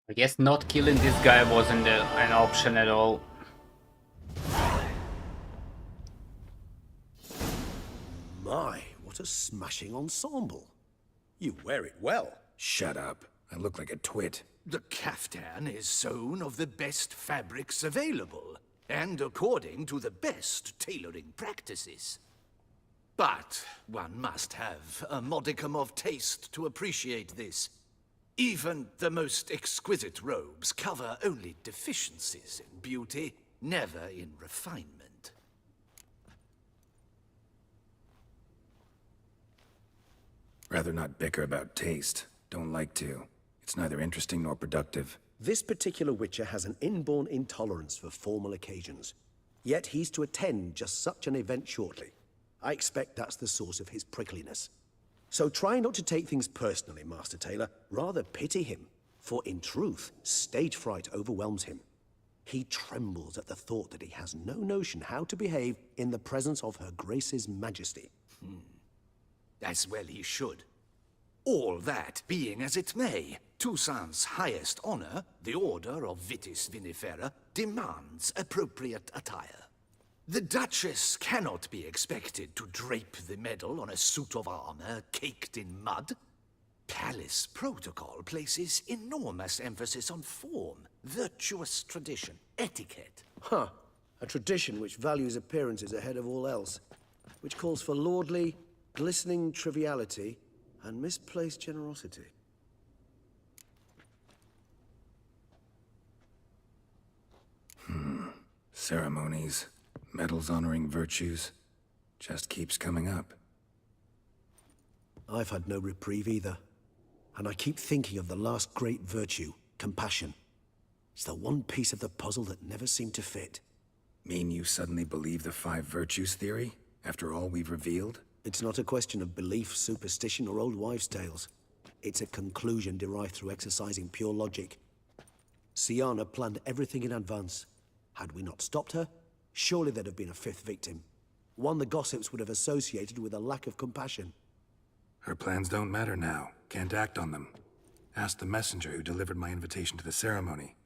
I guess not killing this guy wasn't an option at all. My, what a smashing ensemble. You wear it well. Shut up. I look like a twit. The caftan is sewn of the best fabrics available, and according to the best tailoring practices. But one must have a modicum of taste to appreciate this. Even the most exquisite robes cover only deficiencies in beauty, never in refinement. Rather not bicker about taste. Don't like to. It's neither interesting nor productive. This particular Witcher has an inborn intolerance for formal occasions. Yet he's to attend just such an event shortly. I expect that's the source of his prickliness. So try not to take things personally, Master Taylor. Rather pity him. For in truth, stage fright overwhelms him. He trembles at the thought that he has no notion how to behave in the presence of Her Grace's Majesty. As well he should. All that being as it may, Toussaint's highest honor, the Order of Vitis Vinifera, demands appropriate attire. The Duchess cannot be expected to drape the medal on a suit of armor caked in mud. Palace protocol places enormous emphasis on form, virtuous tradition, etiquette. Huh. A tradition which values appearances ahead of all else. Which calls for lordly, glistening triviality and misplaced generosity. Ceremonies, medals honoring virtues, just keeps coming up. I've had no reprieve either. And I keep thinking of the last great virtue, compassion. It's the one piece of the puzzle that never seemed to fit. Mean you suddenly believe the 5 virtues theory, after all we've revealed? It's not a question of belief, superstition, or old wives' tales. It's a conclusion derived through exercising pure logic. Syanna planned everything in advance. Had we not stopped her, surely there'd have been a 5th victim. One the gossips would have associated with a lack of compassion. Her plans don't matter now. Can't act on them. Ask the messenger who delivered my invitation to the ceremony.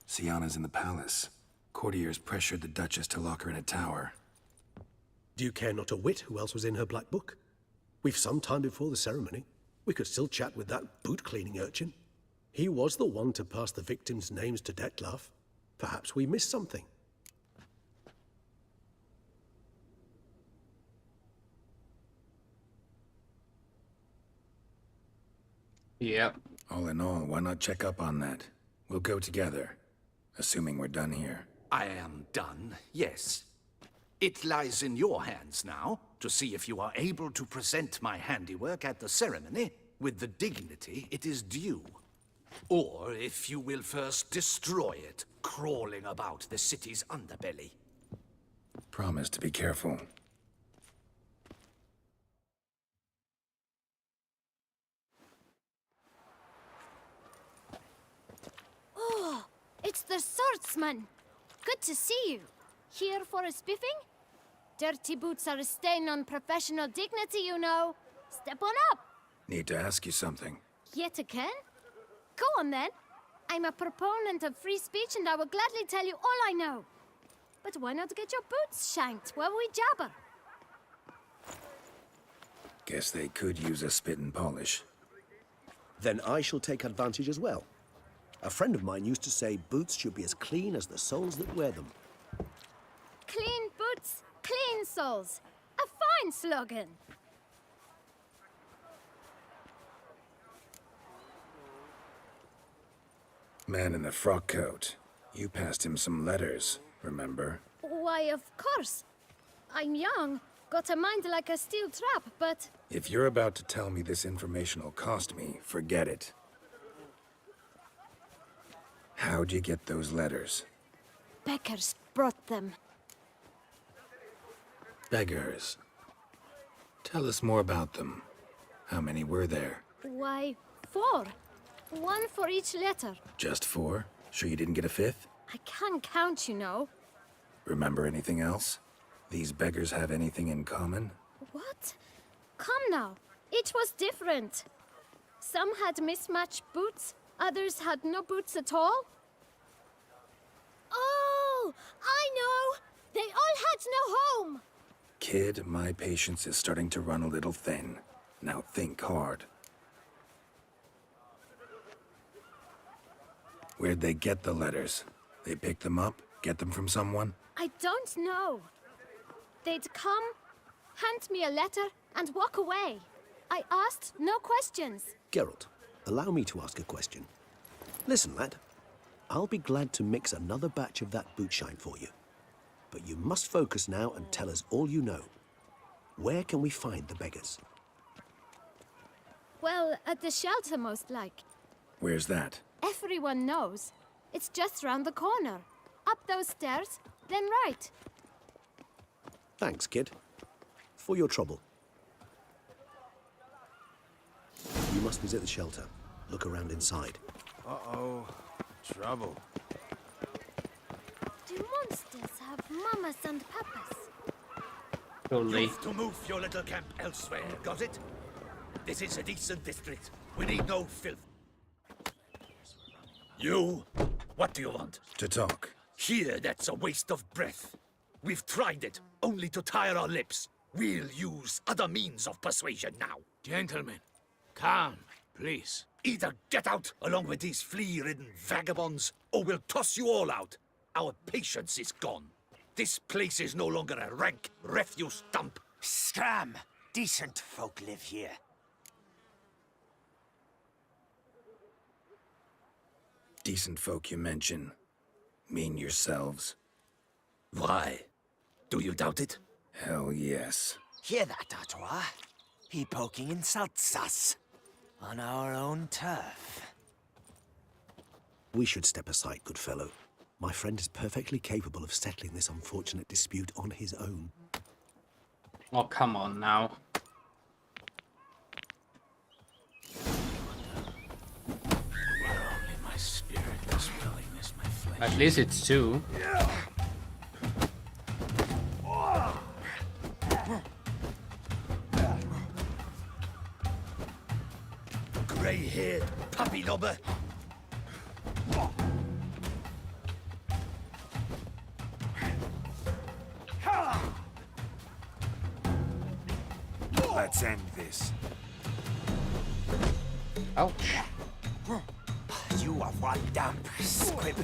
Syanna's in the palace. Courtiers pressured the Duchess to lock her in a tower. Do you care not a whit who else was in her black book? We've some time before the ceremony. We could still chat with that boot-cleaning urchin. He was the one to pass the victims' names to Dettlaff. Perhaps we missed something. Yep. All in all, why not check up on that? We'll go together, assuming we're done here. I am done, yes. It lies in your hands now to see if you are able to present my handiwork at the ceremony with the dignity it is due. Or if you will first destroy it, crawling about the city's underbelly. Promise to be careful. Oh, it's the swordsman. Good to see you. Here for a spiffing? Dirty boots are a stain on professional dignity, you know. Step on up. Need to ask you something. Yet again? Go on then. I'm a proponent of free speech and I will gladly tell you all I know. But why not get your boots shanked while we jabber? Guess they could use a spit and polish. Then I shall take advantage as well. A friend of mine used to say boots should be as clean as the soles that wear them. Clean boots, clean soles. A fine slogan. Man in the frock coat. You passed him some letters, remember? Why, of course. I'm young, got a mind like a steel trap, but... If you're about to tell me this information will cost me, forget it. How'd you get those letters? Beggars brought them. Beggars. Tell us more about them. How many were there? Why, 4. 1 for each letter. Just 4? Sure you didn't get a 5th? I can't count, you know. Remember anything else? These beggars have anything in common? What? Come now. Each was different. Some had mismatched boots, Others had no boots at all. Oh, I know! They all had no home! Kid, my patience is starting to run a little thin. Now think hard. Where'd they get the letters? They pick them up? Get them from someone? I don't know. They'd come, hand me a letter, and walk away. I asked no questions. Geralt, allow me to ask a question. Listen, lad. I'll be glad to mix another batch of that bootshine for you. But you must focus now and tell us all you know. Where can we find the beggars? Well, at the shelter, most like. Where's that? Everyone knows. It's just round the corner. Up those stairs, then right. Thanks, kid. For your trouble. You must visit the shelter. Look around inside. Uh-oh. Trouble. Do monsters have mamas and papas? Totally. You've to move your little camp elsewhere, got it? This is a decent district. We need no filth. You? What do you want? To talk. Here, that's a waste of breath. We've tried it, only to tire our lips. We'll use other means of persuasion now. Gentlemen, calm, please. Either get out along with these flea-ridden vagabonds, or we'll toss you all out. Our patience is gone. This place is no longer a rank refuse dump. Scram! Decent folk live here. Decent folk you mention. Mean yourselves. Why? Do you doubt it? Hell yes. Hear that, Artois? He poking insults us. On our own turf. We should step aside, good fellow. My friend is perfectly capable of settling this unfortunate dispute on his own. Oh, come on now. Only my spirit is willingness, my flesh. At least it's two. Grey-haired puppy knobber. Let's end this. Ouch. You are one damp squib.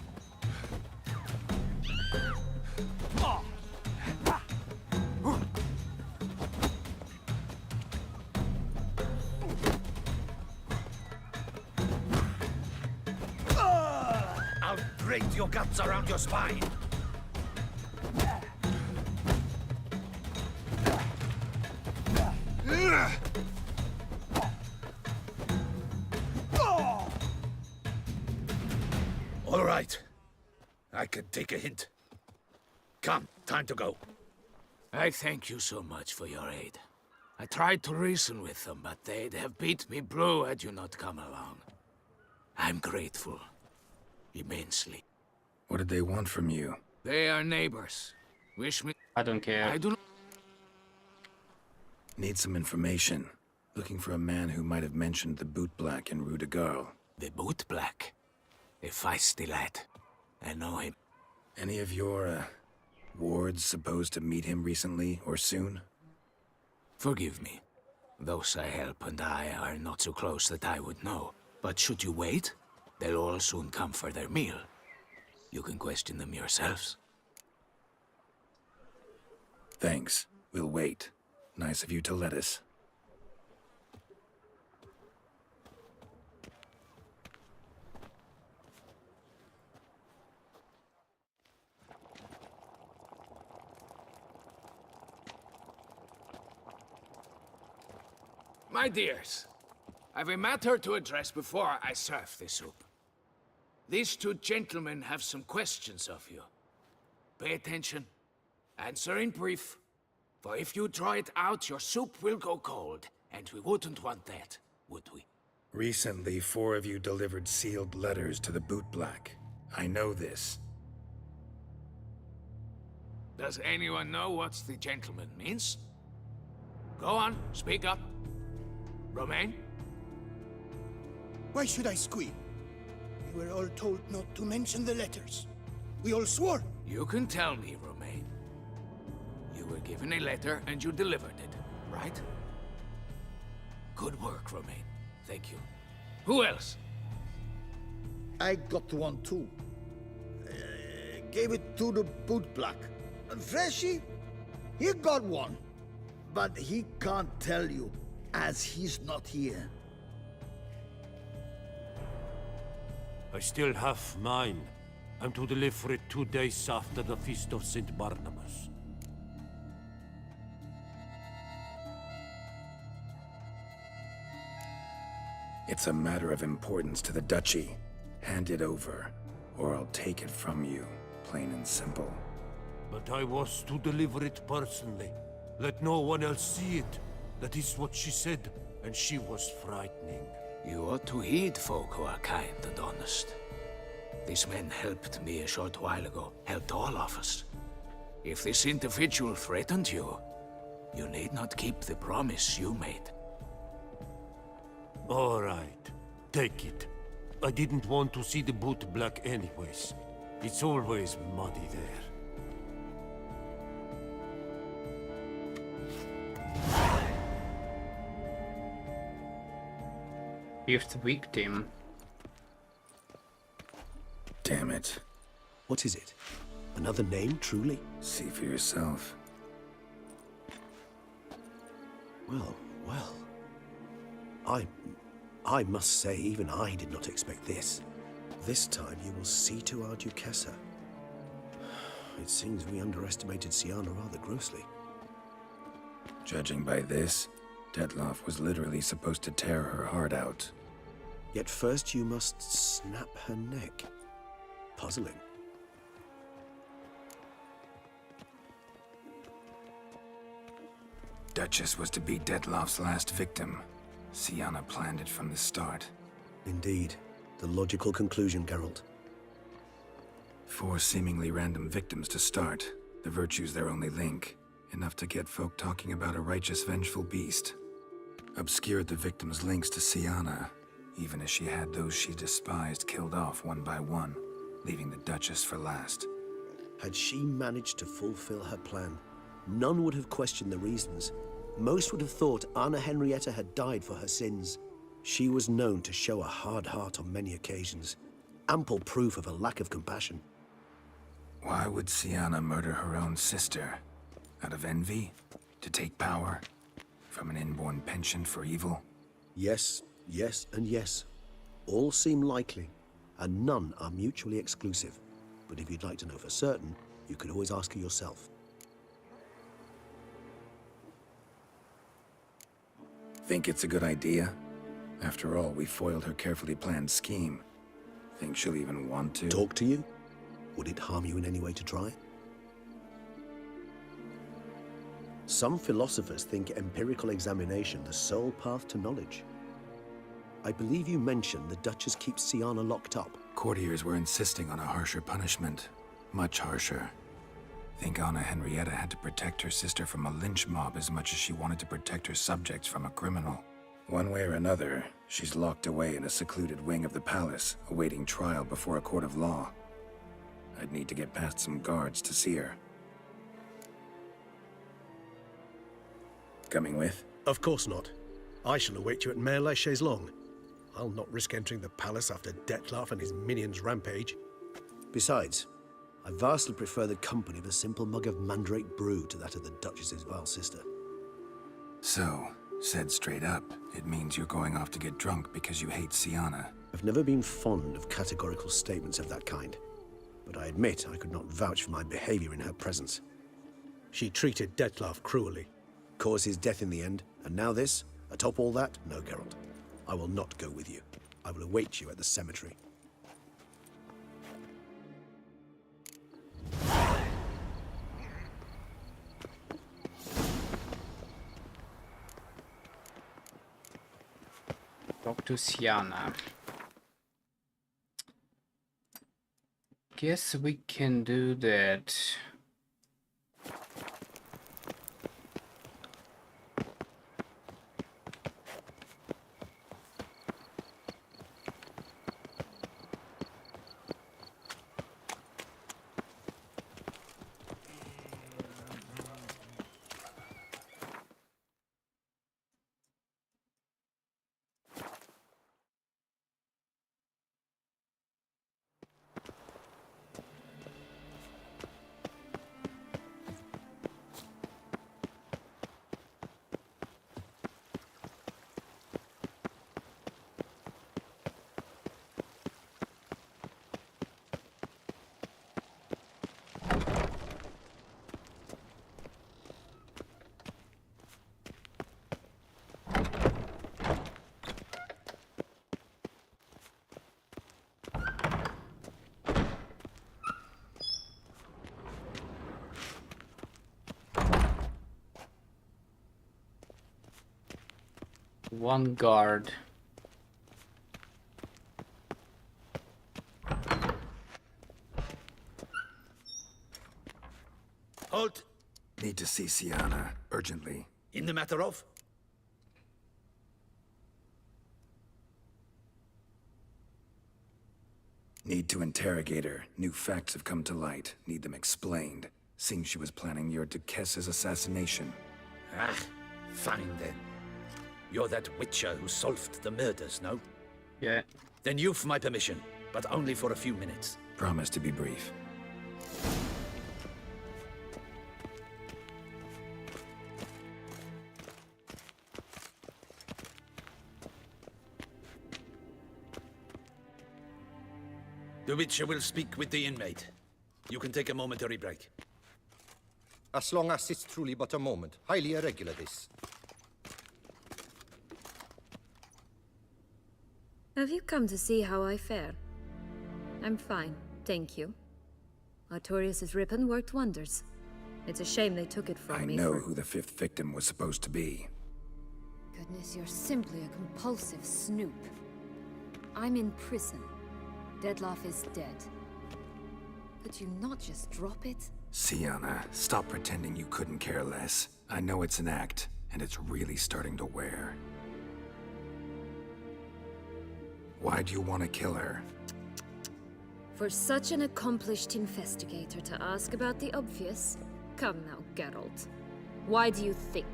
I'll break your guts around your spine. All right. I can take a hint. Come, time to go. I thank you so much for your aid. I tried to reason with them, but they'd have beat me blue had you not come along. I'm grateful. Immensely. What did they want from you? They are neighbors. Wish me... I don't care. I do not... Need some information. Looking for a man who might have mentioned the boot black in Rue de Garl. The boot black? A feisty lad. I know him. Any of your, wards supposed to meet him recently or soon? Forgive me. Those I help and I are not so close that I would know. But should you wait, they'll all soon come for their meal. You can question them yourselves. Thanks. We'll wait. Nice of you to let us. My dears, I've a matter to address before I serve the soup. These two gentlemen have some questions of you. Pay attention. Answer in brief. For if you draw it out, your soup will go cold. And we wouldn't want that, would we? Recently, 4 of you delivered sealed letters to the boot black. I know this. Does anyone know what the gentleman means? Go on, speak up. Romain? Why should I squeal? were all told not to mention the letters. We all swore. You can tell me, Romain. You were given a letter and you delivered it, right? Good work, Romain. Thank you. Who else? I got one too. Gave it to the bootblack. And Freshy, he got one. But he can't tell you, as he's not here. I still have mine. I'm to deliver it 2 days after the Feast of St. Barnabas. It's a matter of importance to the Duchy. Hand it over, or I'll take it from you, plain and simple. But I was to deliver it personally. Let no one else see it. That is what she said, and she was frightening. You ought to heed folk who are kind and honest. These men helped me a short while ago, helped all of us. If this individual threatened you, you need not keep the promise you made. All right, take it. I didn't want to see the boot black anyways. It's always muddy there. Fifth victim. Damn it. What is it? Another name, truly? See for yourself. Well, well. I must say, even I did not expect this. This time you will see to our Duchessa. It seems we underestimated Siana rather grossly. Judging by this, Detloff was literally supposed to tear her heart out. Yet first you must snap her neck. Puzzling. Duchess was to be Detloff's last victim. Siana planned it from the start. Indeed. The logical conclusion, Geralt. 4 seemingly random victims to start. The virtue's their only link. Enough to get folk talking about a righteous, vengeful beast. Obscured the victims' links to Siana, even as she had those she despised killed off one by one, leaving the Duchess for last. Had she managed to fulfill her plan, none would have questioned the reasons. Most would have thought Anna Henrietta had died for her sins. She was known to show a hard heart on many occasions. Ample proof of a lack of compassion. Why would Siana murder her own sister? Out of envy? To take power? From an inborn penchant for evil? Yes, yes, and yes. All seem likely, and none are mutually exclusive. But if you'd like to know for certain, you could always ask her yourself. Think it's a good idea? After all, we foiled her carefully planned scheme. Think she'll even want to? Talk to you? Would it harm you in any way to try? Some philosophers think empirical examination the sole path to knowledge. I believe you mentioned the Duchess keeps Siana locked up. Courtiers were insisting on a harsher punishment. Much harsher. Think Anna Henrietta had to protect her sister from a lynch mob as much as she wanted to protect her subjects from a criminal. One way or another, she's locked away in a secluded wing of the palace, awaiting trial before a court of law. I'd need to get past some guards to see her. Coming with? Of course not. I shall await you at Mare la Chaise-Longue. I'll not risk entering the palace after Detloff and his minions rampage. Besides, I vastly prefer the company of a simple mug of mandrake brew to that of the Duchess's vile sister. So, said straight up, it means you're going off to get drunk because you hate Siana. I've never been fond of categorical statements of that kind, but I admit I could not vouch for my behavior in her presence. She treated Detloff cruelly, caused his death in the end, and now this? Atop all that? No, Geralt. I will not go with you. I will await you at the cemetery. Talk to Siana. Guess we can do that. One guard. Halt! Need to see Sienna, urgently. In the matter of? Need to interrogate her. New facts have come to light. Need them explained. Seems she was planning your Duquesse's assassination. Ah, fine then. You're that witcher who solved the murders, no? Yeah. Then you've my permission, but only for a few minutes. Promise to be brief. The witcher will speak with the inmate. You can take a momentary break. As long as it's truly but a moment. Highly irregular, this. Have you come to see how I fare? I'm fine, thank you. Artorius' ribbon worked wonders. It's a shame they took it from me. I know who the 5th victim was supposed to be. Goodness, you're simply a compulsive snoop. I'm in prison. Deadloff is dead. Could you not just drop it? Sienna, stop pretending you couldn't care less. I know it's an act, and it's really starting to wear. Why'd you want to kill her? For such an accomplished investigator to ask about the obvious? Come now, Geralt. Why do you think?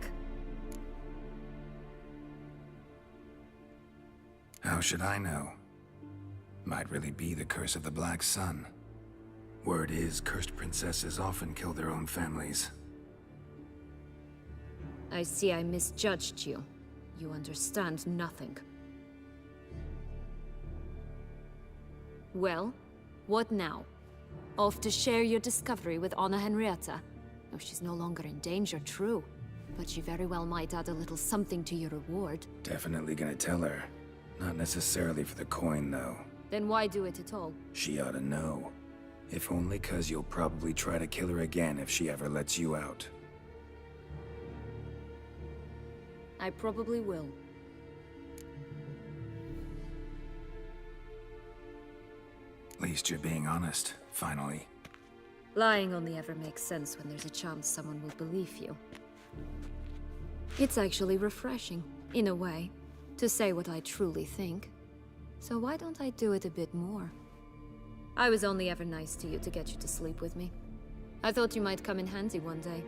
How should I know? Might really be the curse of the Black Sun. Word is, cursed princesses often kill their own families. I see I misjudged you. You understand nothing. Well, what now? Off to share your discovery with Anna Henrietta? Oh, she's no longer in danger, true. But she very well might add a little something to your reward. Definitely gonna tell her. Not necessarily for the coin, though. Then why do it at all? She ought to know. If only 'cause you'll probably try to kill her again if she ever lets you out. I probably will. At least you're being honest, finally. Lying only ever makes sense when there's a chance someone will believe you. It's actually refreshing, in a way, to say what I truly think. So why don't I do it a bit more? I was only ever nice to you to get you to sleep with me. I thought you might come in handy one day.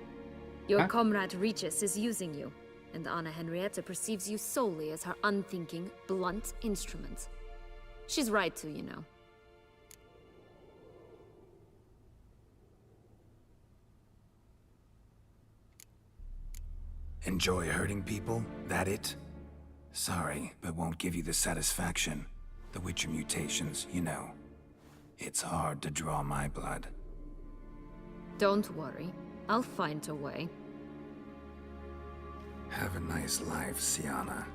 Your comrade Regis is using you, and Anna Henrietta perceives you solely as her unthinking, blunt instrument. She's right to, you know. Enjoy hurting people? That it? Sorry, but won't give you the satisfaction. The Witcher mutations, you know. It's hard to draw my blood. Don't worry. I'll find a way. Have a nice life, Sienna.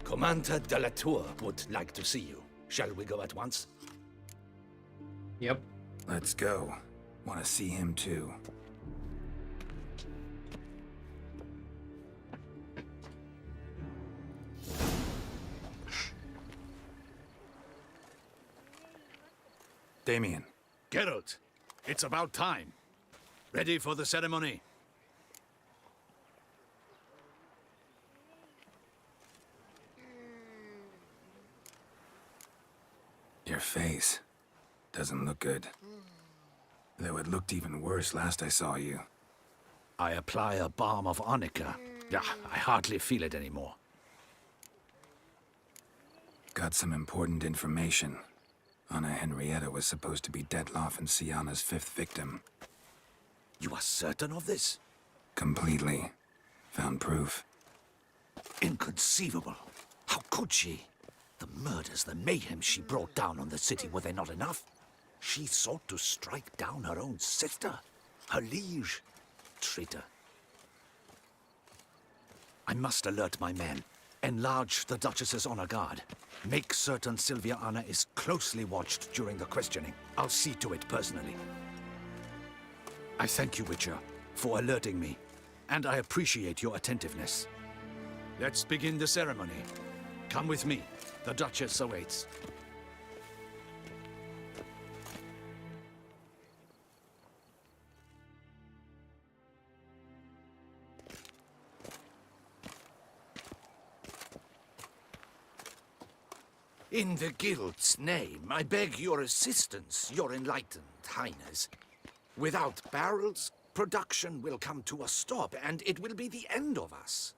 Commander de la Tour would like to see you. Shall we go at once? Yep. Let's go. Want to see him too. Damien. Geralt, it's about time. Ready for the ceremony? Your face doesn't look good. Though it looked even worse last I saw you. I apply a balm of arnica. Yeah, I hardly feel it anymore. Got some important information. Anna Henrietta was supposed to be Dettlaff and Sienna's 5th victim. You are certain of this? Completely. Found proof. Inconceivable. How could she? The murders, the mayhem she brought down on the city, were they not enough? She sought to strike down her own sister. Her liege. Traitor. I must alert my men. Enlarge the Duchess's honor guard. Make certain Sylvia Anna is closely watched during the questioning. I'll see to it personally. I thank you, Witcher, for alerting me, and I appreciate your attentiveness. Let's begin the ceremony. Come with me. The Duchess awaits. In the Guild's name, I beg your assistance, your enlightened highness. Without barrels, production will come to a stop, and it will be the end of us.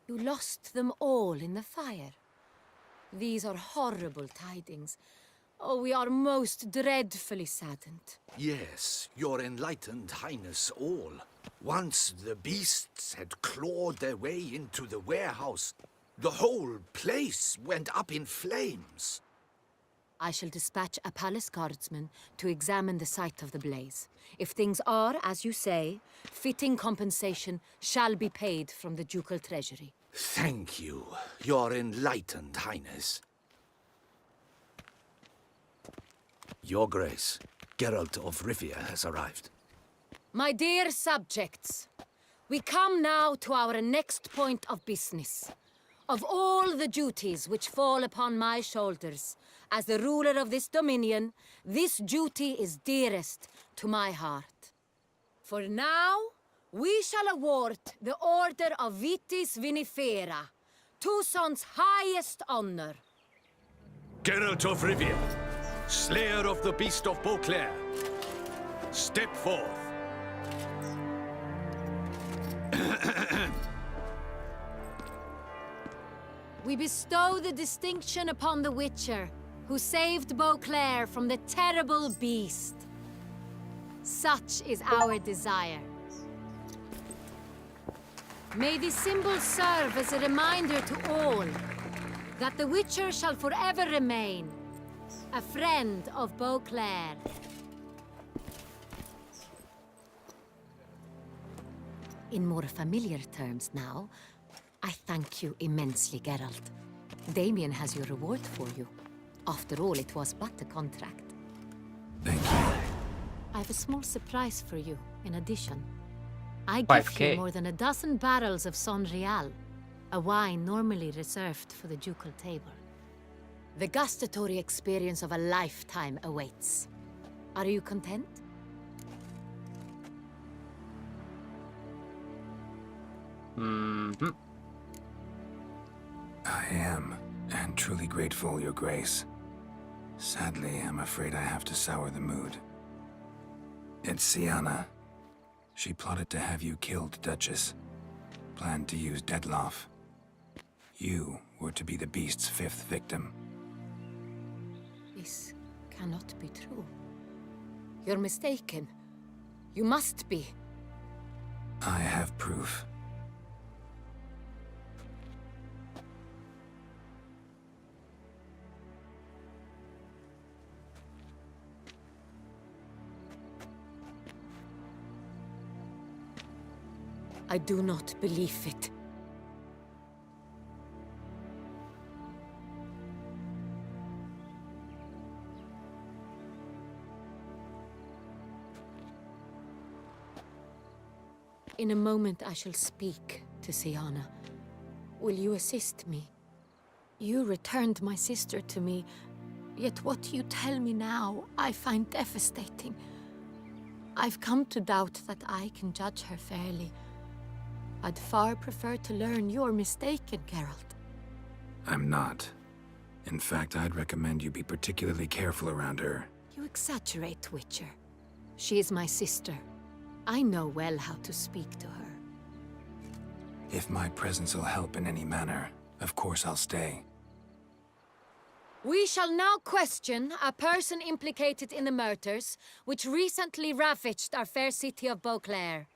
You lost them all in the fire. These are horrible tidings. Oh, we are most dreadfully saddened. Yes, your enlightened highness all. Once the beasts had clawed their way into the warehouse, the whole place went up in flames. I shall dispatch a palace guardsman to examine the site of the blaze. If things are, as you say, fitting compensation shall be paid from the ducal treasury. Thank you, your enlightened highness. Your Grace, Geralt of Rivia has arrived. My dear subjects, we come now to our next point of business. Of all the duties which fall upon my shoulders, as the ruler of this dominion, this duty is dearest to my heart. For now, we shall award the Order of Vitis Vinifera, Tucson's highest honor. Geralt of Rivia, Slayer of the Beast of Beauclair, step forth. We bestow the distinction upon the Witcher, who saved Beauclair from the terrible beast. Such is our desire. May this symbol serve as a reminder to all that the Witcher shall forever remain a friend of Beauclair. In more familiar terms now, I thank you immensely, Geralt. Damien has your reward for you. After all, it was but a contract. Thank you. I have a small surprise for you, in addition. I give 5K. you more than a dozen barrels of Son Real, a wine normally reserved for the ducal table. The gustatory experience of a lifetime awaits. Are you content? Mm-hmm. I am, and truly grateful, Your Grace. Sadly, I'm afraid I have to sour the mood. It's Sienna. She plotted to have you killed, Duchess. Planned to use Detloff. You were to be the beast's 5th victim. This cannot be true. You're mistaken. You must be. I have proof. I do not believe it. In a moment I shall speak to Sienna. Will you assist me? You returned my sister to me, yet what you tell me now I find devastating. I've come to doubt that I can judge her fairly. I'd far prefer to learn you're mistaken, Geralt. I'm not. In fact, I'd recommend you be particularly careful around her. You exaggerate, Witcher. She is my sister. I know well how to speak to her. If my presence will help in any manner, of course I'll stay. We shall now question a person implicated in the murders which recently ravaged our fair city of Beauclair.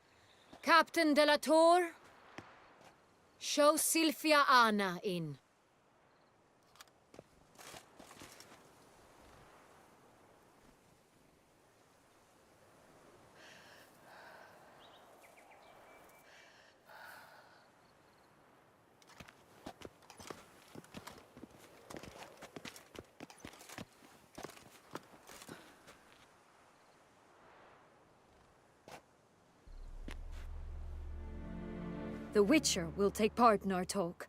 Captain de la Tour, show Sylvia Anna in. The Witcher will take part in our talk.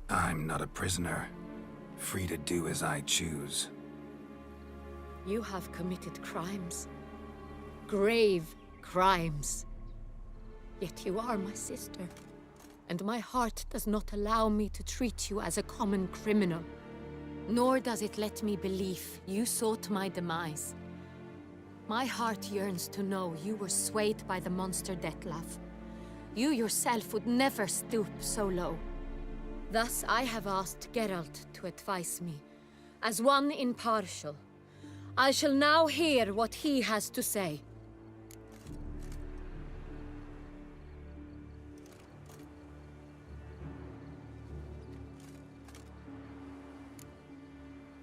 I'm not a prisoner, free to do as I choose. You have committed crimes. Grave crimes. Yet you are my sister, and my heart does not allow me to treat you as a common criminal. Nor does it let me believe you sought my demise. My heart yearns to know you were swayed by the monster Dettlaff. You yourself would never stoop so low. Thus I have asked Geralt to advise me, as one impartial. I shall now hear what he has to say.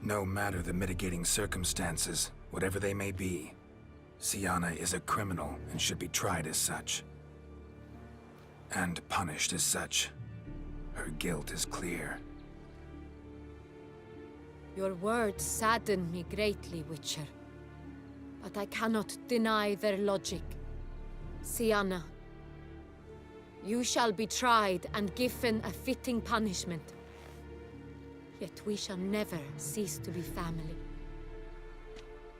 No matter the mitigating circumstances, whatever they may be, Syanna is a criminal and should be tried as such. And punished as such. Her guilt is clear. Your words sadden me greatly, Witcher. But I cannot deny their logic. Syanna, you shall be tried and given a fitting punishment. Yet we shall never cease to be family.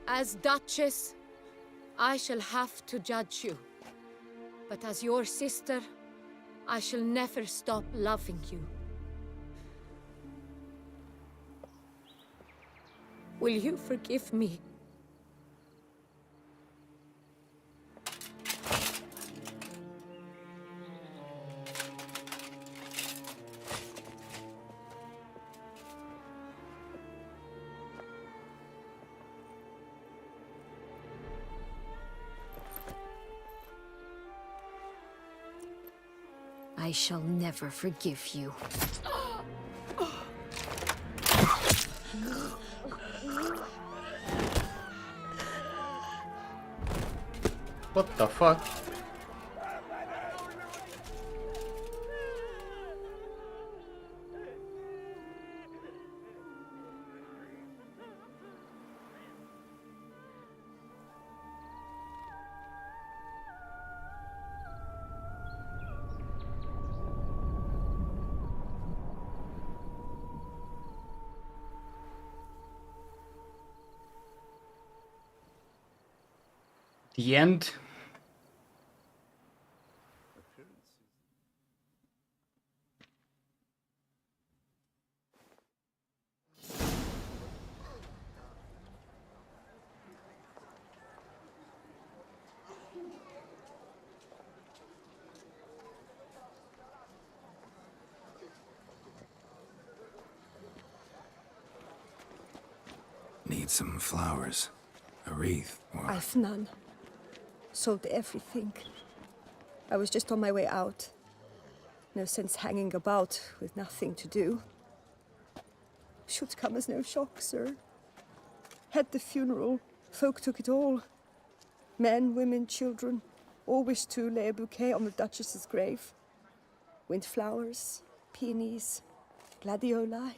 As Duchess, I shall have to judge you. But as your sister, I shall never stop loving you. Will you forgive me? I shall never forgive you. What the fuck? The end. Need some flowers. A wreath, or... I've none. Sold everything. I was just on my way out. No sense hanging about with nothing to do. Should come as no shock, sir. Had the funeral. Folk took it all. Men, women, children, all wished to lay a bouquet on the Duchess's grave. Windflowers, peonies, gladioli.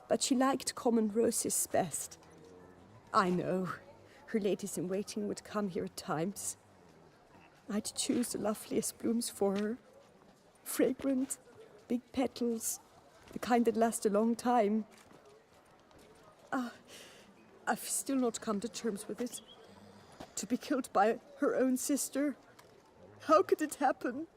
But she liked common roses best. I know. Her ladies-in-waiting would come here at times. I'd choose the loveliest blooms for her. Fragrant, big petals, the kind that last a long time. I've still not come to terms with it. To be killed by her own sister. How could it happen?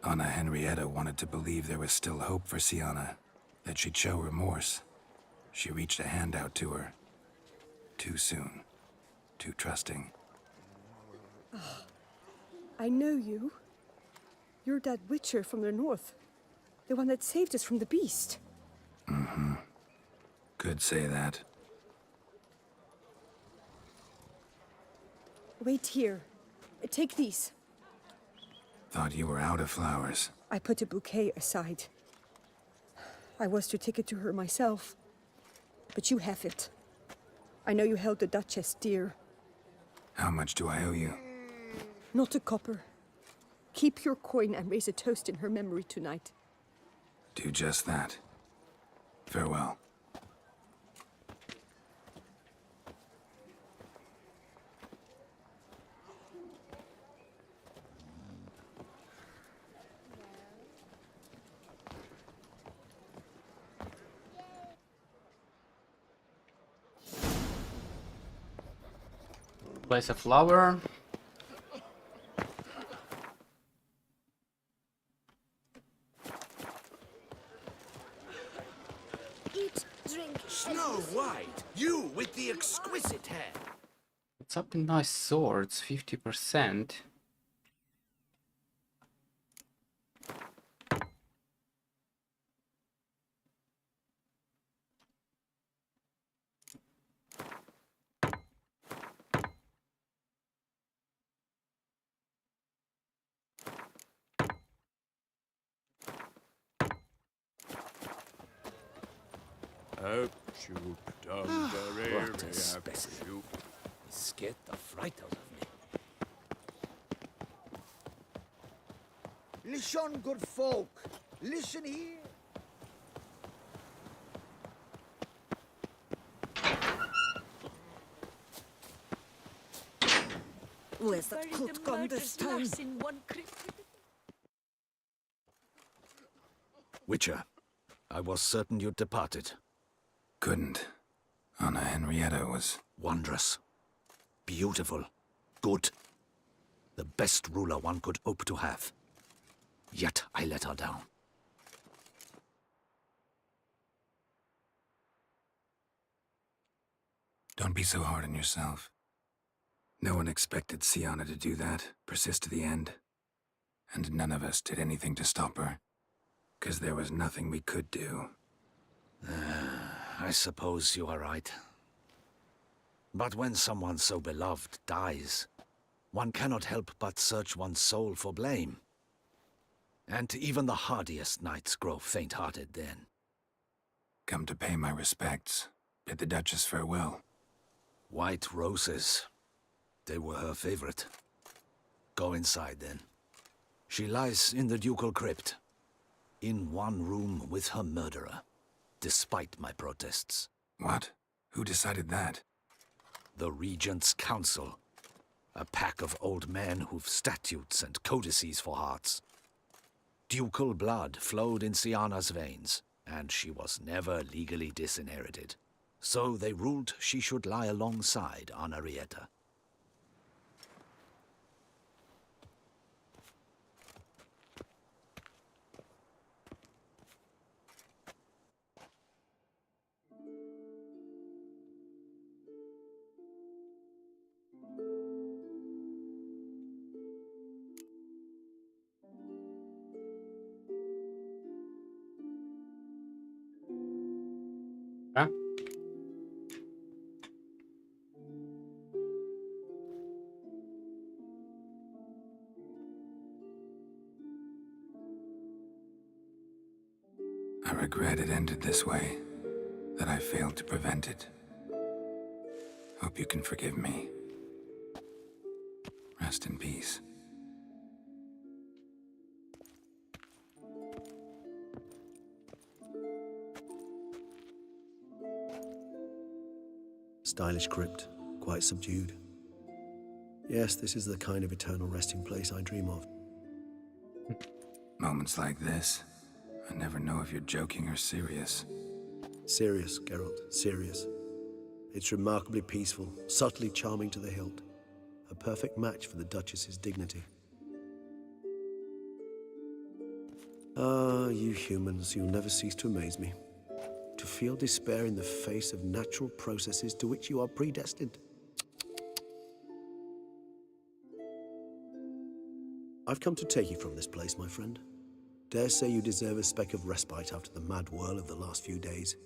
Anna Henrietta wanted to believe there was still hope for Syanna, that she'd show remorse. She reached a hand out to her. Too soon. Too trusting. Oh, I know you. You're that Witcher from the north. The one that saved us from the beast. Mm-hmm. Could say that. Wait here. Take these. Thought you were out of flowers. I put a bouquet aside. I was to take it to her myself. But you have it. I know you held the Duchess dear. How much do I owe you? Not a copper. Keep your coin and raise a toast in her memory tonight. Do just that. Farewell. Place a flower. Eat, drink, Snow White, you with the exquisite hair. What's up in nice swords? 50%. What a specimen. He scared the fright out of me. Listen, good folk. Listen here. Where's that coat gone this time? Witcher, I was certain you'd departed. Couldn't. Anna Henrietta was... Wondrous. Beautiful. Good. The best ruler one could hope to have. Yet I let her down. Don't be so hard on yourself. No one expected Sienna to do that, persist to the end. And none of us did anything to stop her. 'Cause there was nothing we could do. I suppose you are right. But when someone so beloved dies, one cannot help but search one's soul for blame. And even the hardiest knights grow faint-hearted then. Come to pay my respects. Bid the Duchess farewell. White roses. They were her favorite. Go inside then. She lies in the ducal crypt. In one room with her murderer. Despite my protests. What? Who decided that? The Regent's Council. A pack of old men who've statutes and codices for hearts. Ducal blood flowed in Sienna's veins, and she was never legally disinherited. So they ruled she should lie alongside Henrietta. Huh? I regret it ended this way, that I failed to prevent it. Hope you can forgive me. Rest in peace. Stylish crypt, quite subdued. Yes, this is the kind of eternal resting place I dream of. Moments like this, I never know if you're joking or serious. Serious, Geralt, serious. It's remarkably peaceful, subtly charming to the hilt. A perfect match for the Duchess's dignity. Ah, you humans, you'll never cease to amaze me. To feel despair in the face of natural processes to which you are predestined. I've come to take you from this place, my friend. Dare say you deserve a speck of respite after the mad whirl of the last few days.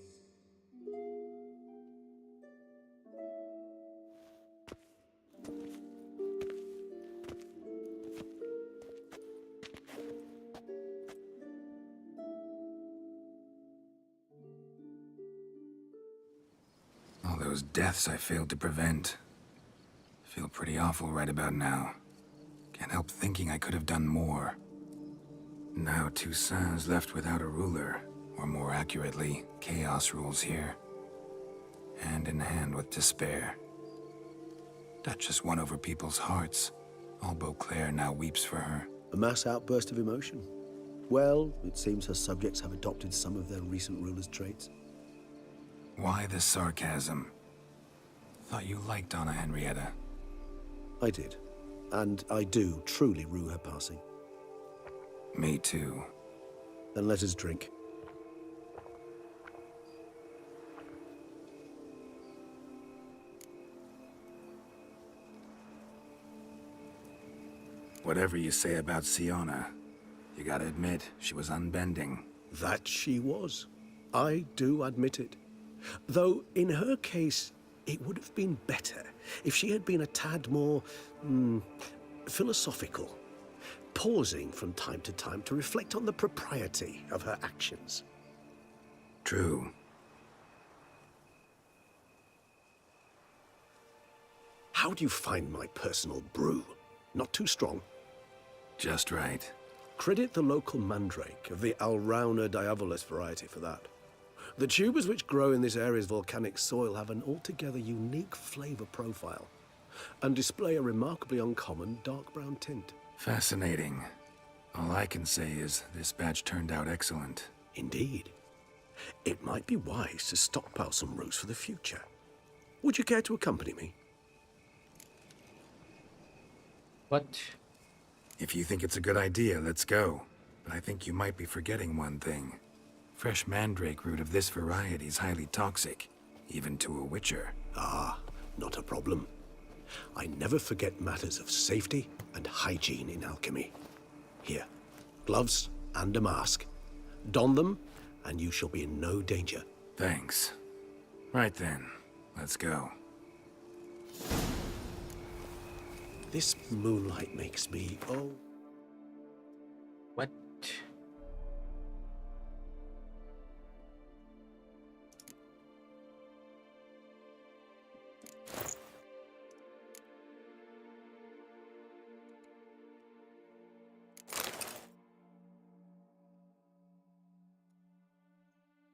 All those deaths I failed to prevent. Feel pretty awful right about now. Can't help thinking I could have done more. Now Toussaint's left without a ruler, or more accurately, chaos rules here. Hand in hand with despair. Duchess won over people's hearts. All Beauclair now weeps for her. A mass outburst of emotion. Well, it seems her subjects have adopted some of their recent ruler's traits. Why the sarcasm? Thought you liked Donna Henrietta. I did. And I do truly rue her passing. Me too. Then let us drink. Whatever you say about Siona, you gotta admit, she was unbending. That she was. I do admit it. Though, in her case, it would have been better if she had been a tad more, philosophical, pausing from time to reflect on the propriety of her actions. True. How do you find my personal brew? Not too strong? Just right. Credit the local mandrake of the Alrauna diavolus variety for that. The tubers which grow in this area's volcanic soil have an altogether unique flavor profile and display a remarkably uncommon dark brown tint. Fascinating. All I can say is this batch turned out excellent. Indeed. It might be wise to stockpile some roots for the future. Would you care to accompany me? What? If you think it's a good idea, let's go. But I think you might be forgetting one thing. Fresh mandrake root of this variety is highly toxic, even to a witcher. Ah, not a problem. I never forget matters of safety and hygiene in alchemy. Here, gloves and a mask. Don them, and you shall be in no danger. Thanks. Right then, let's go. This moonlight makes me, oh... What?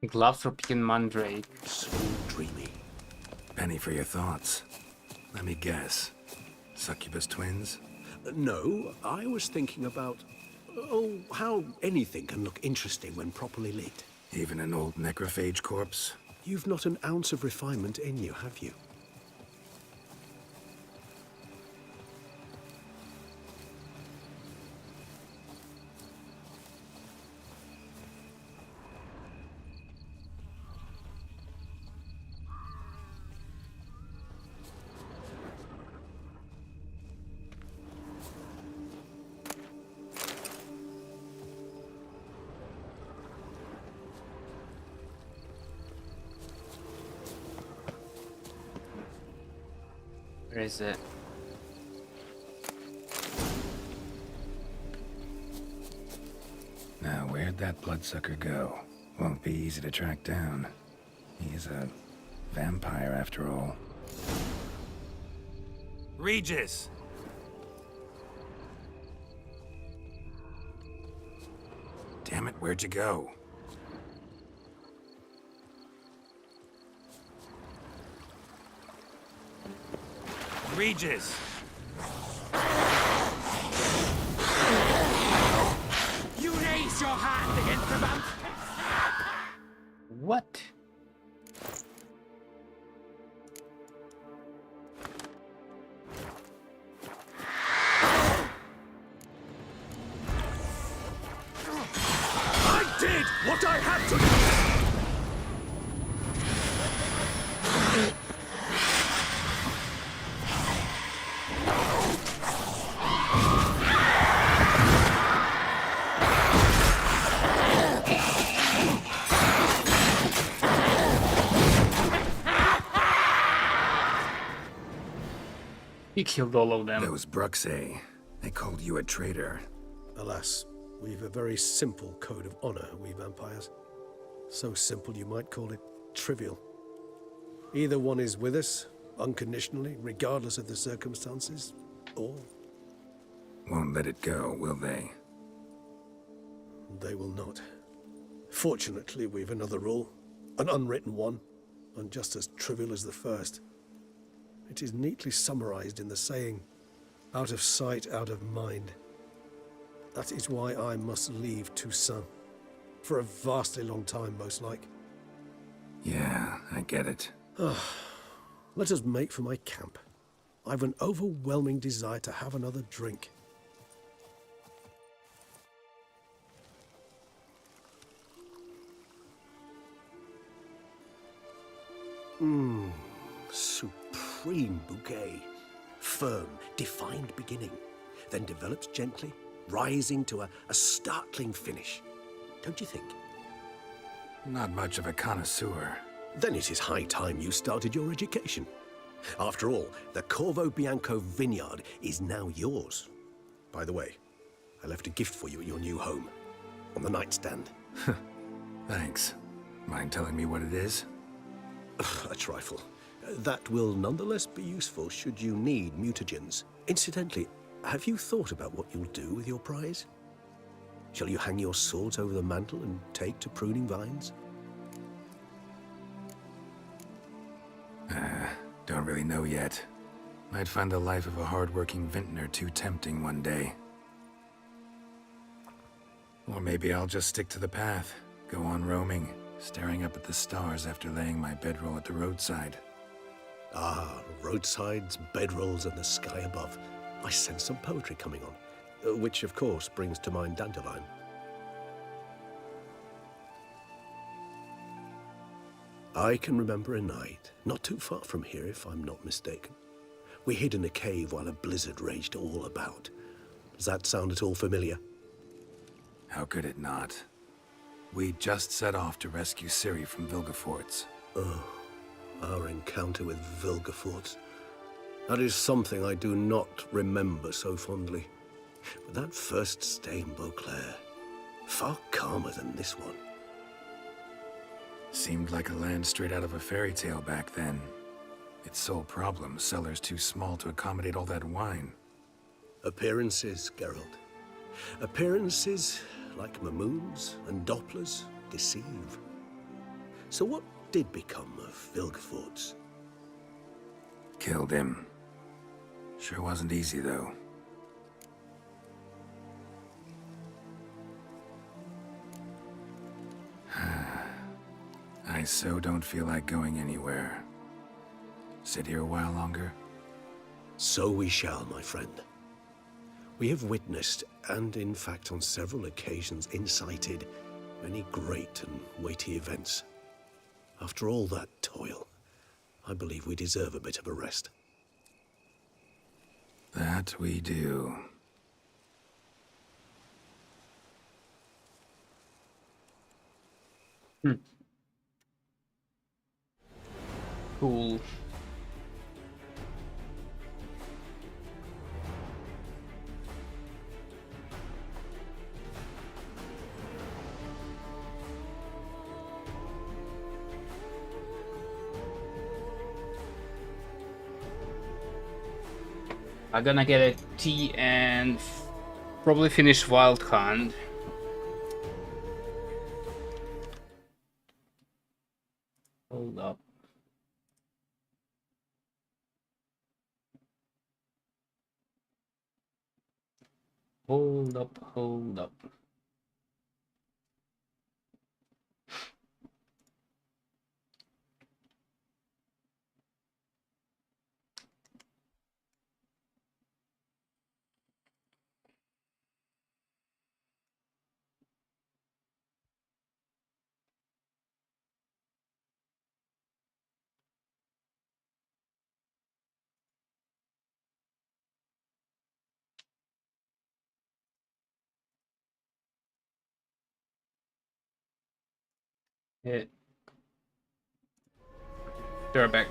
Gloves for picking mandrake. So dreamy. Penny for your thoughts. Let me guess. Succubus twins? No, I was thinking about, how anything can look interesting when properly lit. Even an old necrophage corpse? You've not an ounce of refinement in you, have you? Where is it? Now, where'd that bloodsucker go? Won't be easy to track down. He's a vampire, after all. Regis! Damn it, where'd you go? Regis! You raise your hand against the vampire! What? I did what I had to do! He killed all of them. Those Bruxay. They called you a traitor. Alas, we've a very simple code of honor, we vampires. So simple you might call it trivial. Either one is with us, unconditionally, regardless of the circumstances, or won't let it go, will they? They will not. Fortunately, we've another rule. An unwritten one, and just as trivial as the first. It is neatly summarized in the saying, out of sight, out of mind. That is why I must leave Toussaint. For a vastly long time, most like. Yeah, I get it. Let us make for my camp. I've an overwhelming desire to have another drink. Supreme bouquet. Firm, defined beginning, then develops gently, rising to a startling finish. Don't you think? Not much of a connoisseur. Then it is high time you started your education. After all, the Corvo Bianco vineyard is now yours. By the way, I left a gift for you at your new home. On the nightstand. Thanks. Mind telling me what it is? A trifle. That will nonetheless be useful should you need mutagens. Incidentally, have you thought about what you'll do with your prize? Shall you hang your swords over the mantle and take to pruning vines? Don't really know yet. Might find the life of a hard-working vintner too tempting one day. Or maybe I'll just stick to the path, go on roaming, staring up at the stars after laying my bedroll at the roadside. Ah, roadsides, bedrolls, and the sky above. I sense some poetry coming on, which of course brings to mind Dandelion. I can remember a night, not too far from here if I'm not mistaken. We hid in a cave while a blizzard raged all about. Does that sound at all familiar? How could it not? We just set off to rescue Ciri from Vilgefortz. Oh, our encounter with Vilgefortz. That is something I do not remember so fondly. But that first stay in Beauclair, far calmer than this one. Seemed like a land straight out of a fairy tale back then. Its sole problem, cellars too small to accommodate all that wine. Appearances, Geralt. Appearances, like Mamoons and Dopplers, deceive. So what did become of Vilgefortz? Killed him. Sure wasn't easy, though. I so don't feel like going anywhere. Sit here a while longer? So we shall, my friend. We have witnessed, and in fact on several occasions incited, many great and weighty events. After all that toil, I believe we deserve a bit of a rest. That we do. Cool. I'm gonna get a tea and probably finish Wild Hunt. Hold up. Hold up, hold up. Yeah. They're back.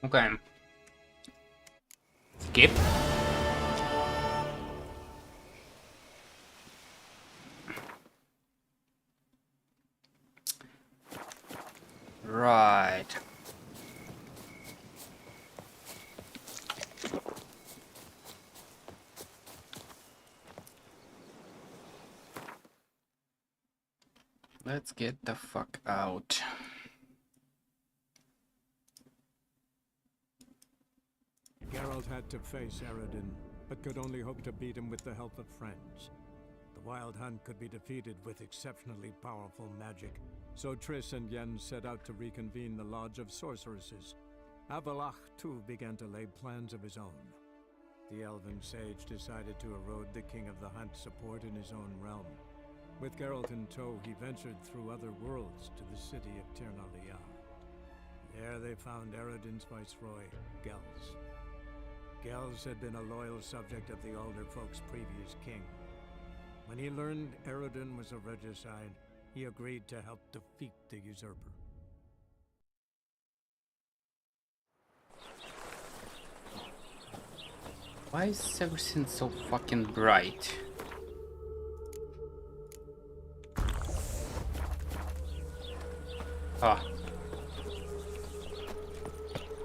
Okay. Skip. Right. Let's get the fuck out. Geralt had to face Eredin, but could only hope to beat him with the help of friends. The Wild Hunt could be defeated with exceptionally powerful magic, so Triss and Yen set out to reconvene the Lodge of Sorceresses. Avallac'h, too, began to lay plans of his own. The elven sage decided to erode the King of the Hunt's support in his own realm. With Geralt in tow, he ventured through other worlds to the city of Tir na Liah. There they found Eredin's viceroy, Gels. Gels had been a loyal subject of the Alder Folk's previous king. When he learned Eredin was a regicide, he agreed to help defeat the usurper. Why is everything so fucking bright? Ah.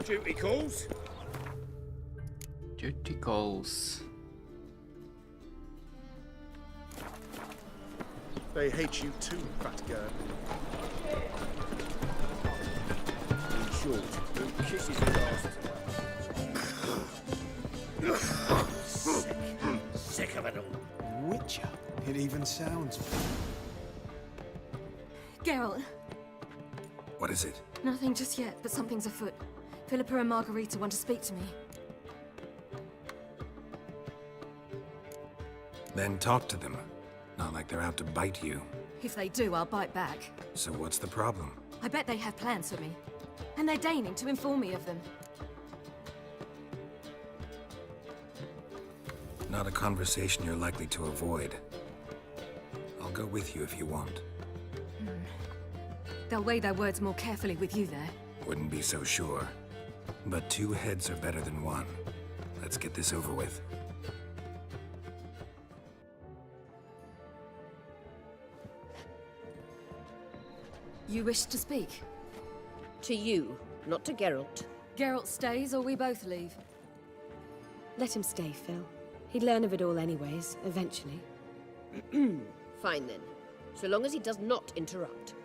Duty calls? Duty calls. They hate you too, fat girl. In short, who kisses the last? Sick of it all. Witcher. It even sounds... Geralt, What is it? nothing just yet, but something's afoot. Philippa and Margarita want to speak to me. Then talk to them. Not like they're out to bite you. If they do, I'll bite back. So what's the problem? I bet they have plans for me. And they're deigning to inform me of them. Not a conversation you're likely to avoid. I'll go with you if you want. They'll weigh their words more carefully with you there. Wouldn't be so sure. But 2 heads are better than 1. Let's get this over with. You wish to speak? To you, not to Geralt. Geralt stays or we both leave? Let him stay, Phil. He'd learn of it all anyways, eventually. Fine then. So long as he does not interrupt.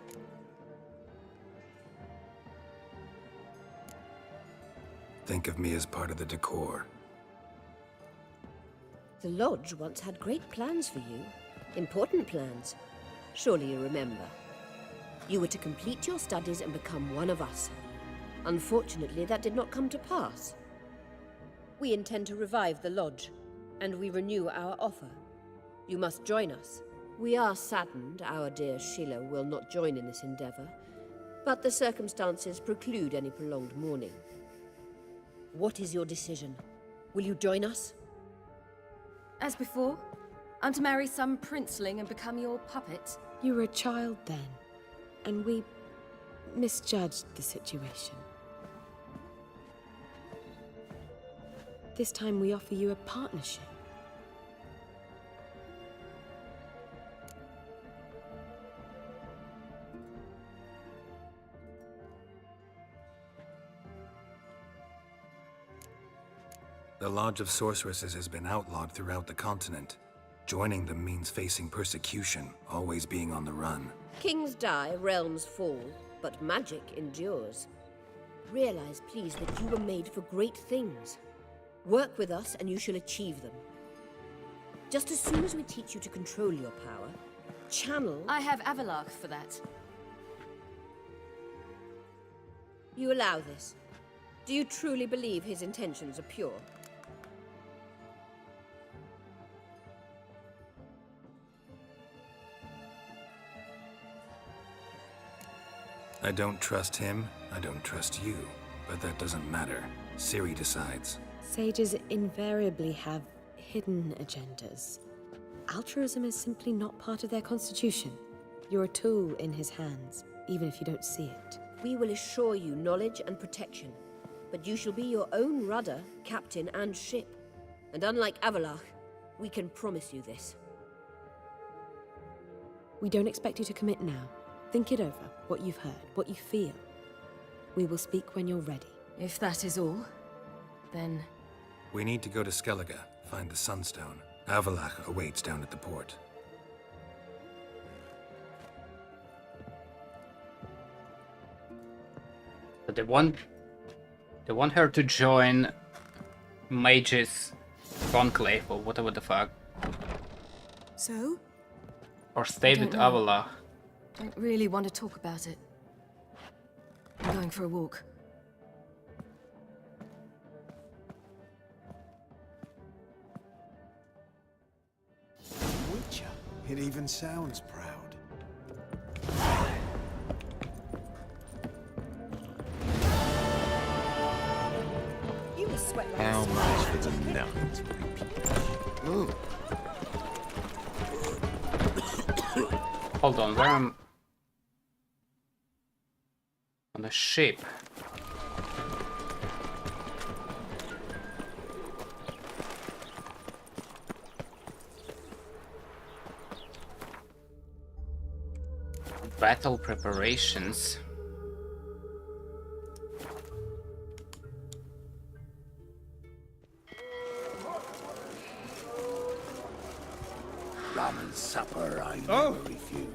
Think of me as part of the decor. The Lodge once had great plans for you. Important plans. Surely you remember. You were to complete your studies and become one of us. Unfortunately, that did not come to pass. We intend to revive the Lodge, and we renew our offer. You must join us. We are saddened our dear Sheila will not join in this endeavor, but the circumstances preclude any prolonged mourning. What is your decision? Will you join us? As before, I'm to marry some princeling and become your puppet. You were a child then, and we misjudged the situation. This time we offer you a partnership. The Lodge of Sorceresses has been outlawed throughout the continent. Joining them means facing persecution, always being on the run. Kings die, realms fall, but magic endures. Realize, please, that you were made for great things. Work with us and you shall achieve them. Just as soon as we teach you to control your power, channel... I have Avallac'h for that. You allow this. Do you truly believe his intentions are pure? I don't trust him, I don't trust you. But that doesn't matter. Ciri decides. Sages invariably have hidden agendas. Altruism is simply not part of their constitution. You're a tool in his hands, even if you don't see it. We will assure you knowledge and protection. But you shall be your own rudder, captain, and ship. And unlike Avalach, we can promise you this. We don't expect you to commit now. Think it over, what you've heard, what you feel. We will speak when you're ready. If that is all, then... We need to go to Skellige, find the Sunstone. Avalach awaits down at the port. But they want her to join Mage's conclave or whatever the fuck. So? Or stay with Avalach. Don't really want to talk about it. I'm going for a walk. Witcher. It even sounds proud. You will sweat like How a much for the night? Hold on, where am... On the ship. Battle preparations. Ramen supper I Oh. never refuse.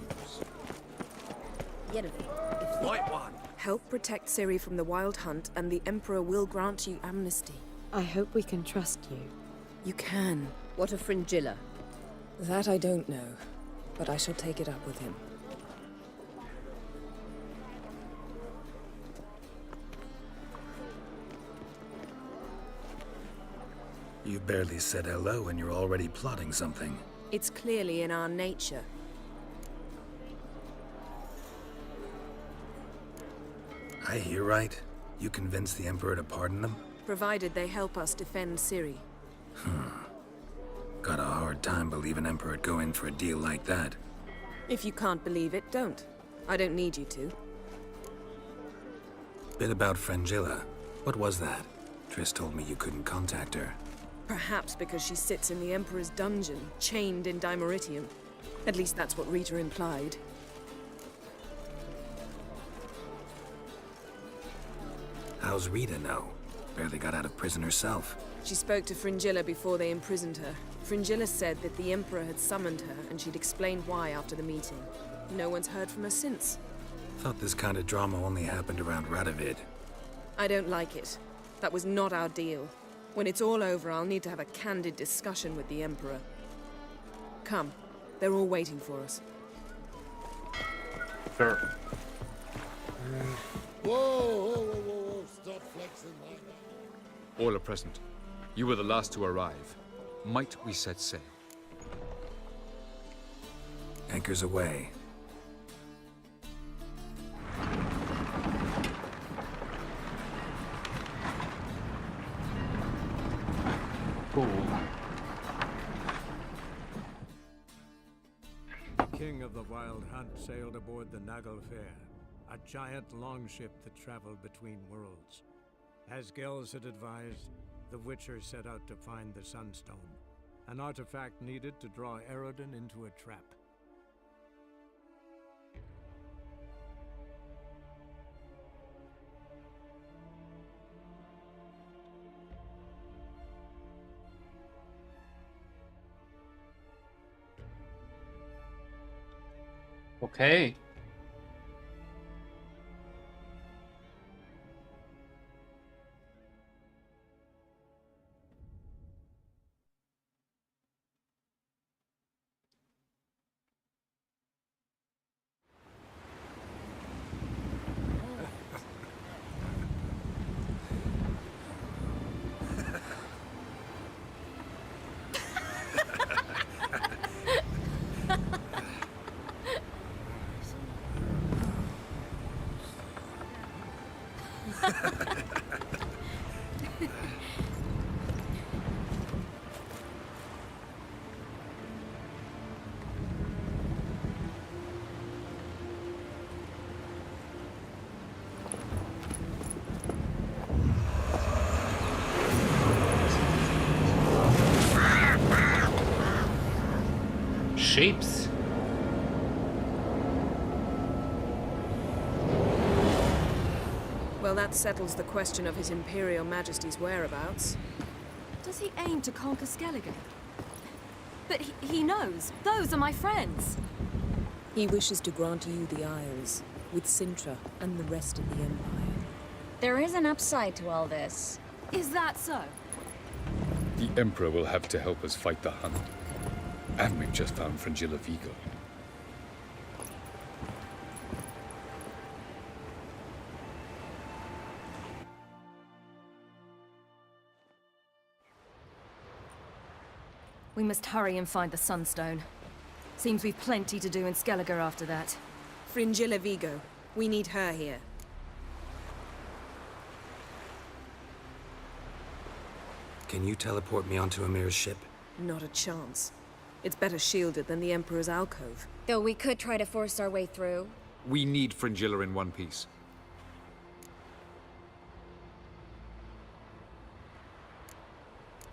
White one. Help protect Ciri from the Wild Hunt, and the Emperor will grant you amnesty. I hope we can trust you. You can. What of Fringilla? That I don't know, but I shall take it up with him. You barely said hello and you're already plotting something. It's clearly in our nature. I hear right. You convinced the Emperor to pardon them? Provided they help us defend Ciri. Got a hard time believing Emperor'd go in for a deal like that. If you can't believe it, don't. I don't need you to. Bit about Fringilla. What was that? Triss told me you couldn't contact her. Perhaps because she sits in the Emperor's dungeon, chained in Dimeritium. At least that's what Rita implied. How's Rita know? Barely got out of prison herself. She spoke to Fringilla before they imprisoned her. Fringilla said that the Emperor had summoned her, and she'd explained why after the meeting. No one's heard from her since. Thought this kind of drama only happened around Radovid. I don't like it. That was not our deal. When it's all over, I'll need to have a candid discussion with the Emperor. Come. They're all waiting for us. Sure. Whoa, stop flexing like that. All are present. You were the last to arrive. Might we set sail? Anchors away. Cool. The king of the Wild Hunt sailed aboard the Naglfar, a giant longship that traveled between worlds. As Gels had advised, the Witcher set out to find the Sunstone, an artifact needed to draw Eredin into a trap. Okay. Ships? Well, that settles the question of His Imperial Majesty's whereabouts. Does he aim to conquer Skellige? But he knows. Those are my friends. He wishes to grant you the Isles, with Sintra and the rest of the Empire. There is an upside to all this. Is that so? The Emperor will have to help us fight the Hunt. And we've just found Fringilla Vigo. We must hurry and find the Sunstone. Seems we've plenty to do in Skellige after that. Fringilla Vigo. We need her here. Can you teleport me onto Amir's ship? Not a chance. It's better shielded than the Emperor's alcove. Though we could try to force our way through. We need Fringilla in one piece.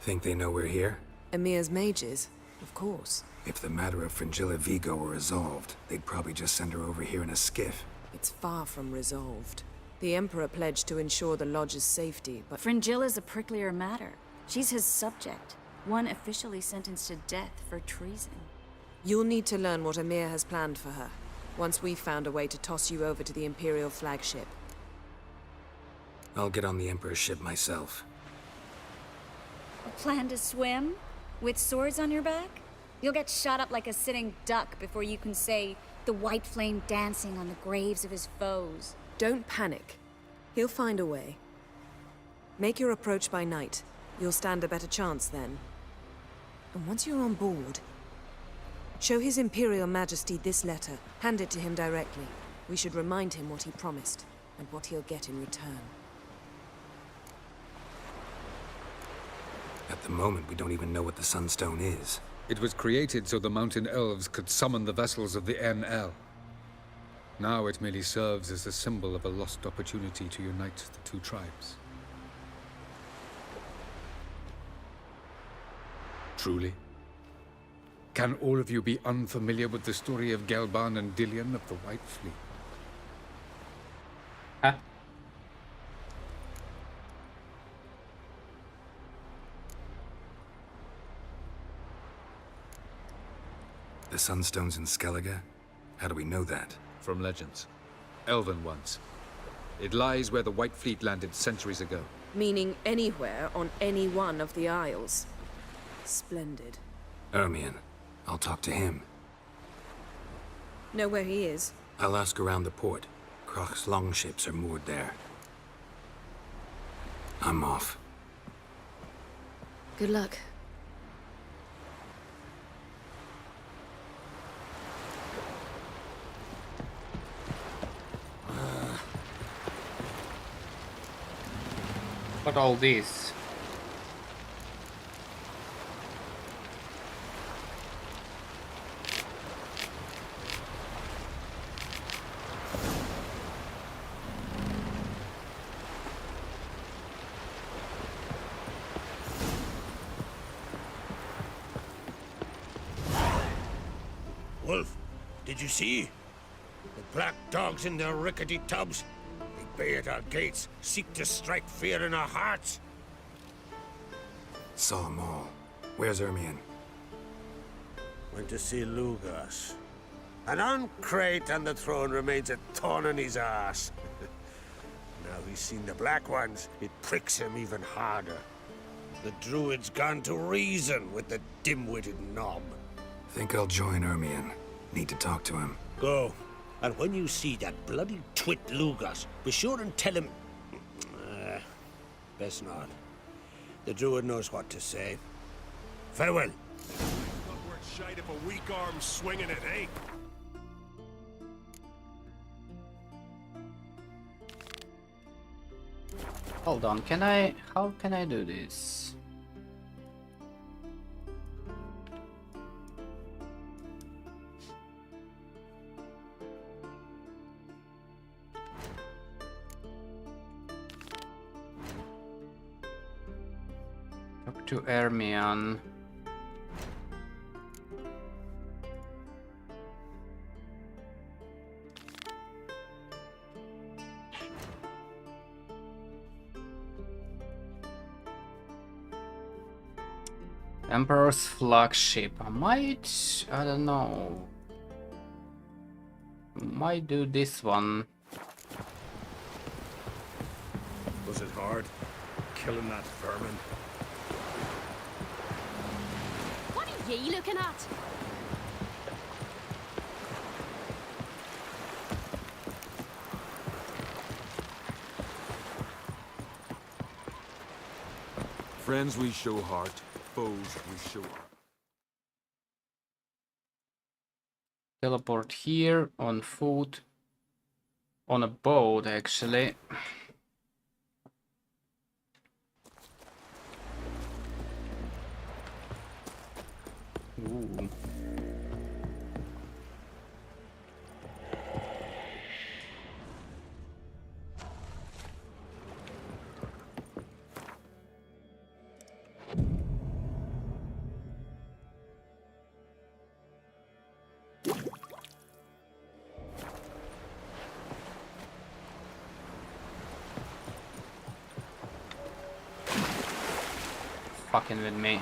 Think they know we're here? Emir's mages, of course. If the matter of Fringilla Vigo were resolved, they'd probably just send her over here in a skiff. It's far from resolved. The Emperor pledged to ensure the Lodge's safety, but... Fringilla's a pricklier matter. She's his subject, one officially sentenced to death for treason. You'll need to learn what Emir has planned for her, once we've found a way to toss you over to the Imperial flagship. I'll get on the Emperor's ship myself. A plan to swim? With swords on your back? You'll get shot up like a sitting duck before you can say, the white flame dancing on the graves of his foes. Don't panic. He'll find a way. Make your approach by night. You'll stand a better chance then. And once you're on board, show His Imperial Majesty this letter. Hand it to him directly. We should remind him what he promised, and what he'll get in return. At the moment, we don't even know what the Sunstone is. It was created so the Mountain Elves could summon the vessels of the NL. Now it merely serves as a symbol of a lost opportunity to unite the two tribes. Truly? Can all of you be unfamiliar with the story of Gelban and Dillion of the White Fleet? Huh? The Sunstone's in Skellige? How do we know that? From legends. Elven ones. It lies where the White Fleet landed centuries ago. Meaning anywhere on any one of the Isles. Splendid. Ermion. I'll talk to him. Know where he is? I'll ask around the port. Krach's longships are moored there. I'm off. Good luck. What all this? Wolf, did you see? The black dogs in their rickety tubs? They bay at our gates, seek to strike fear in our hearts. Saw them all. Where's Ermion? Went to see Lugas. An uncrate on the throne remains a thorn in his ass. Now he's seen the Black Ones, it pricks him even harder. The Druid's gone to reason with the dim-witted knob. Think I'll join Ermion. Need to talk to him. Go. And when you see that bloody twit Lugas, be sure and tell him... best not. The Druid knows what to say. Farewell. Not worth shite if a weak arm's swinging it, eh? Hold on, how can I do this? Talk to Ermion. Emperor's flagship. I don't know. Might do this one. Was it hard? Killing that vermin? What are ye looking at? Friends we show heart, foes we show heart. Teleport here on foot. On a boat, actually. Ooh. Fucking with me.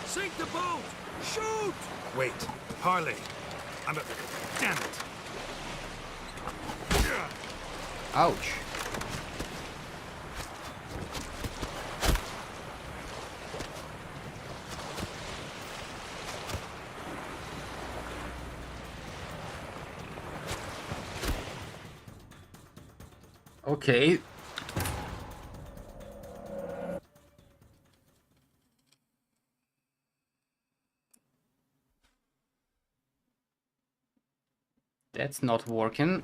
Sink the boat! Shoot! Wait, Harley. Damn it. Ouch. Okay. That's not working.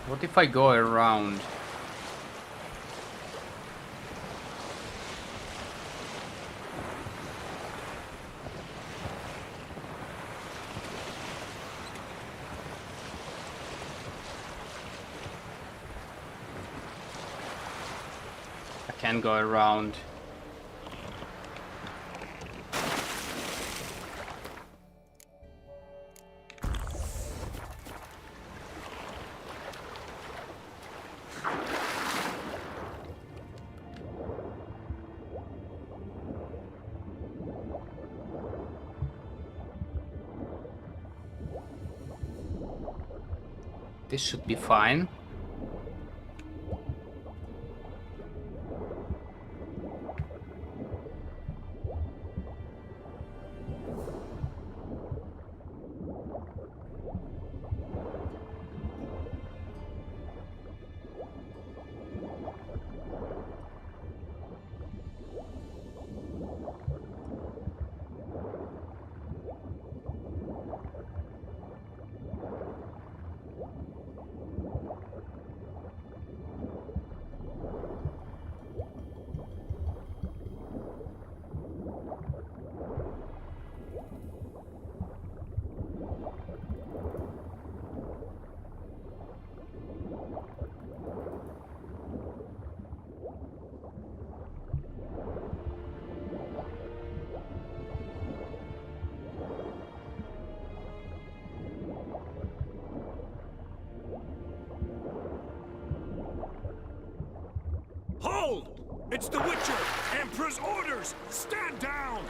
What if I go around? I can't go around. This should be fine. Hold! It's the Witcher! Emperor's orders! Stand down!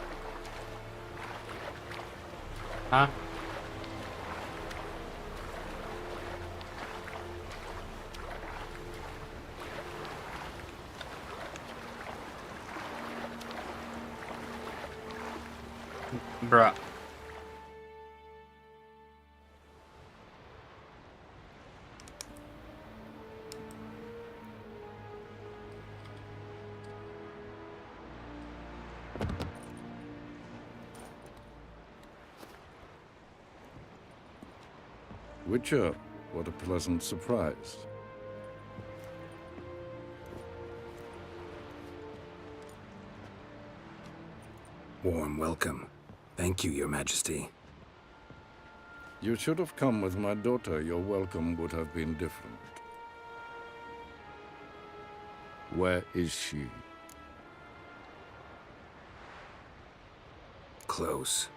Huh? Bruh. Witcher, what a pleasant surprise. warm welcome. Thank you, Your Majesty. You should have come with my daughter. Your welcome would have been different. Where is she? Close.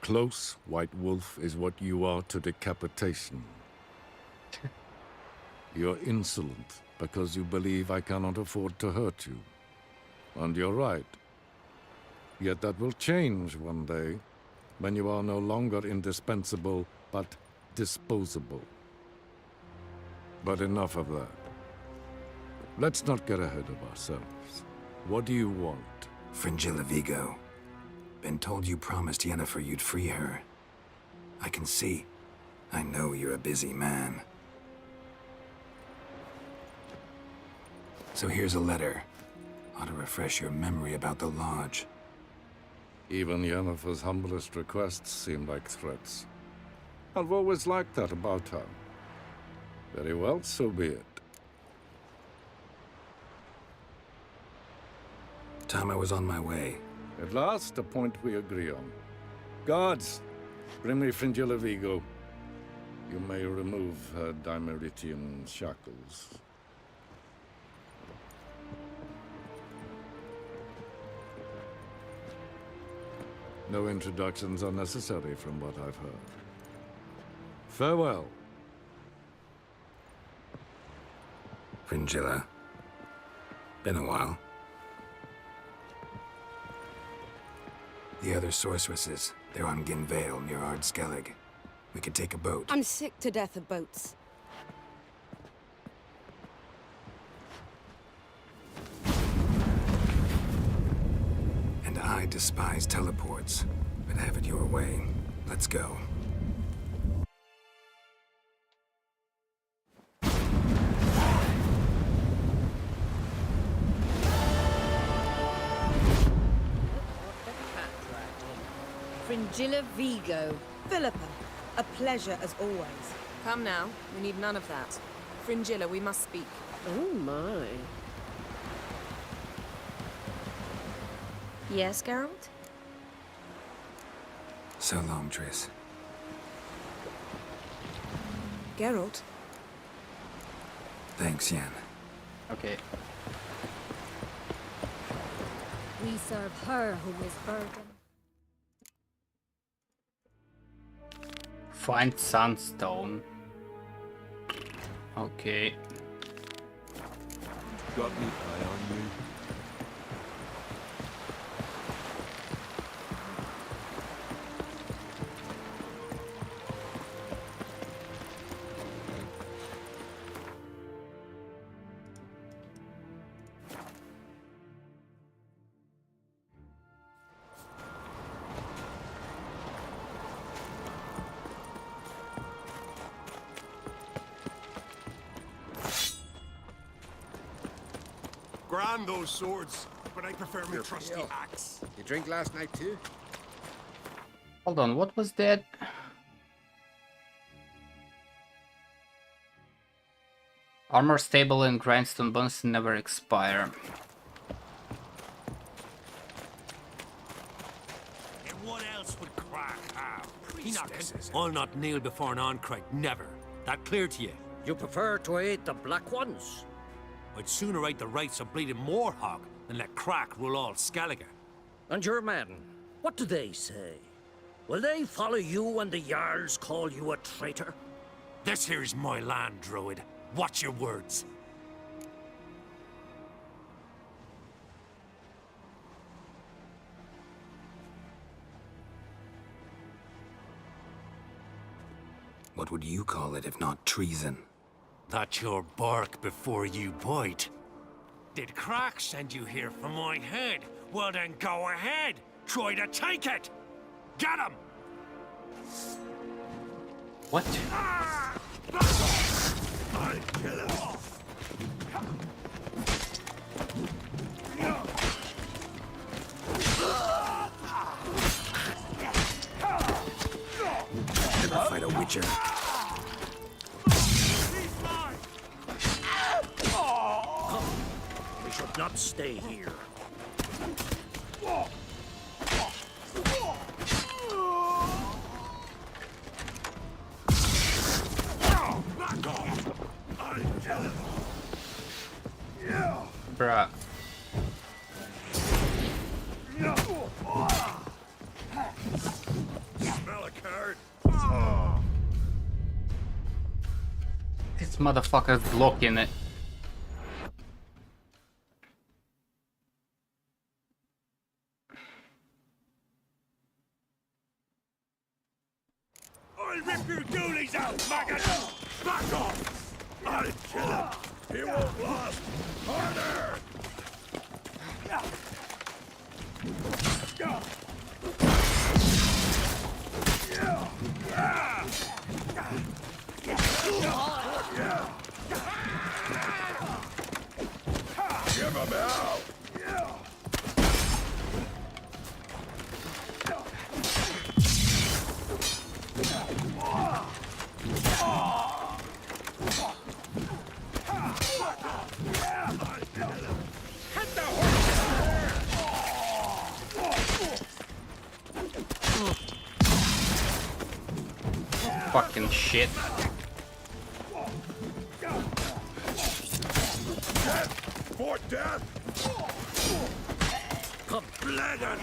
Close, White Wolf, is what you are to decapitation. You're insolent because you believe I cannot afford to hurt you. And you're right. Yet that will change one day, when you are no longer indispensable, but disposable. But enough of that. Let's not get ahead of ourselves. What do you want? Fringilla Vigo. Been told you promised Yennefer you'd free her. I can see. I know you're a busy man. So here's a letter. Ought to refresh your memory about the Lodge. Even Yennefer's humblest requests seem like threats. I've always liked that about her. Very well, so be it. Time I was on my way. At last, a point we agree on. Guards, bring me Fringilla Vigo. You may remove her Dimeritian shackles. No introductions are necessary from what I've heard. Farewell. Fringilla. Been a while. The other sorceresses, they're on Ginvale near Ardskellig. We could take a boat. I'm sick to death of boats. And I despise teleports, but have it your way. Let's go. Fringilla Vigo. Philippa, a pleasure as always. Come now, we need none of that. Fringilla, we must speak. Oh my. Yes, Geralt? So long, Triss. Geralt? Thanks, Yen. Okay. We serve her who is burdened. Find Sunstone. Okay. Got me eye on you. Grand those swords, but I prefer my trusty axe. You drink last night too? Hold on, what was that? Armor stable and grindstone bonuses never expire. And what else would Crack have? I'll not kneel before an Oncrite, never. That clear to you? You prefer to aid the Black Ones? I'd sooner right the rights of bleeding Moorhog than let Crack rule all Skellige. And your men, what do they say? Will they follow you when the Jarls call you a traitor? This here's my land, Druid. Watch your words. What would you call it if not treason? That's your bark before you bite. Did Crack send you here for my head? Well then go ahead. Try to take it. Get him! What? I'll kill him. Never fight a witcher. We should not stay here. This motherfucker's blocking it. I'll rip your ghoulies out, maggot! Back off! I'll kill him! He won't last! Harder! Give him out! Fucking shit. For death! Come, blood and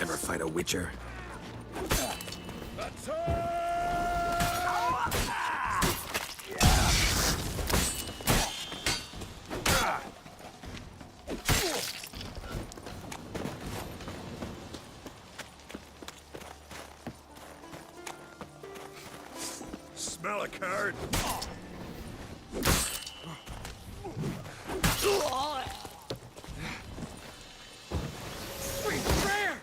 Ever fight a witcher? Smell a card? Sweet prayer!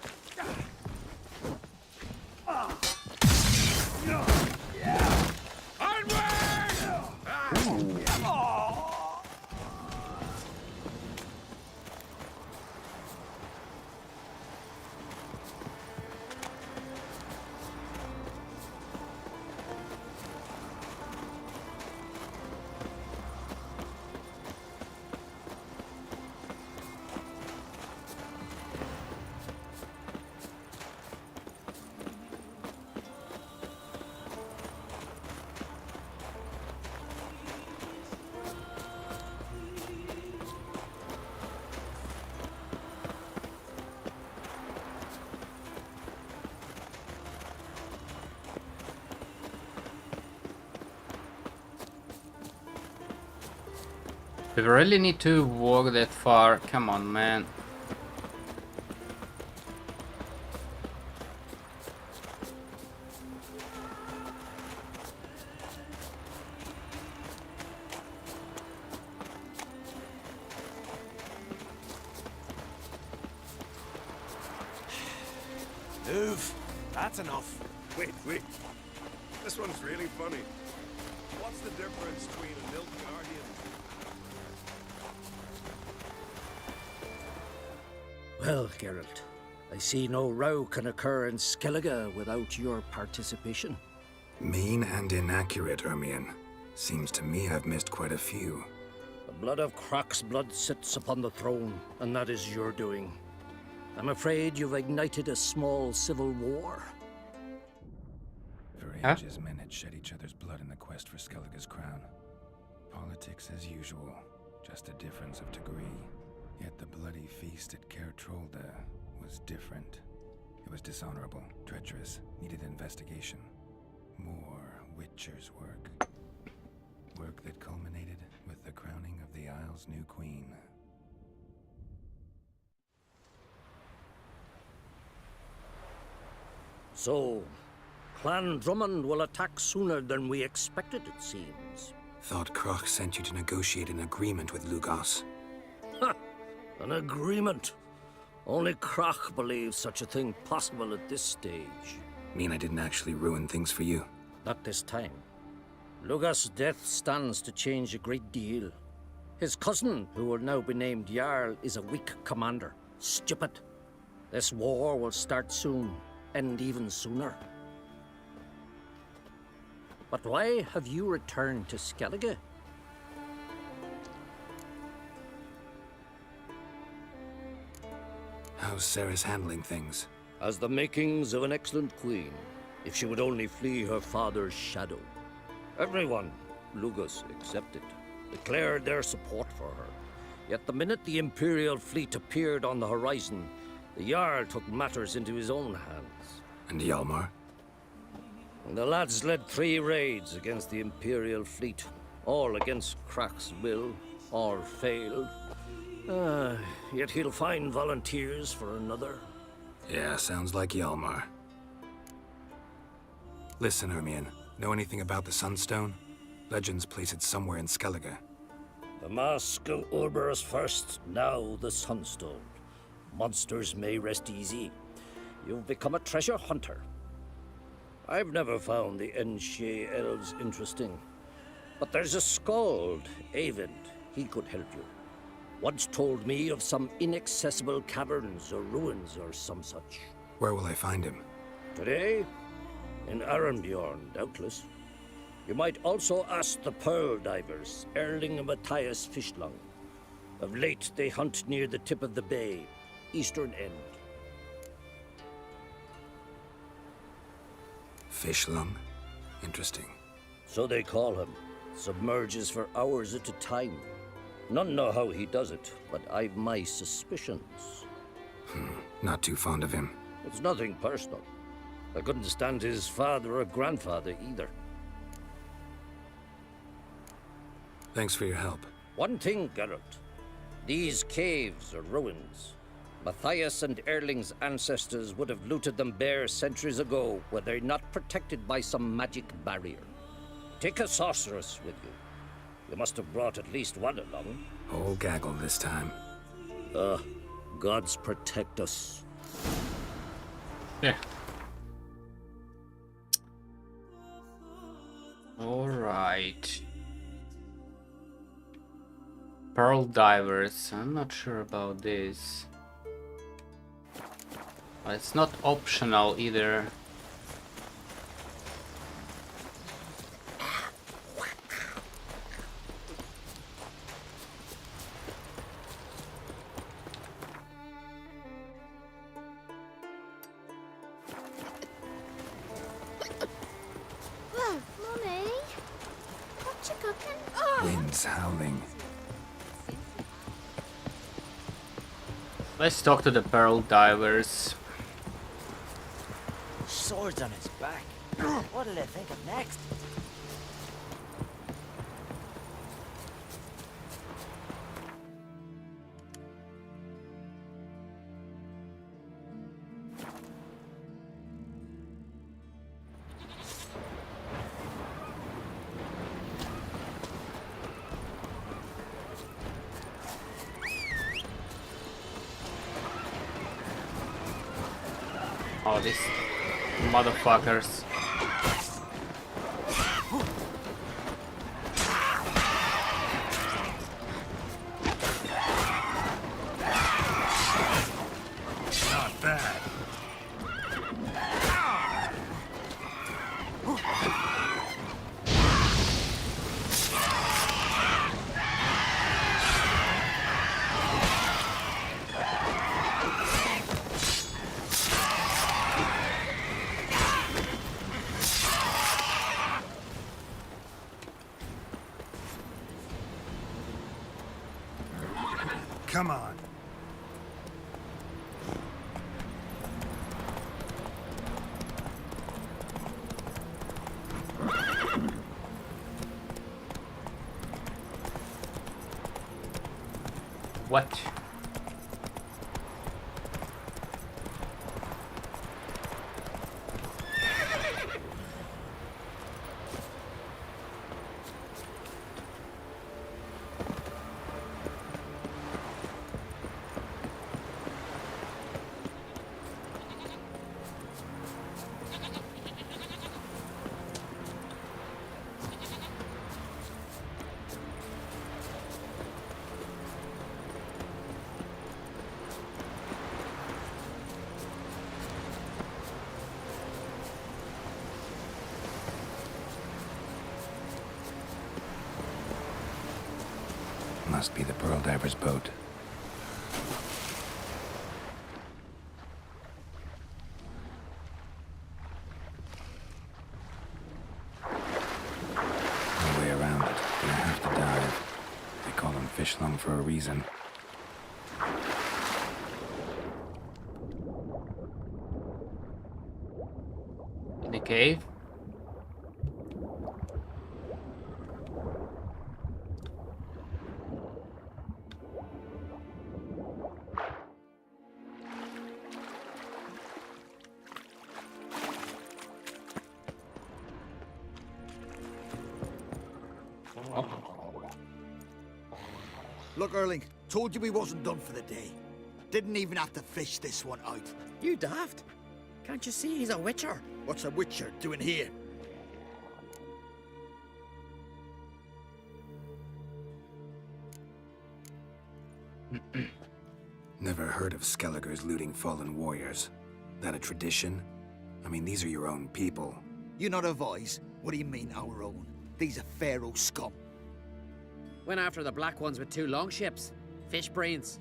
Do we really need to walk that far? Come on, man. Move. That's enough. Wait. This one's really funny. What's the difference between a milk guardian? Well, Geralt, I see no row can occur in Skellige without your participation. Mean and inaccurate, Ermion. Seems to me I've missed quite a few. The blood of Croc's blood sits upon the throne, and that is your doing. I'm afraid you've ignited a small civil war. For ages, men had shed each other's blood in the quest for Skellige's crown. Politics as usual, just a difference of degree. Yet the bloody feast at Caer Trolda was different. It was dishonorable, treacherous, needed investigation. More Witcher's work. Work that culminated with the crowning of the Isle's new queen. So, Clan Drummond will attack sooner than we expected, it seems. Thought Croc sent you to negotiate an agreement with Lugos. Ha! An agreement? Only Croc believes such a thing possible at this stage. Mean I didn't actually ruin things for you? Not this time. Lugos' death stands to change a great deal. His cousin, who will now be named Jarl, is a weak commander. Stupid. This war will start soon, end even sooner. But why have you returned to Skellige? How's Sarah's handling things? Has the makings of an excellent queen, if she would only flee her father's shadow. Everyone, Lugus excepted, declared their support for her. Yet the minute the Imperial fleet appeared on the horizon, the Jarl took matters into his own hands. And Hjalmar? The lads led 3 raids against the Imperial fleet, all against Krak's will, all failed. Yet he'll find volunteers for another. Yeah, sounds like Hjalmar. Listen, Hermione, know anything about the Sunstone? Legends place it somewhere in Skellige. The Mask of Urberus first, now the Sunstone. Monsters may rest easy. You've become a treasure hunter. I've never found the Enshe elves interesting. But there's a skald, Eyvind. He could help you. Once told me of some inaccessible caverns or ruins or some such. Where will I find him? Today? In Arenbjorn, doubtless. You might also ask the pearl divers, Erling and Matthias Fishlung. Of late, they hunt near the tip of the bay, eastern end. Fishlung? Interesting. So they call him. Submerges for hours at a time. None know how he does it, but I've my suspicions. Not too fond of him. It's nothing personal. I couldn't stand his father or grandfather either. Thanks for your help. One thing, Geralt. These caves are ruins. Matthias and Erling's ancestors would have looted them bare centuries ago were they not protected by some magic barrier. Take a sorceress with you. You must have brought at least one along. Whole gaggle this time. Gods protect us. Yeah. Alright. Pearl divers. I'm not sure about this. It's not optional either. Mommy, what you cooking? Wind's howling. Let's talk to the pearl divers. Swords on his back. What'll they think of next? Oh, these motherfuckers. Not bad. Come on. What? Must be the Pearl Diver's boat. No way around it. Gonna have to dive. They call them fish lung for a reason. In the cave? Look, Erling, told you we wasn't done for the day. Didn't even have to fish this one out. You daft? Can't you see he's a witcher? What's a witcher doing here? Never heard of Skelligers looting fallen warriors. That a tradition? I mean, these are your own people. You not advise? What do you mean, our own? These are Pharaoh scum. Went after the black ones with 2 longships. Fish brains.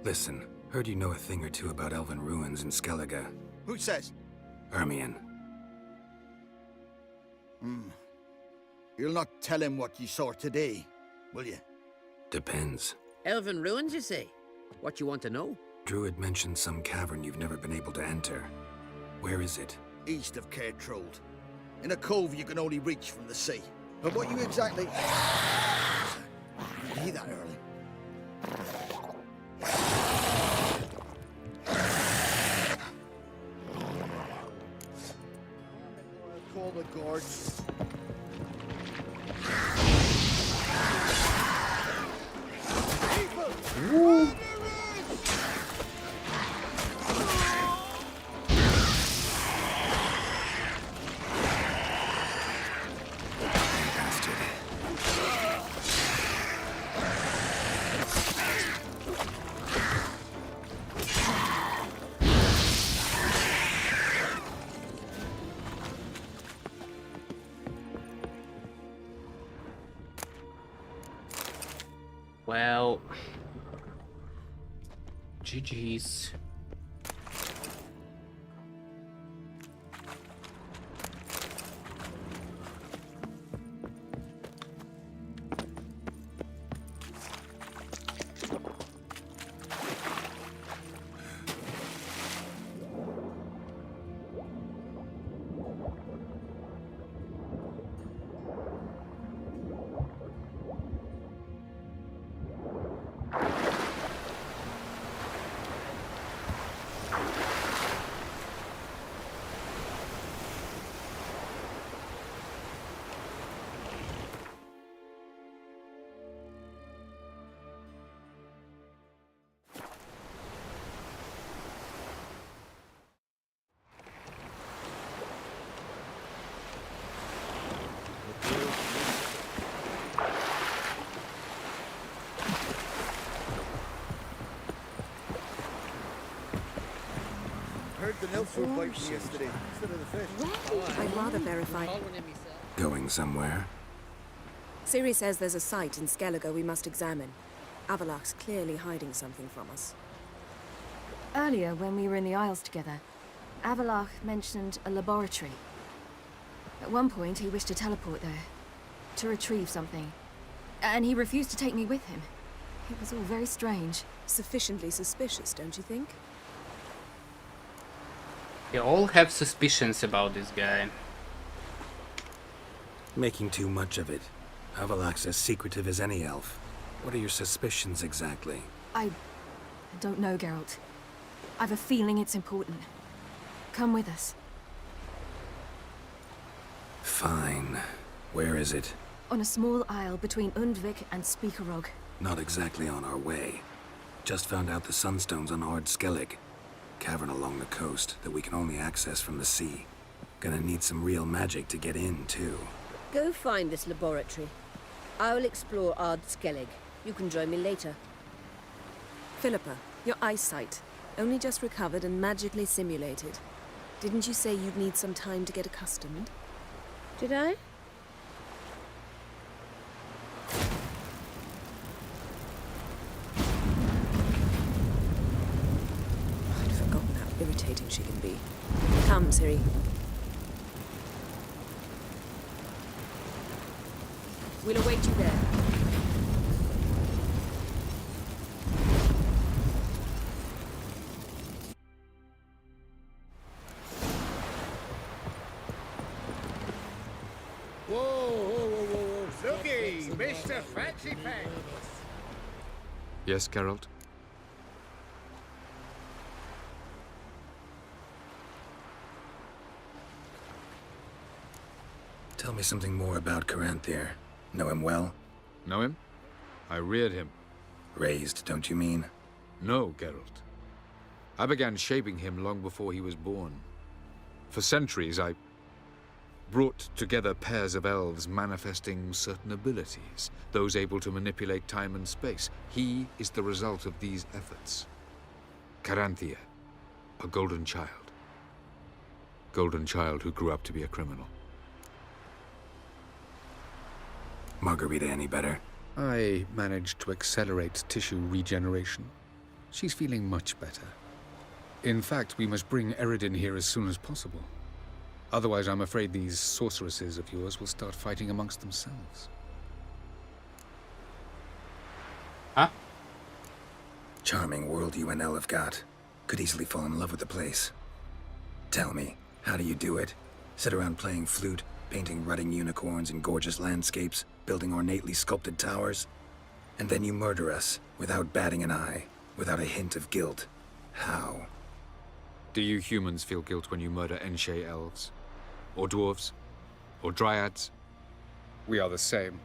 Listen, heard you know a thing or two about elven ruins in Skellige. Who says? Ermion. You'll not tell him what you saw today, will you? Depends. Elven ruins, you say? What you want to know? Druid mentioned some cavern you've never been able to enter. Where is it? East of Cairtrold. In a cove you can only reach from the sea. But what you exactly... You hear that, Early? Call the guards. Ooh. Well, GG's. Heard the nymphs were biting yesterday instead of the fish. I'd rather verify. Going somewhere? Siri says there's a site in Skellige we must examine. Avalach's clearly hiding something from us. Earlier, when we were in the Isles together, Avalach mentioned a laboratory. At one point, he wished to teleport there, to retrieve something. And he refused to take me with him. It was all very strange. Sufficiently suspicious, don't you think? They all have suspicions about this guy. Making too much of it. Avalach's as secretive as any elf. What are your suspicions exactly? I don't know, Geralt. I've a feeling it's important. Come with us. Fine. Where is it? On a small isle between Undvik and Speakerog. Not exactly on our way. Just found out the sunstone's on Ard Skellig. Cavern along the coast that we can only access from the sea. Gonna need some real magic to get in, too. Go find this laboratory. I will explore Ard Skellig. You can join me later. Philippa, your eyesight. Only just recovered and magically simulated. Didn't you say you'd need some time to get accustomed? Did I? I'd forgotten how irritating she can be. Come, Ciri. We'll await you there. Whoa. Looky, Mr. Fancy Pants. Yes, Geralt? Tell me something more about Caranthir. Know him well? Know him? I reared him. Raised, don't you mean? No, Geralt. I began shaping him long before he was born. For centuries, I brought together pairs of elves manifesting certain abilities, those able to manipulate time and space. He is the result of these efforts. Caranthir, a golden child. Golden child who grew up to be a criminal. Margarita any better? I managed to accelerate tissue regeneration. She's feeling much better. In fact, we must bring Eredin here as soon as possible. Otherwise, I'm afraid these sorceresses of yours will start fighting amongst themselves. Huh? Charming world you and Elle have got. Could easily fall in love with the place. Tell me, how do you do it? Sit around playing flute, painting rutting unicorns in gorgeous landscapes, building ornately sculpted towers? And then you murder us, without batting an eye, without a hint of guilt. How? Do you humans feel guilt when you murder Enshe elves? Or dwarves? Or dryads? We are the same.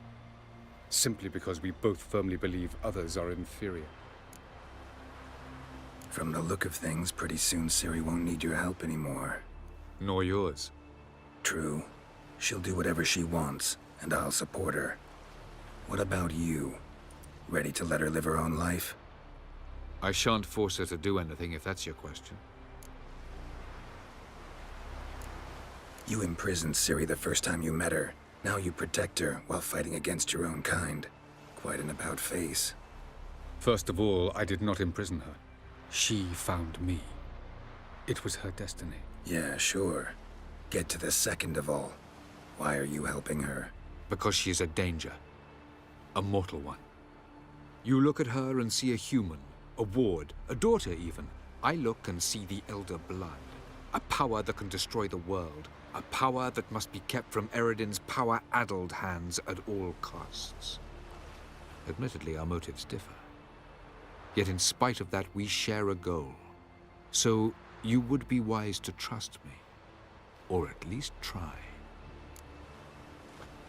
Simply because we both firmly believe others are inferior. From the look of things, pretty soon Ciri won't need your help anymore. Nor yours. True. She'll do whatever she wants, and I'll support her. What about you? Ready to let her live her own life? I shan't force her to do anything, if that's your question. You imprisoned Ciri the first time you met her. Now you protect her while fighting against your own kind. Quite an about-face. First of all, I did not imprison her. She found me. It was her destiny. Yeah, sure. Get to the second of all. Why are you helping her? Because she is a danger. A mortal one. You look at her and see a human, a ward, a daughter even. I look and see the Elder Blood. A power that can destroy the world. A power that must be kept from Eredin's power-addled hands at all costs. Admittedly, our motives differ. Yet in spite of that, we share a goal. So you would be wise to trust me. Or at least try.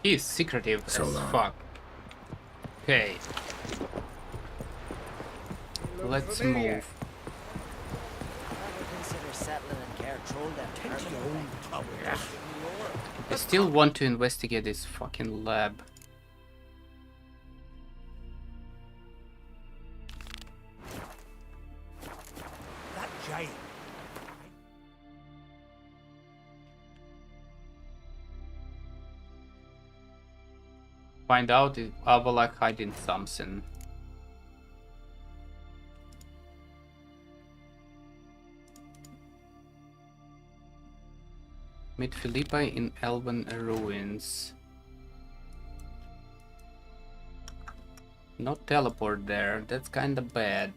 He's secretive as fuck. Okay. Let's move. I still want to investigate this fucking lab. That giant. Find out if Avalok hiding something. Meet Philippi in Elven ruins. Not teleport there, that's kinda bad.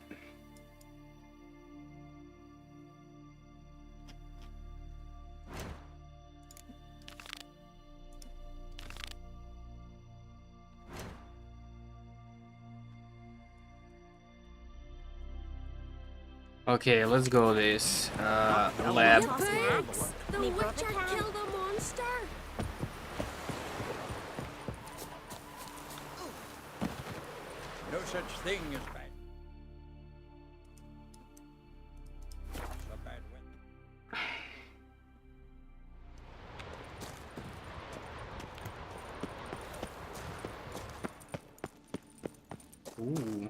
Okay, let's go this lab. The Witcher killed a monster! No such thing as bad. It's a bad Ooh.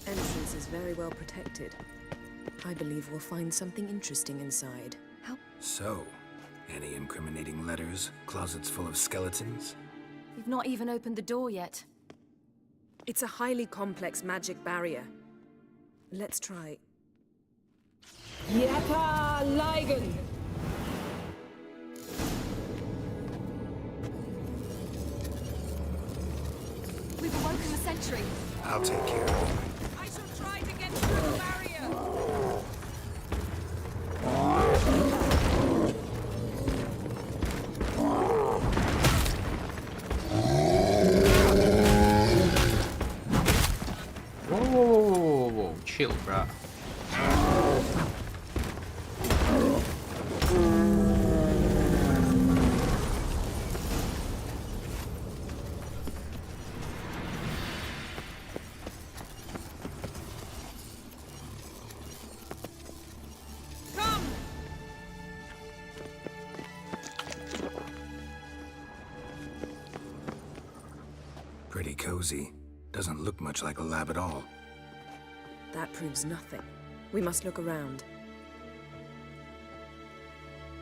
Entrance is very well protected. I believe we'll find something interesting inside. How So, any incriminating letters? Closets full of skeletons? We've not even opened the door yet. It's a highly complex magic barrier. Let's try. Yata Ligen! We've awoken the sentry. I'll take care of it. I shall try to get through the barrier! Whoa, chill, bruh. Pretty cozy. Doesn't look much like a lab at all. That proves nothing. We must look around.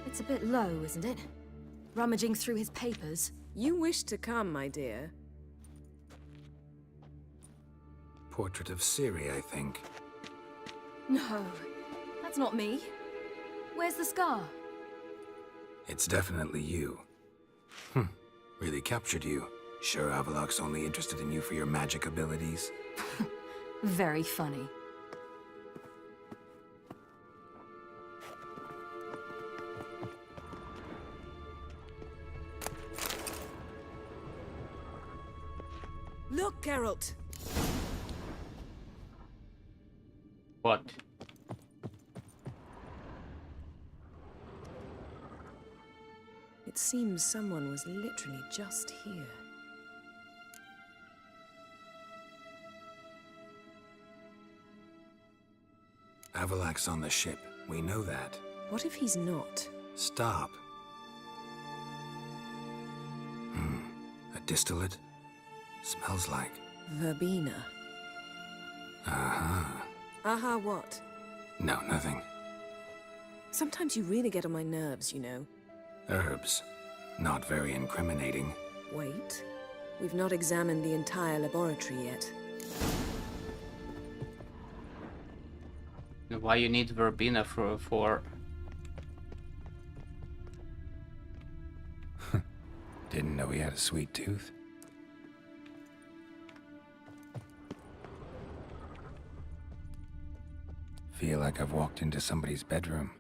It's a bit low, isn't it? Rummaging through his papers. You wish to come, my dear. Portrait of Ciri, I think. No, that's not me. Where's the scar? It's definitely you. Really captured you. Sure Avallac'h's only interested in you for your magic abilities? Very funny. Look, Geralt! What? It seems someone was literally just here. Avallac'h's on the ship. We know that. What if he's not? Stop. A distillate? Smells like... Verbena. Uh-huh. Aha, what? No, nothing. Sometimes you really get on my nerves, you know. Herbs. Not very incriminating. Wait. We've not examined the entire laboratory yet. Why you need verbena for... Didn't know he had a sweet tooth. Feel like I've walked into somebody's bedroom.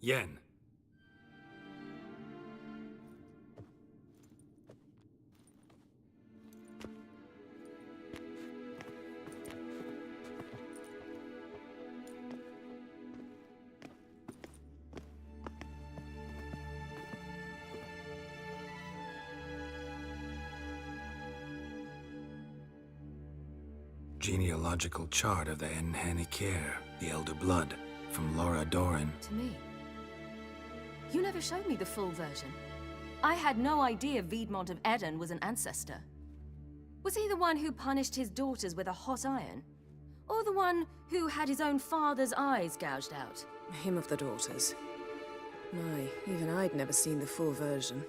Yen. Genealogical chart of the Enhanikir, the Elder Blood, from Laura Doran. To me. You never showed me the full version. I had no idea Viedmont of Eden was an ancestor. Was he the one who punished his daughters with a hot iron? Or the one who had his own father's eyes gouged out? Him of the daughters. My, even I'd never seen the full version.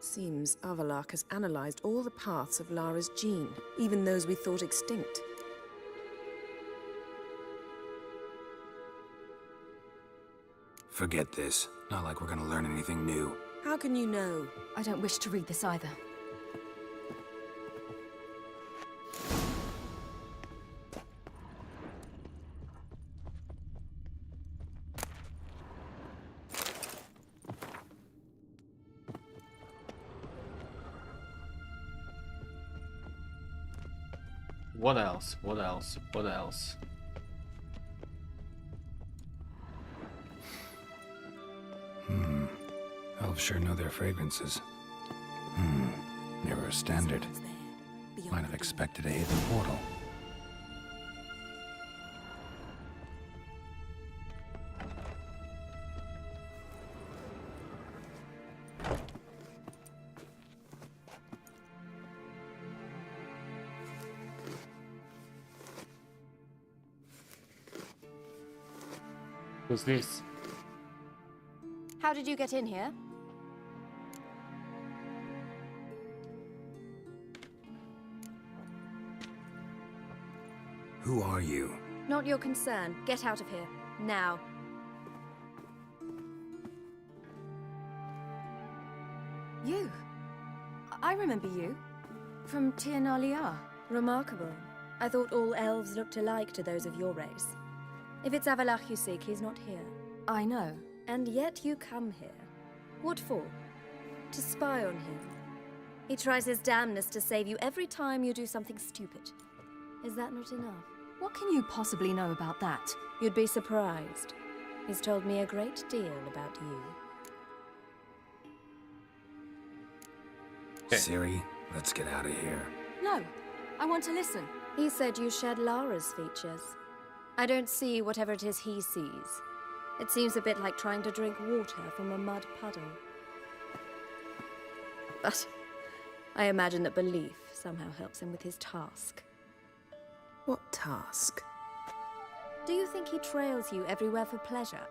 Seems Avallac'h has analyzed all the paths of Lara's gene, even those we thought extinct. Forget this. Not like we're gonna learn anything new. How can you know? I don't wish to read this either. What else? What else? What else? Elves sure know their fragrances. Never a standard. Might have expected a hidden portal. Who's this? How did you get in here? Who are you? Not your concern. Get out of here. Now. You. I remember you. From Tir na Liar. Remarkable. I thought all elves looked alike to those of your race. If it's Avalach you seek, he's not here. I know. And yet you come here. What for? To spy on him. He tries his damnedest to save you every time you do something stupid. Is that not enough? What can you possibly know about that? You'd be surprised. He's told me a great deal about you. Ciri, let's get out of here. No. I want to listen. He said you shared Lara's features. I don't see whatever it is he sees. It seems a bit like trying to drink water from a mud puddle. But I imagine that belief somehow helps him with his task. What task? Do you think he trails you everywhere for pleasure?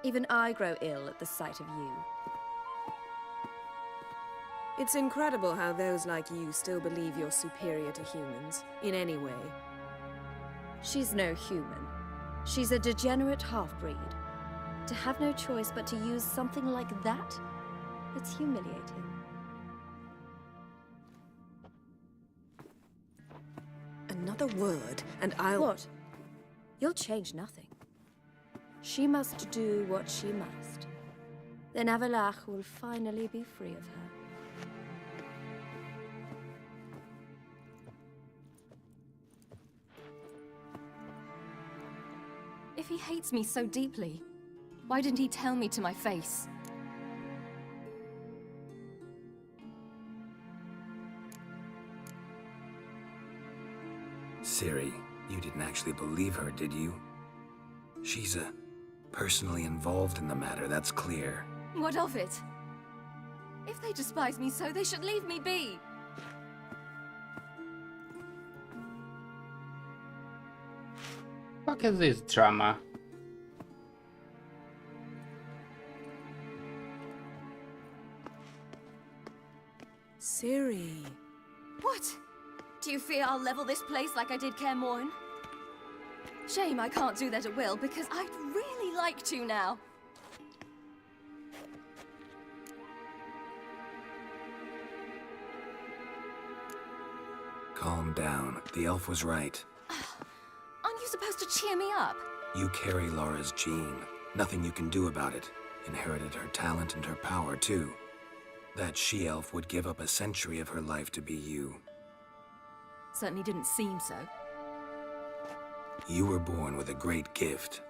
Even I grow ill at the sight of you. It's incredible how those like you still believe you're superior to humans, in any way. She's no human. She's a degenerate half-breed. To have no choice but to use something like that? It's humiliating. Another word, and I'll... What? You'll change nothing. She must do what she must. Then Avalach will finally be free of her. If he hates me so deeply, why didn't he tell me to my face? Ciri, you didn't actually believe her, did you? She's personally involved in the matter, that's clear. What of it? If they despise me so, they should leave me be. Fuck is this drama? Ciri. What? Do you fear I'll level this place like I did Kaer Morhen? Shame I can't do that at will, because I'd really like to now. Calm down. The elf was right. Aren't you supposed to cheer me up? You carry Lara's gene. Nothing you can do about it. Inherited her talent and her power, too. That she-elf would give up a century of her life to be you. Certainly didn't seem so. You were born with a great gift,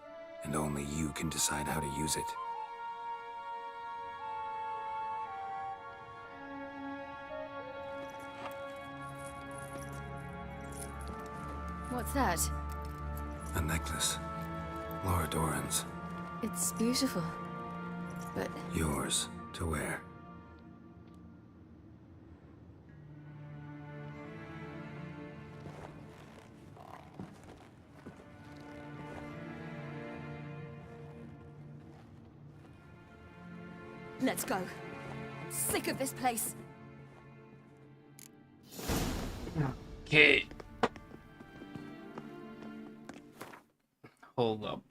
and only you can decide how to use it. What's that? A necklace. Lara Doran's. It's beautiful, but... Yours to wear. Let's go. I'm sick of this place. Okay. Hold up.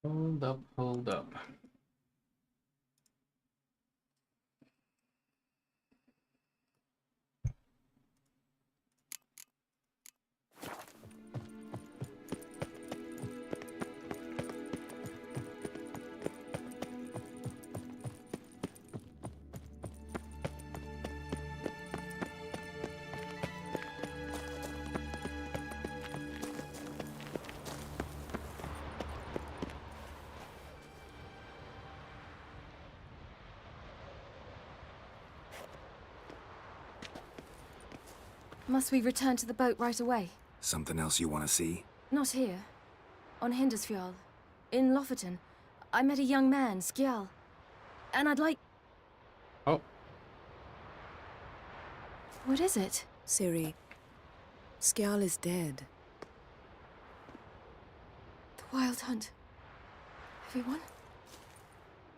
Hold up, hold up. Must we return to the boat right away? Something else you want to see? Not here. On Hindersfjall. In Lofoten. I met a young man, Skjal. And I'd like... Oh. What is it? Ciri, Skjal is dead. The Wild Hunt. Everyone?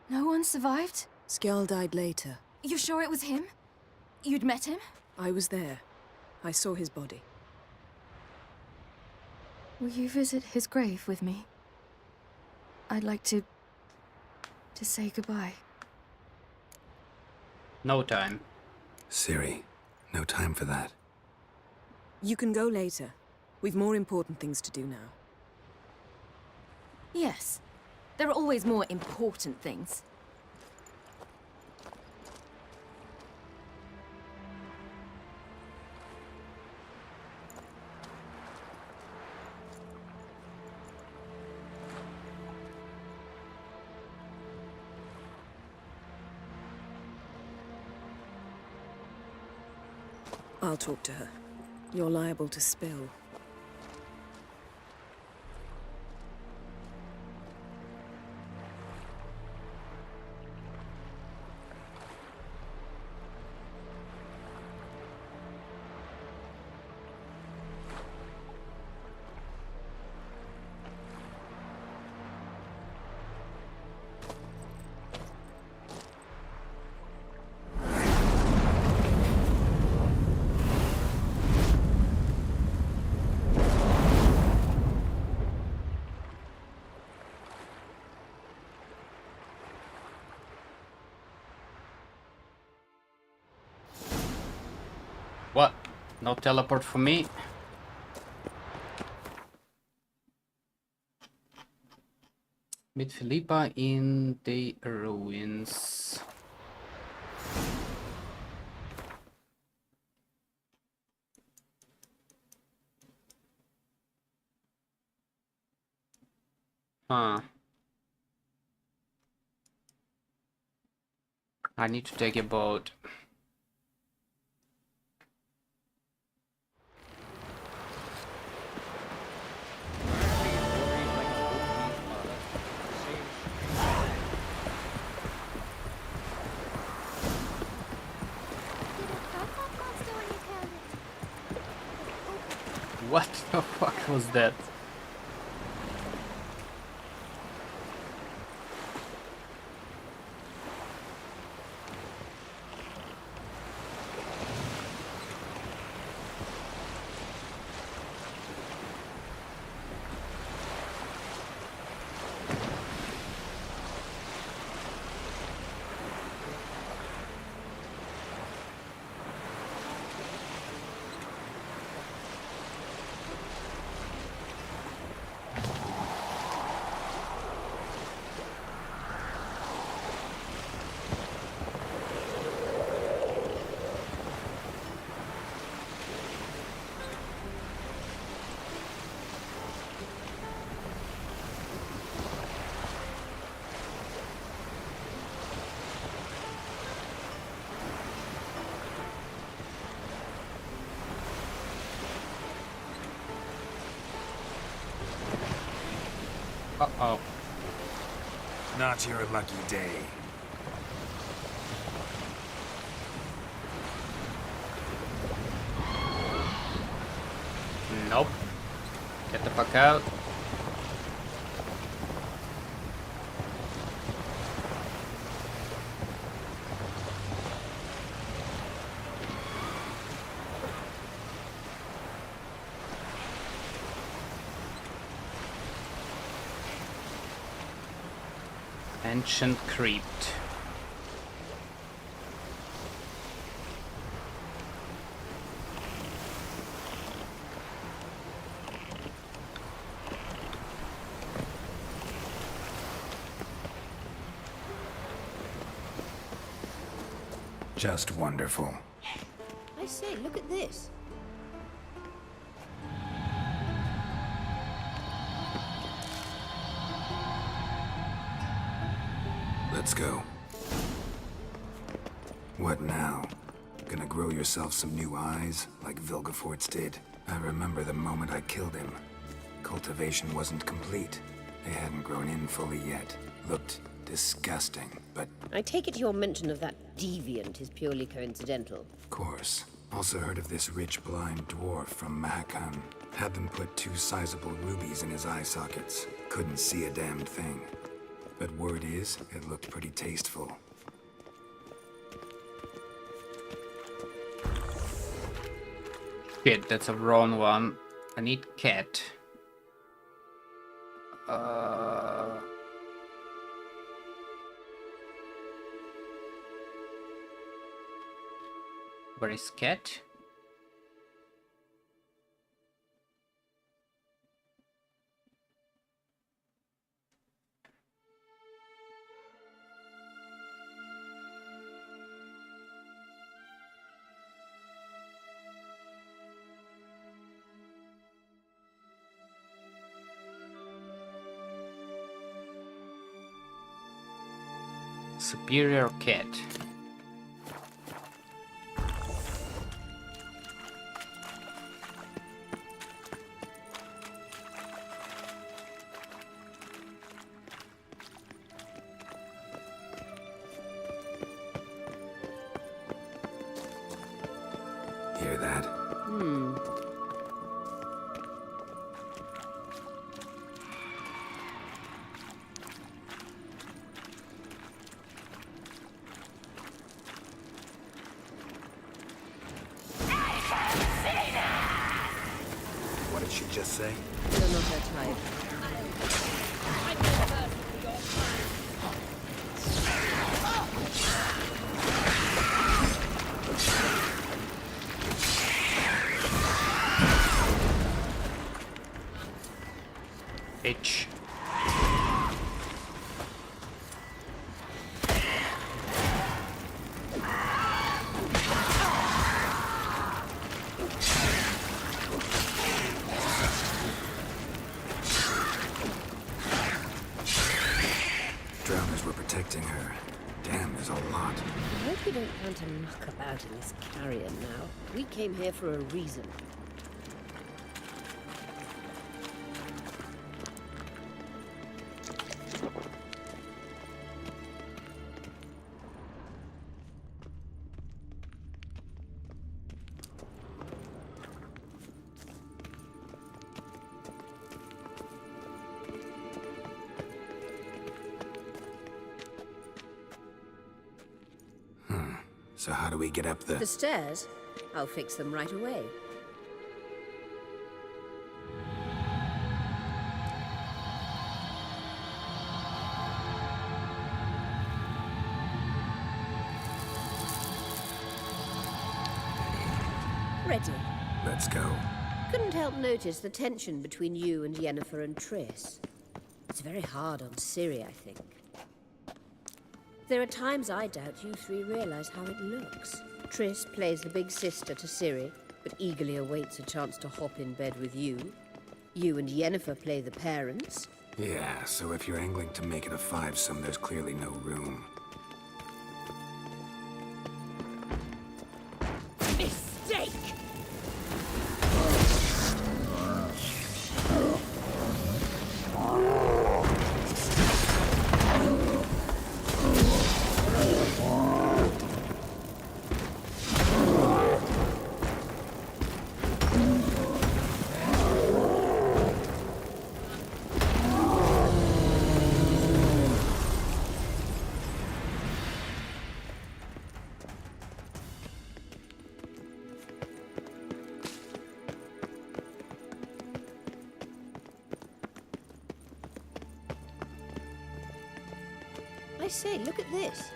No one survived? Skjal died later. You sure it was him? You'd met him? I was there. I saw his body. Will you visit his grave with me? I'd like to say goodbye. No time. Ciri, no time for that. You can go later. We've more important things to do now. Yes. There are always more important things. I'll talk to her. You're liable to spill. What? No teleport for me? Meet Philippa in the ruins. Huh. I need to take a boat. What the fuck was that? Uh-oh. Not your lucky day. Nope. Get the fuck out. Ancient Crypt. Just wonderful. I say, look at this. Let's go. What now? Gonna grow yourself some new eyes, like Vilgefortz did? I remember the moment I killed him. Cultivation wasn't complete. They hadn't grown in fully yet. Looked disgusting, but... I take it your mention of that deviant is purely coincidental. Of course. Also heard of this rich blind dwarf from Mahakan. Had them put 2 sizable rubies in his eye sockets. Couldn't see a damned thing. But word is, it looked pretty tasteful. Shit, that's a wrong one. I need cat. Where is cat? Superior cat. Hear that? What did she just say? You're not her type. H. Drowners were protecting her. Damn, there's a lot. I hope you don't plan to muck about in this carrion now. We came here for a reason. So how do we get up the... The stairs? I'll fix them right away. Ready. Let's go. Couldn't help notice the tension between you and Yennefer and Triss. It's very hard on Ciri, I think. There are times I doubt you 3 realize how it looks. Triss plays the big sister to Ciri, but eagerly awaits a chance to hop in bed with you. You and Yennefer play the parents. Yeah, so if you're angling to make it a 5-some, there's clearly no room. Mistake! I say, look at this.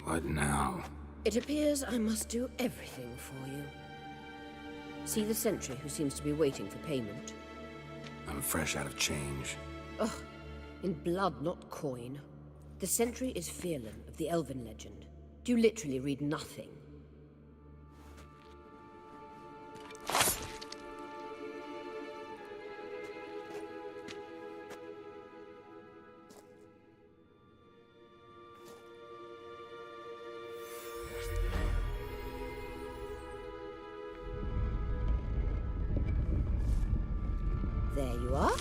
What now? It appears I must do everything for you. See the sentry who seems to be waiting for payment? I'm fresh out of change. Ugh, in blood, not coin. The sentry is Firlan of the Elven legend. Do you literally read nothing? There you are.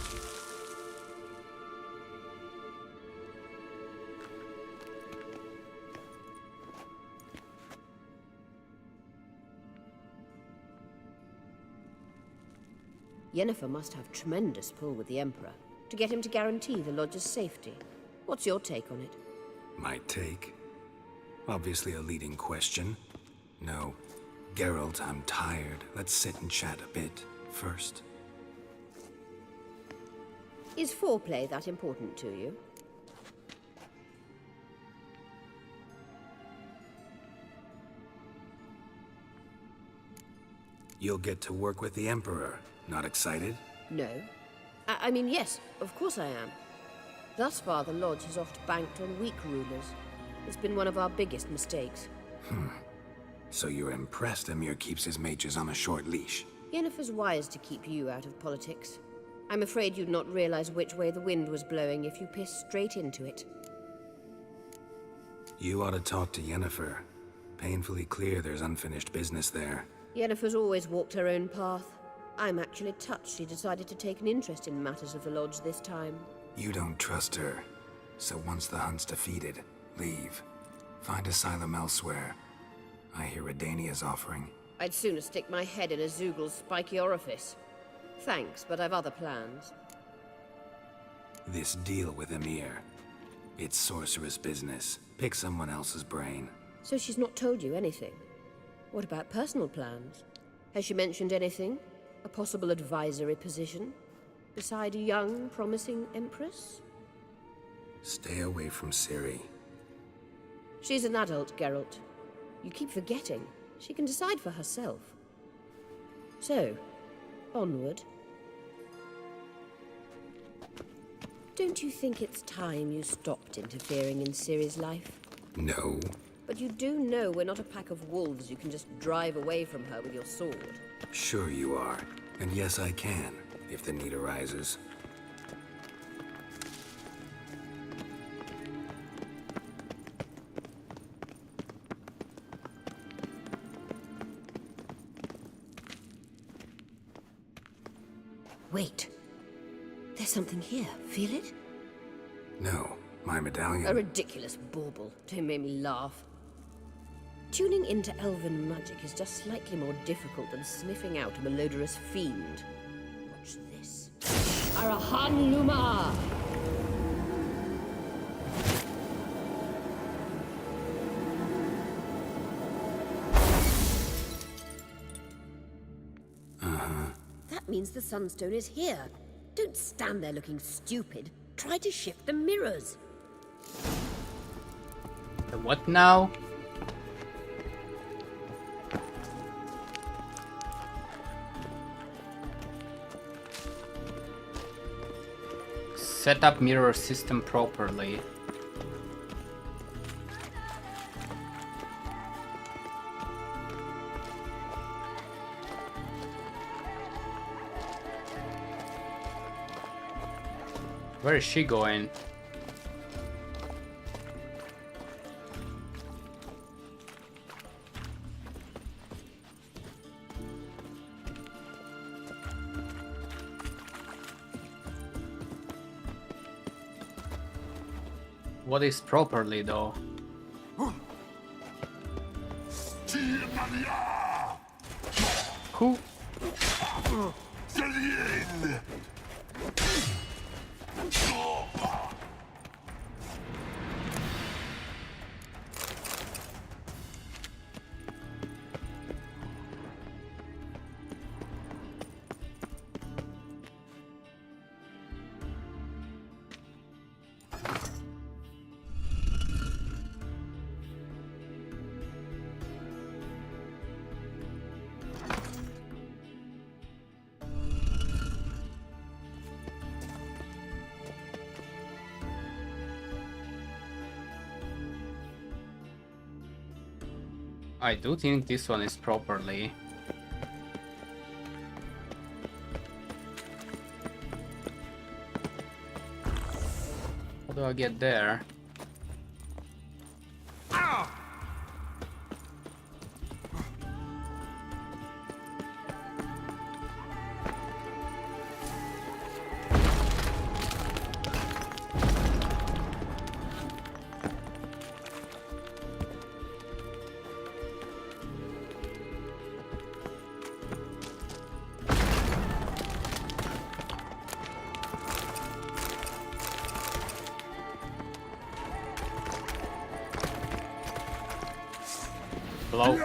Yennefer must have tremendous pull with the Emperor to get him to guarantee the Lodge's safety. What's your take on it? My take? Obviously a leading question. No. Geralt, I'm tired. Let's sit and chat a bit first. Is foreplay that important to you? You'll get to work with the Emperor. Not excited? No. I mean, yes, of course I am. Thus far, the Lodge has oft banked on weak rulers. It's been one of our biggest mistakes. So you're impressed Emir keeps his mages on a short leash? Yennefer's wise to keep you out of politics. I'm afraid you'd not realize which way the wind was blowing if you pissed straight into it. You ought to talk to Yennefer. Painfully clear there's unfinished business there. Yennefer's always walked her own path. I'm actually touched she decided to take an interest in matters of the Lodge this time. You don't trust her. So once the hunt's defeated, leave. Find asylum elsewhere. I hear Redania's offering. I'd sooner stick my head in a Zoogl's spiky orifice. Thanks, but I've other plans. This deal with Emir. It's sorceress business. Pick someone else's brain. So she's not told you anything? What about personal plans? Has she mentioned anything? A possible advisory position? Beside a young, promising Empress? Stay away from Ciri. She's an adult, Geralt. You keep forgetting. She can decide for herself. So, onward. Don't you think it's time you stopped interfering in Ciri's life? No. But you do know we're not a pack of wolves you can just drive away from her with your sword. Sure you are. And yes, I can, if the need arises. Wait. There's something here. Feel it? No, my medallion. A ridiculous bauble. Don't make me laugh. Tuning into elven magic is just slightly more difficult than sniffing out a malodorous fiend. Watch this. Arahan Luma! That means the Sunstone is here. Don't stand there looking stupid. Try to shift the mirrors. The what now? Set up mirror system properly. Where is she going? What is properly though? Who? I do think this one is properly. How do I get there? Hello?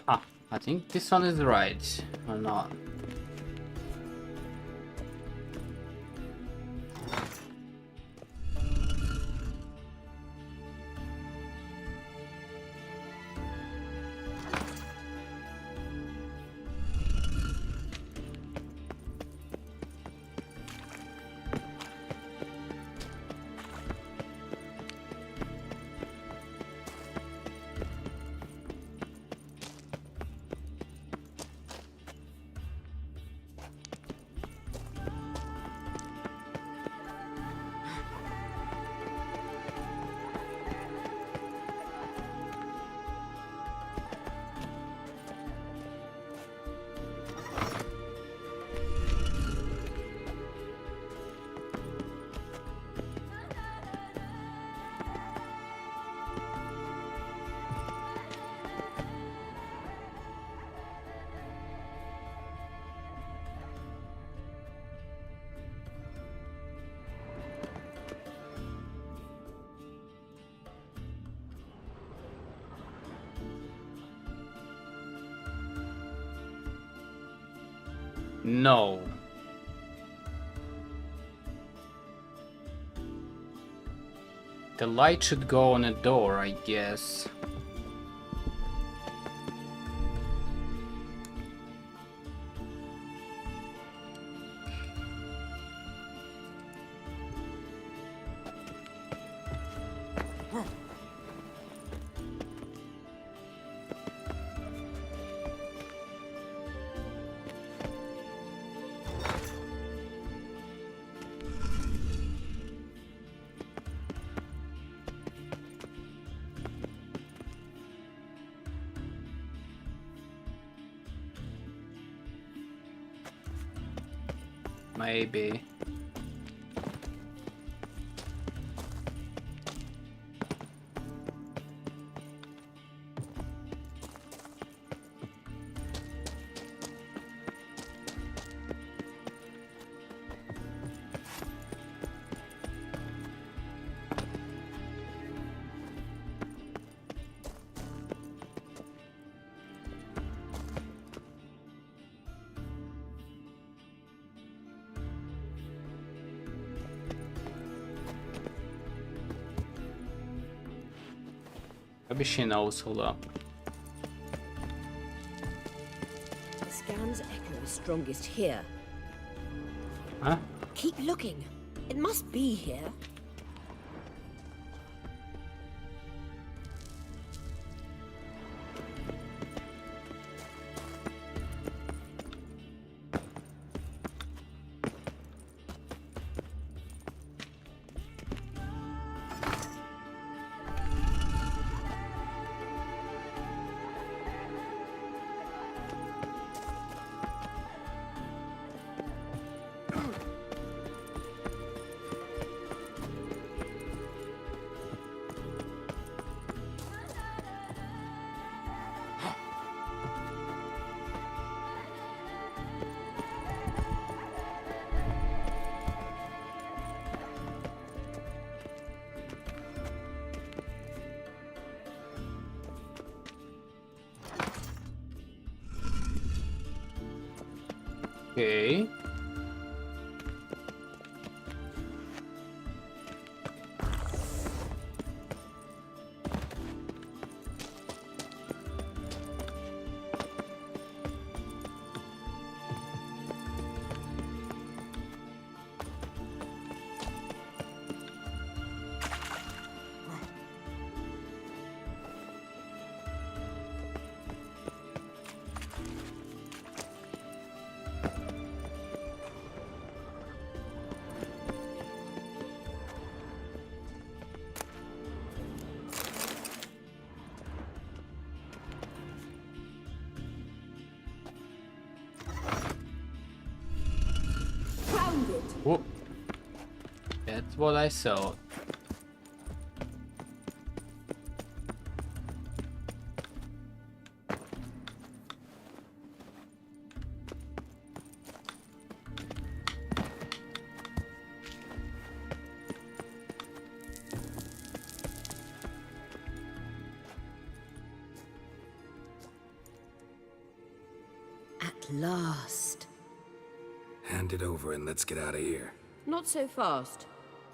Ah, I think this one is right, or not. No. The light should go on a door, I guess. Maybe. Maybe she knows, hold up. The scan's echo is strongest here. Huh? Keep looking. It must be here. Okay. That's what I saw. At last. Hand it over and let's get out of here. Not so fast.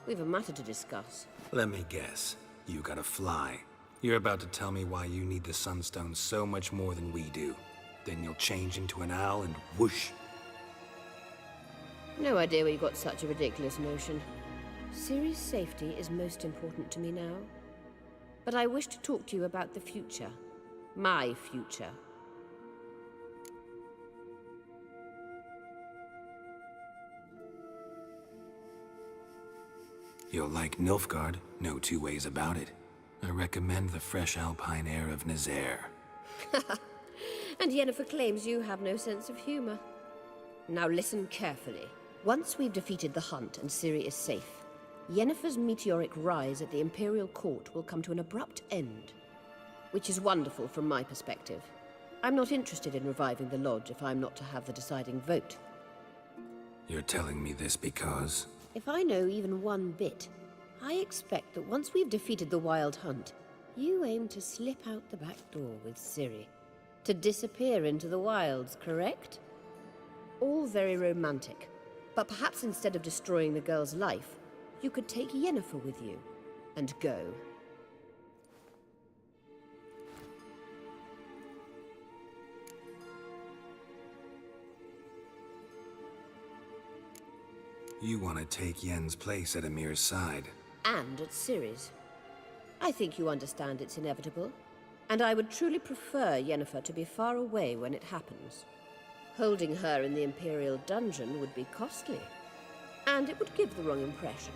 We've a matter to discuss. Let me guess. You gotta fly. You're about to tell me why you need the Sunstone so much more than we do. Then you'll change into an owl and whoosh. No idea where you got such a ridiculous notion. Ciri's safety is most important to me now. But I wish to talk to you about the future. My future. You'll like Nilfgaard, no two ways about it. I recommend the fresh alpine air of Nazaire. And Yennefer claims you have no sense of humor. Now listen carefully. Once we've defeated the hunt and Ciri is safe, Yennefer's meteoric rise at the Imperial Court will come to an abrupt end. Which is wonderful from my perspective. I'm not interested in reviving the Lodge if I'm not to have the deciding vote. You're telling me this because... If I know even one bit, I expect that once we've defeated the Wild Hunt, you aim to slip out the back door with Ciri. To disappear into the wilds, correct? All very romantic. But perhaps instead of destroying the girl's life, you could take Yennefer with you and go. You want to take Yen's place at Amir's side. And at Ciri's. I think you understand it's inevitable. And I would truly prefer Yennefer to be far away when it happens. Holding her in the Imperial dungeon would be costly. And it would give the wrong impression.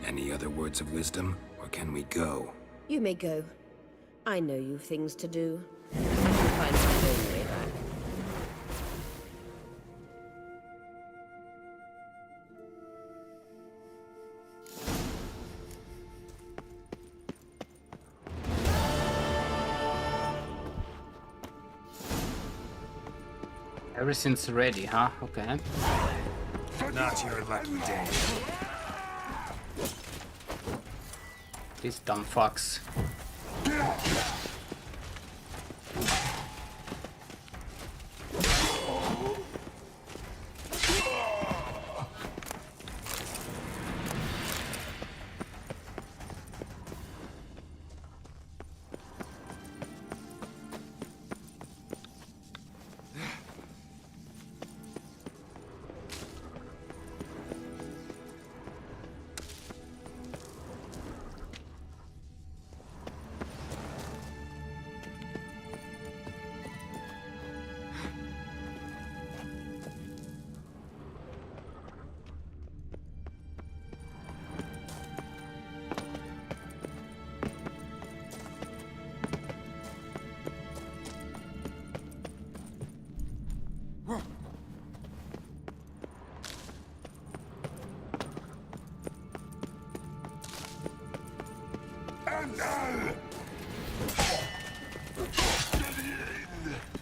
Any other words of wisdom, or can we go? You may go. I know you've things to do. I can find my own way back. Everything's ready, huh? Okay. Not your lucky day. These dumb fucks.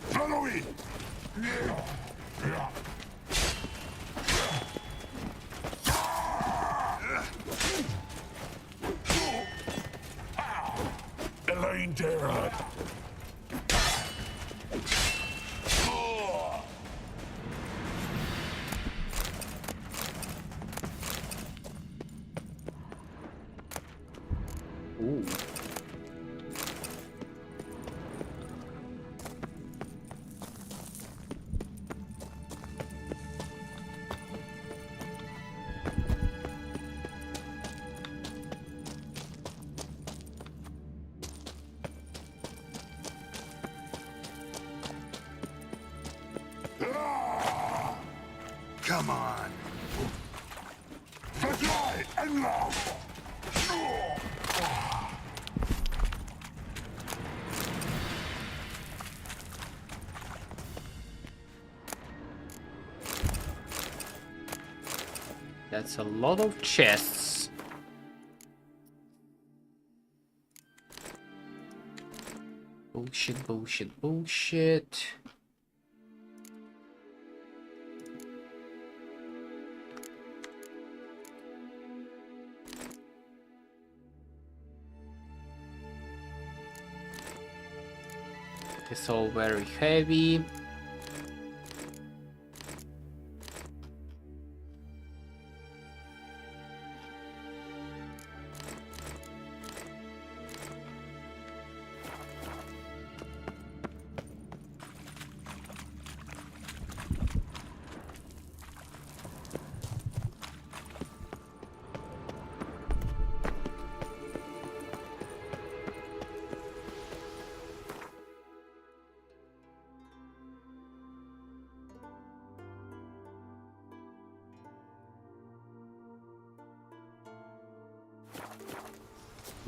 Follow me! Elaine Derrod. Ooh. Come on. Fly and love. That's a lot of chests. Bullshit, bullshit, bullshit. It's all very heavy.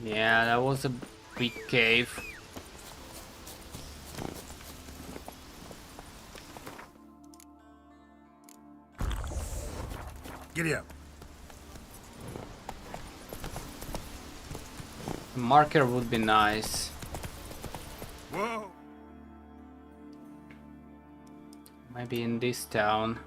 Yeah, that was a big cave. Giddy up. A marker would be nice. Whoa! Maybe in this town.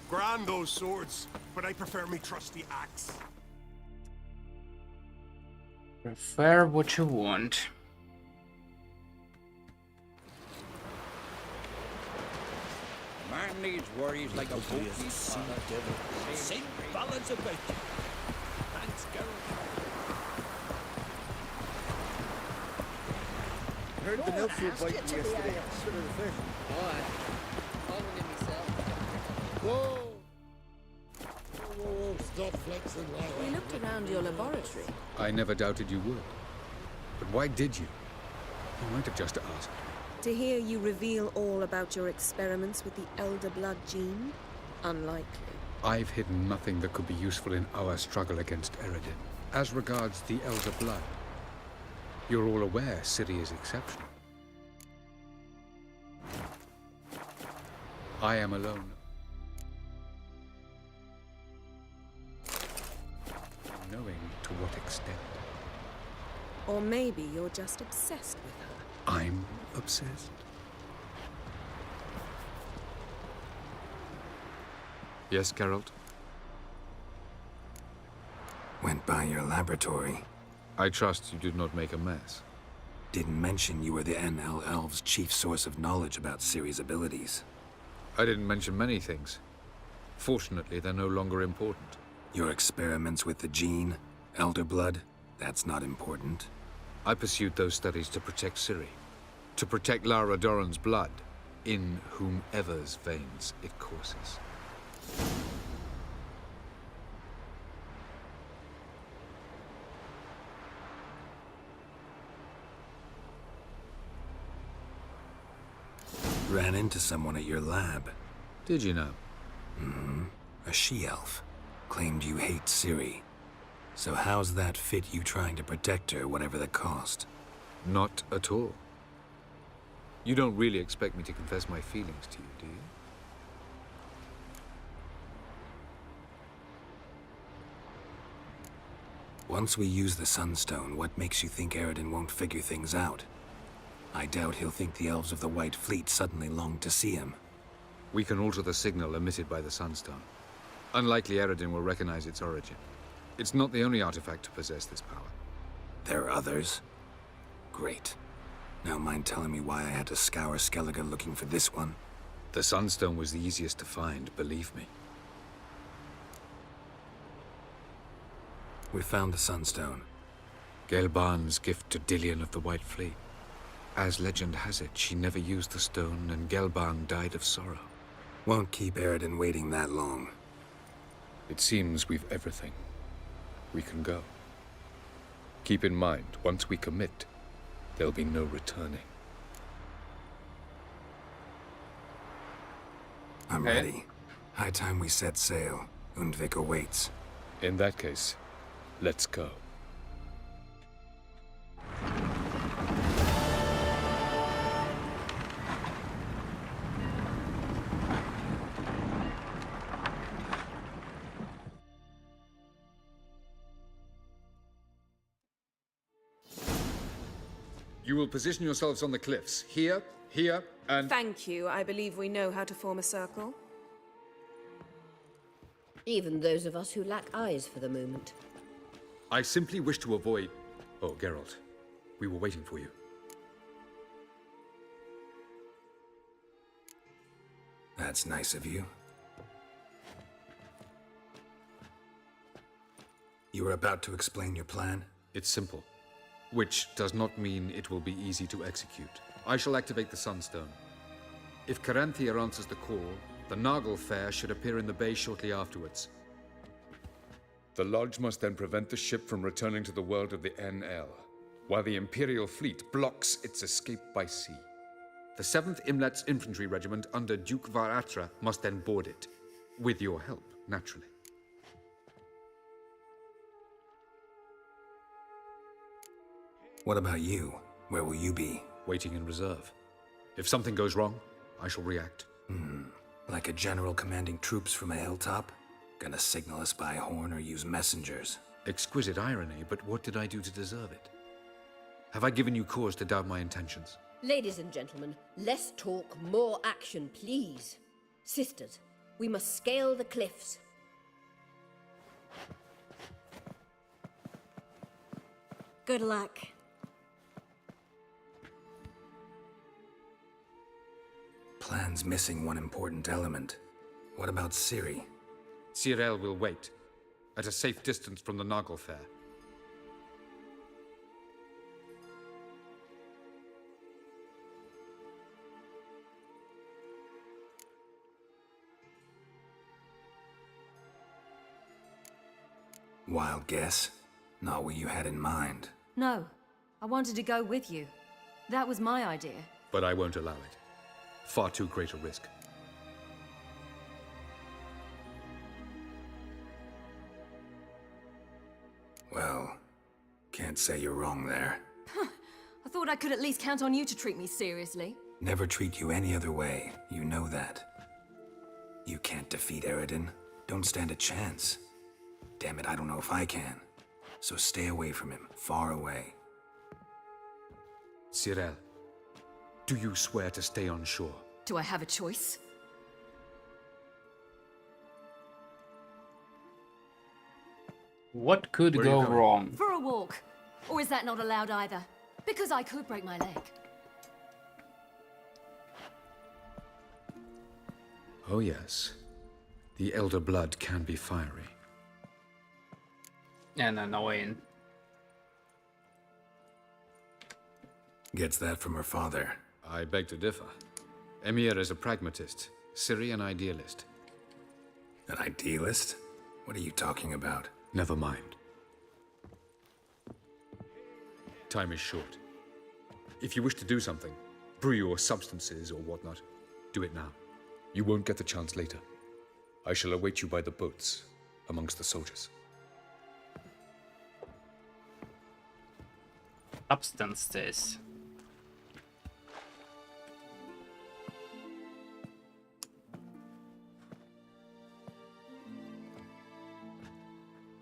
Grand those swords, but I prefer me trusty axe. Prefer what you want. Man needs worries like a bogey devil. Sing ballads about you. Thanks, Geralt. Heard the elf were biting yesterday. Sort of the fish. Whoa! Whoa, stop flexing like We looked around your laboratory. I never doubted you would. But why did you? You might have just asked. To hear you reveal all about your experiments with the Elder Blood gene? Unlikely. I've hidden nothing that could be useful in our struggle against Eredin. As regards the Elder Blood, you're all aware Ciri is exceptional. I am alone. Knowing to what extent. Or maybe you're just obsessed with her. I'm obsessed. Yes, Geralt? Went by your laboratory. I trust you did not make a mess. Didn't mention you were the NL Elves' chief source of knowledge about Ciri's abilities. I didn't mention many things. Fortunately, they're no longer important. Your experiments with the gene, Elder Blood, that's not important. I pursued those studies to protect Ciri. To protect Lara Doran's blood, in whomever's veins it courses. Ran into someone at your lab. Did you know? Mm-hmm. A she-elf. Claimed you hate Ciri. So how's that fit you trying to protect her, whatever the cost? Not at all. You don't really expect me to confess my feelings to you, do you? Once we use the Sunstone, what makes you think Eredin won't figure things out? I doubt he'll think the Elves of the White Fleet suddenly long to see him. We can alter the signal emitted by the Sunstone. Unlikely Eredin will recognize its origin. It's not the only artifact to possess this power. There are others? Great. Now mind telling me why I had to scour Skellige looking for this one? The Sunstone was the easiest to find, believe me. We found the Sunstone. Gelban's gift to Dillion of the White Fleet. As legend has it, she never used the stone, and Gelban died of sorrow. Won't keep Eredin waiting that long. It seems we've everything. We can go. Keep in mind, once we commit, There'll be no returning. I'm ready. High time we set sail. Undvik awaits. In that case, let's go. You will position yourselves on the cliffs. Here, here, and... Thank you. I believe we know how to form a circle. Even those of us who lack eyes for the moment. I simply wish to avoid... Oh, Geralt. We were waiting for you. That's nice of you. You were about to explain your plan? It's simple. Which does not mean it will be easy to execute. I shall activate the Sunstone. If Caranthia answers the call, the Naglfar should appear in the bay shortly afterwards. The Lodge must then prevent the ship from returning to the world of the NL, while the Imperial fleet blocks its escape by sea. The 7th Imlet's Infantry Regiment under Duke Varatra must then board it. With your help, naturally. What about you? Where will you be? Waiting in reserve. If something goes wrong, I shall react. Like a general commanding troops from a hilltop? Gonna signal us by horn or use messengers? Exquisite irony, but what did I do to deserve it? Have I given you cause to doubt my intentions? Ladies and gentlemen, less talk, more action, please. Sisters, we must scale the cliffs. Good luck. Plan's missing one important element. What about Ciri? Cyril will wait, at a safe distance from the Naglfar. Wild guess? Not what you had in mind. No, I wanted to go with you. That was my idea. But I won't allow it. Far too great a risk. Well, can't say you're wrong there. I thought I could at least count on you to treat me seriously. Never treat you any other way. You know that. You can't defeat Eredin. Don't stand a chance. Damn it, I don't know if I can. So stay away from him. Far away. Cyril, do you swear to stay on shore? Do I have a choice? What could go wrong? For a walk. Or is that not allowed either? Because I could break my leg. Oh yes. The elder blood can be fiery. And annoying. Gets that from her father. I beg to differ. Emir is a pragmatist, Ciri an idealist. An idealist? What are you talking about? Never mind. Time is short. If you wish to do something, brew your substances or whatnot, do it now. You won't get the chance later. I shall await you by the boats, amongst the soldiers. Substances.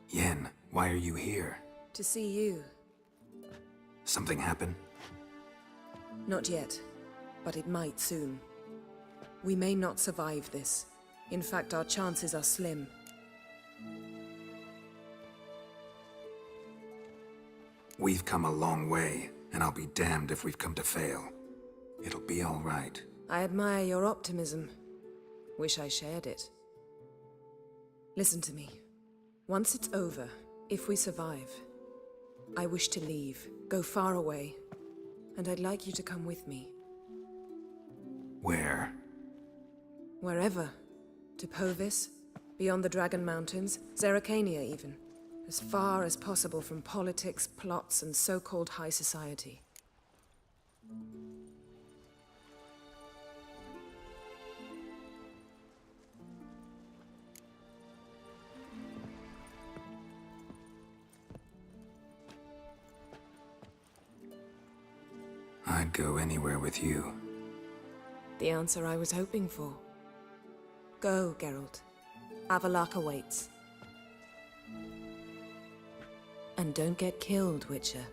Yen, why are you here? To see you. Something happen? Not yet, but it might soon. We may not survive this. In fact, our chances are slim. We've come a long way, and I'll be damned if we've come to fail. It'll be all right. I admire your optimism. Wish I shared it. Listen to me. Once it's over, if we survive, I wish to leave, go far away, and I'd like you to come with me. Where? Wherever. To Povis, beyond the Dragon Mountains, Zerrikania even. As far as possible from politics, plots, and so-called high society. I'd go anywhere with you. The answer I was hoping for. Go, Geralt. Avallac'h awaits. And don't get killed, Witcher.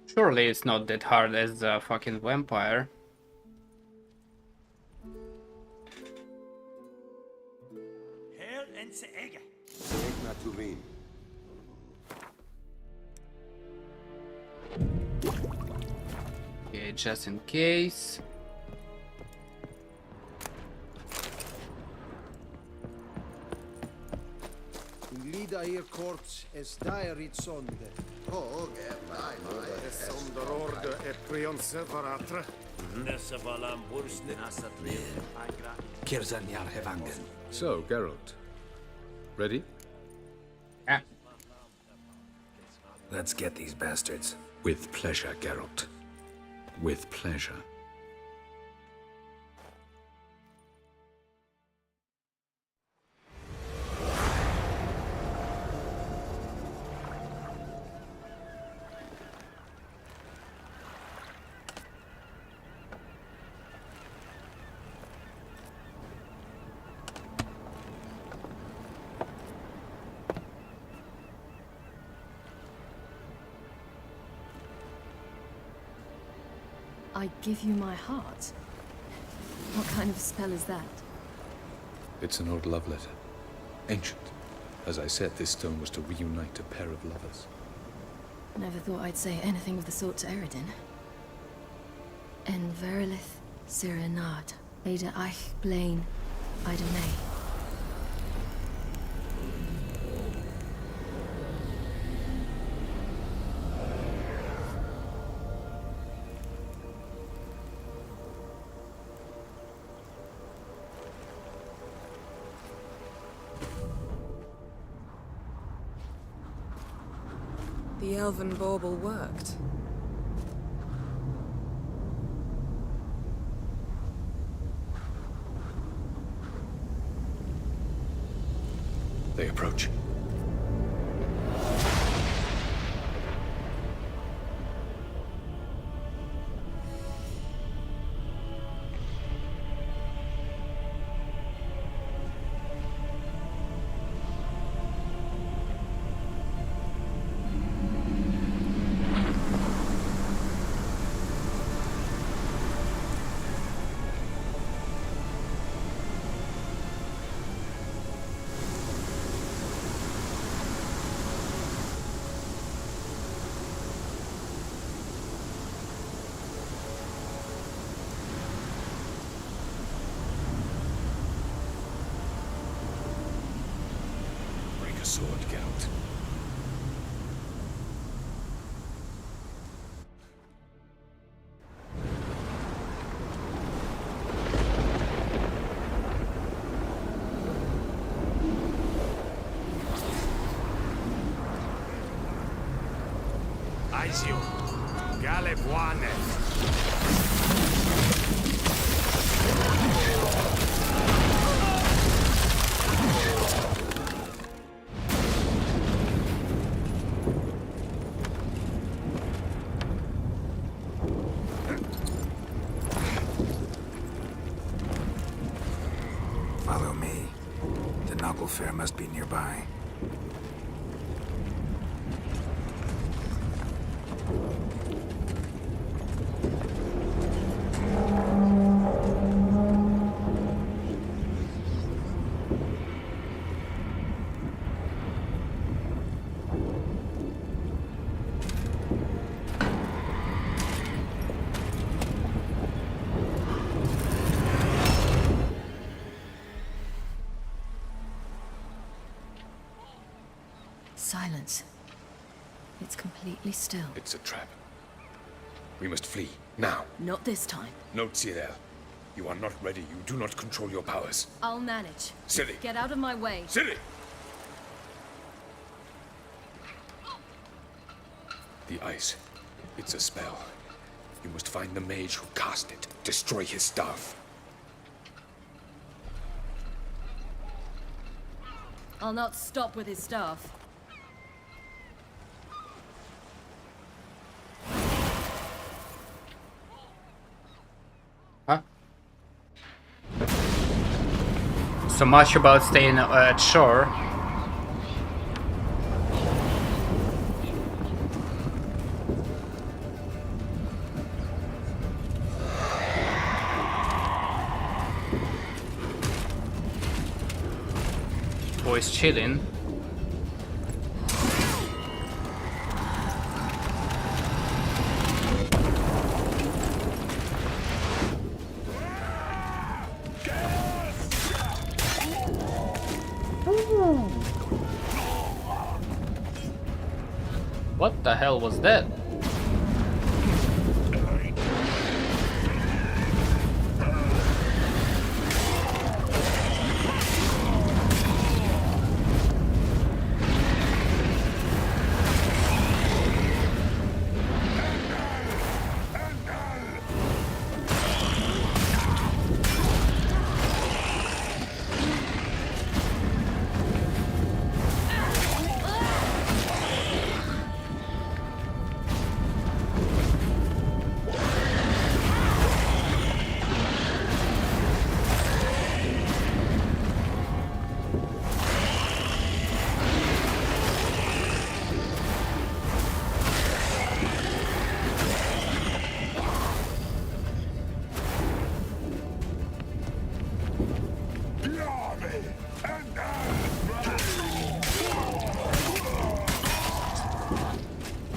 Surely it's not that hard as a fucking vampire. Hell and se egge. Okay, just in case. Lida hier korps es daarit zonde. Sonder orde et trionse varatre. Nesse valam bursten. Kirzanyar Hevangen. So, Geralt. Ready? Yeah. Let's get these bastards. With pleasure, Geralt. With pleasure. I give you my heart? What kind of spell is that? It's an old love letter. Ancient. As I said, this stone was to reunite a pair of lovers. Never thought I'd say anything of the sort to Eredin. En verilith Sirenad, Ada Eich Blaine, Ida May. The elven bauble worked. They approach. Sword, Geralt. Aizio. Galebuane. Follow me. The noble fair must be nearby. Silence. It's completely still. It's a trap. We must flee, now. Not this time. No, Cyril. You are not ready. You do not control your powers. I'll manage. Ciri! Get out of my way. Ciri! The ice. It's a spell. You must find the mage who cast it. Destroy his staff. I'll not stop with his stuff. Huh? So much about staying at shore. Boys chilling. What the hell was that?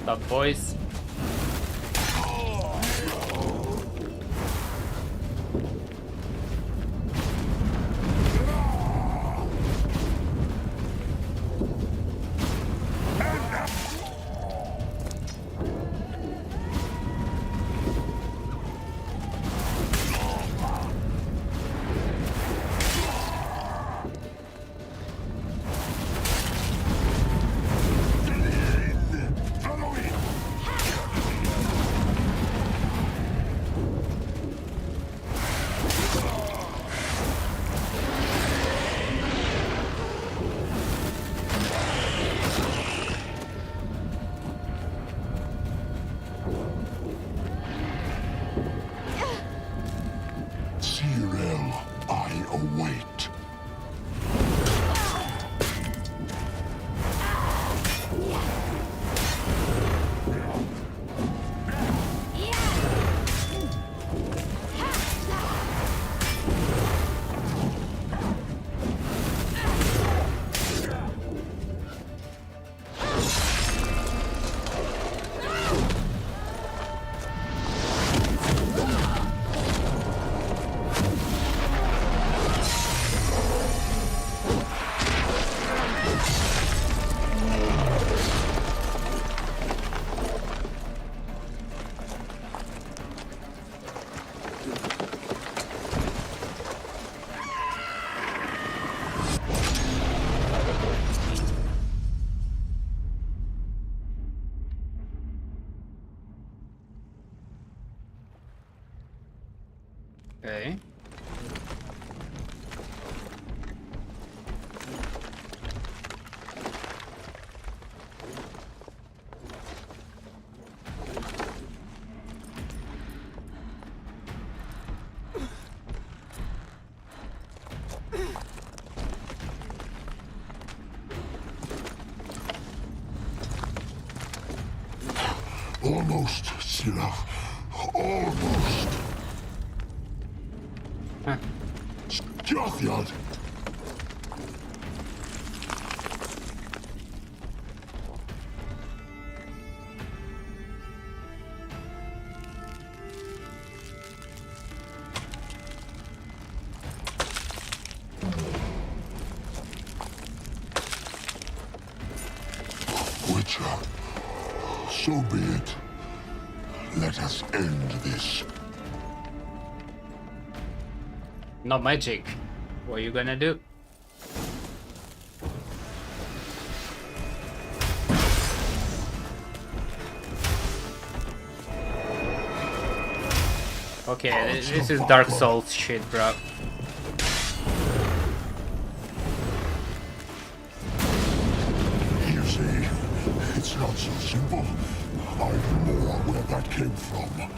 Up, boys. I await. Okay. Almost, Sirach. Almost. Huh. Jothyad. Witcher, so be it. Let us end this. Not magic. What are you gonna do? Okay, this is Dark Souls shit, bro. It's not so simple. I'd more where that came from.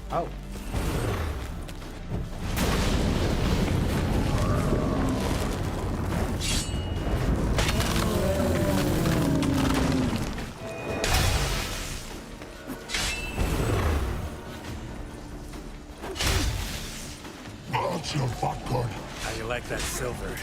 Oh. That's your butt good. How you like that silver?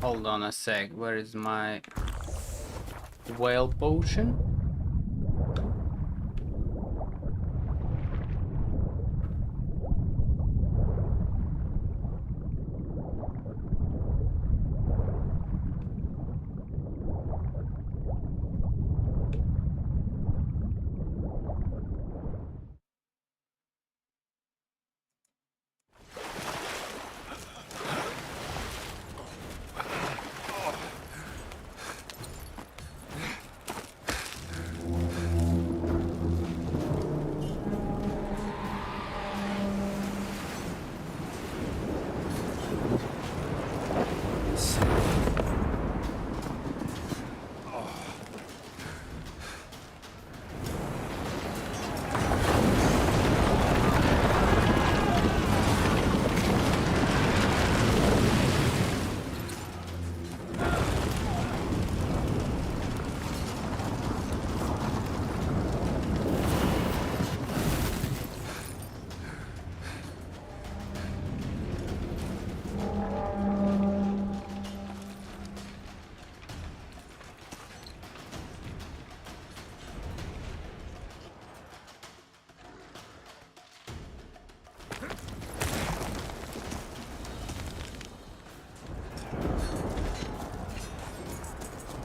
Hold on a sec. Where is my whale potion?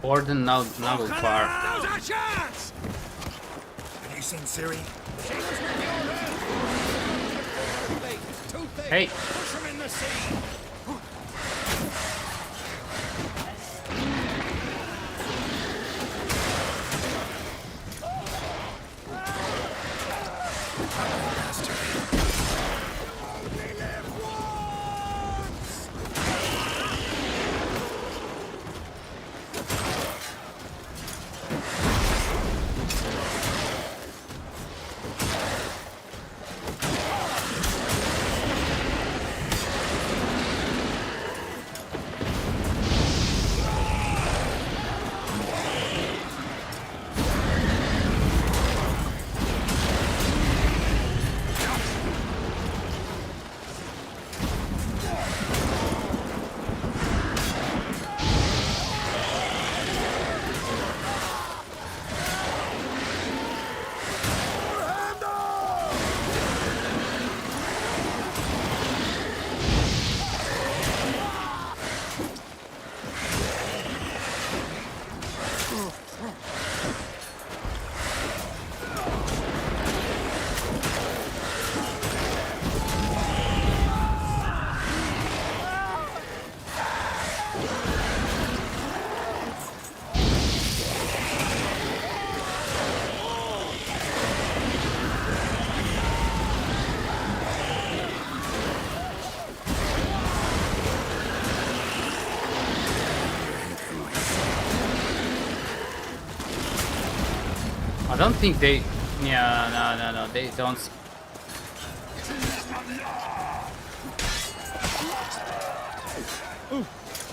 Borden now will far. Now's our chance! Have you seen Siri? Hey! Push him in the sea! I don't think they... Yeah, no, they don't...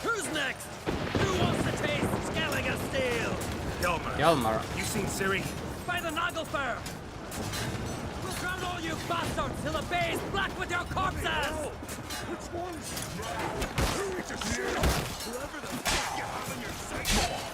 Who's next? Who wants to taste Skelliger steel? Hjalmar. You seen Siri? By the Nagelfur! We'll drown all you bastards till the bay is black with your corpses! Which ones? Who we just shoot? Whoever the fuck you have in your sight!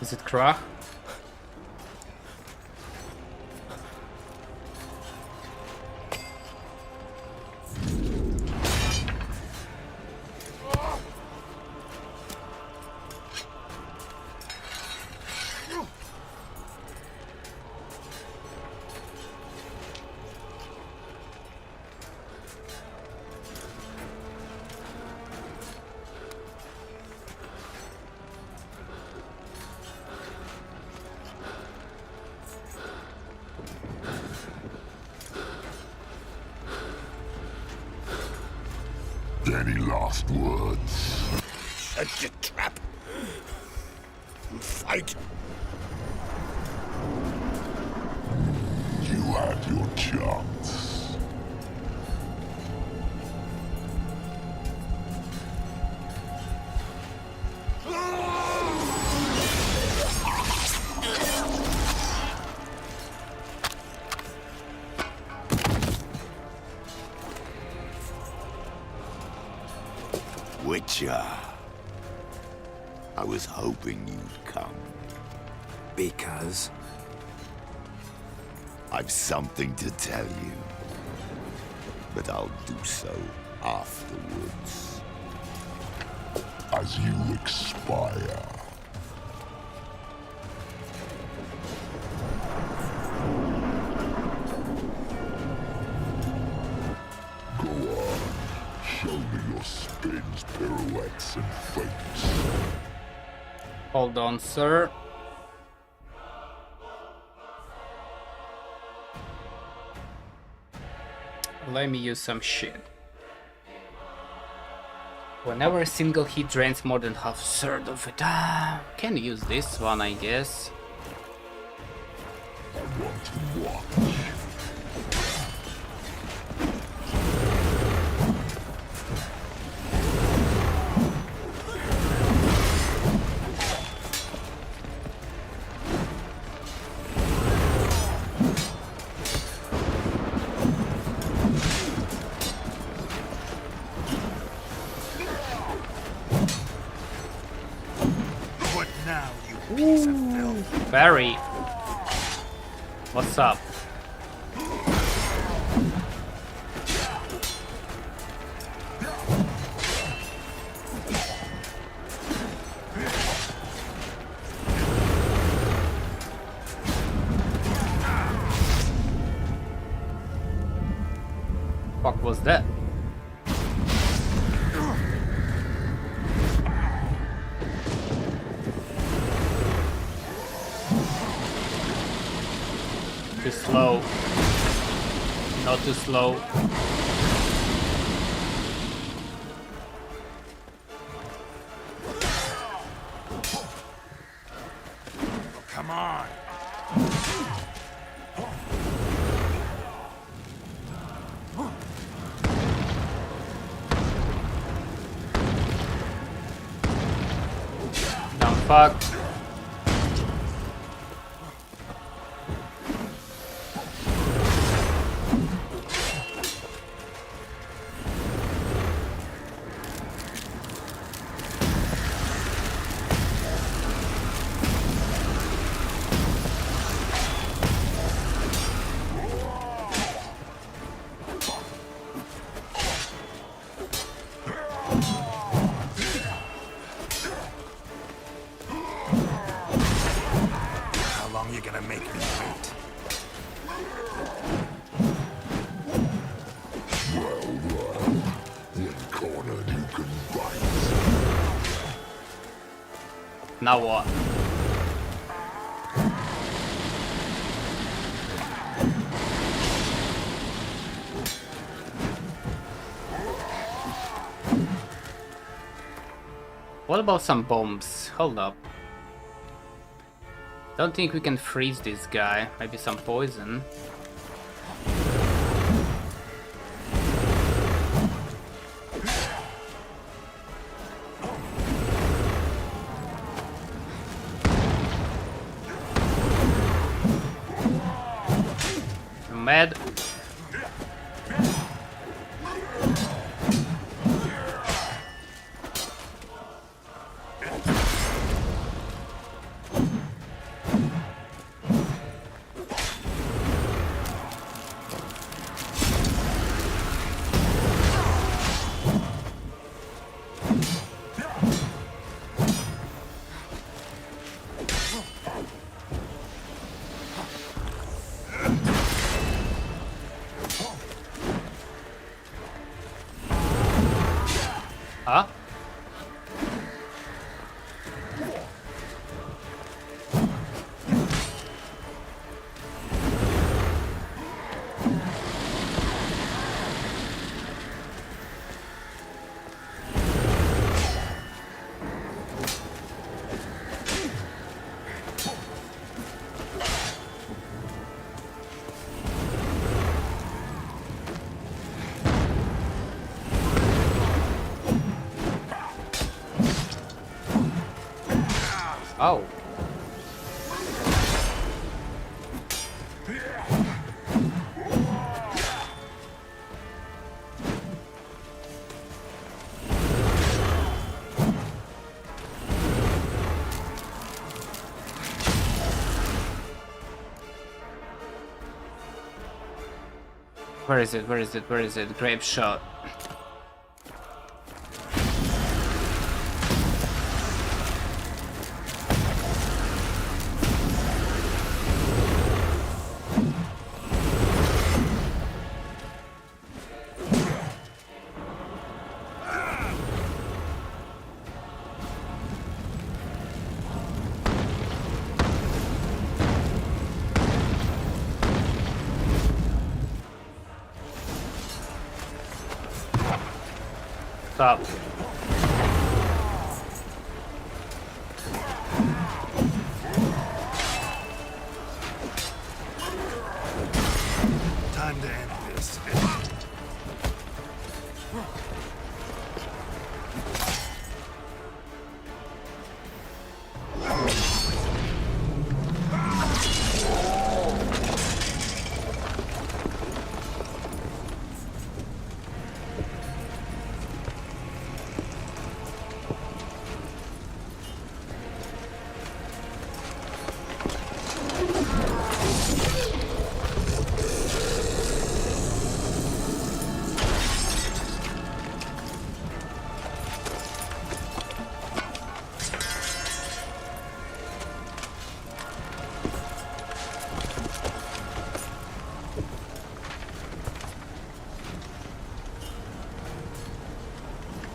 Is it Krach? Any last words? Set your trap. Fight. You had your chance. Witcher. I was hoping you'd come. Because? I've something to tell you. But I'll do so afterwards. As you expire. Go on. Show me your spins, pirouettes, and feints. Hold on, sir. Let me use some shit. Whenever a single hit drains more than half third of it. Can use this one, I guess. I want to watch. Barry, what's up? Fuck was that? Too slow. Not too slow. Come on. Dumb fuck. Now what? What about some bombs? Hold up. Don't think we can freeze this guy. Maybe some poison. Mad. Huh? Oh. Where is it? Where is it? Where is it? Grape shot. Stop. Time to end this.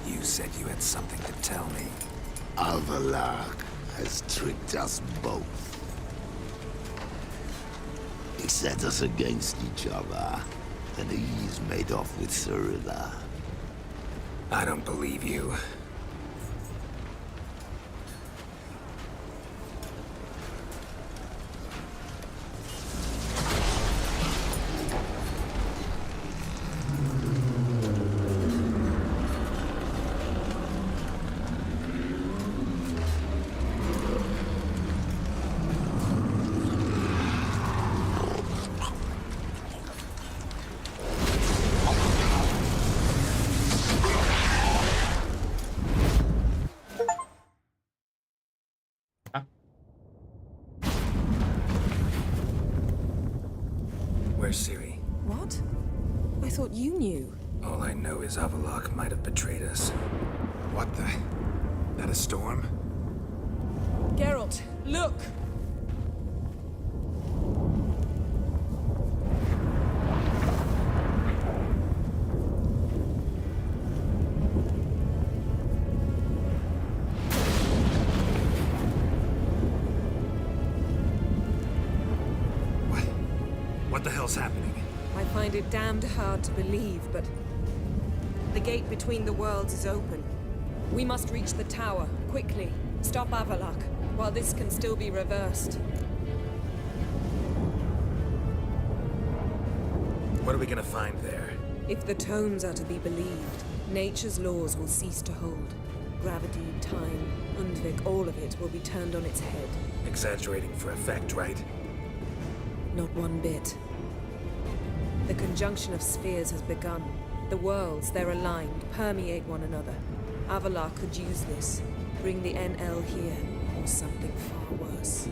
You said you had something to tell me. Avallac'h has tricked us both. He set us against each other, and he's made off with Cyrilla. I don't believe you. Where's Ciri? What? I thought you knew. All I know is Avallac'h might have betrayed us. What the? That a storm? Geralt, look! hell's happening? I find it damned hard to believe, but the gate between the worlds is open. We must reach the tower, quickly. Stop Avallac'h, while this can still be reversed. What are we gonna find there? If the tomes are to be believed, nature's laws will cease to hold. Gravity, time, Undvik, all of it will be turned on its head. Exaggerating for effect, right? Not one bit. The conjunction of spheres has begun. The worlds, they're aligned, permeate one another. Avallac'h could use this. Bring the NL here, or something far worse.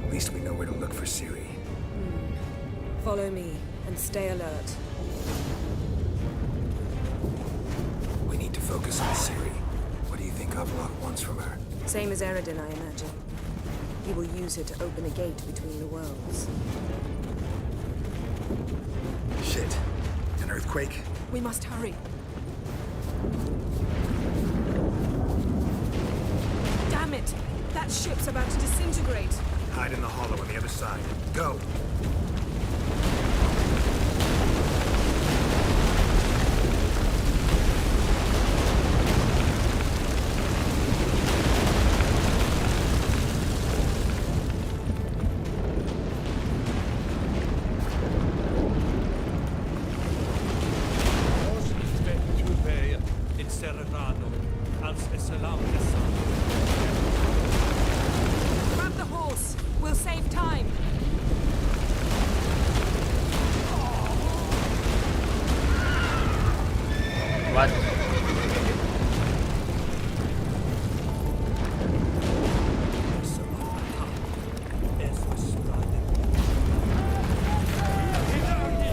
At least we know where to look for Ciri. Follow me, and stay alert. We need to focus on Ciri. What do you think Avallac'h wants from her? Same as Eredin, I imagine. He will use her to open a gate between the worlds. Shit. An earthquake? We must hurry. Damn it! That ship's about to disintegrate. Hide in the hollow on the other side. Go! Grab the horse. We'll save time. What?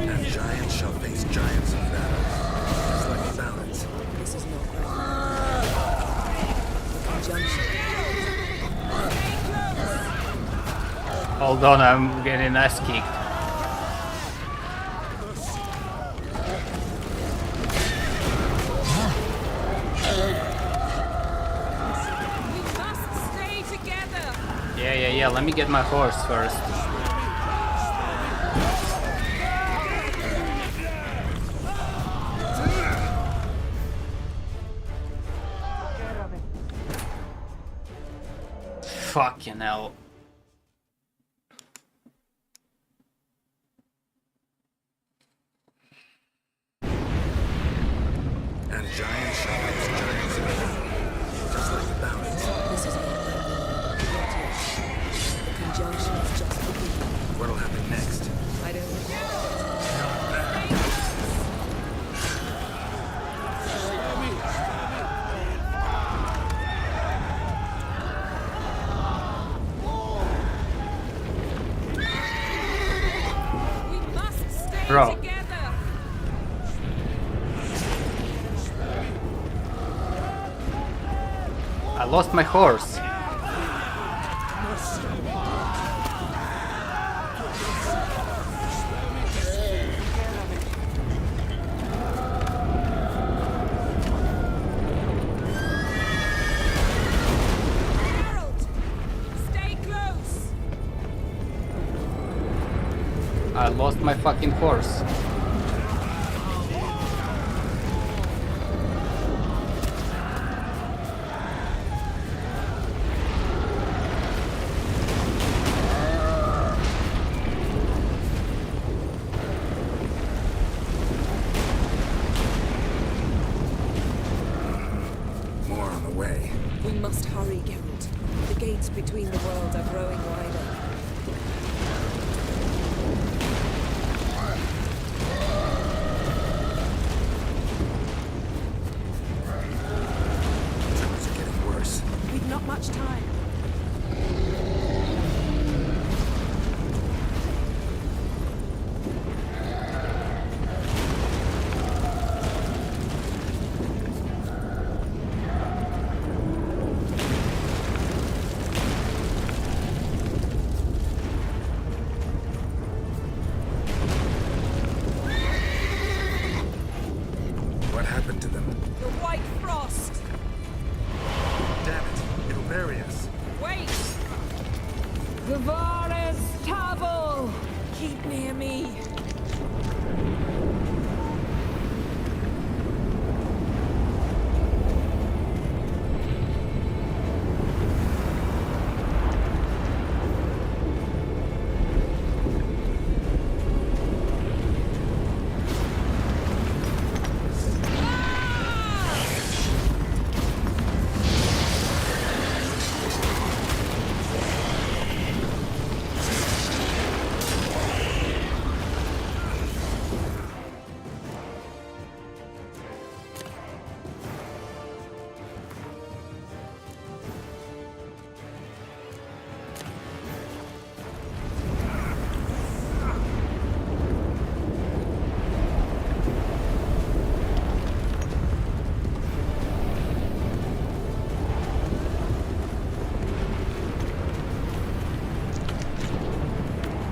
And giants shall face giants of battle. Just like the balance. This is not right. The conjunction. Hold on, I'm getting ass kicked. We must stay together. Yeah, let me get my horse first. Fucking hell. And giants shall face giants of battle. Just like the balance. This is not right. Not yet. The conjunction is just beginning. What'll happen next? I don't know. We must stay Bro. together. I lost my horse. Harold, stay close. I lost my fucking horse. More on the way. We must hurry, Geralt. The gates between the worlds are growing wider. Things are getting worse. We've not much time. What happened to them? The White Frost. Damn it. It'll bury us. Wait. The Vares Keep near me.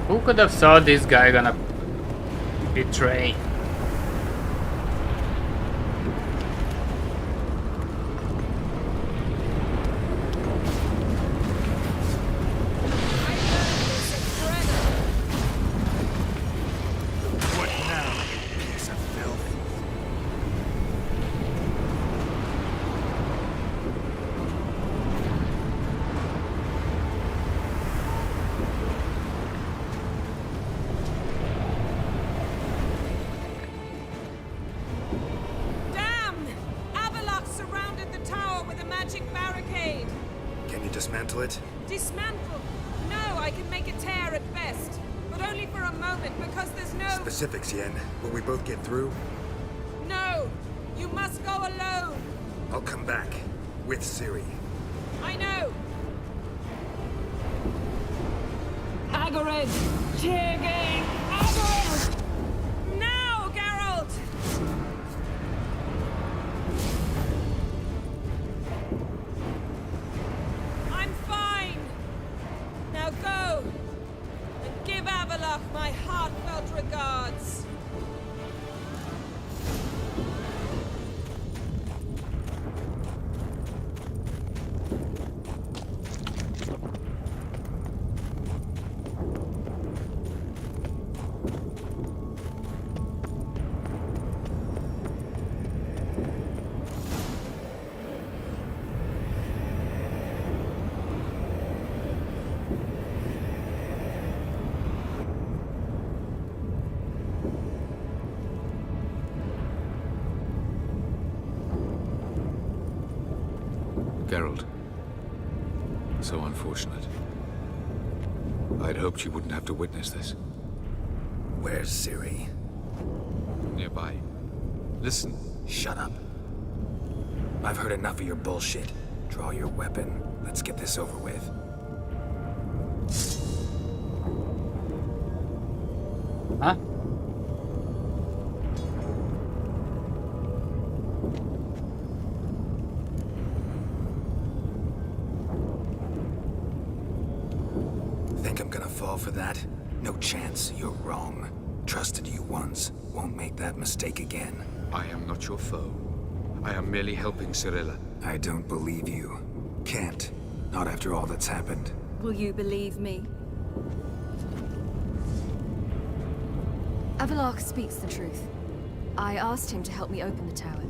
Who could have saw this guy gonna betray? What now, piece of filth? Damn! Avalok surrounded the tower with a magic barricade. Can you dismantle it? Dismantle? No, I can make a tear at best. But only for a moment, because there's no... Specifics, Yen. Will we both get through? No! You must go alone! I'll come back. With Ciri. I know! Agarid! Tirgain! Agarid! Now, Geralt! I'm fine! Now go! And give Avalok my heartfelt regards! Geralt. So unfortunate. I'd hoped you wouldn't have to witness this. Where's Ciri? Nearby. Listen. Shut up. I've heard enough of your bullshit. Draw your weapon. Let's get this over with. Huh? Think I'm gonna fall for that? No chance. You're wrong. Trusted you once. Won't make that mistake again. I am not your foe. I am merely helping Cirilla. I don't believe you. Can't. Not after all that's happened. Will you believe me? Avalok speaks the truth. I asked him to help me open the tower,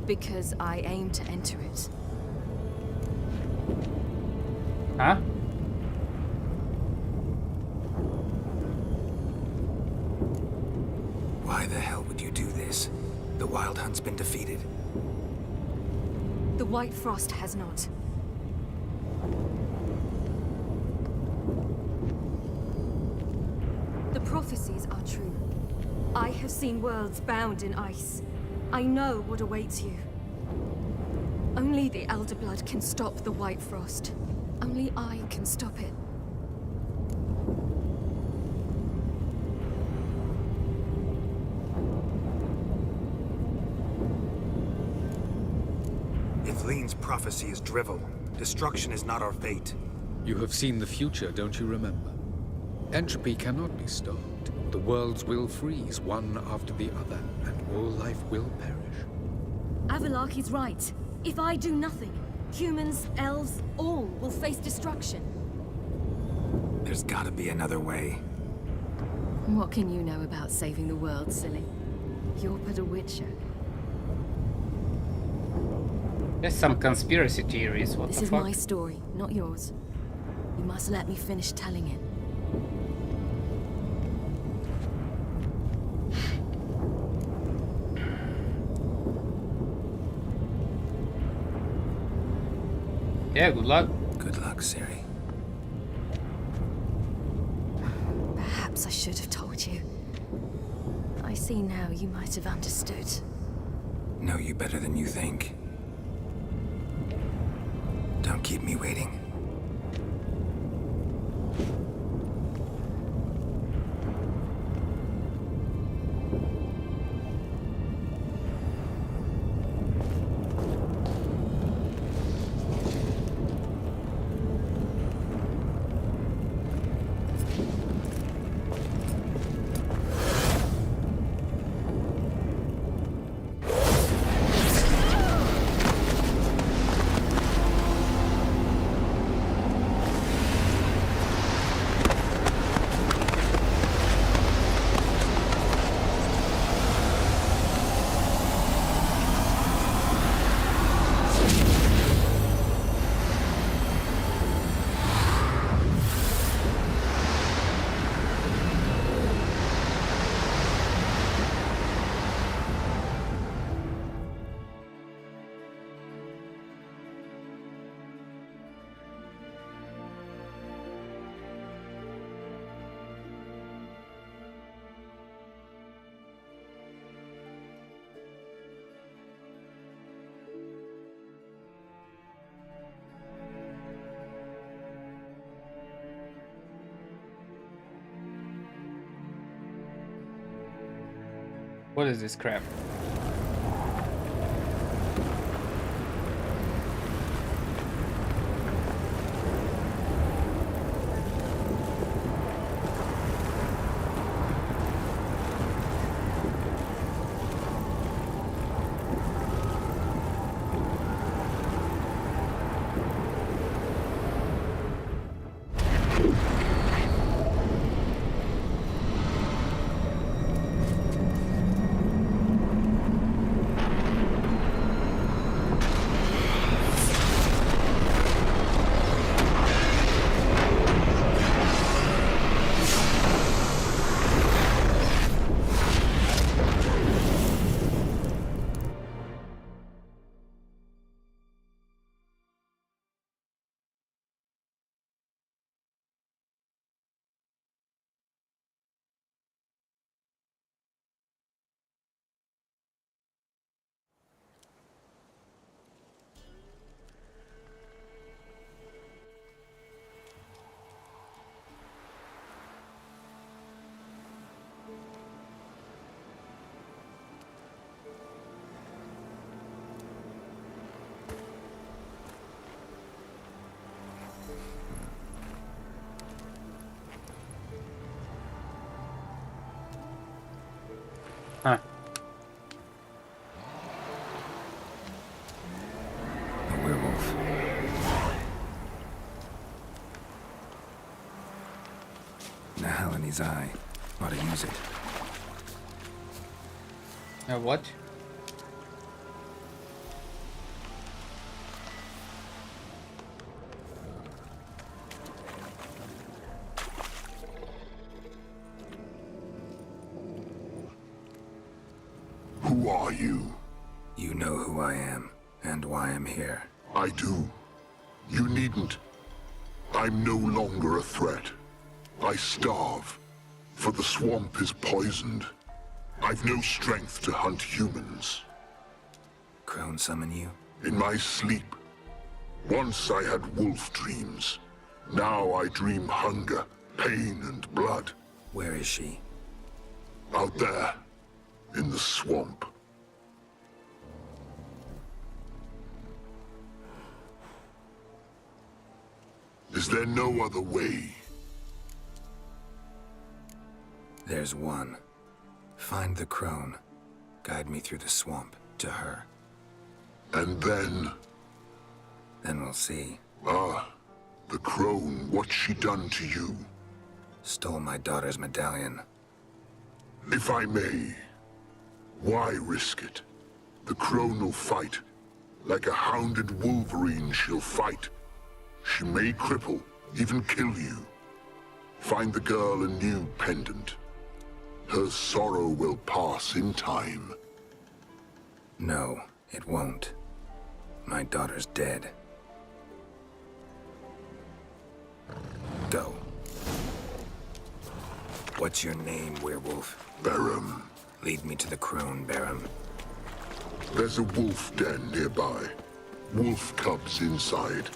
because I aim to enter it. Huh? Why the hell would you do this? The Wild Hunt's been defeated. The White Frost has not. The prophecies are true. I have seen worlds bound in ice. I know what awaits you. Only the Elder Blood can stop the White Frost. Only I can stop it. If Lean's prophecy is drivel, destruction is not our fate. You have seen the future, don't you remember? Entropy cannot be stopped. The worlds will freeze, one after the other, and all life will perish. Avalok is right. If I do nothing, humans, elves, all will face destruction. There's gotta be another way. What can you know about saving the world, silly? You're but a witcher. There's some conspiracy theories. What This the is fuck? my story, not yours. You must let me finish telling it. Yeah, good luck. Good luck, Ciri. Perhaps I should have told you. I see now you might have understood. Know you better than you think. Don't keep me waiting. What is this crap? Huh. A werewolf. The hell in his eye. Ought to use it. What? Who are you? You know who I am, and why I'm here. I do. You needn't. I'm no longer a threat. I starve, for the swamp is poisoned. I've no strength to hunt humans. Crone summon you? In my sleep. Once I had wolf dreams. Now I dream hunger, pain, and blood. Where is she? Out there, in the swamp. Is there no other way? There's one. Find the crone. Guide me through the swamp to her. And then? Then we'll see. Ah, the crone, what's she done to you? Stole my daughter's medallion. If I may, why risk it? The crone will fight. Like a hounded wolverine, she'll fight. She may cripple, even kill you. Find the girl a new pendant. Her sorrow will pass in time. No, it won't. My daughter's dead. Go. What's your name, werewolf? Barum. Lead me to the crone, Barum. There's a wolf den nearby. Wolf cubs inside.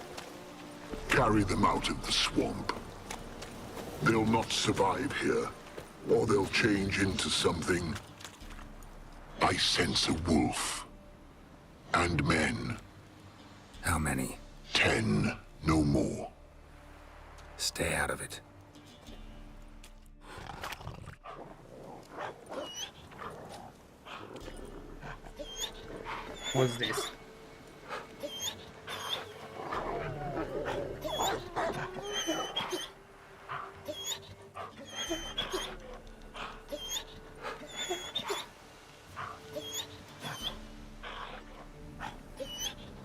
Carry them out of the swamp. They'll not survive here, or they'll change into something. I sense a wolf. And men. How many? 10, no more. Stay out of it. What's this?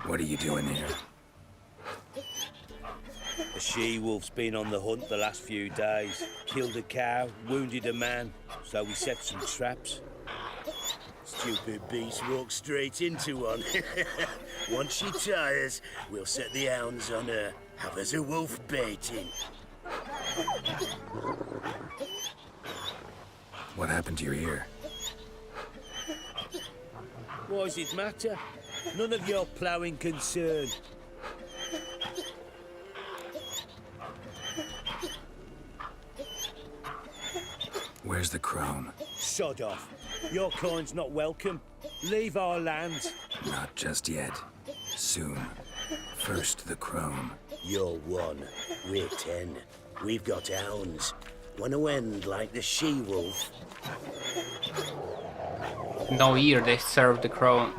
What are you doing here? A she-wolf's been on the hunt the last few days. Killed a cow, wounded a man, so we set some traps. Stupid beast walked straight into one. Once she tires, we'll set the hounds on her. Have us a wolf baiting. What happened to your ear? Why does it matter? None of your ploughing concern. Where's the crone? Sod off. Your kind's not welcome. Leave our lands. Not just yet. Soon. First the crone. You're 1. We're 10. We've got hounds. Wanna end like the she-wolf? No ear, they serve the crone.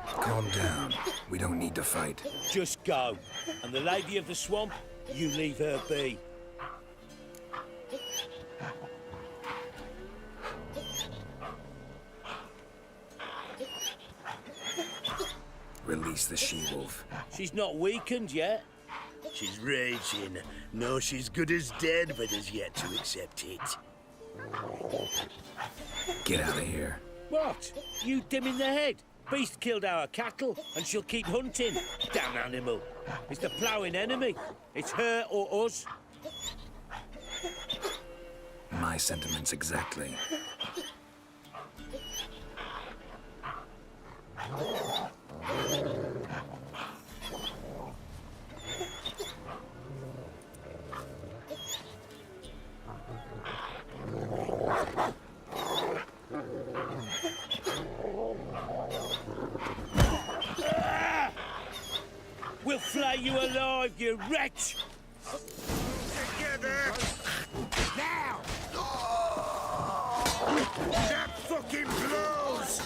Calm down. We don't need to fight. Just go. And the lady of the swamp, you leave her be. Release the she-wolf. She's not weakened yet. She's raging. No, she's good as dead, but has yet to accept it. Get out of here. What? You dim in the head? Beast killed our cattle, and she'll keep hunting. Damn animal. It's the ploughing enemy. It's her or us. My sentiments exactly. We'll flay you alive, you wretch! Together! Now! That fucking blows!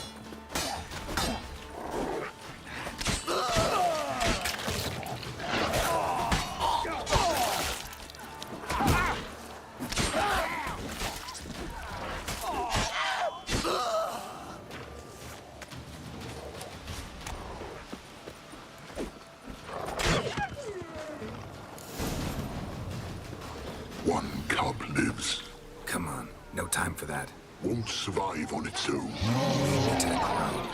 One cub lives. Come on, no time for that. Won't survive on its own. Lead me to the crone.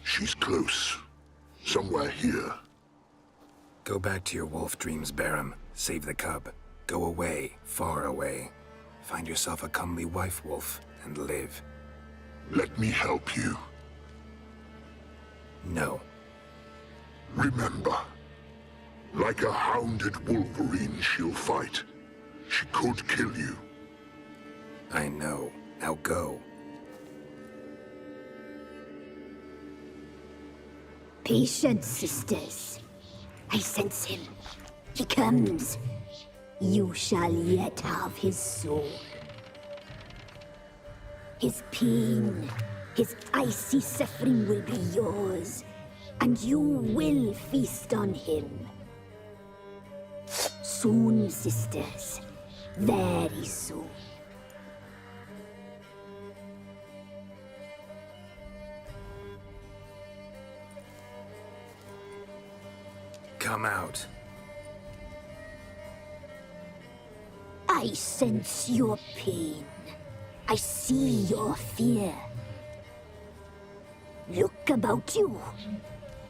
She's close. Somewhere here. Go back to your wolf dreams, Barum. Save the cub. Go away, far away. Find yourself a comely wife, wolf, and live. Let me help you. No. Remember, like a hounded wolverine, she'll fight. She could kill you. I know. Now go. Patience, sisters. I sense him. He comes. You shall yet have his soul. His pain, his icy suffering will be yours, and you will feast on him. Soon, sisters. Very soon. Come out. I sense your pain. I see your fear. Look about you.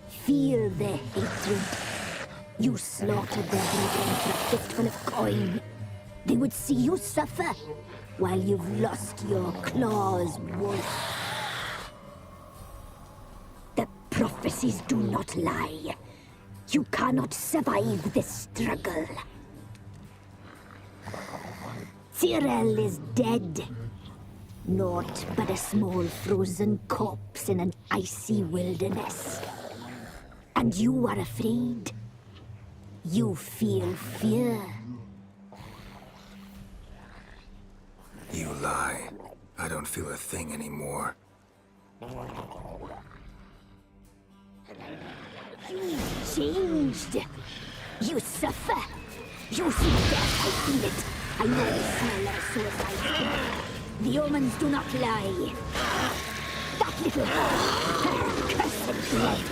Feel the hatred. You slaughtered their brethren for a fistful of coin. They would see you suffer while you've lost your claws, wolf. The prophecies do not lie. You cannot survive this struggle. Tyrell is dead. Naught but a small frozen corpse in an icy wilderness. And you are afraid. You feel fear. You lie. I don't feel a thing anymore. You changed. You suffer. You see death. I feel it. I know the smell of suicide. The omens do not lie. That little whore, her cursed blood.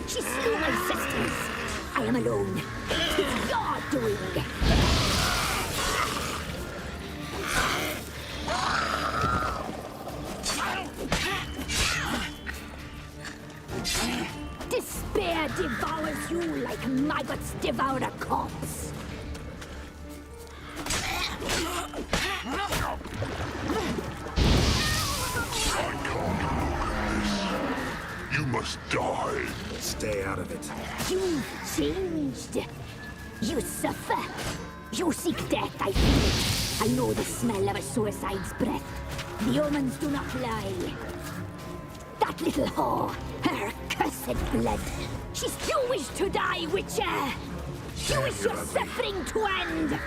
She slew my sisters. I am alone. It's your doing. Despair devours you like maggots devour a corpse. You must die. Stay out of it. You've changed. You suffer. You seek death, I feel it. I know the smell of a suicide's breath. The omens do not lie. That little whore, her cursed blood. She's you wish to die, Witcher. You wish your suffering to end.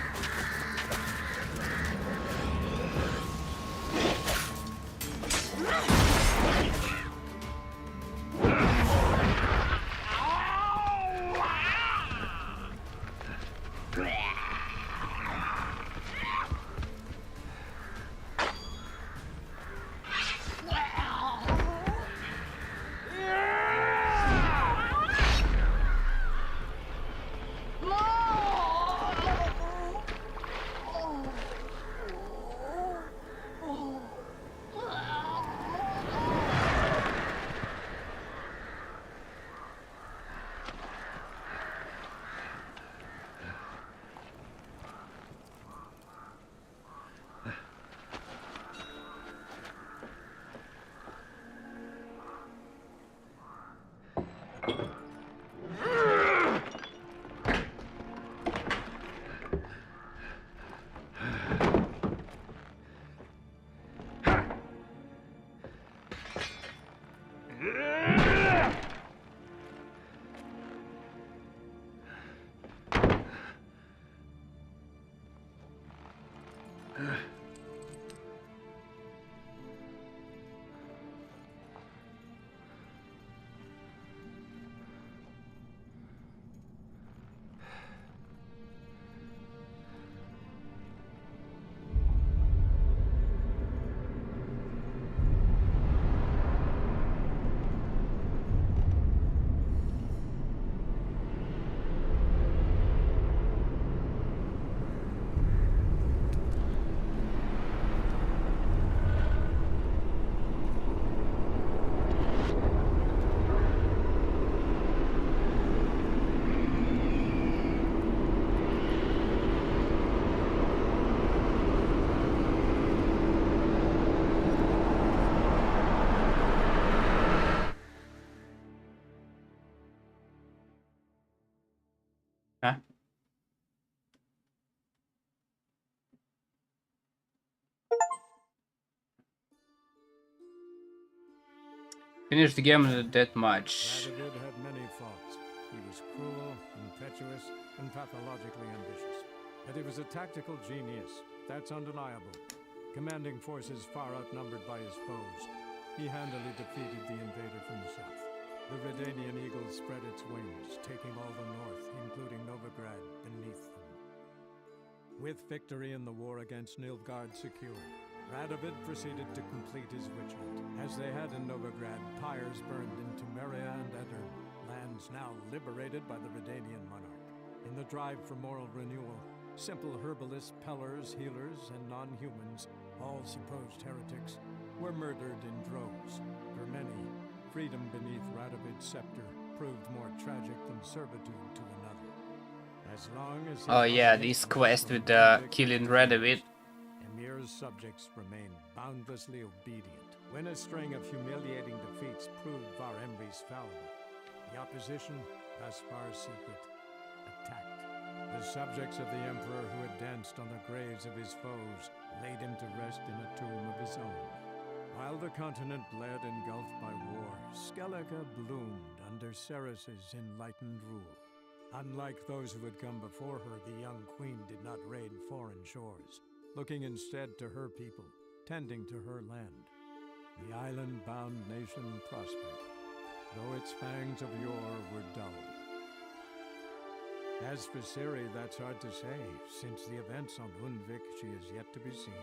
Huh? Finish the game with that much. That did have many impetuous, and pathologically ambitious. But he was a tactical genius, that's undeniable. Commanding forces far outnumbered by his foes, he handily defeated the invader from the south. The Redanian eagle spread its wings, taking all the north, including Novigrad, beneath them. With victory in the war against Nilfgaard secured, Radovid proceeded to complete his witch hunt. As they had in Novigrad, pyres burned in Temeria and Edirn, lands now liberated by the Redanian monarch. In the drive for moral renewal, simple herbalists, pellers, healers, and non-humans, all supposed heretics, were murdered in droves. For many, freedom beneath Radovid's scepter proved more tragic than servitude to another. As long as oh yeah, this quest with killing Radovid. Emir's subjects remained boundlessly obedient. When a string of humiliating defeats proved Var Emreis fallible, the opposition, thus far secret, attacked. The subjects of the Emperor who had danced on the graves of his foes laid him to rest in a tomb of his own. While the continent bled engulfed by war, Skellige bloomed under Ceres's enlightened rule. Unlike those who had come before her, the young queen did not raid foreign shores, looking instead to her people, tending to her land. The island-bound nation prospered, though its fangs of yore were dull. As for Ciri, that's hard to say. Since the events on Undvik, she is yet to be seen.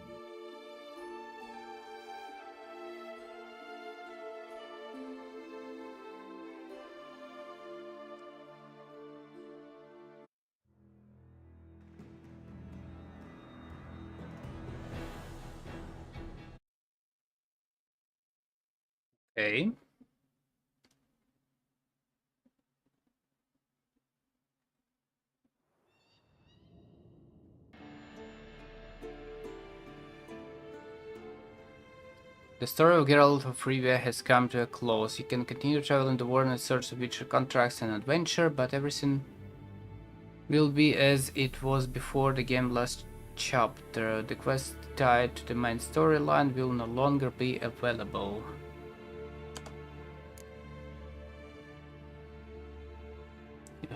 Okay. The story of Geralt of Rivia has come to a close. You can continue traveling the world in search of richer contracts and adventure, but everything will be as it was before the game last chapter. The quest tied to the main storyline will no longer be available.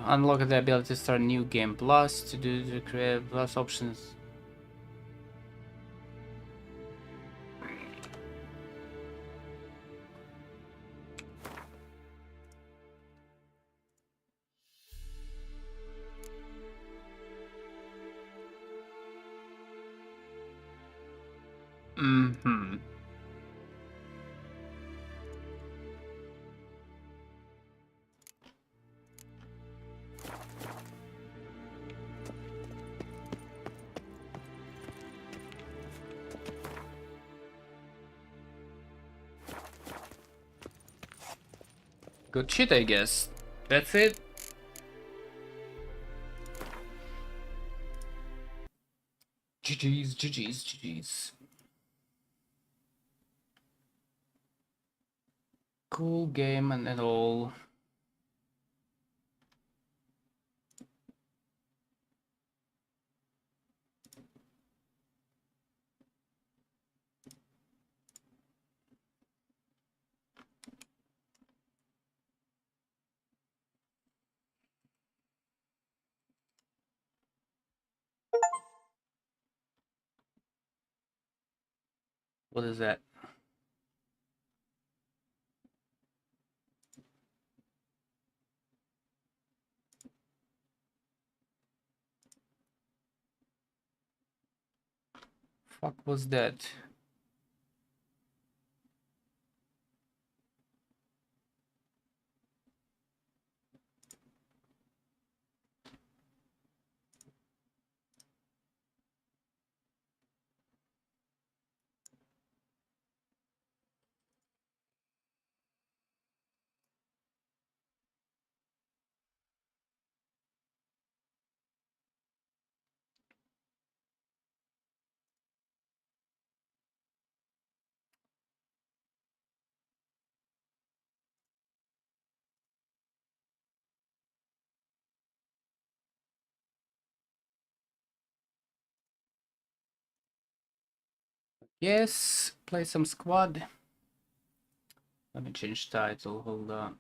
Unlock the ability to start new game plus to do the create plus options. Mm-hmm. Good shit, I guess. That's it. GG's, GG's, GG's. Cool game and all. What is that? Fuck was that? Yes, play some squad. Let me change title, hold on.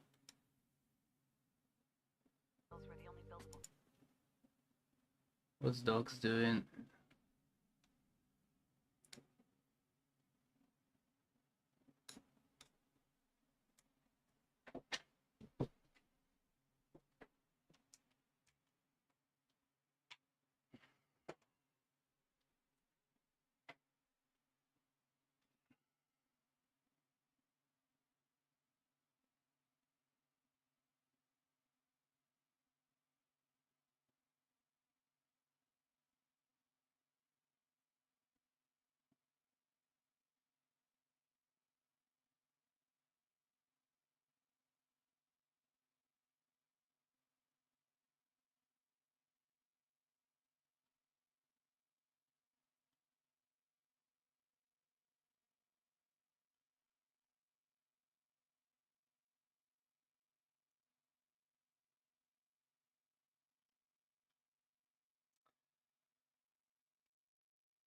What's dogs doing?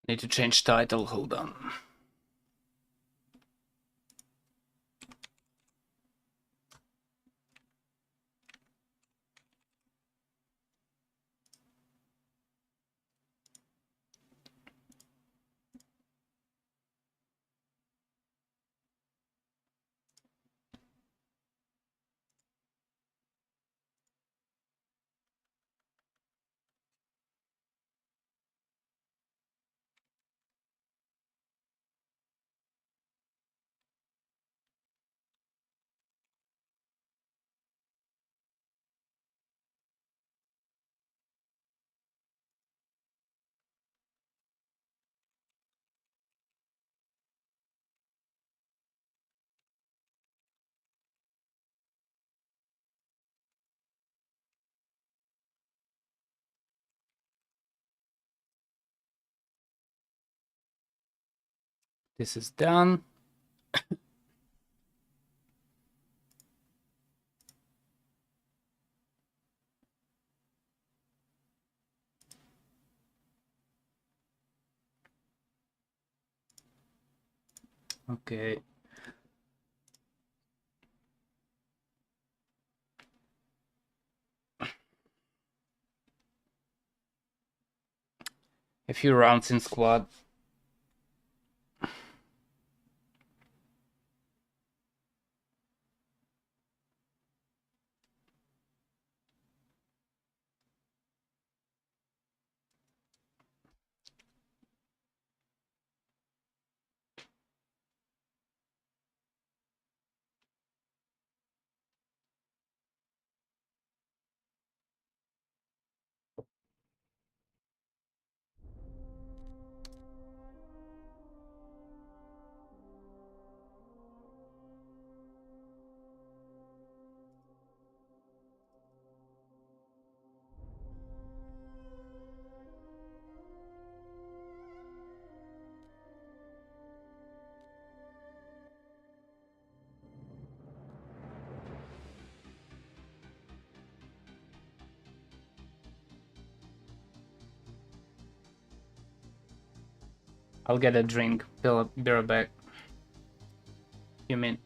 Need to change title, hold on. This is done. Okay. A few rounds in squad. I'll get a drink. Be right back. You mean?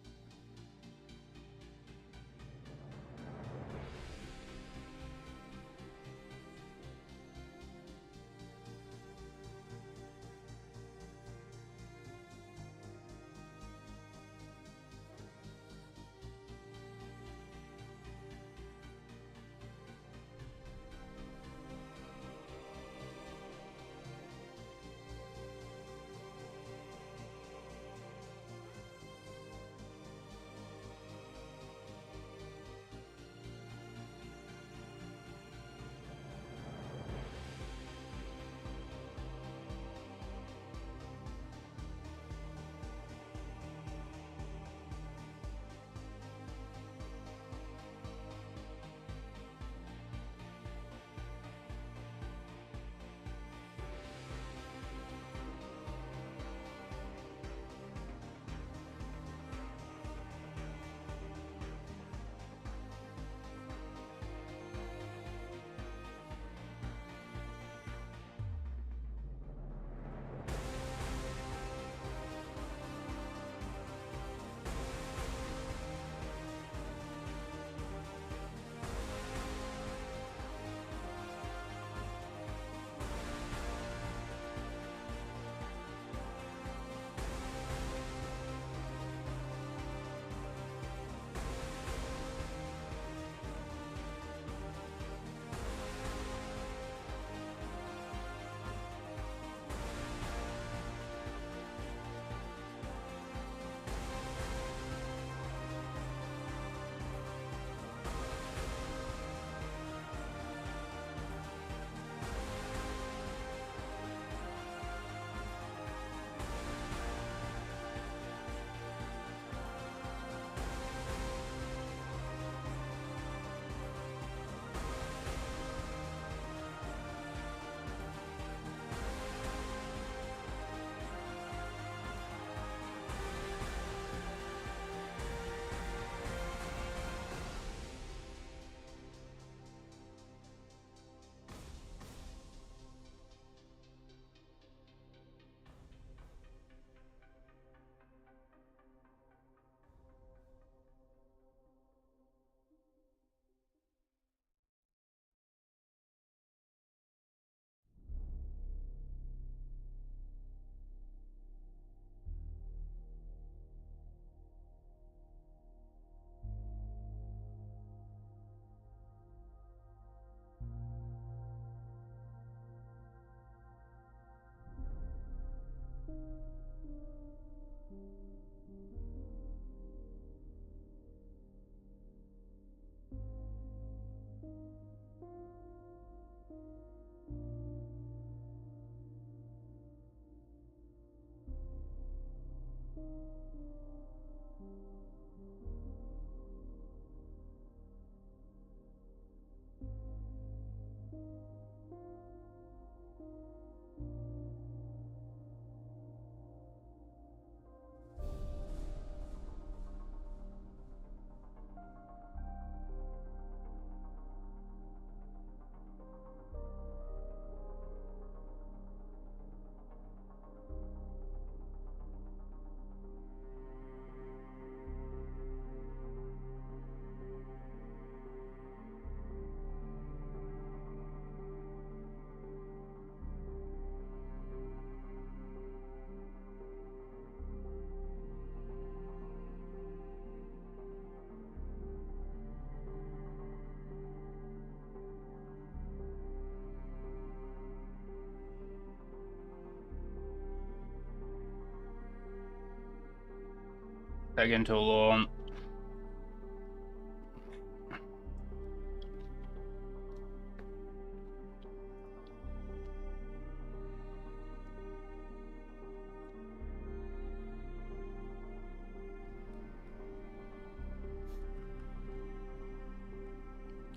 Taking too long.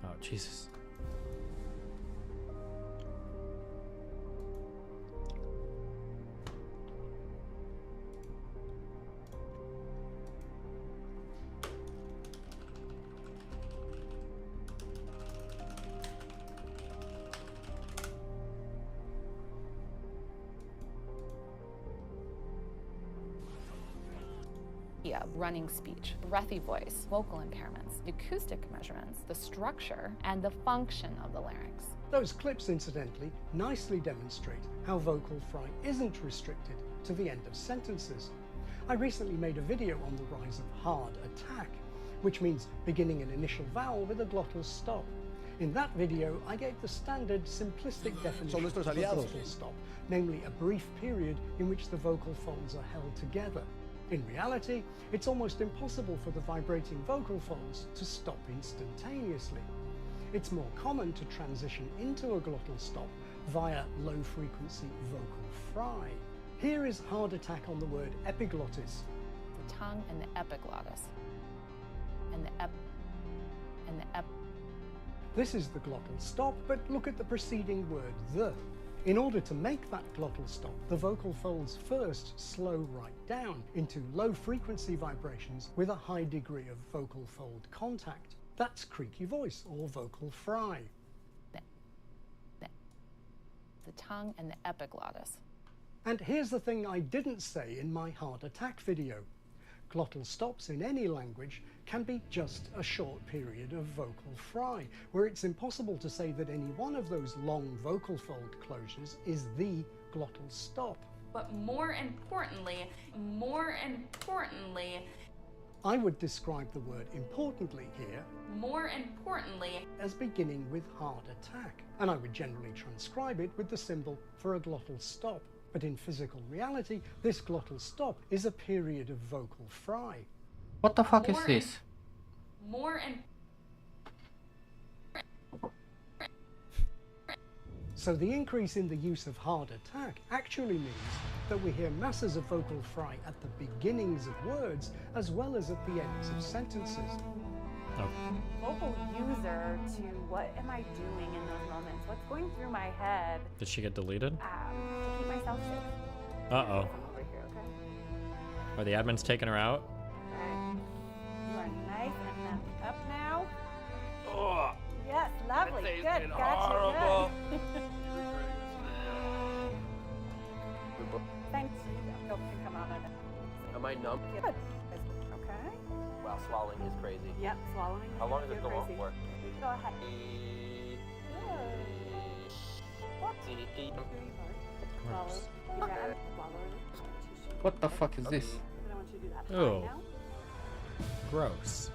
Oh, Jesus. Yeah, running speech, breathy voice, vocal impairments, acoustic measurements, the structure, and the function of the larynx. Those clips, incidentally, nicely demonstrate how vocal fry isn't restricted to the end of sentences. I recently made a video on the rise of hard attack, which means beginning an initial vowel with a glottal stop. In that video, I gave the standard simplistic definition of a glottal stop, namely a brief period in which the vocal folds are held together. In reality, it's almost impossible for the vibrating vocal folds to stop instantaneously. It's more common to transition into a glottal stop via low-frequency vocal fry. Here is hard attack on the word epiglottis. The tongue and the epiglottis. And the ep. This is the glottal stop, but look at the preceding word, the. In order to make that glottal stop, the vocal folds first slow right down into low-frequency vibrations with a high degree of vocal fold contact. That's creaky voice or vocal fry. The tongue and the epiglottis. And here's the thing I didn't say in my hard attack video. Glottal stops in any language can be just a short period of vocal fry, where it's impossible to say that any one of those long vocal fold closures is the glottal stop. But more importantly, I would describe the word importantly here as beginning with hard attack, and I would generally transcribe it with the symbol for a glottal stop. But in physical reality, this glottal stop is a period of vocal fry. What the fuck is this? So the increase in the use of hard attack actually means that we hear masses of vocal fry at the beginnings of words as well as at the ends of sentences. Vocal user to what am I doing in those moments? What's going through my head? Did she get deleted? To keep myself safe. Uh-oh. Come over here, okay? Are the admins taking her out? Okay. You are nice and amped up now. Oh. Yes, lovely. That Good. tasted Gotcha. horrible. Good. Thanks. You can come on in. Am I numb? Good. Okay. Wow, swallowing is crazy. Yep, swallowing. How long does it go on crazy. for? Go ahead. Gross. What the fuck is this? I want you to do that. Oh. Now. Gross.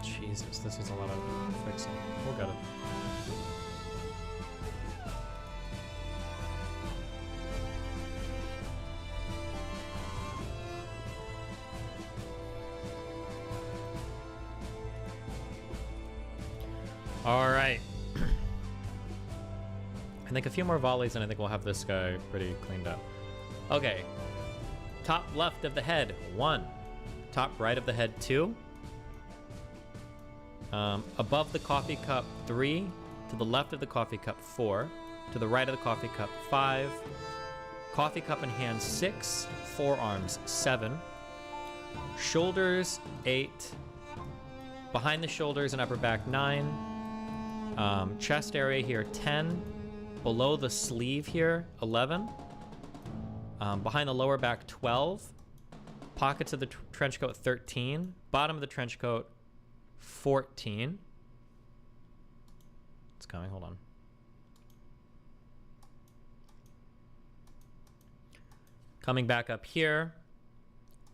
Jesus, this is a lot of fixing. We'll get it. All right. I think a few more volleys and I think we'll have this guy pretty cleaned up. Okay. Top left of the head, 1. Top right of the head, 2. Above the coffee cup, 3. To the left of the coffee cup, 4. To the right of the coffee cup, 5. Coffee cup in hand, 6. Forearms, 7. Shoulders, 8. Behind the shoulders and upper back, 9. Chest area here, 10. Below the sleeve here, 11. Behind the lower back, 12. Pockets of the trench coat, 13. Bottom of the trench coat, 14. It's coming, hold on. Coming back up here,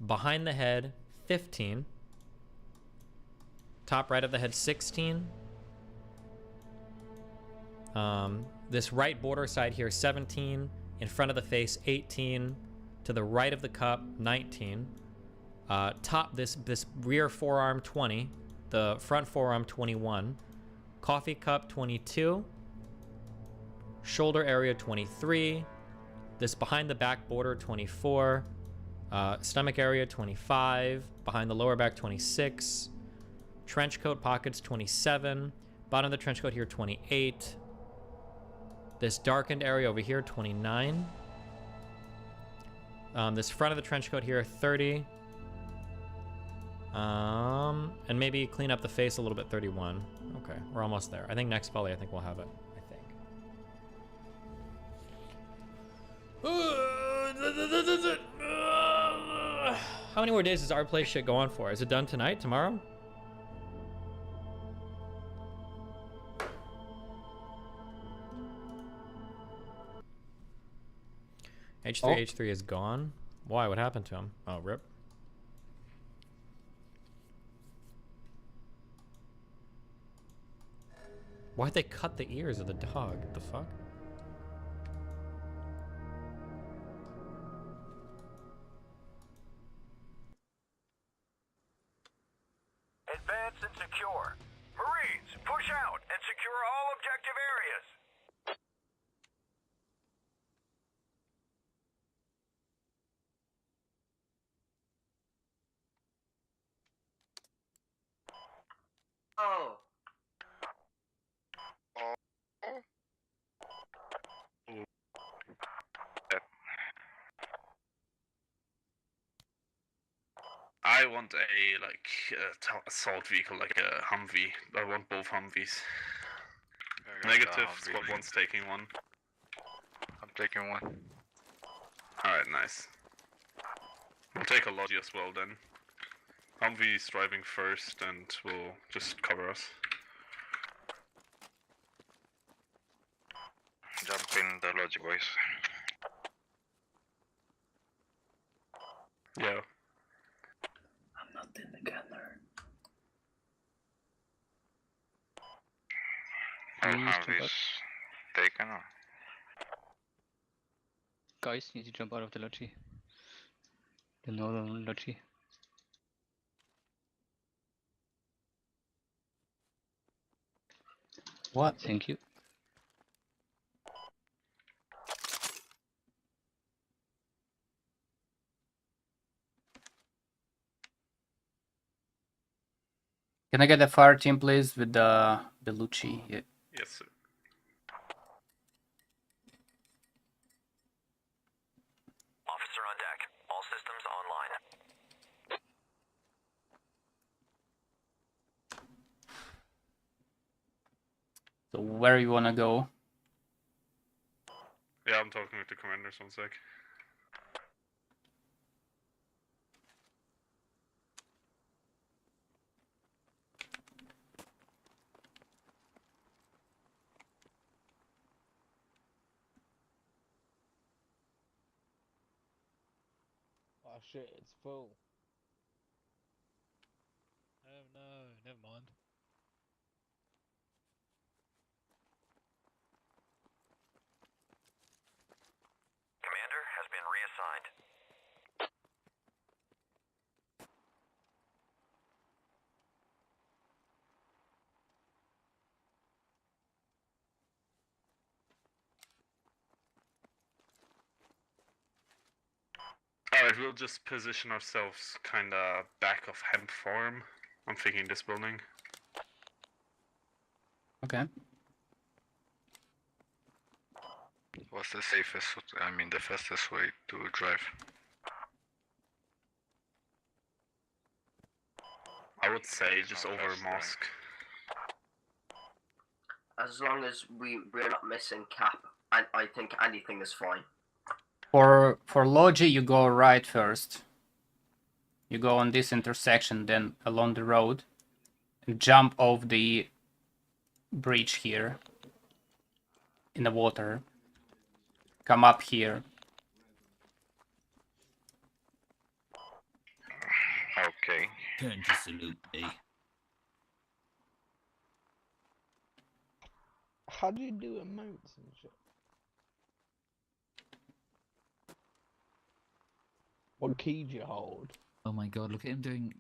Behind the head, 15. Top right of the head, 16. This right border side here, 17. In front of the face, 18. To the right of the cup, 19. Top, this rear forearm, 20. The front forearm, 21. Coffee cup, 22. Shoulder area, 23. This behind the back border, 24. Stomach area, 25. Behind the lower back, 26. Trench coat pockets, 27. Bottom of the trench coat here, 28. This darkened area over here, 29. This front of the trench coat here, 30. And maybe clean up the face a little bit, 31. Okay, we're almost there. I think next volley, I think we'll have it. How many more days does our play shit go on for? Is it done tonight? Tomorrow? H3 is gone. Why? What happened to him? Oh, rip. Why'd they cut the ears of the dog? What the fuck? Advance and secure. Marines, push out and secure all objective areas. Oh. I want a assault vehicle, like a Humvee. I want both Humvees. Negative. Squad 1's taking one. I'm taking one. Alright, nice. We'll take a Lodi as well then. Humvee's driving first and will just cover us. Jump in the Lodi, boys. Yeah. I'm not in the gunner. I'll have this taken. Or? Guys need to jump out of the lodgy. The northern lodgy. What? Thank you. Can I get a fire team, please, with the Bellucci? Yeah. Yes, sir. Officer on deck. All systems online. So where you wanna go? Yeah, I'm talking with the commanders, 1 sec. Oh shit, it's full. Oh no, never mind. Commander has been reassigned. Alright, we'll just position ourselves kinda back of hemp farm. I'm thinking this building. Okay. What's the safest, I mean the fastest way to drive? I would say just over mosque. As long as we're not missing Cap, I think anything is fine. For Logi, you go right first. You go on this intersection, then along the road, and jump off the bridge here in the water. Come up here. Okay. Turn to salute me. How do you do emotes and shit? What key do you hold? Oh my god, look at him doing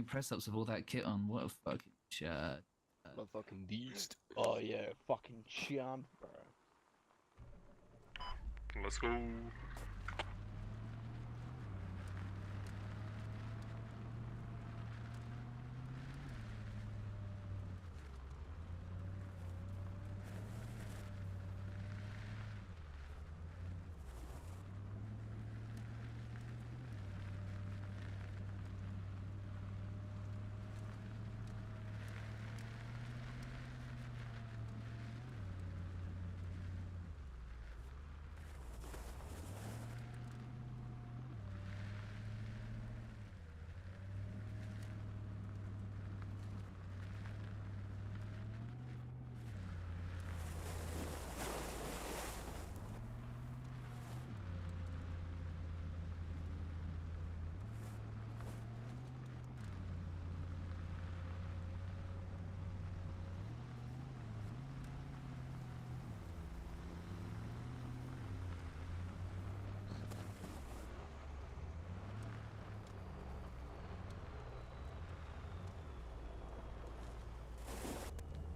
press ups with all that kit on. What a fucking shirt. A fucking beast. Oh yeah, fucking champ, bro. Let's go.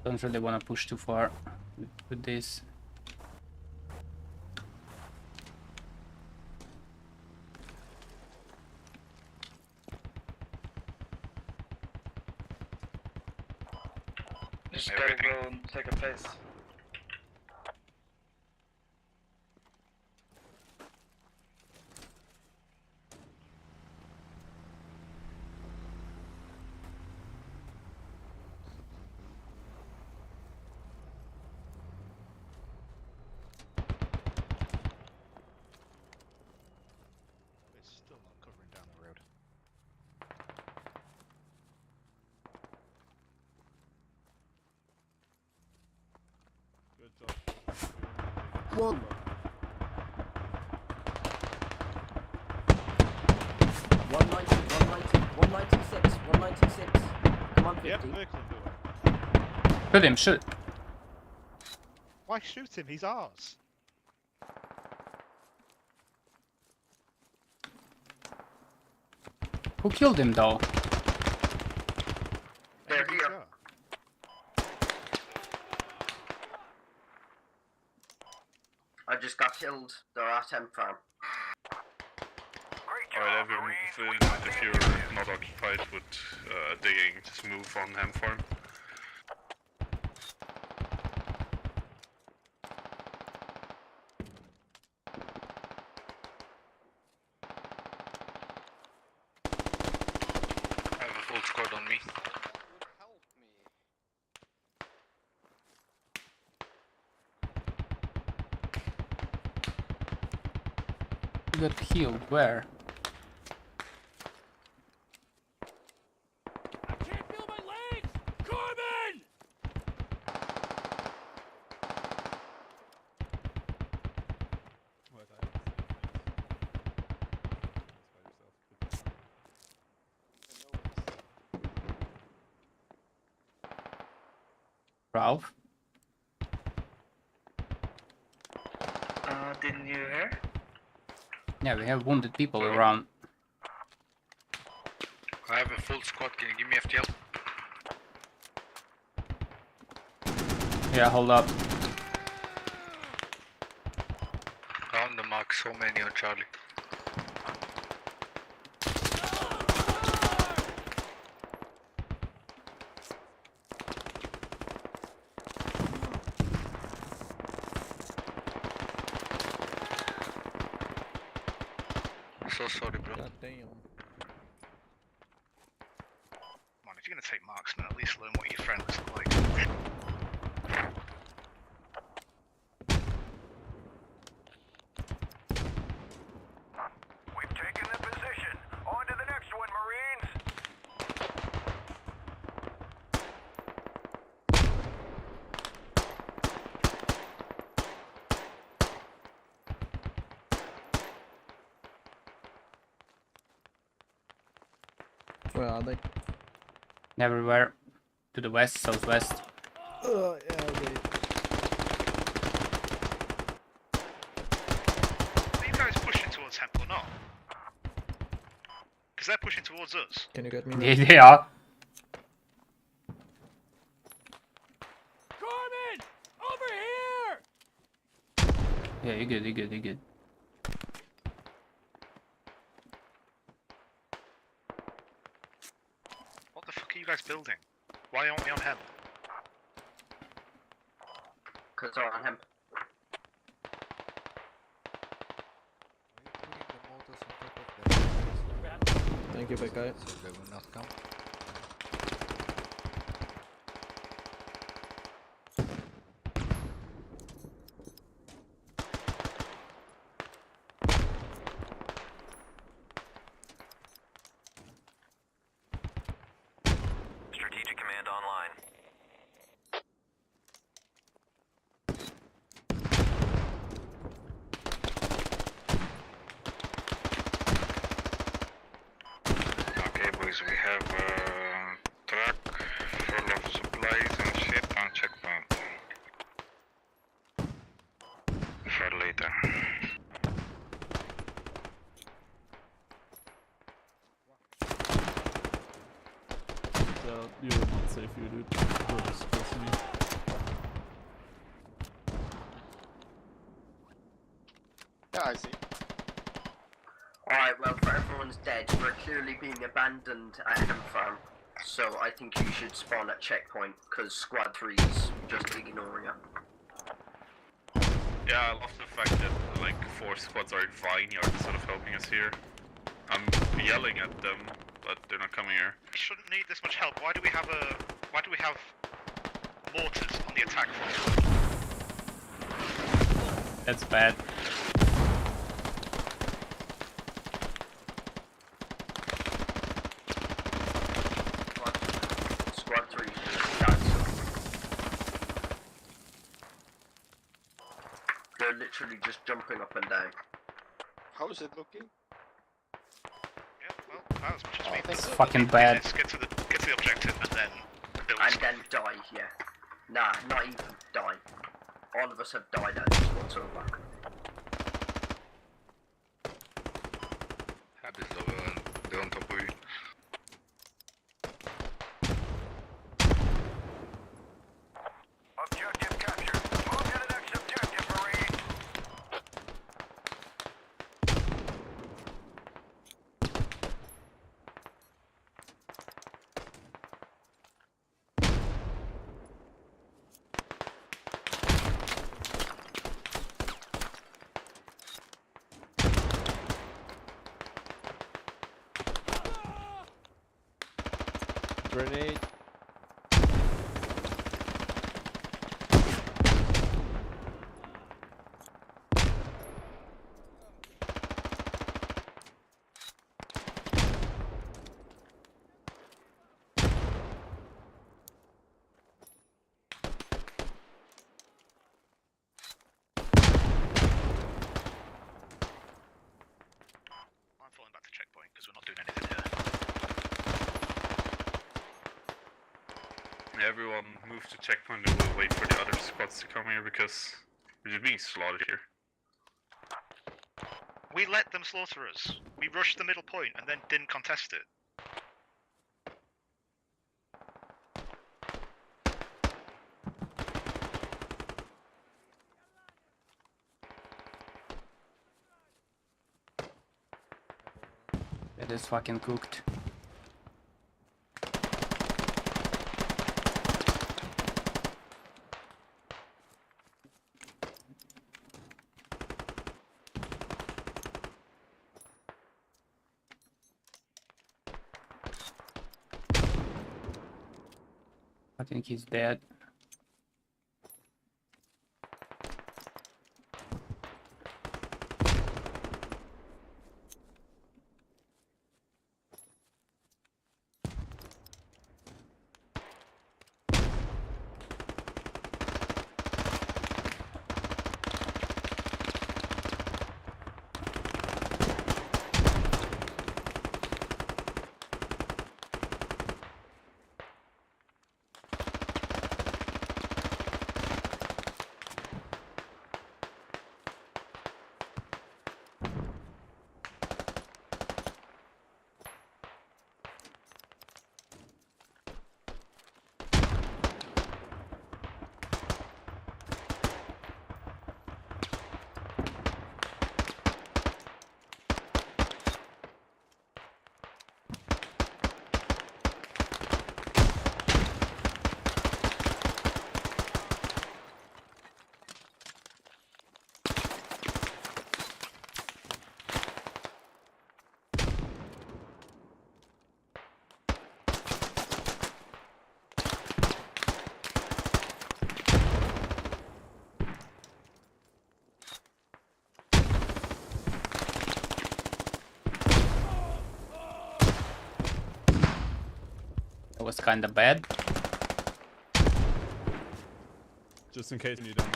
Don't really want to push too far with this. Just gotta go and take a place. It's still not covering down the road. Good job. One. 190, 196, 196. Come on, 50. Yep, vehicle do it. Shoot him, shoot. Why shoot him? He's ours. Who killed him though? They're here. I just got killed. They're at M farm. Alright, everyone, if you're not occupied with digging, just move on hem farm. I have a full squad on me. You got healed, where? I can't feel my legs! Corbin! Ralph? Didn't you hear? Yeah, we have wounded people around. I have a full squad, can you give me FTL? Yeah, hold up. Down the mark, so many on Charlie. So sorry, bro. God damn. Come on, if you're gonna take marksman, at least learn what your friends look like. We've taken the position. On to the next one, Marines. Where are they? Everywhere. To the west, southwest. Yeah, okay. Are you guys pushing towards Hemp or not? Because they're pushing towards us. Can you get me? Yeah, they are. Corman! Over here! Yeah, you're good, you're good, you're good. What the fuck are you guys building? Why aren't we on Hemp? Because I'm on him. Thank you, big guy. So they will not come. Strategic command online. Okay, boys, we have a truck full of supplies and shit on checkpoint. For later. You're not safe here, dude. You're just stressing me. Yeah, I see. Alright, well, for everyone's dead, we're clearly being abandoned at Hemp Farm. So I think you should spawn at checkpoint, because Squad 3 is just ignoring you. Yeah, I love the fact that like 4 squads are in vineyard instead of helping us here. I'm yelling at them, but they're not coming here. We shouldn't need this much help. Why do we have mortars on the attack front? That's bad. Squad 3 is just dancing. They're literally just jumping up and down. How is it looking? Yeah, well, that was much as we It's thought. fucking bad. Let's get to the objective and then build. And then die, yeah. Nah, not even die. All of us have died at least once or back. Habis they're on top of you. Objective captured. Move to the next objective, Marine. Grenade. I'm falling back to checkpoint because we're not doing anything here. Everyone move to checkpoint and we'll wait for the other squads to come here because we're just being slaughtered here. We let them slaughter us. We rushed the middle point and then didn't contest it. It is fucking cooked. I think he's dead. was kinda bad. Just in case you need ammo.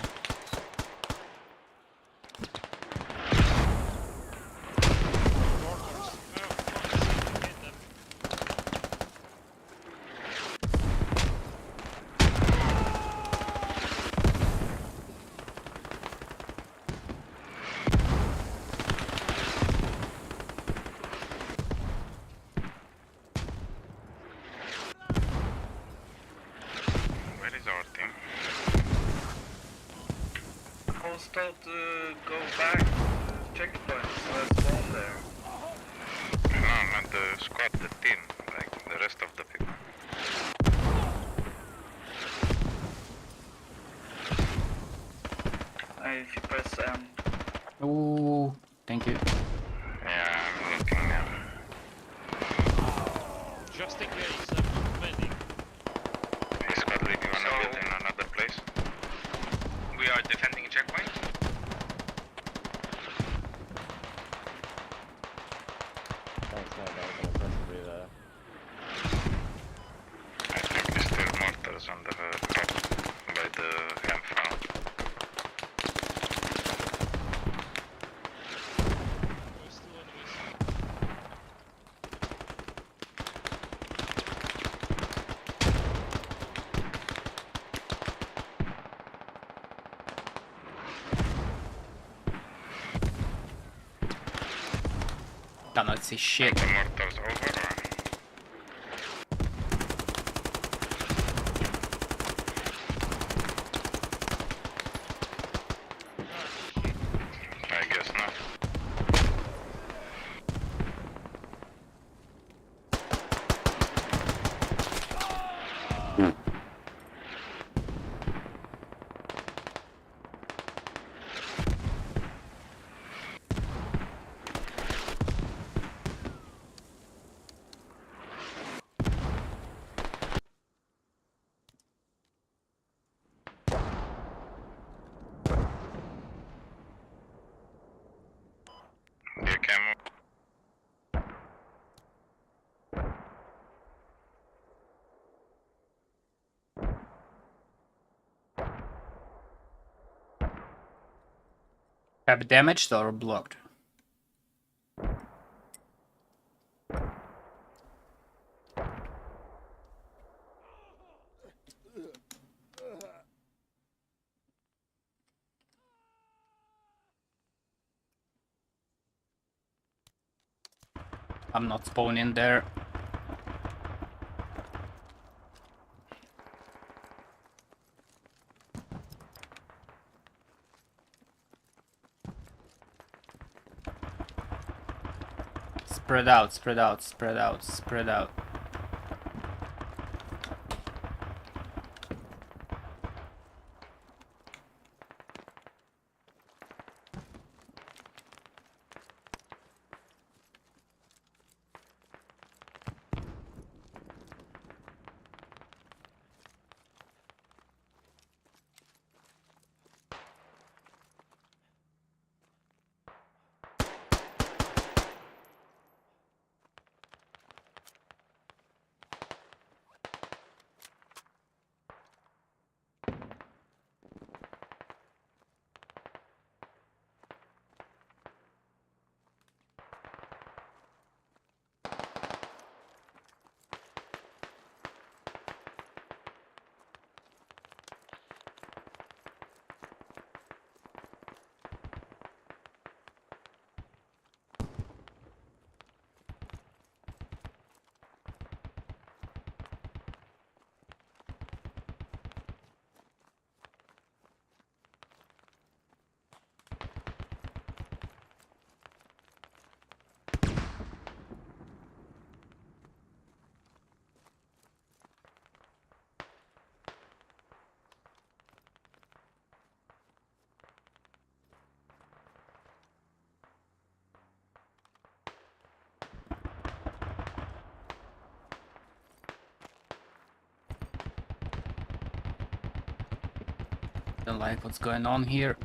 Where is our team? I was told to go back to the checkpoint, so I spawned there. No, not the squad, the team, like the rest of the people. If you press M. Ooh, thank you. Yeah, I'm looking now. Just in case, I'm defending. Hey squad lead, you wanna build in another place? We are defending a checkpoint. Thanks, no, guys. I'm impressively there. I think there's still mortars on the top by the camp farm. Cannot see shit. The mortars over or? I guess not. You can move. Have damaged or blocked? I'm not spawning there. Spread out, spread out, spread out, spread out. Don't like what's going on here.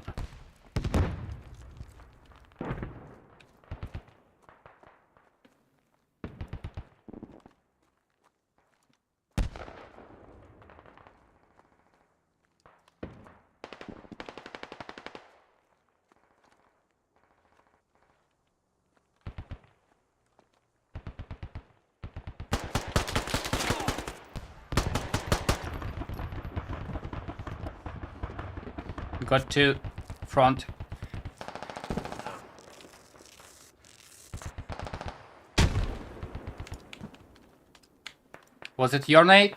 Got two front. Was it your nade?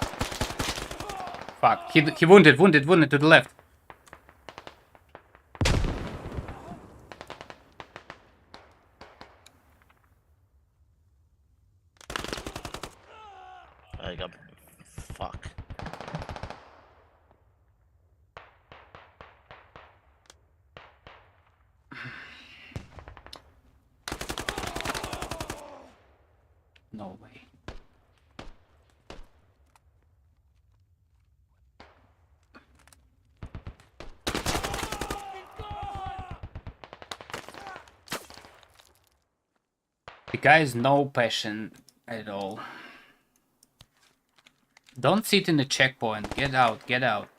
Fuck. He wounded to the left. I got... Fuck. No way. The guy has no passion at all. Don't sit in the checkpoint. Get out, get out.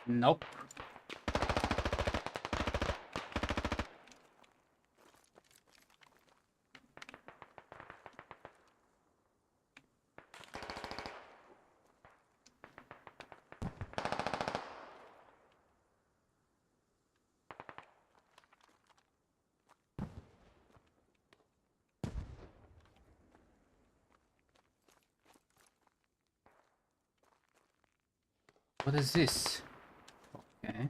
Nope. What is this? Okay.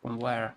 From where?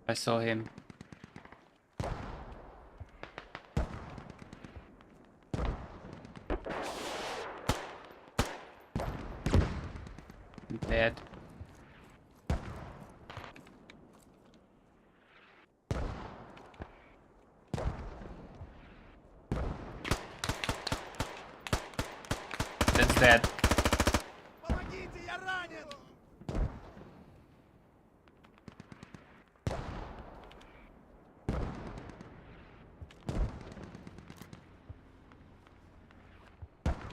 I saw him. Dead. That's dead.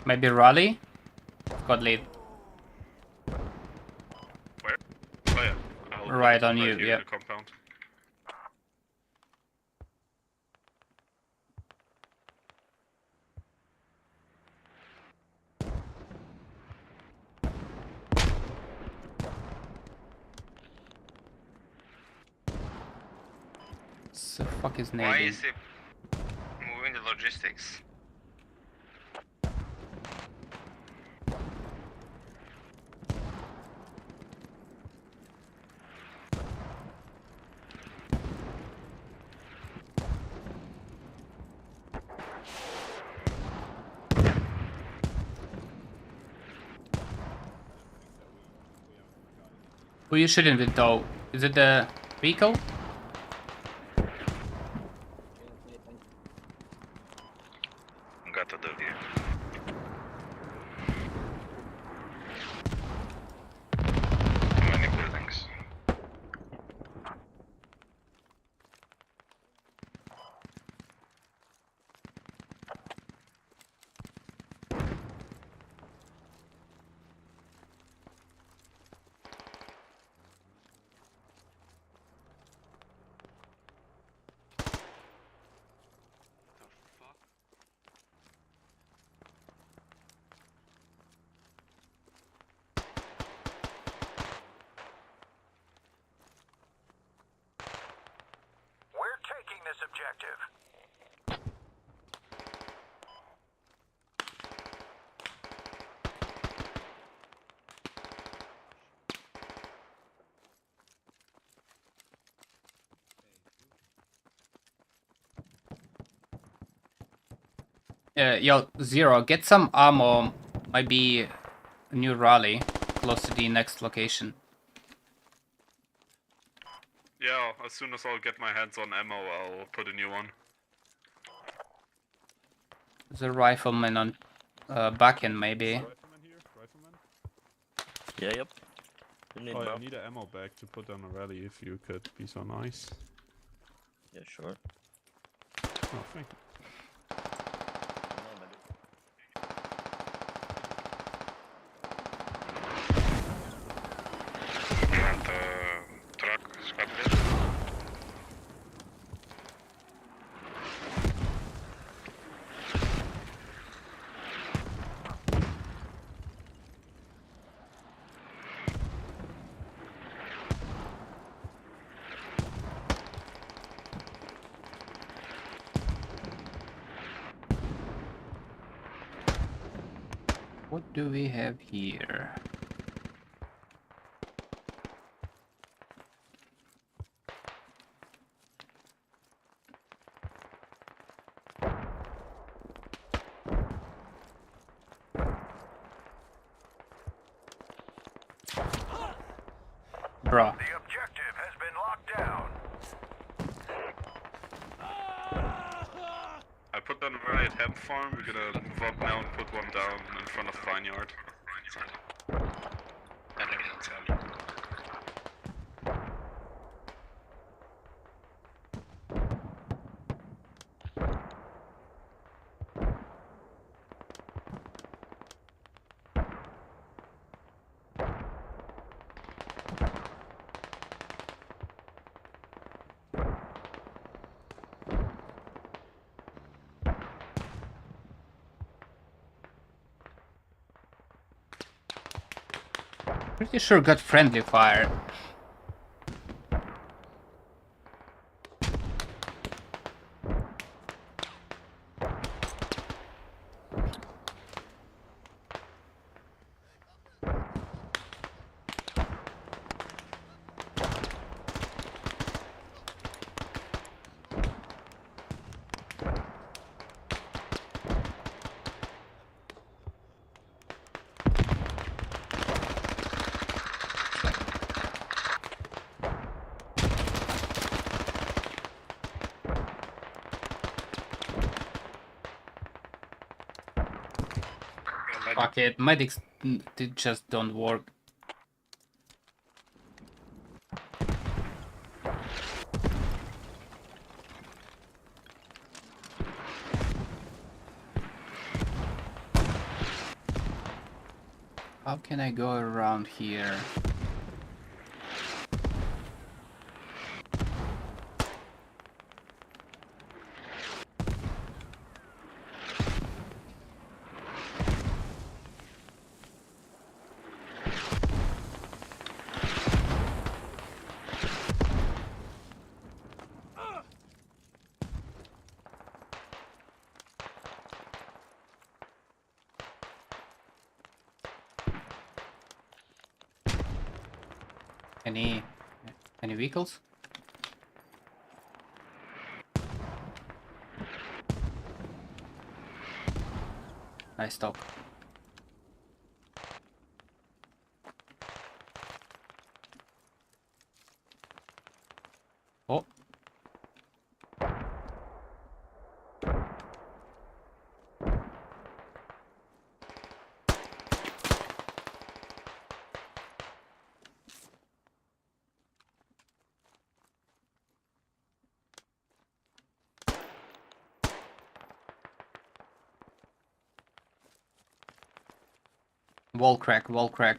Maybe rally? Got lead. Right on you, here yeah. in the compound. The fuck is nading? Why is it moving the logistics? Who are you shooting with though? Is it the vehicle? Got to do here. Too many buildings. We're taking this objective. Yo, Zero, get some ammo. Might be a new rally close to the next location. Yeah, as soon as I'll get my hands on ammo, I'll put a new one. There's a rifleman on back end, maybe. Rifleman here? Rifleman? Yeah, yep. You need Oh, bro. I need an ammo bag to put on a rally if you could be so nice. Yeah, sure. Oh, thank you. You want the truck squad there? What do we have here? Bruh. The objective has been locked down. I put down a rally at Hemp Farm. We're gonna move up now and put one down in front of Vineyard. Pretty sure got friendly fire. Fuck it, medics just don't work. How can I go around here? Any vehicles? Nice talk. Oh. Wall crack, wall crack.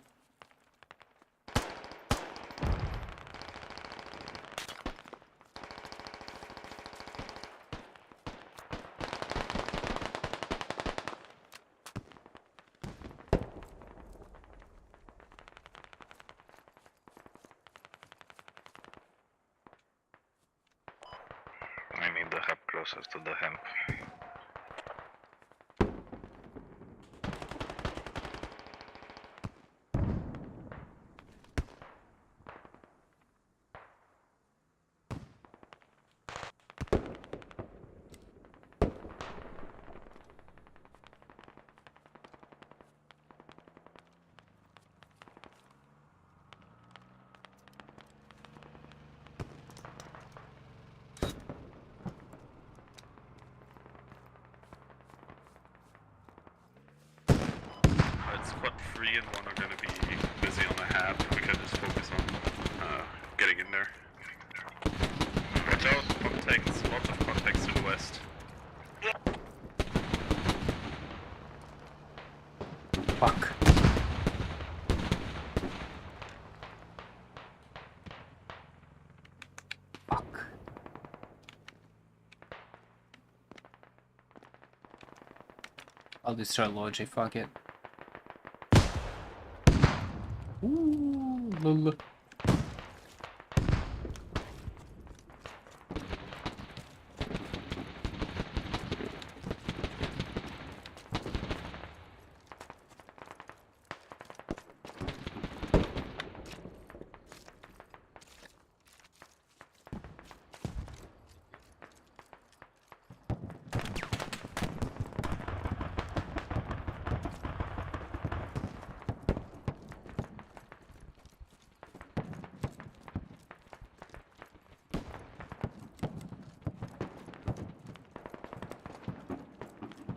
I need the hub closer to the hemp. Squad 3 and 1 are going to be busy on the hab. We can just focus on getting in there. Watch out, contacts, lots of contacts to the west. Fuck. Fuck. I'll destroy Logi, fuck it. Ooh, lol.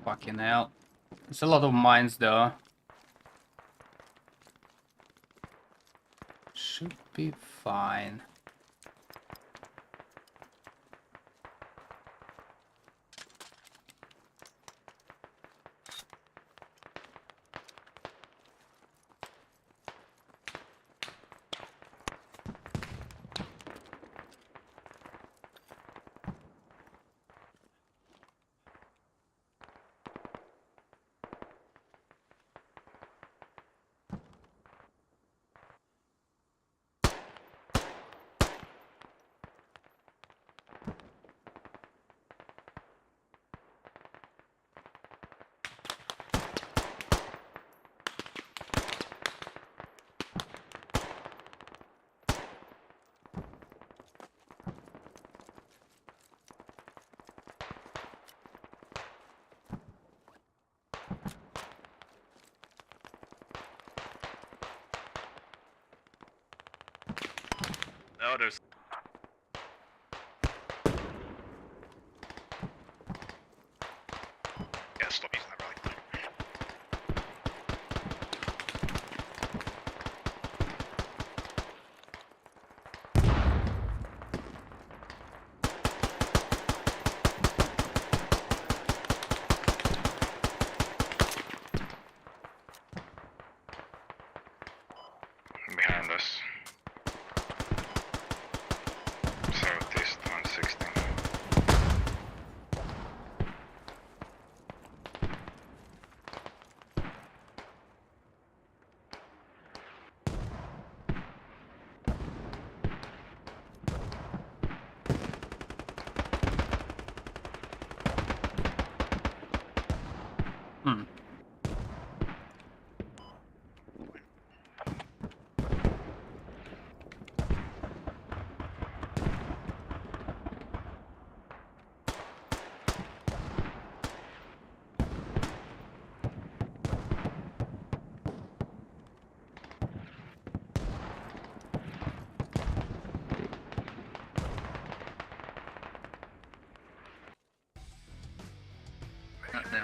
Fucking hell. There's a lot of mines though. Should be fine. Now there's... Yeah, stop using that rally point. Behind us.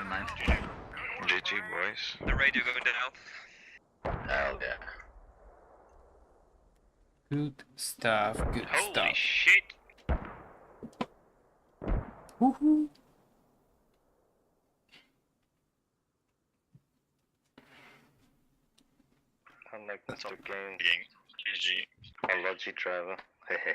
mind. GG, boys. The radio going down. Hell yeah. Good stuff, good Holy stuff. shit! Woohoo! Unlike Mr. Game, GG. Apology driver. Hehe.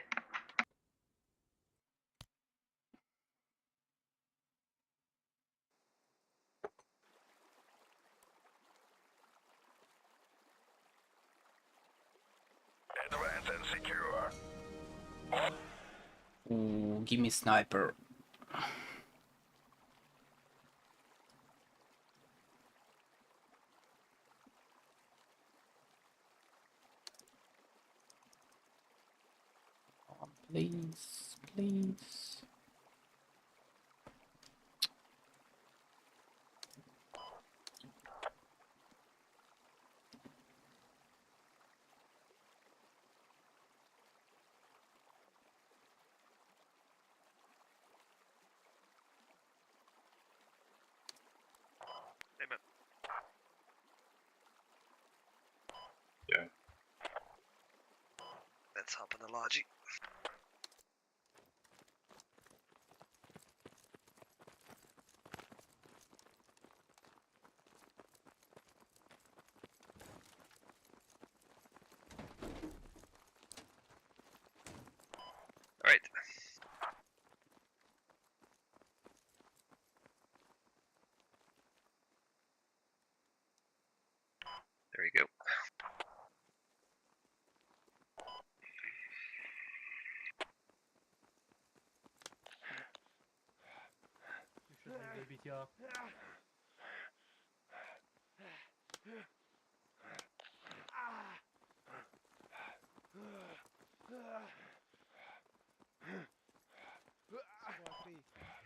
Advance and secure. Ooh, give me sniper. Oh, please, please. Hey, man. Yeah. Let's hop on the logi. Alright. There you go.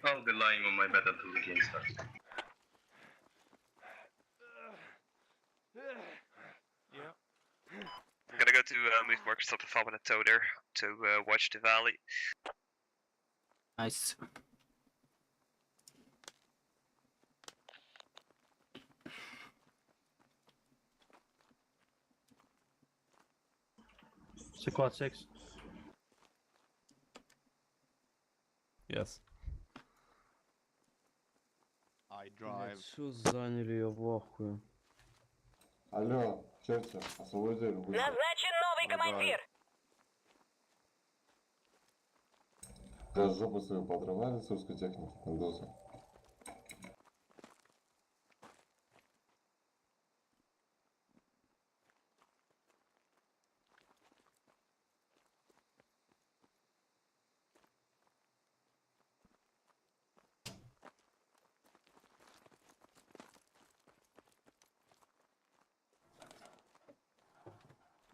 I'll be lying on my bed until the game starts. I'm gonna go to move workers up and farm on a tow there to watch the valley. Nice. Quad 6. Yes. I drive. Что заняли я в ахуе? Алло, Черчилль, освободи руку. Назначен новый командир. Да жопу свою поотрывали с русской техники, кондусы.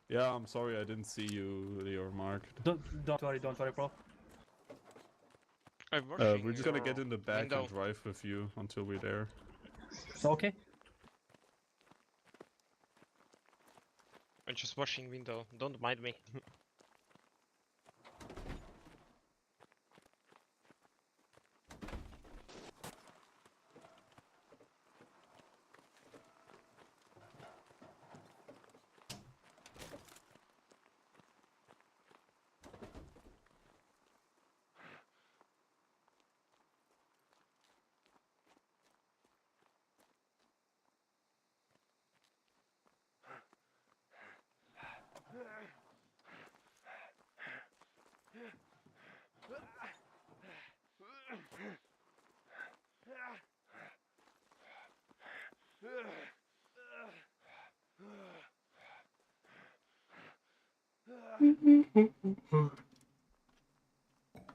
Yeah, I'm sorry I didn't see you, your mark. Don't worry, bro. I'm We're just gonna get in the back window. and drive with you until we're there. Okay. I'm just washing window. Don't mind me.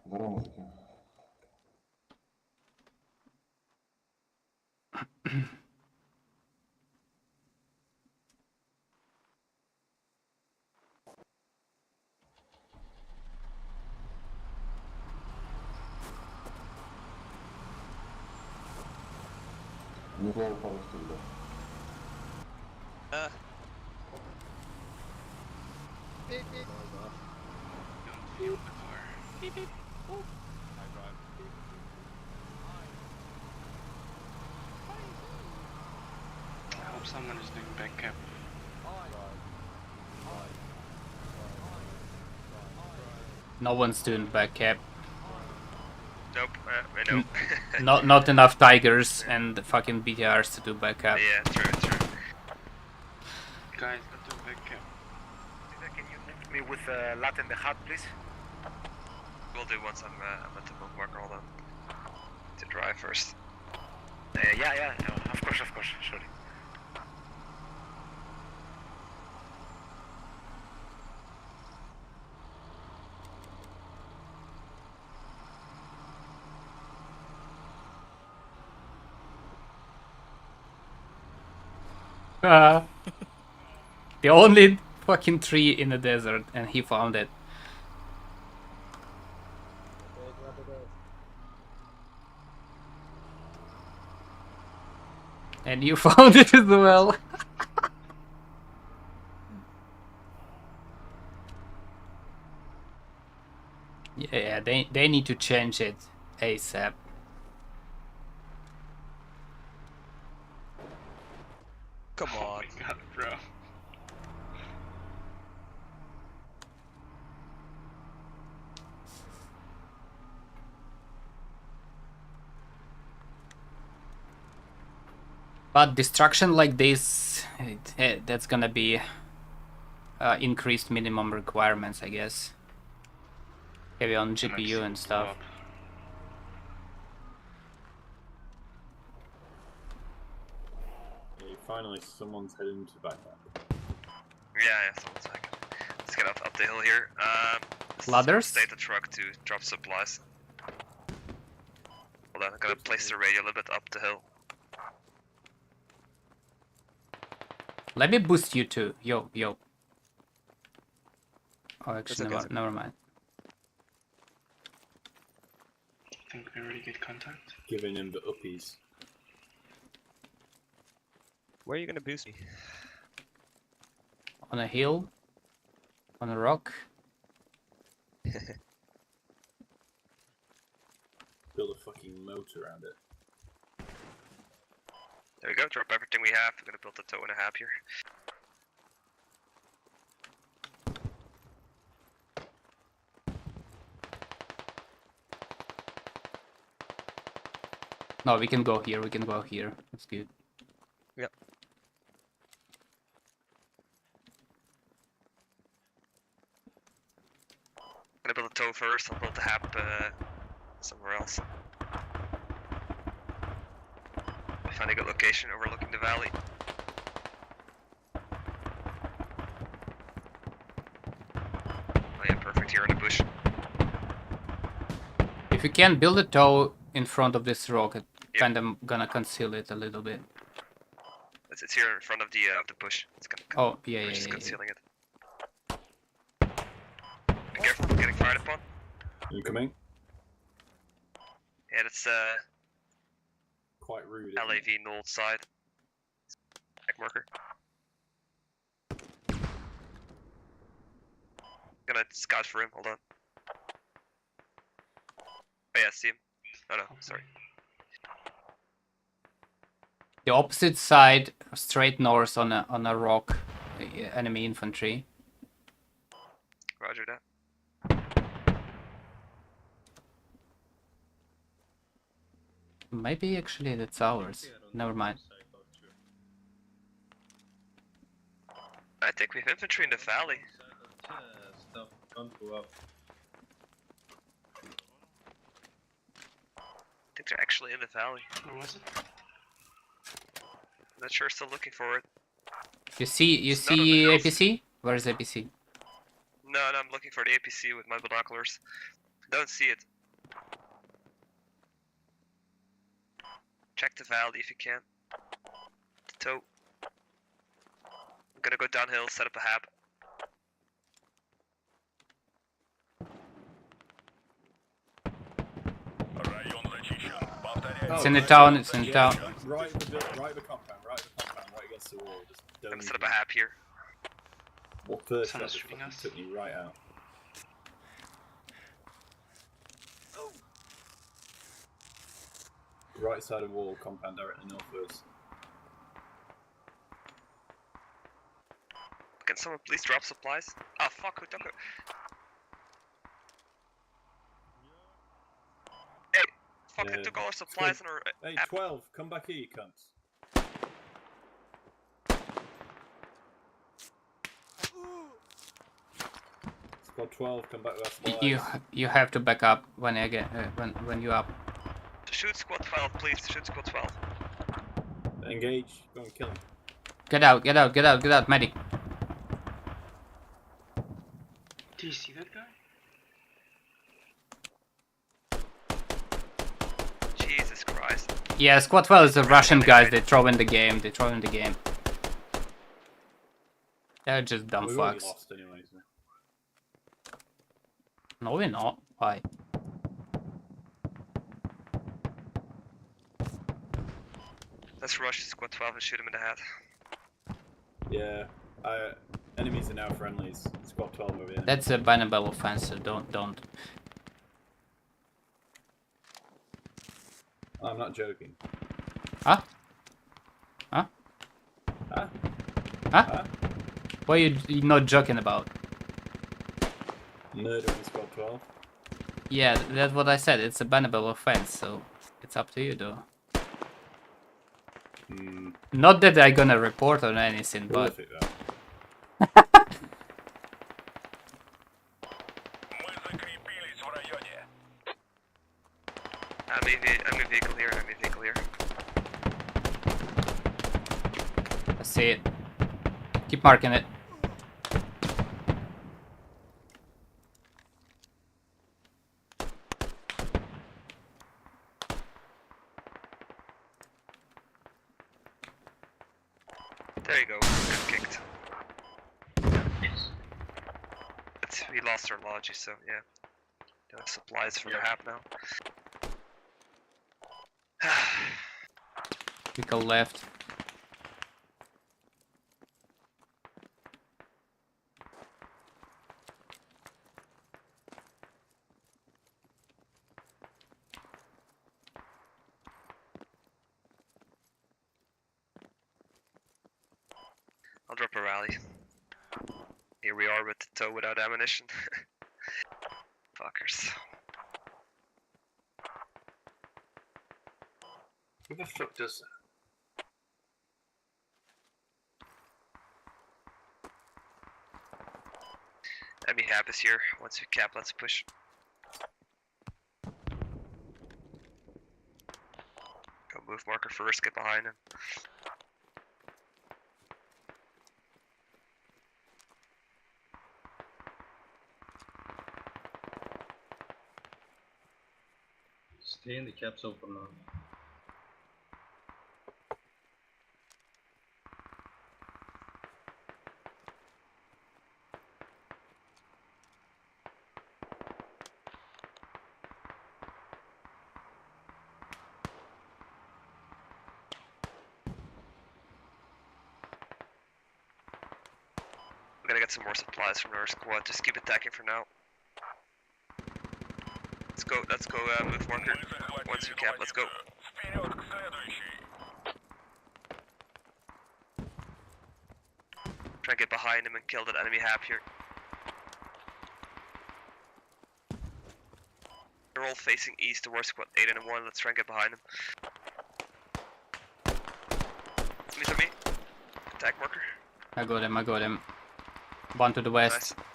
Здорово, мужики. Неплохо по-русски, да. Beep beep. Don't feel the car. Beep beep. I drive. Someone is doing back cap. No one's doing back cap. Nope, I know. Not enough tigers and the fucking BTRs to do back cap. Yeah, true. Guys, not doing back cap. Can you lift me with lat and the hat, please? We'll do once I'm at the book marker. Hold on. To drive first. Yeah, of course, sorry. The only fucking tree in the desert, and he found it. And you found it as well. Yeah, they need to change it ASAP. Come on. Oh my god, bro. But destruction like this, that's gonna be increased minimum requirements, I guess. Heavy on GPU and stuff. Yeah, finally, someone's heading to backup. Yeah, someone's back. Let's get up the hill here. Ladders? Stay the truck to drop supplies. Hold on, I'm gonna place the radio a little bit up the hill. Let me boost you too. Yo. Oh, actually, okay. never mind. I think we already get contact. Giving him the uppies. Where are you gonna boost me? On a hill? On a rock? Build a fucking moat around it. There we go, drop everything we have. We're gonna build a tow and a half here. No, we can go here. That's good. Yep. I'm gonna build a tow first, I'll build the hap somewhere else. Find a good location overlooking the valley. Oh yeah, perfect here in the bush. If you can build a tow in front of this rock, it kind of gonna conceal it a little bit. It's here in front of the bush. It's gonna. Oh yeah, We're just yeah. concealing it. Be careful, getting fired upon. Incoming. Yeah, that's Quite rude. LAV north side. Back marker. Gonna scout for him. Hold on. Oh yeah, see him. Oh no, sorry. The opposite side, straight north on a rock, enemy infantry. Roger that. Maybe actually that's ours. Never mind. I think we have infantry in the valley. I think they're actually in the valley. Where was it? I'm not sure, still looking for it. You see It's not on the hills. APC? Where is APC? No, I'm looking for the APC with my binoculars. Don't see it. Check the valley if you can. The tow. I'm gonna go downhill, set up a hab. It's in the town, it's in the town. Right the compound, right against the wall. Just don't. I'm gonna set up a hab here. What first Someone's shot shooting us. took me right out. Right side of wall, compound directly northwards. someone please drop supplies? Ah, fuck, who took it? Hey, fucking took all our supplies and our... Hey, 12, come back here, you cunts. Squad 12, come back with our supplies. You have to back up when I get when you up. Shoot squad 12, please. Shoot squad 12. Engage. Go and kill him. Get out! Get out! Get out! Get out! Medic. Do you see that guy? Jesus Christ. Yeah, squad 12 is the Russian guys. They throw in the game. They throw in the game. They're just dumb We've already fucks. lost anyway, so. No, we're not. Why? Let's rush squad 12 and shoot him in the head. Yeah. Enemies are now friendlies. Squad 12 over here. That's a bannable offense, so don't. I'm not joking. Huh? Huh? Huh? Huh? What are you not joking about? Murdering Squad 12? Yeah, that's what I said. It's a bannable offense, so it's up to you, though. Not that I'm gonna report on anything, but... I'm in vehicle here, I'm in vehicle here. I see it. Keep marking it. There you go, got kicked. Yes. We lost our logi, so yeah. No supplies for the hab now. Vehicle left. I'll drop a rally. Here we are with the tow without ammunition. Fuckers. Who the fuck does that? Enemy hab is here. Once we cap, let's push. Go move marker first, get behind him. Stay in the caps open now. I'm gonna get some more supplies from our squad. Just keep attacking for now. Let's go, move marker. Once we cap, let's go. Try and get behind him and kill that enemy hab here. They're all facing east towards squad 8 and 1. Let's try and get behind them. Enemies on me. Attack marker. I got him, I got him. One to the west. Nice.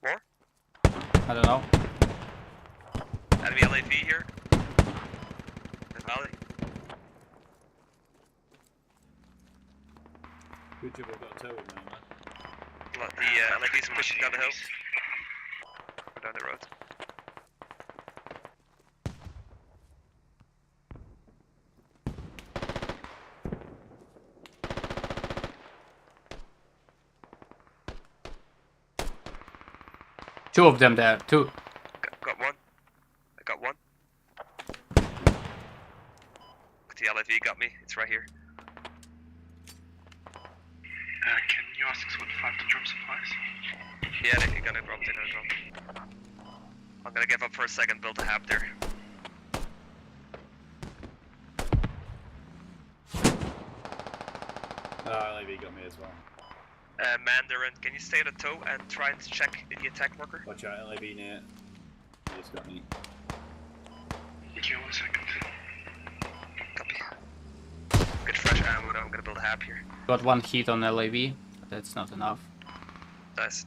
More? I don't know. Enemy LAV here. In valley. Good job, I've got a tow with me, man. The LAV's pushing down the hill. Or down the road. Two of them there, two. Got one. I got one. The LAV got me. It's right here. Can you ask Squad 5 to drop supplies? Yeah, they're gonna drop. They're gonna drop. I'm gonna give up for a second. Build a hab there. LAV got me as well. Mandarin, can you stay at a toe and try and check the attack marker? Watch out, LAV near. He just got me. Okay, 1 second. Copy. Good fresh ammo, I'm gonna build a hab here. Got 1 hit on LAV, but that's not enough. Nice.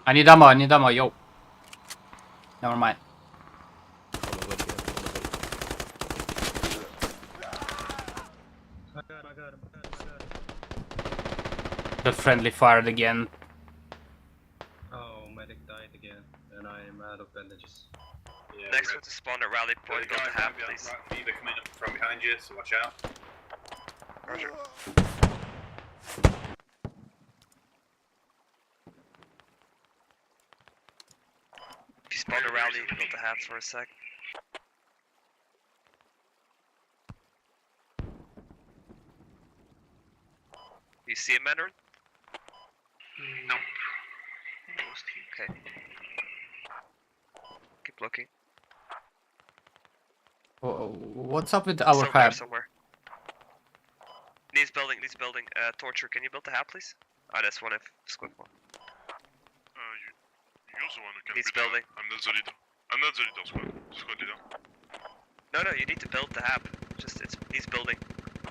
I need ammo, yo. Never mind. I got him. The friendly fired again. Oh, medic died again, and I am out of bandages. Yeah, Next one to spawn at rally point, build a hab, please. Either coming up from behind you, so watch out. Roger. If you spawn a rally, build a hab for a sec. You see a Mandarin? Nope. Okay. Keep looking. What's up with our hab? Somewhere. Needs building. Torture, can you build the hab, please? Ah, that's one I've squad for. You're the one who can Needs build building. it. I'm not the leader. I'm not the leader, squad leader. No, you need to build the hab. It needs building.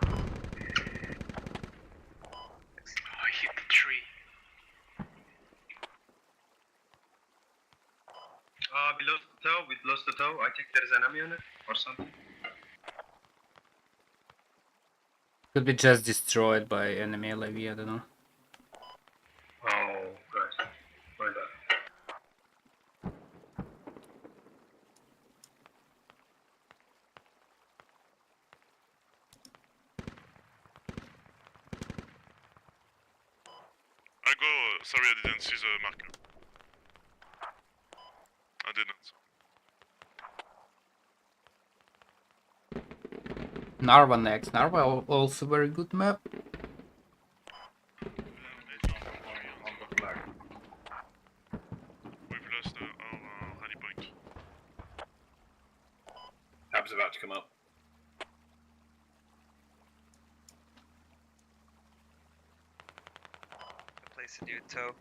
Oh, I hit the tree. We lost the tow. I think there is an enemy on it or something. Could be just destroyed by enemy LAV, I don't know. Oh, good. My bad. I go, sorry I didn't see the marker. I didn't. Narva next. Narva also very good map. We've lost our rally point. Hab's about to come up. Place a new tow.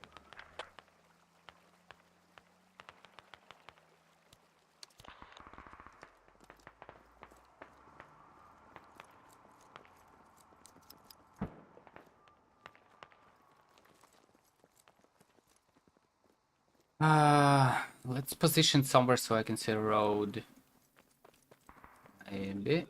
Let's position somewhere so I can see a road. Maybe.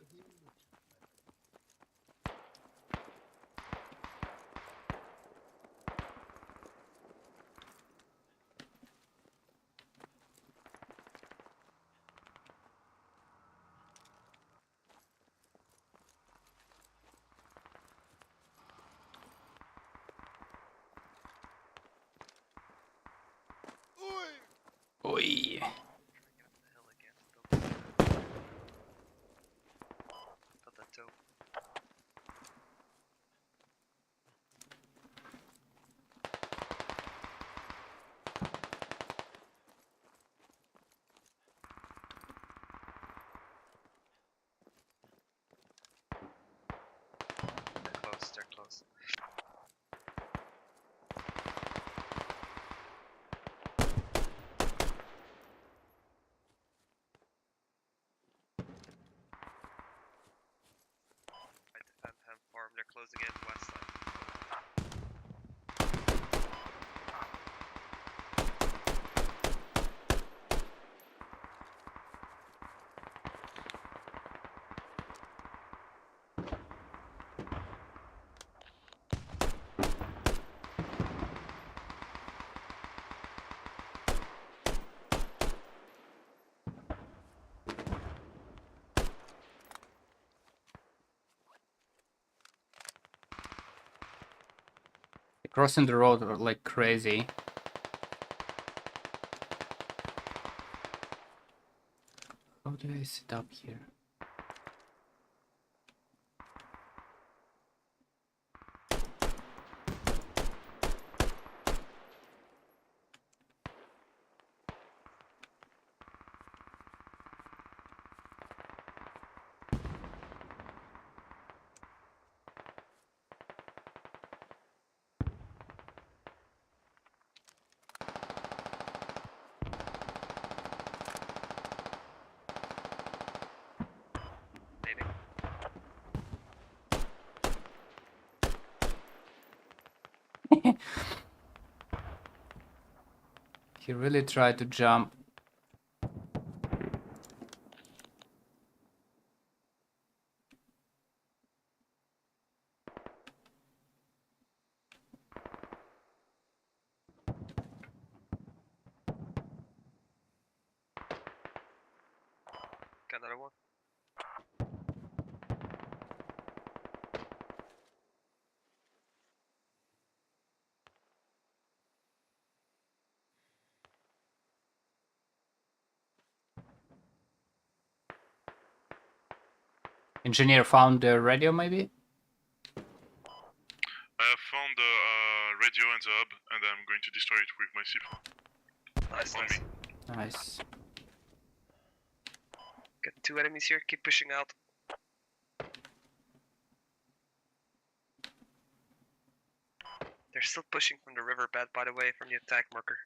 Oi. Build that tow. They're close. I defend hemp farm, they're closing in west side. Crossing the road like crazy. How do I sit up here? He really tried to jump. Got another one. Engineer found the radio, maybe? I have found the radio and the hub, and I'm going to destroy it with my C4. Nice, On nice. me. Nice. Got 2 enemies here, keep pushing out. They're still pushing from the riverbed, by the way, from the attack marker.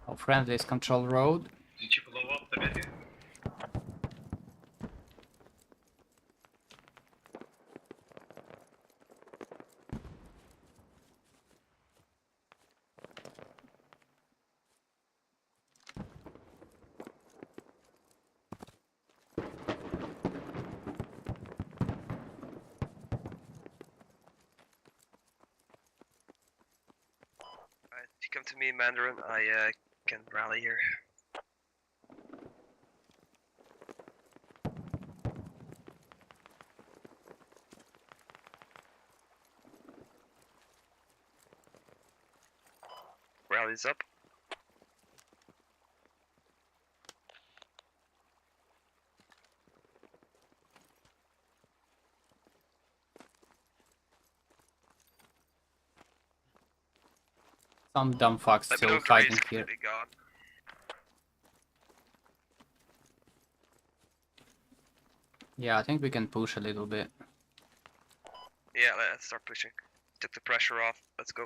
Our friendlies control road. Did you blow up the video? Alright, if you come to me, Mandarin, I can rally here. Rally's up. Some dumb fucks Let me still know if the fighting raid's here. completely gone. Yeah, I think we can push a little bit. Yeah, let's start pushing. Took the pressure off. Let's go.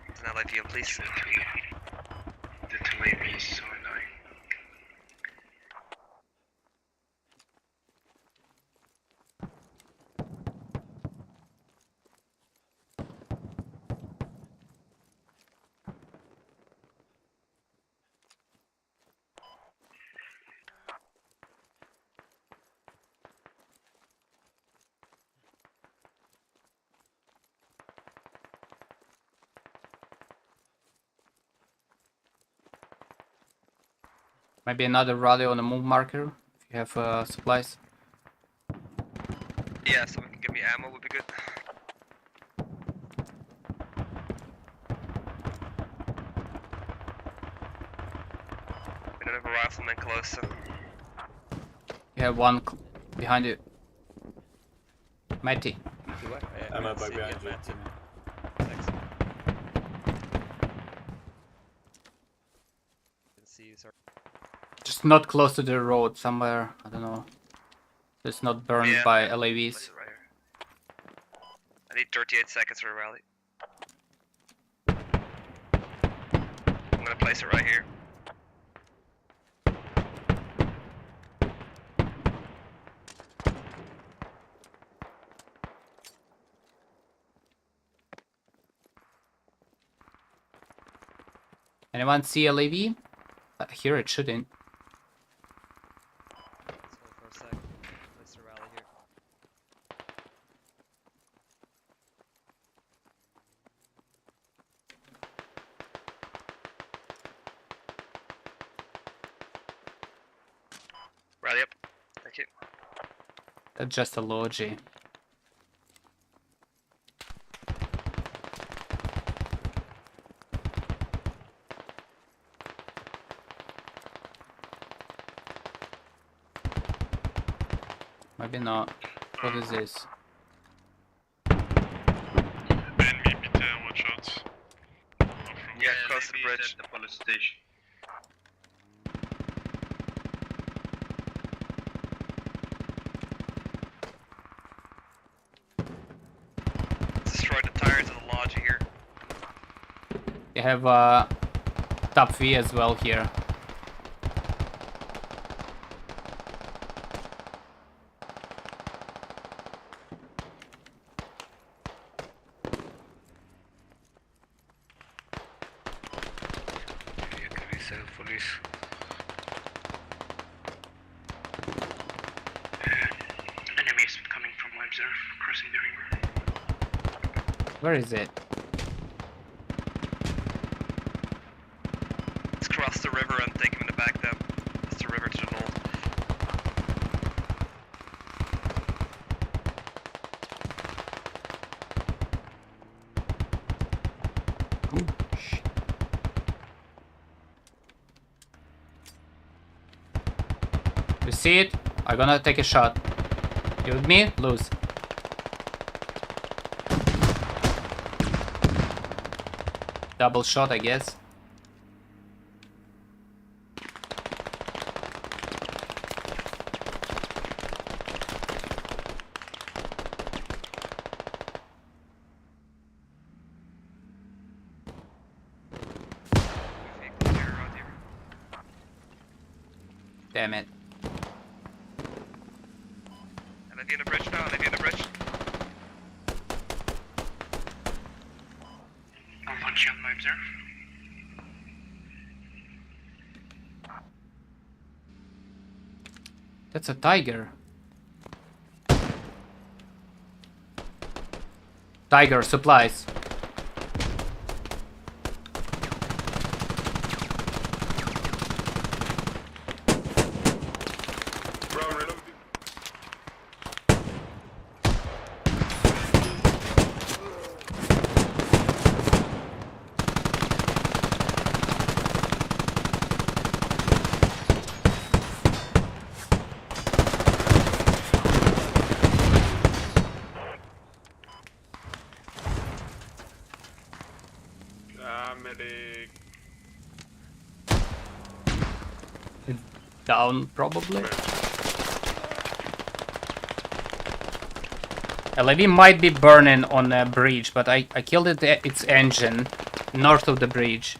It's not like you, please. The telemetry is so annoying. Maybe another rally on a move marker if you have supplies. Yeah, someone can give me ammo would be good. We don't have a rifleman close, so. You have one behind you. Mighty. I'm up by behind you. Just not close to the road, somewhere, I don't know. It's not burned Yeah, by yeah, LAVs. place it right here. I need 38 seconds for a rally. I'm gonna place it right here. Anyone see a LAV? Here it shouldn't. Let's hold for a sec. Place a rally here. That's just a logi. Maybe not. What is this? Watch out. Yeah, across the bridge. At the police station. Destroyed the tires of the lodge here. You have top V as well here. Enemies coming from observe, crossing the river. Where is it? Let's cross the river and take him in the back then. It's the river to the north. You see it? I'm gonna take a shot. You with me? Lose. Double shot, I guess. Damn it. And at the end of the bridge now, and at the end of the bridge. I'll punch you on my observe. That's a tiger. Tiger supplies. Medic. Down, probably. LAV might be burning on a bridge, but I killed its engine north of the bridge.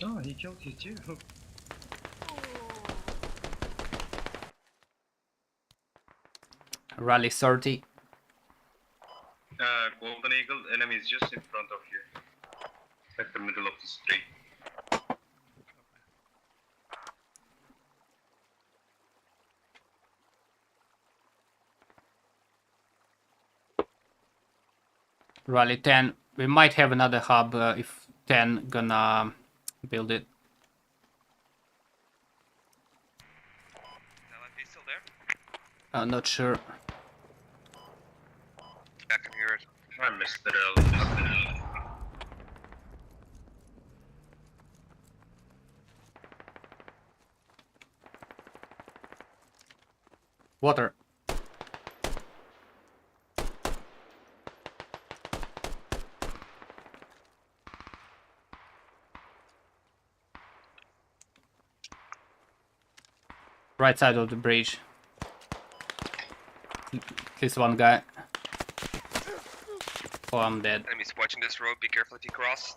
Oh, he killed you too. Rally 30. Golden Eagle, enemy is just in front of you. At the middle of the street. Rally 10. We might have another hub if 10 gonna build it. Still there? I'm not sure. I can hear it. I missed it early. Water. Right side of the bridge. This one guy. Oh, I'm dead. Enemies watching this road, be careful if you cross.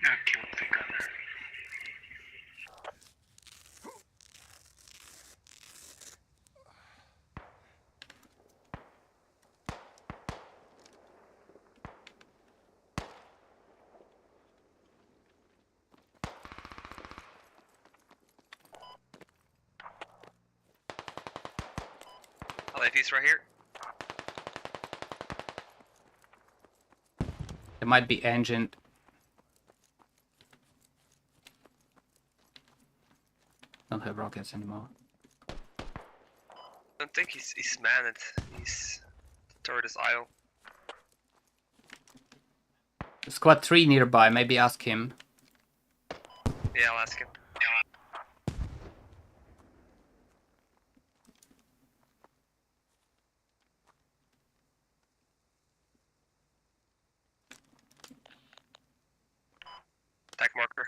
I killed the gunner. LAV's right here. It might be engined. Don't have rockets anymore. I don't think he's manned. He's toward his aisle. Squad 3 nearby, maybe ask him. Yeah, I'll ask him. Attack marker.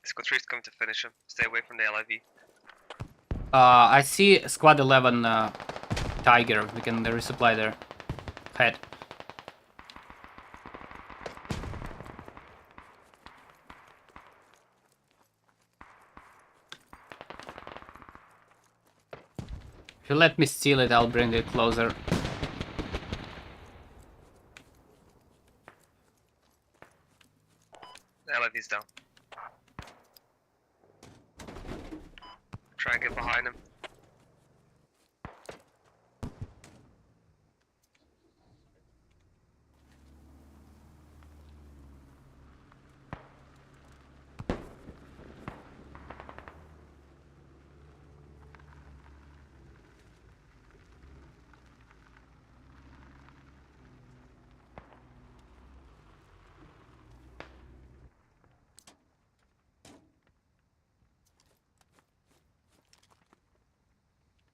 Squad 3 is coming to finish him. Stay away from the LIV. I see Squad 11 Tiger. We can resupply there. Head. If you let me steal it, I'll bring it closer. The LIV's down. Try and get behind him.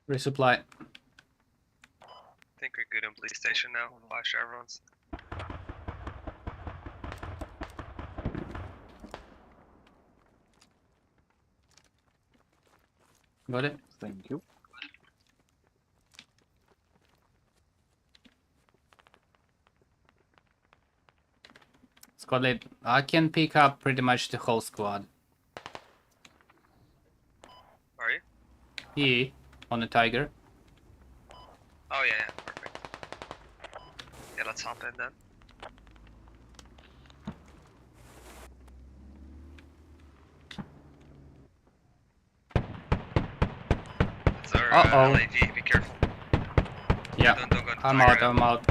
Resupply. I think we're good on police station now. 5 chevrons. Got it? Thank you. Squad 8. I can pick up pretty much the whole squad. Are you? Yeah, on the Tiger. Oh yeah, yeah, perfect. Yeah, let's hop in then. That's our Uh-oh. LAV, be careful. Yeah, Don't go into I'm Tiger out, now. I'm out.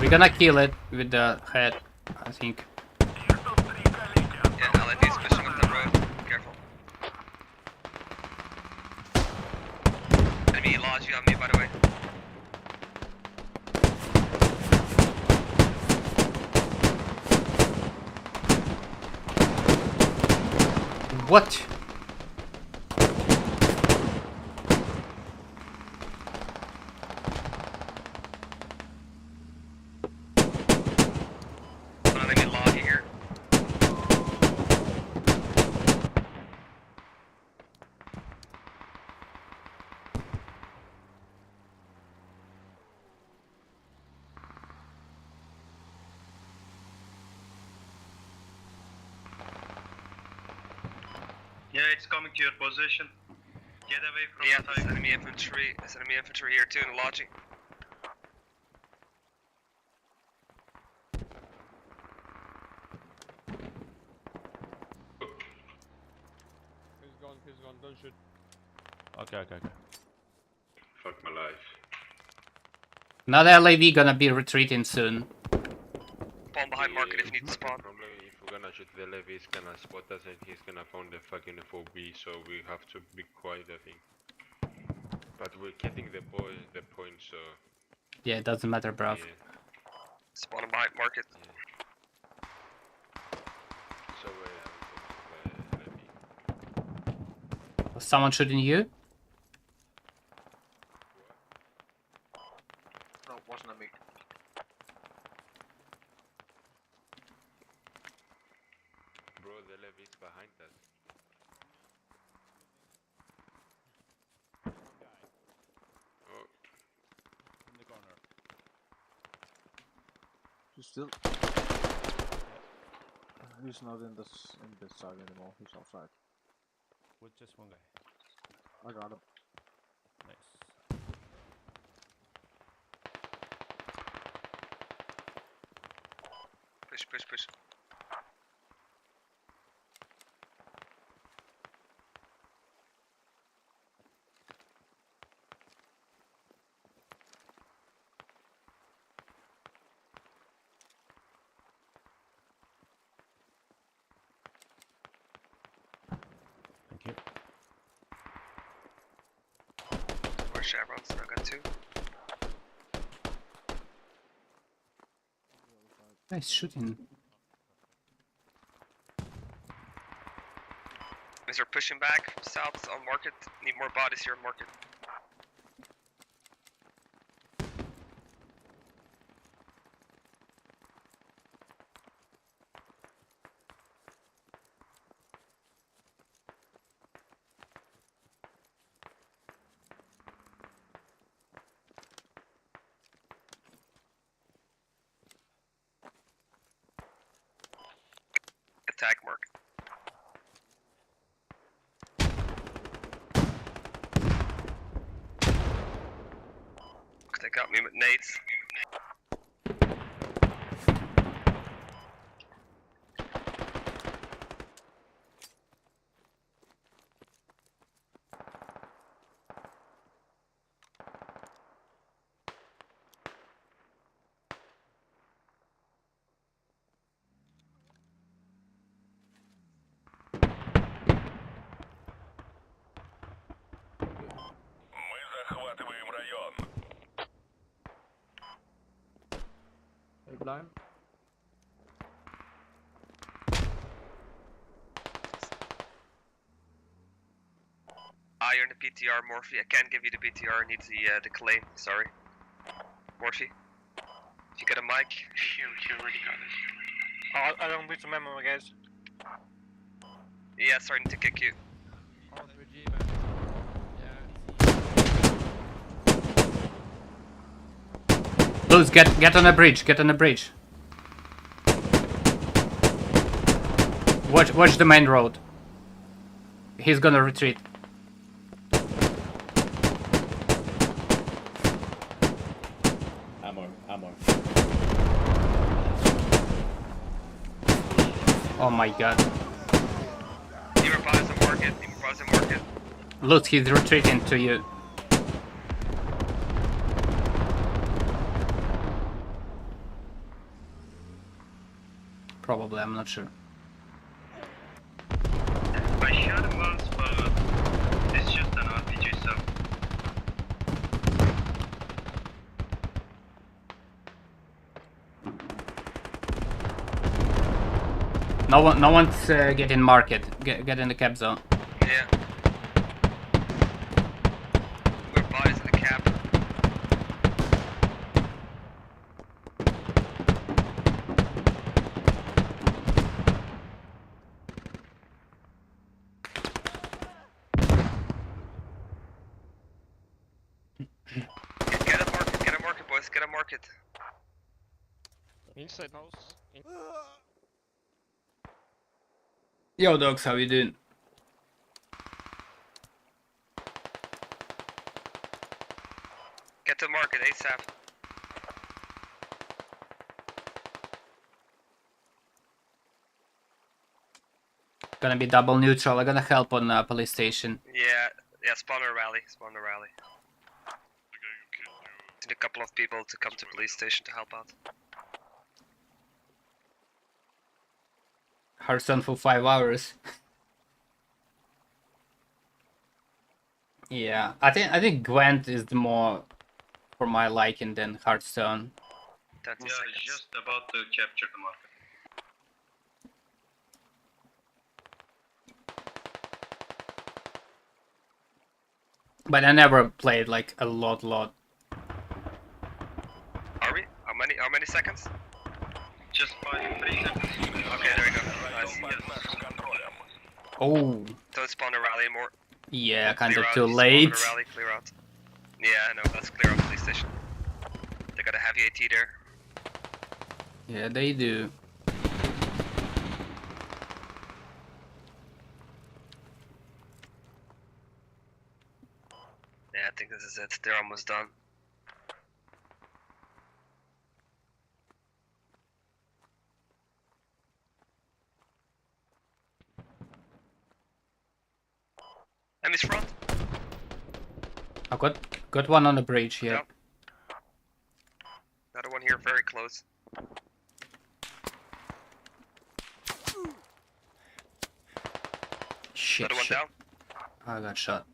We're gonna kill it with the head, I think. Yeah, LAV's pushing up the road. Be careful. Enemy lodge on me, by the way. What? One enemy lodge here. Yeah, it's coming to your position. Get away from Yeah, the there's Tiger. enemy infantry. There's enemy infantry here too in the lodging. He's gone, don't shoot. Okay. Fuck my life. Another LAV gonna be retreating soon. Spawn behind market if you need to spawn. Probably if we're gonna shoot the levy, he's gonna spot us and he's gonna find the fucking FOB, so we have to be quiet, I think. But we're getting the point, so... Yeah, it doesn't matter, bruv. Yeah. Spawn behind market. So Was someone shooting you? No, it wasn't a me. Bro, the levy's behind us. Oh. In the corner. He's still. He's not in this side anymore. He's outside. With just one guy. I got him. Nice. Push. more chevrons, I got 2. Nice shooting. Is there pushing back from south on market? Need more bodies here on market. Attack mark. They got me with nades. Мы захватываем район. Blind. You're in the PTR, Morphe. I can't give you the PTR. Needs the claim. Sorry, Morphe. If you get a mic. You already got it. I don't reach the memo, guys. Yeah, starting to kick you. Luz, get on the bridge. Get on the bridge. Watch the main road. He's gonna retreat. Ammo. Oh my god. You were pausing market. Luz, he's retreating to you. Probably, I'm not sure. I shot him once, but it's just an RPG, so. No one's getting market. Get in the cab zone. Yeah. We're bodies in the cap. Get a market, boys. Get a market. Inside house. Yo, dogs, how you doing? Get to market ASAP. Gonna be double neutral. I'm gonna help on police station. Yeah, spawn a rally. Need a couple of people to come to police station to help out. Hearthstone for 5 hours. Yeah, I think Gwent is the more for my liking than Hearthstone. 30 Yeah, seconds. just about to capture the market. But I never played like a lot. Are we? How many seconds? Just 3 seconds. Okay, there we go. Nice. Oh. Don't spawn a rally more. Yeah, kind Clear of out, too you late. spawn a rally, clear out. Yeah, I know. Let's clear out police station. They got a heavy AT there. Yeah, they do. Yeah, I think this is it. They're almost done. Enemy's front. I got one on the bridge here. Yep. Another one here, very close. Shit, Another one shit. down. I got shot.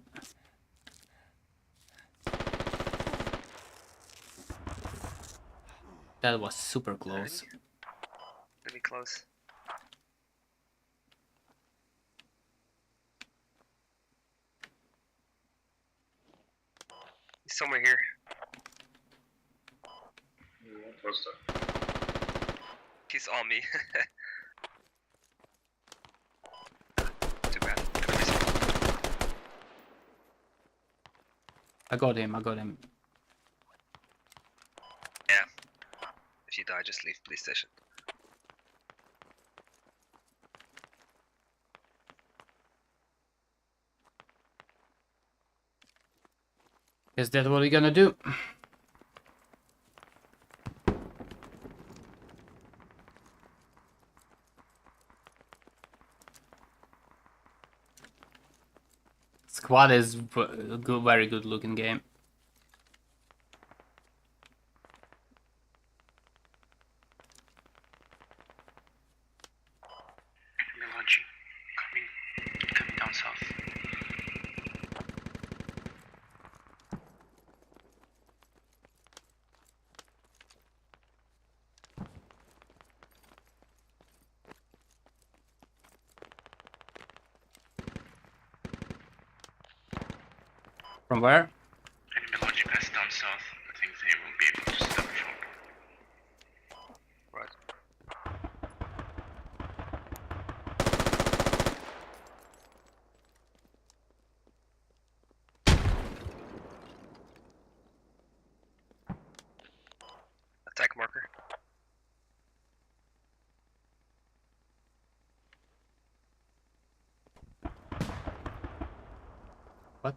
That was super close. Really close. He's somewhere here. He's on me. Too bad. I got him. Yeah. If you die, just leave police station. Is that what you're gonna do? Squad is a good, very good looking game. Launching. Coming down south. From where? Enemy launching pass down south. I think they will be able to stop short. Right. Attack marker. What?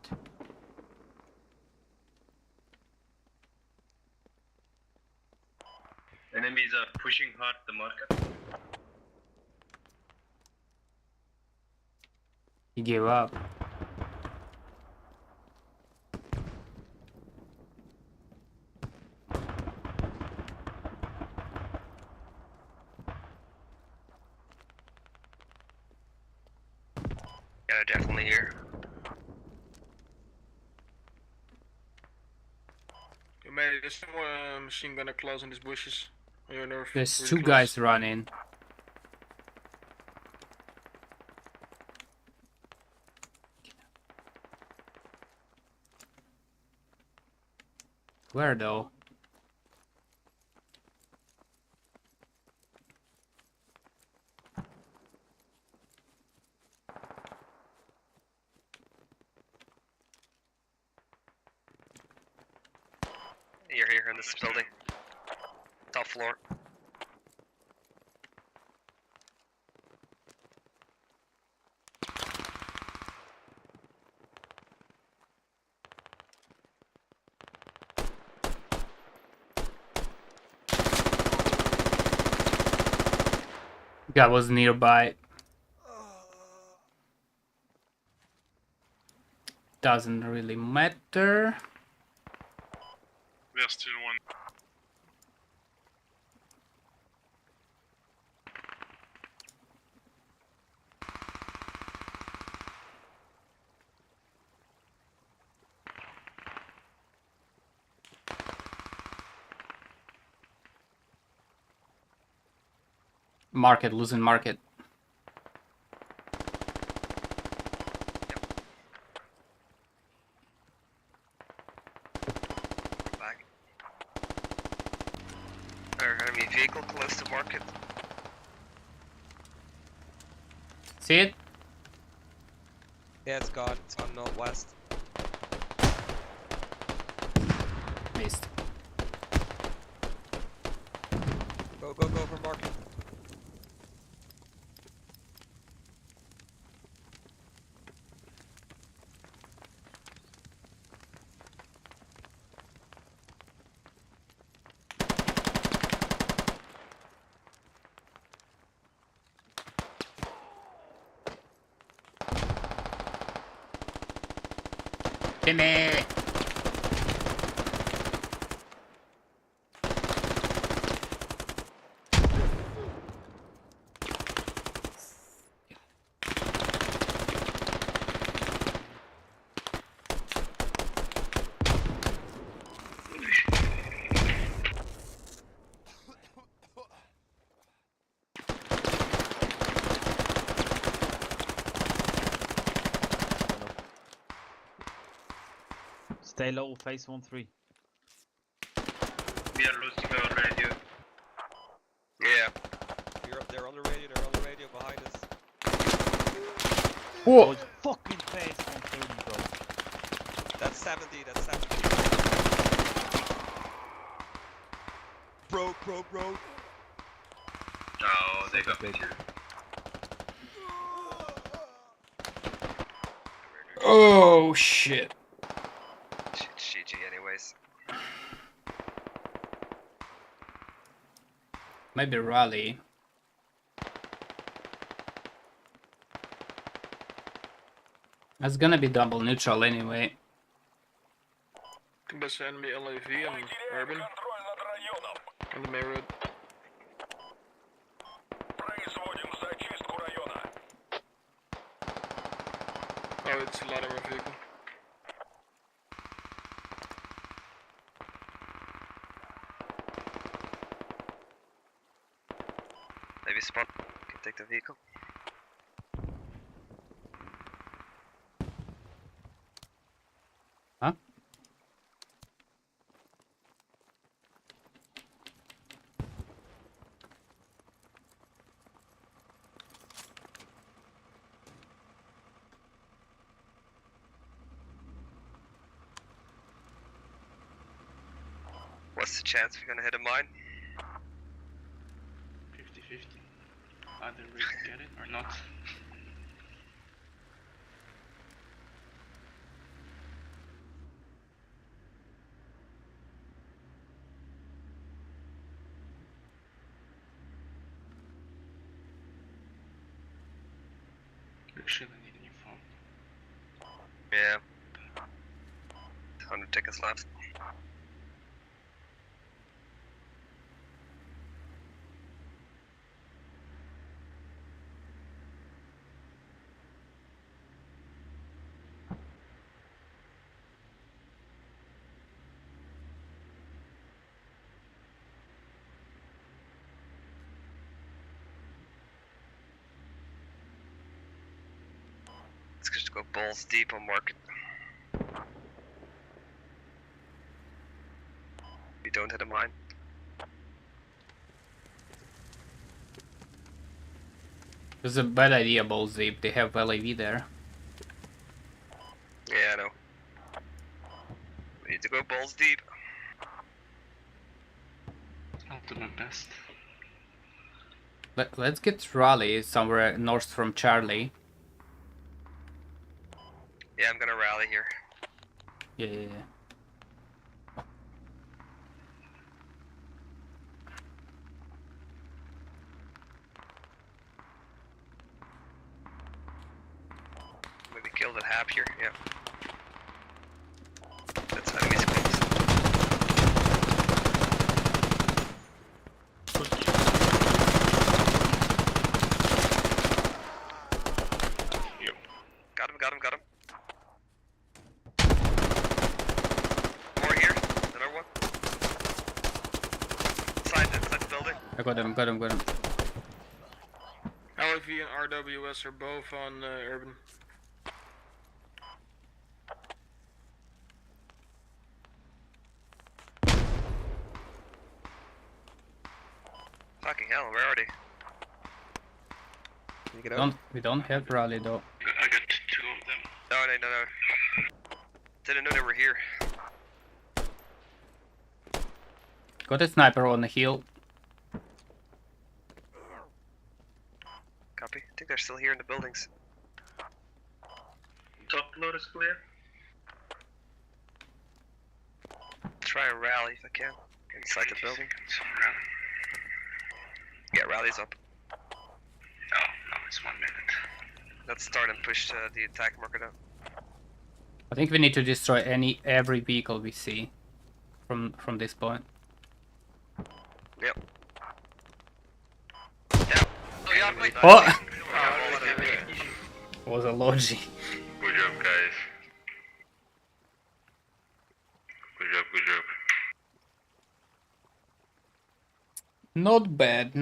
Enemies are pushing hard the market. He gave up. Yeah, they're definitely here. You made it. There's some machine gunner close in these bushes. On your north. There's really two close. guys running. Where though? You're here in this building. Top floor. Guy was nearby. Doesn't really matter. We are still one. Market, losing market. Back. Enemy vehicle close to market. See it? Yeah, it's gone. It's on northwest. Missed. Go for market. Timmy! Stay low, face 1-3. We are losing our radio. Yeah. You're up there on the radio, they're on the radio behind us. Oh, fucking face 130, bro. That's 70, that's 70. Bro. Oh, they got me too. Oh shit. GG anyways. Maybe rally. That's gonna be double neutral anyway. Best enemy LAV and Urban. On the main road. Oh, it's a lot of our vehicle. Maybe spot can take the vehicle. Huh? What's the chance we're gonna hit a mine? 50-50. Either we get it or not. Actually, I need a new phone. Yeah. 100 tickets left. Let's just go balls deep on market. We don't hit a mine. It's a bad idea, balls deep. They have LAV there. Yeah, I know. We need to go balls deep. I'll do my best. Let's get rally somewhere north from Charlie. Yeah, I'm gonna rally here. Yeah. Maybe kill the hab here, yeah. That's enemies close. Got him. More here, another one. Inside the building. I got him. LAV and RWS are both on Urban. Fucking hell, where are they? Can you get out? We don't have rally though. I got two of them. No. Didn't know they were here. Got a sniper on the hill. Copy. I think they're still here in the buildings. Top floor is clear. Try and rally if I can. Inside the building. Yeah, rally's up. Oh, no, it's 1 minute. Let's start and push the attack marker down. I think we need to destroy every vehicle we see from this point. Yep. Yeah. Oh! Was a logi. Good job, guys. Good job. Not bad.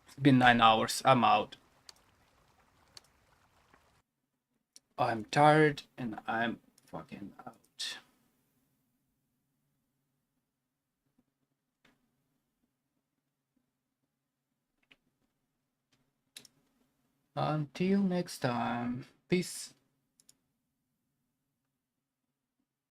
It's been 9 hours. I'm out. I'm tired and I'm fucking out. Until next time. Peace.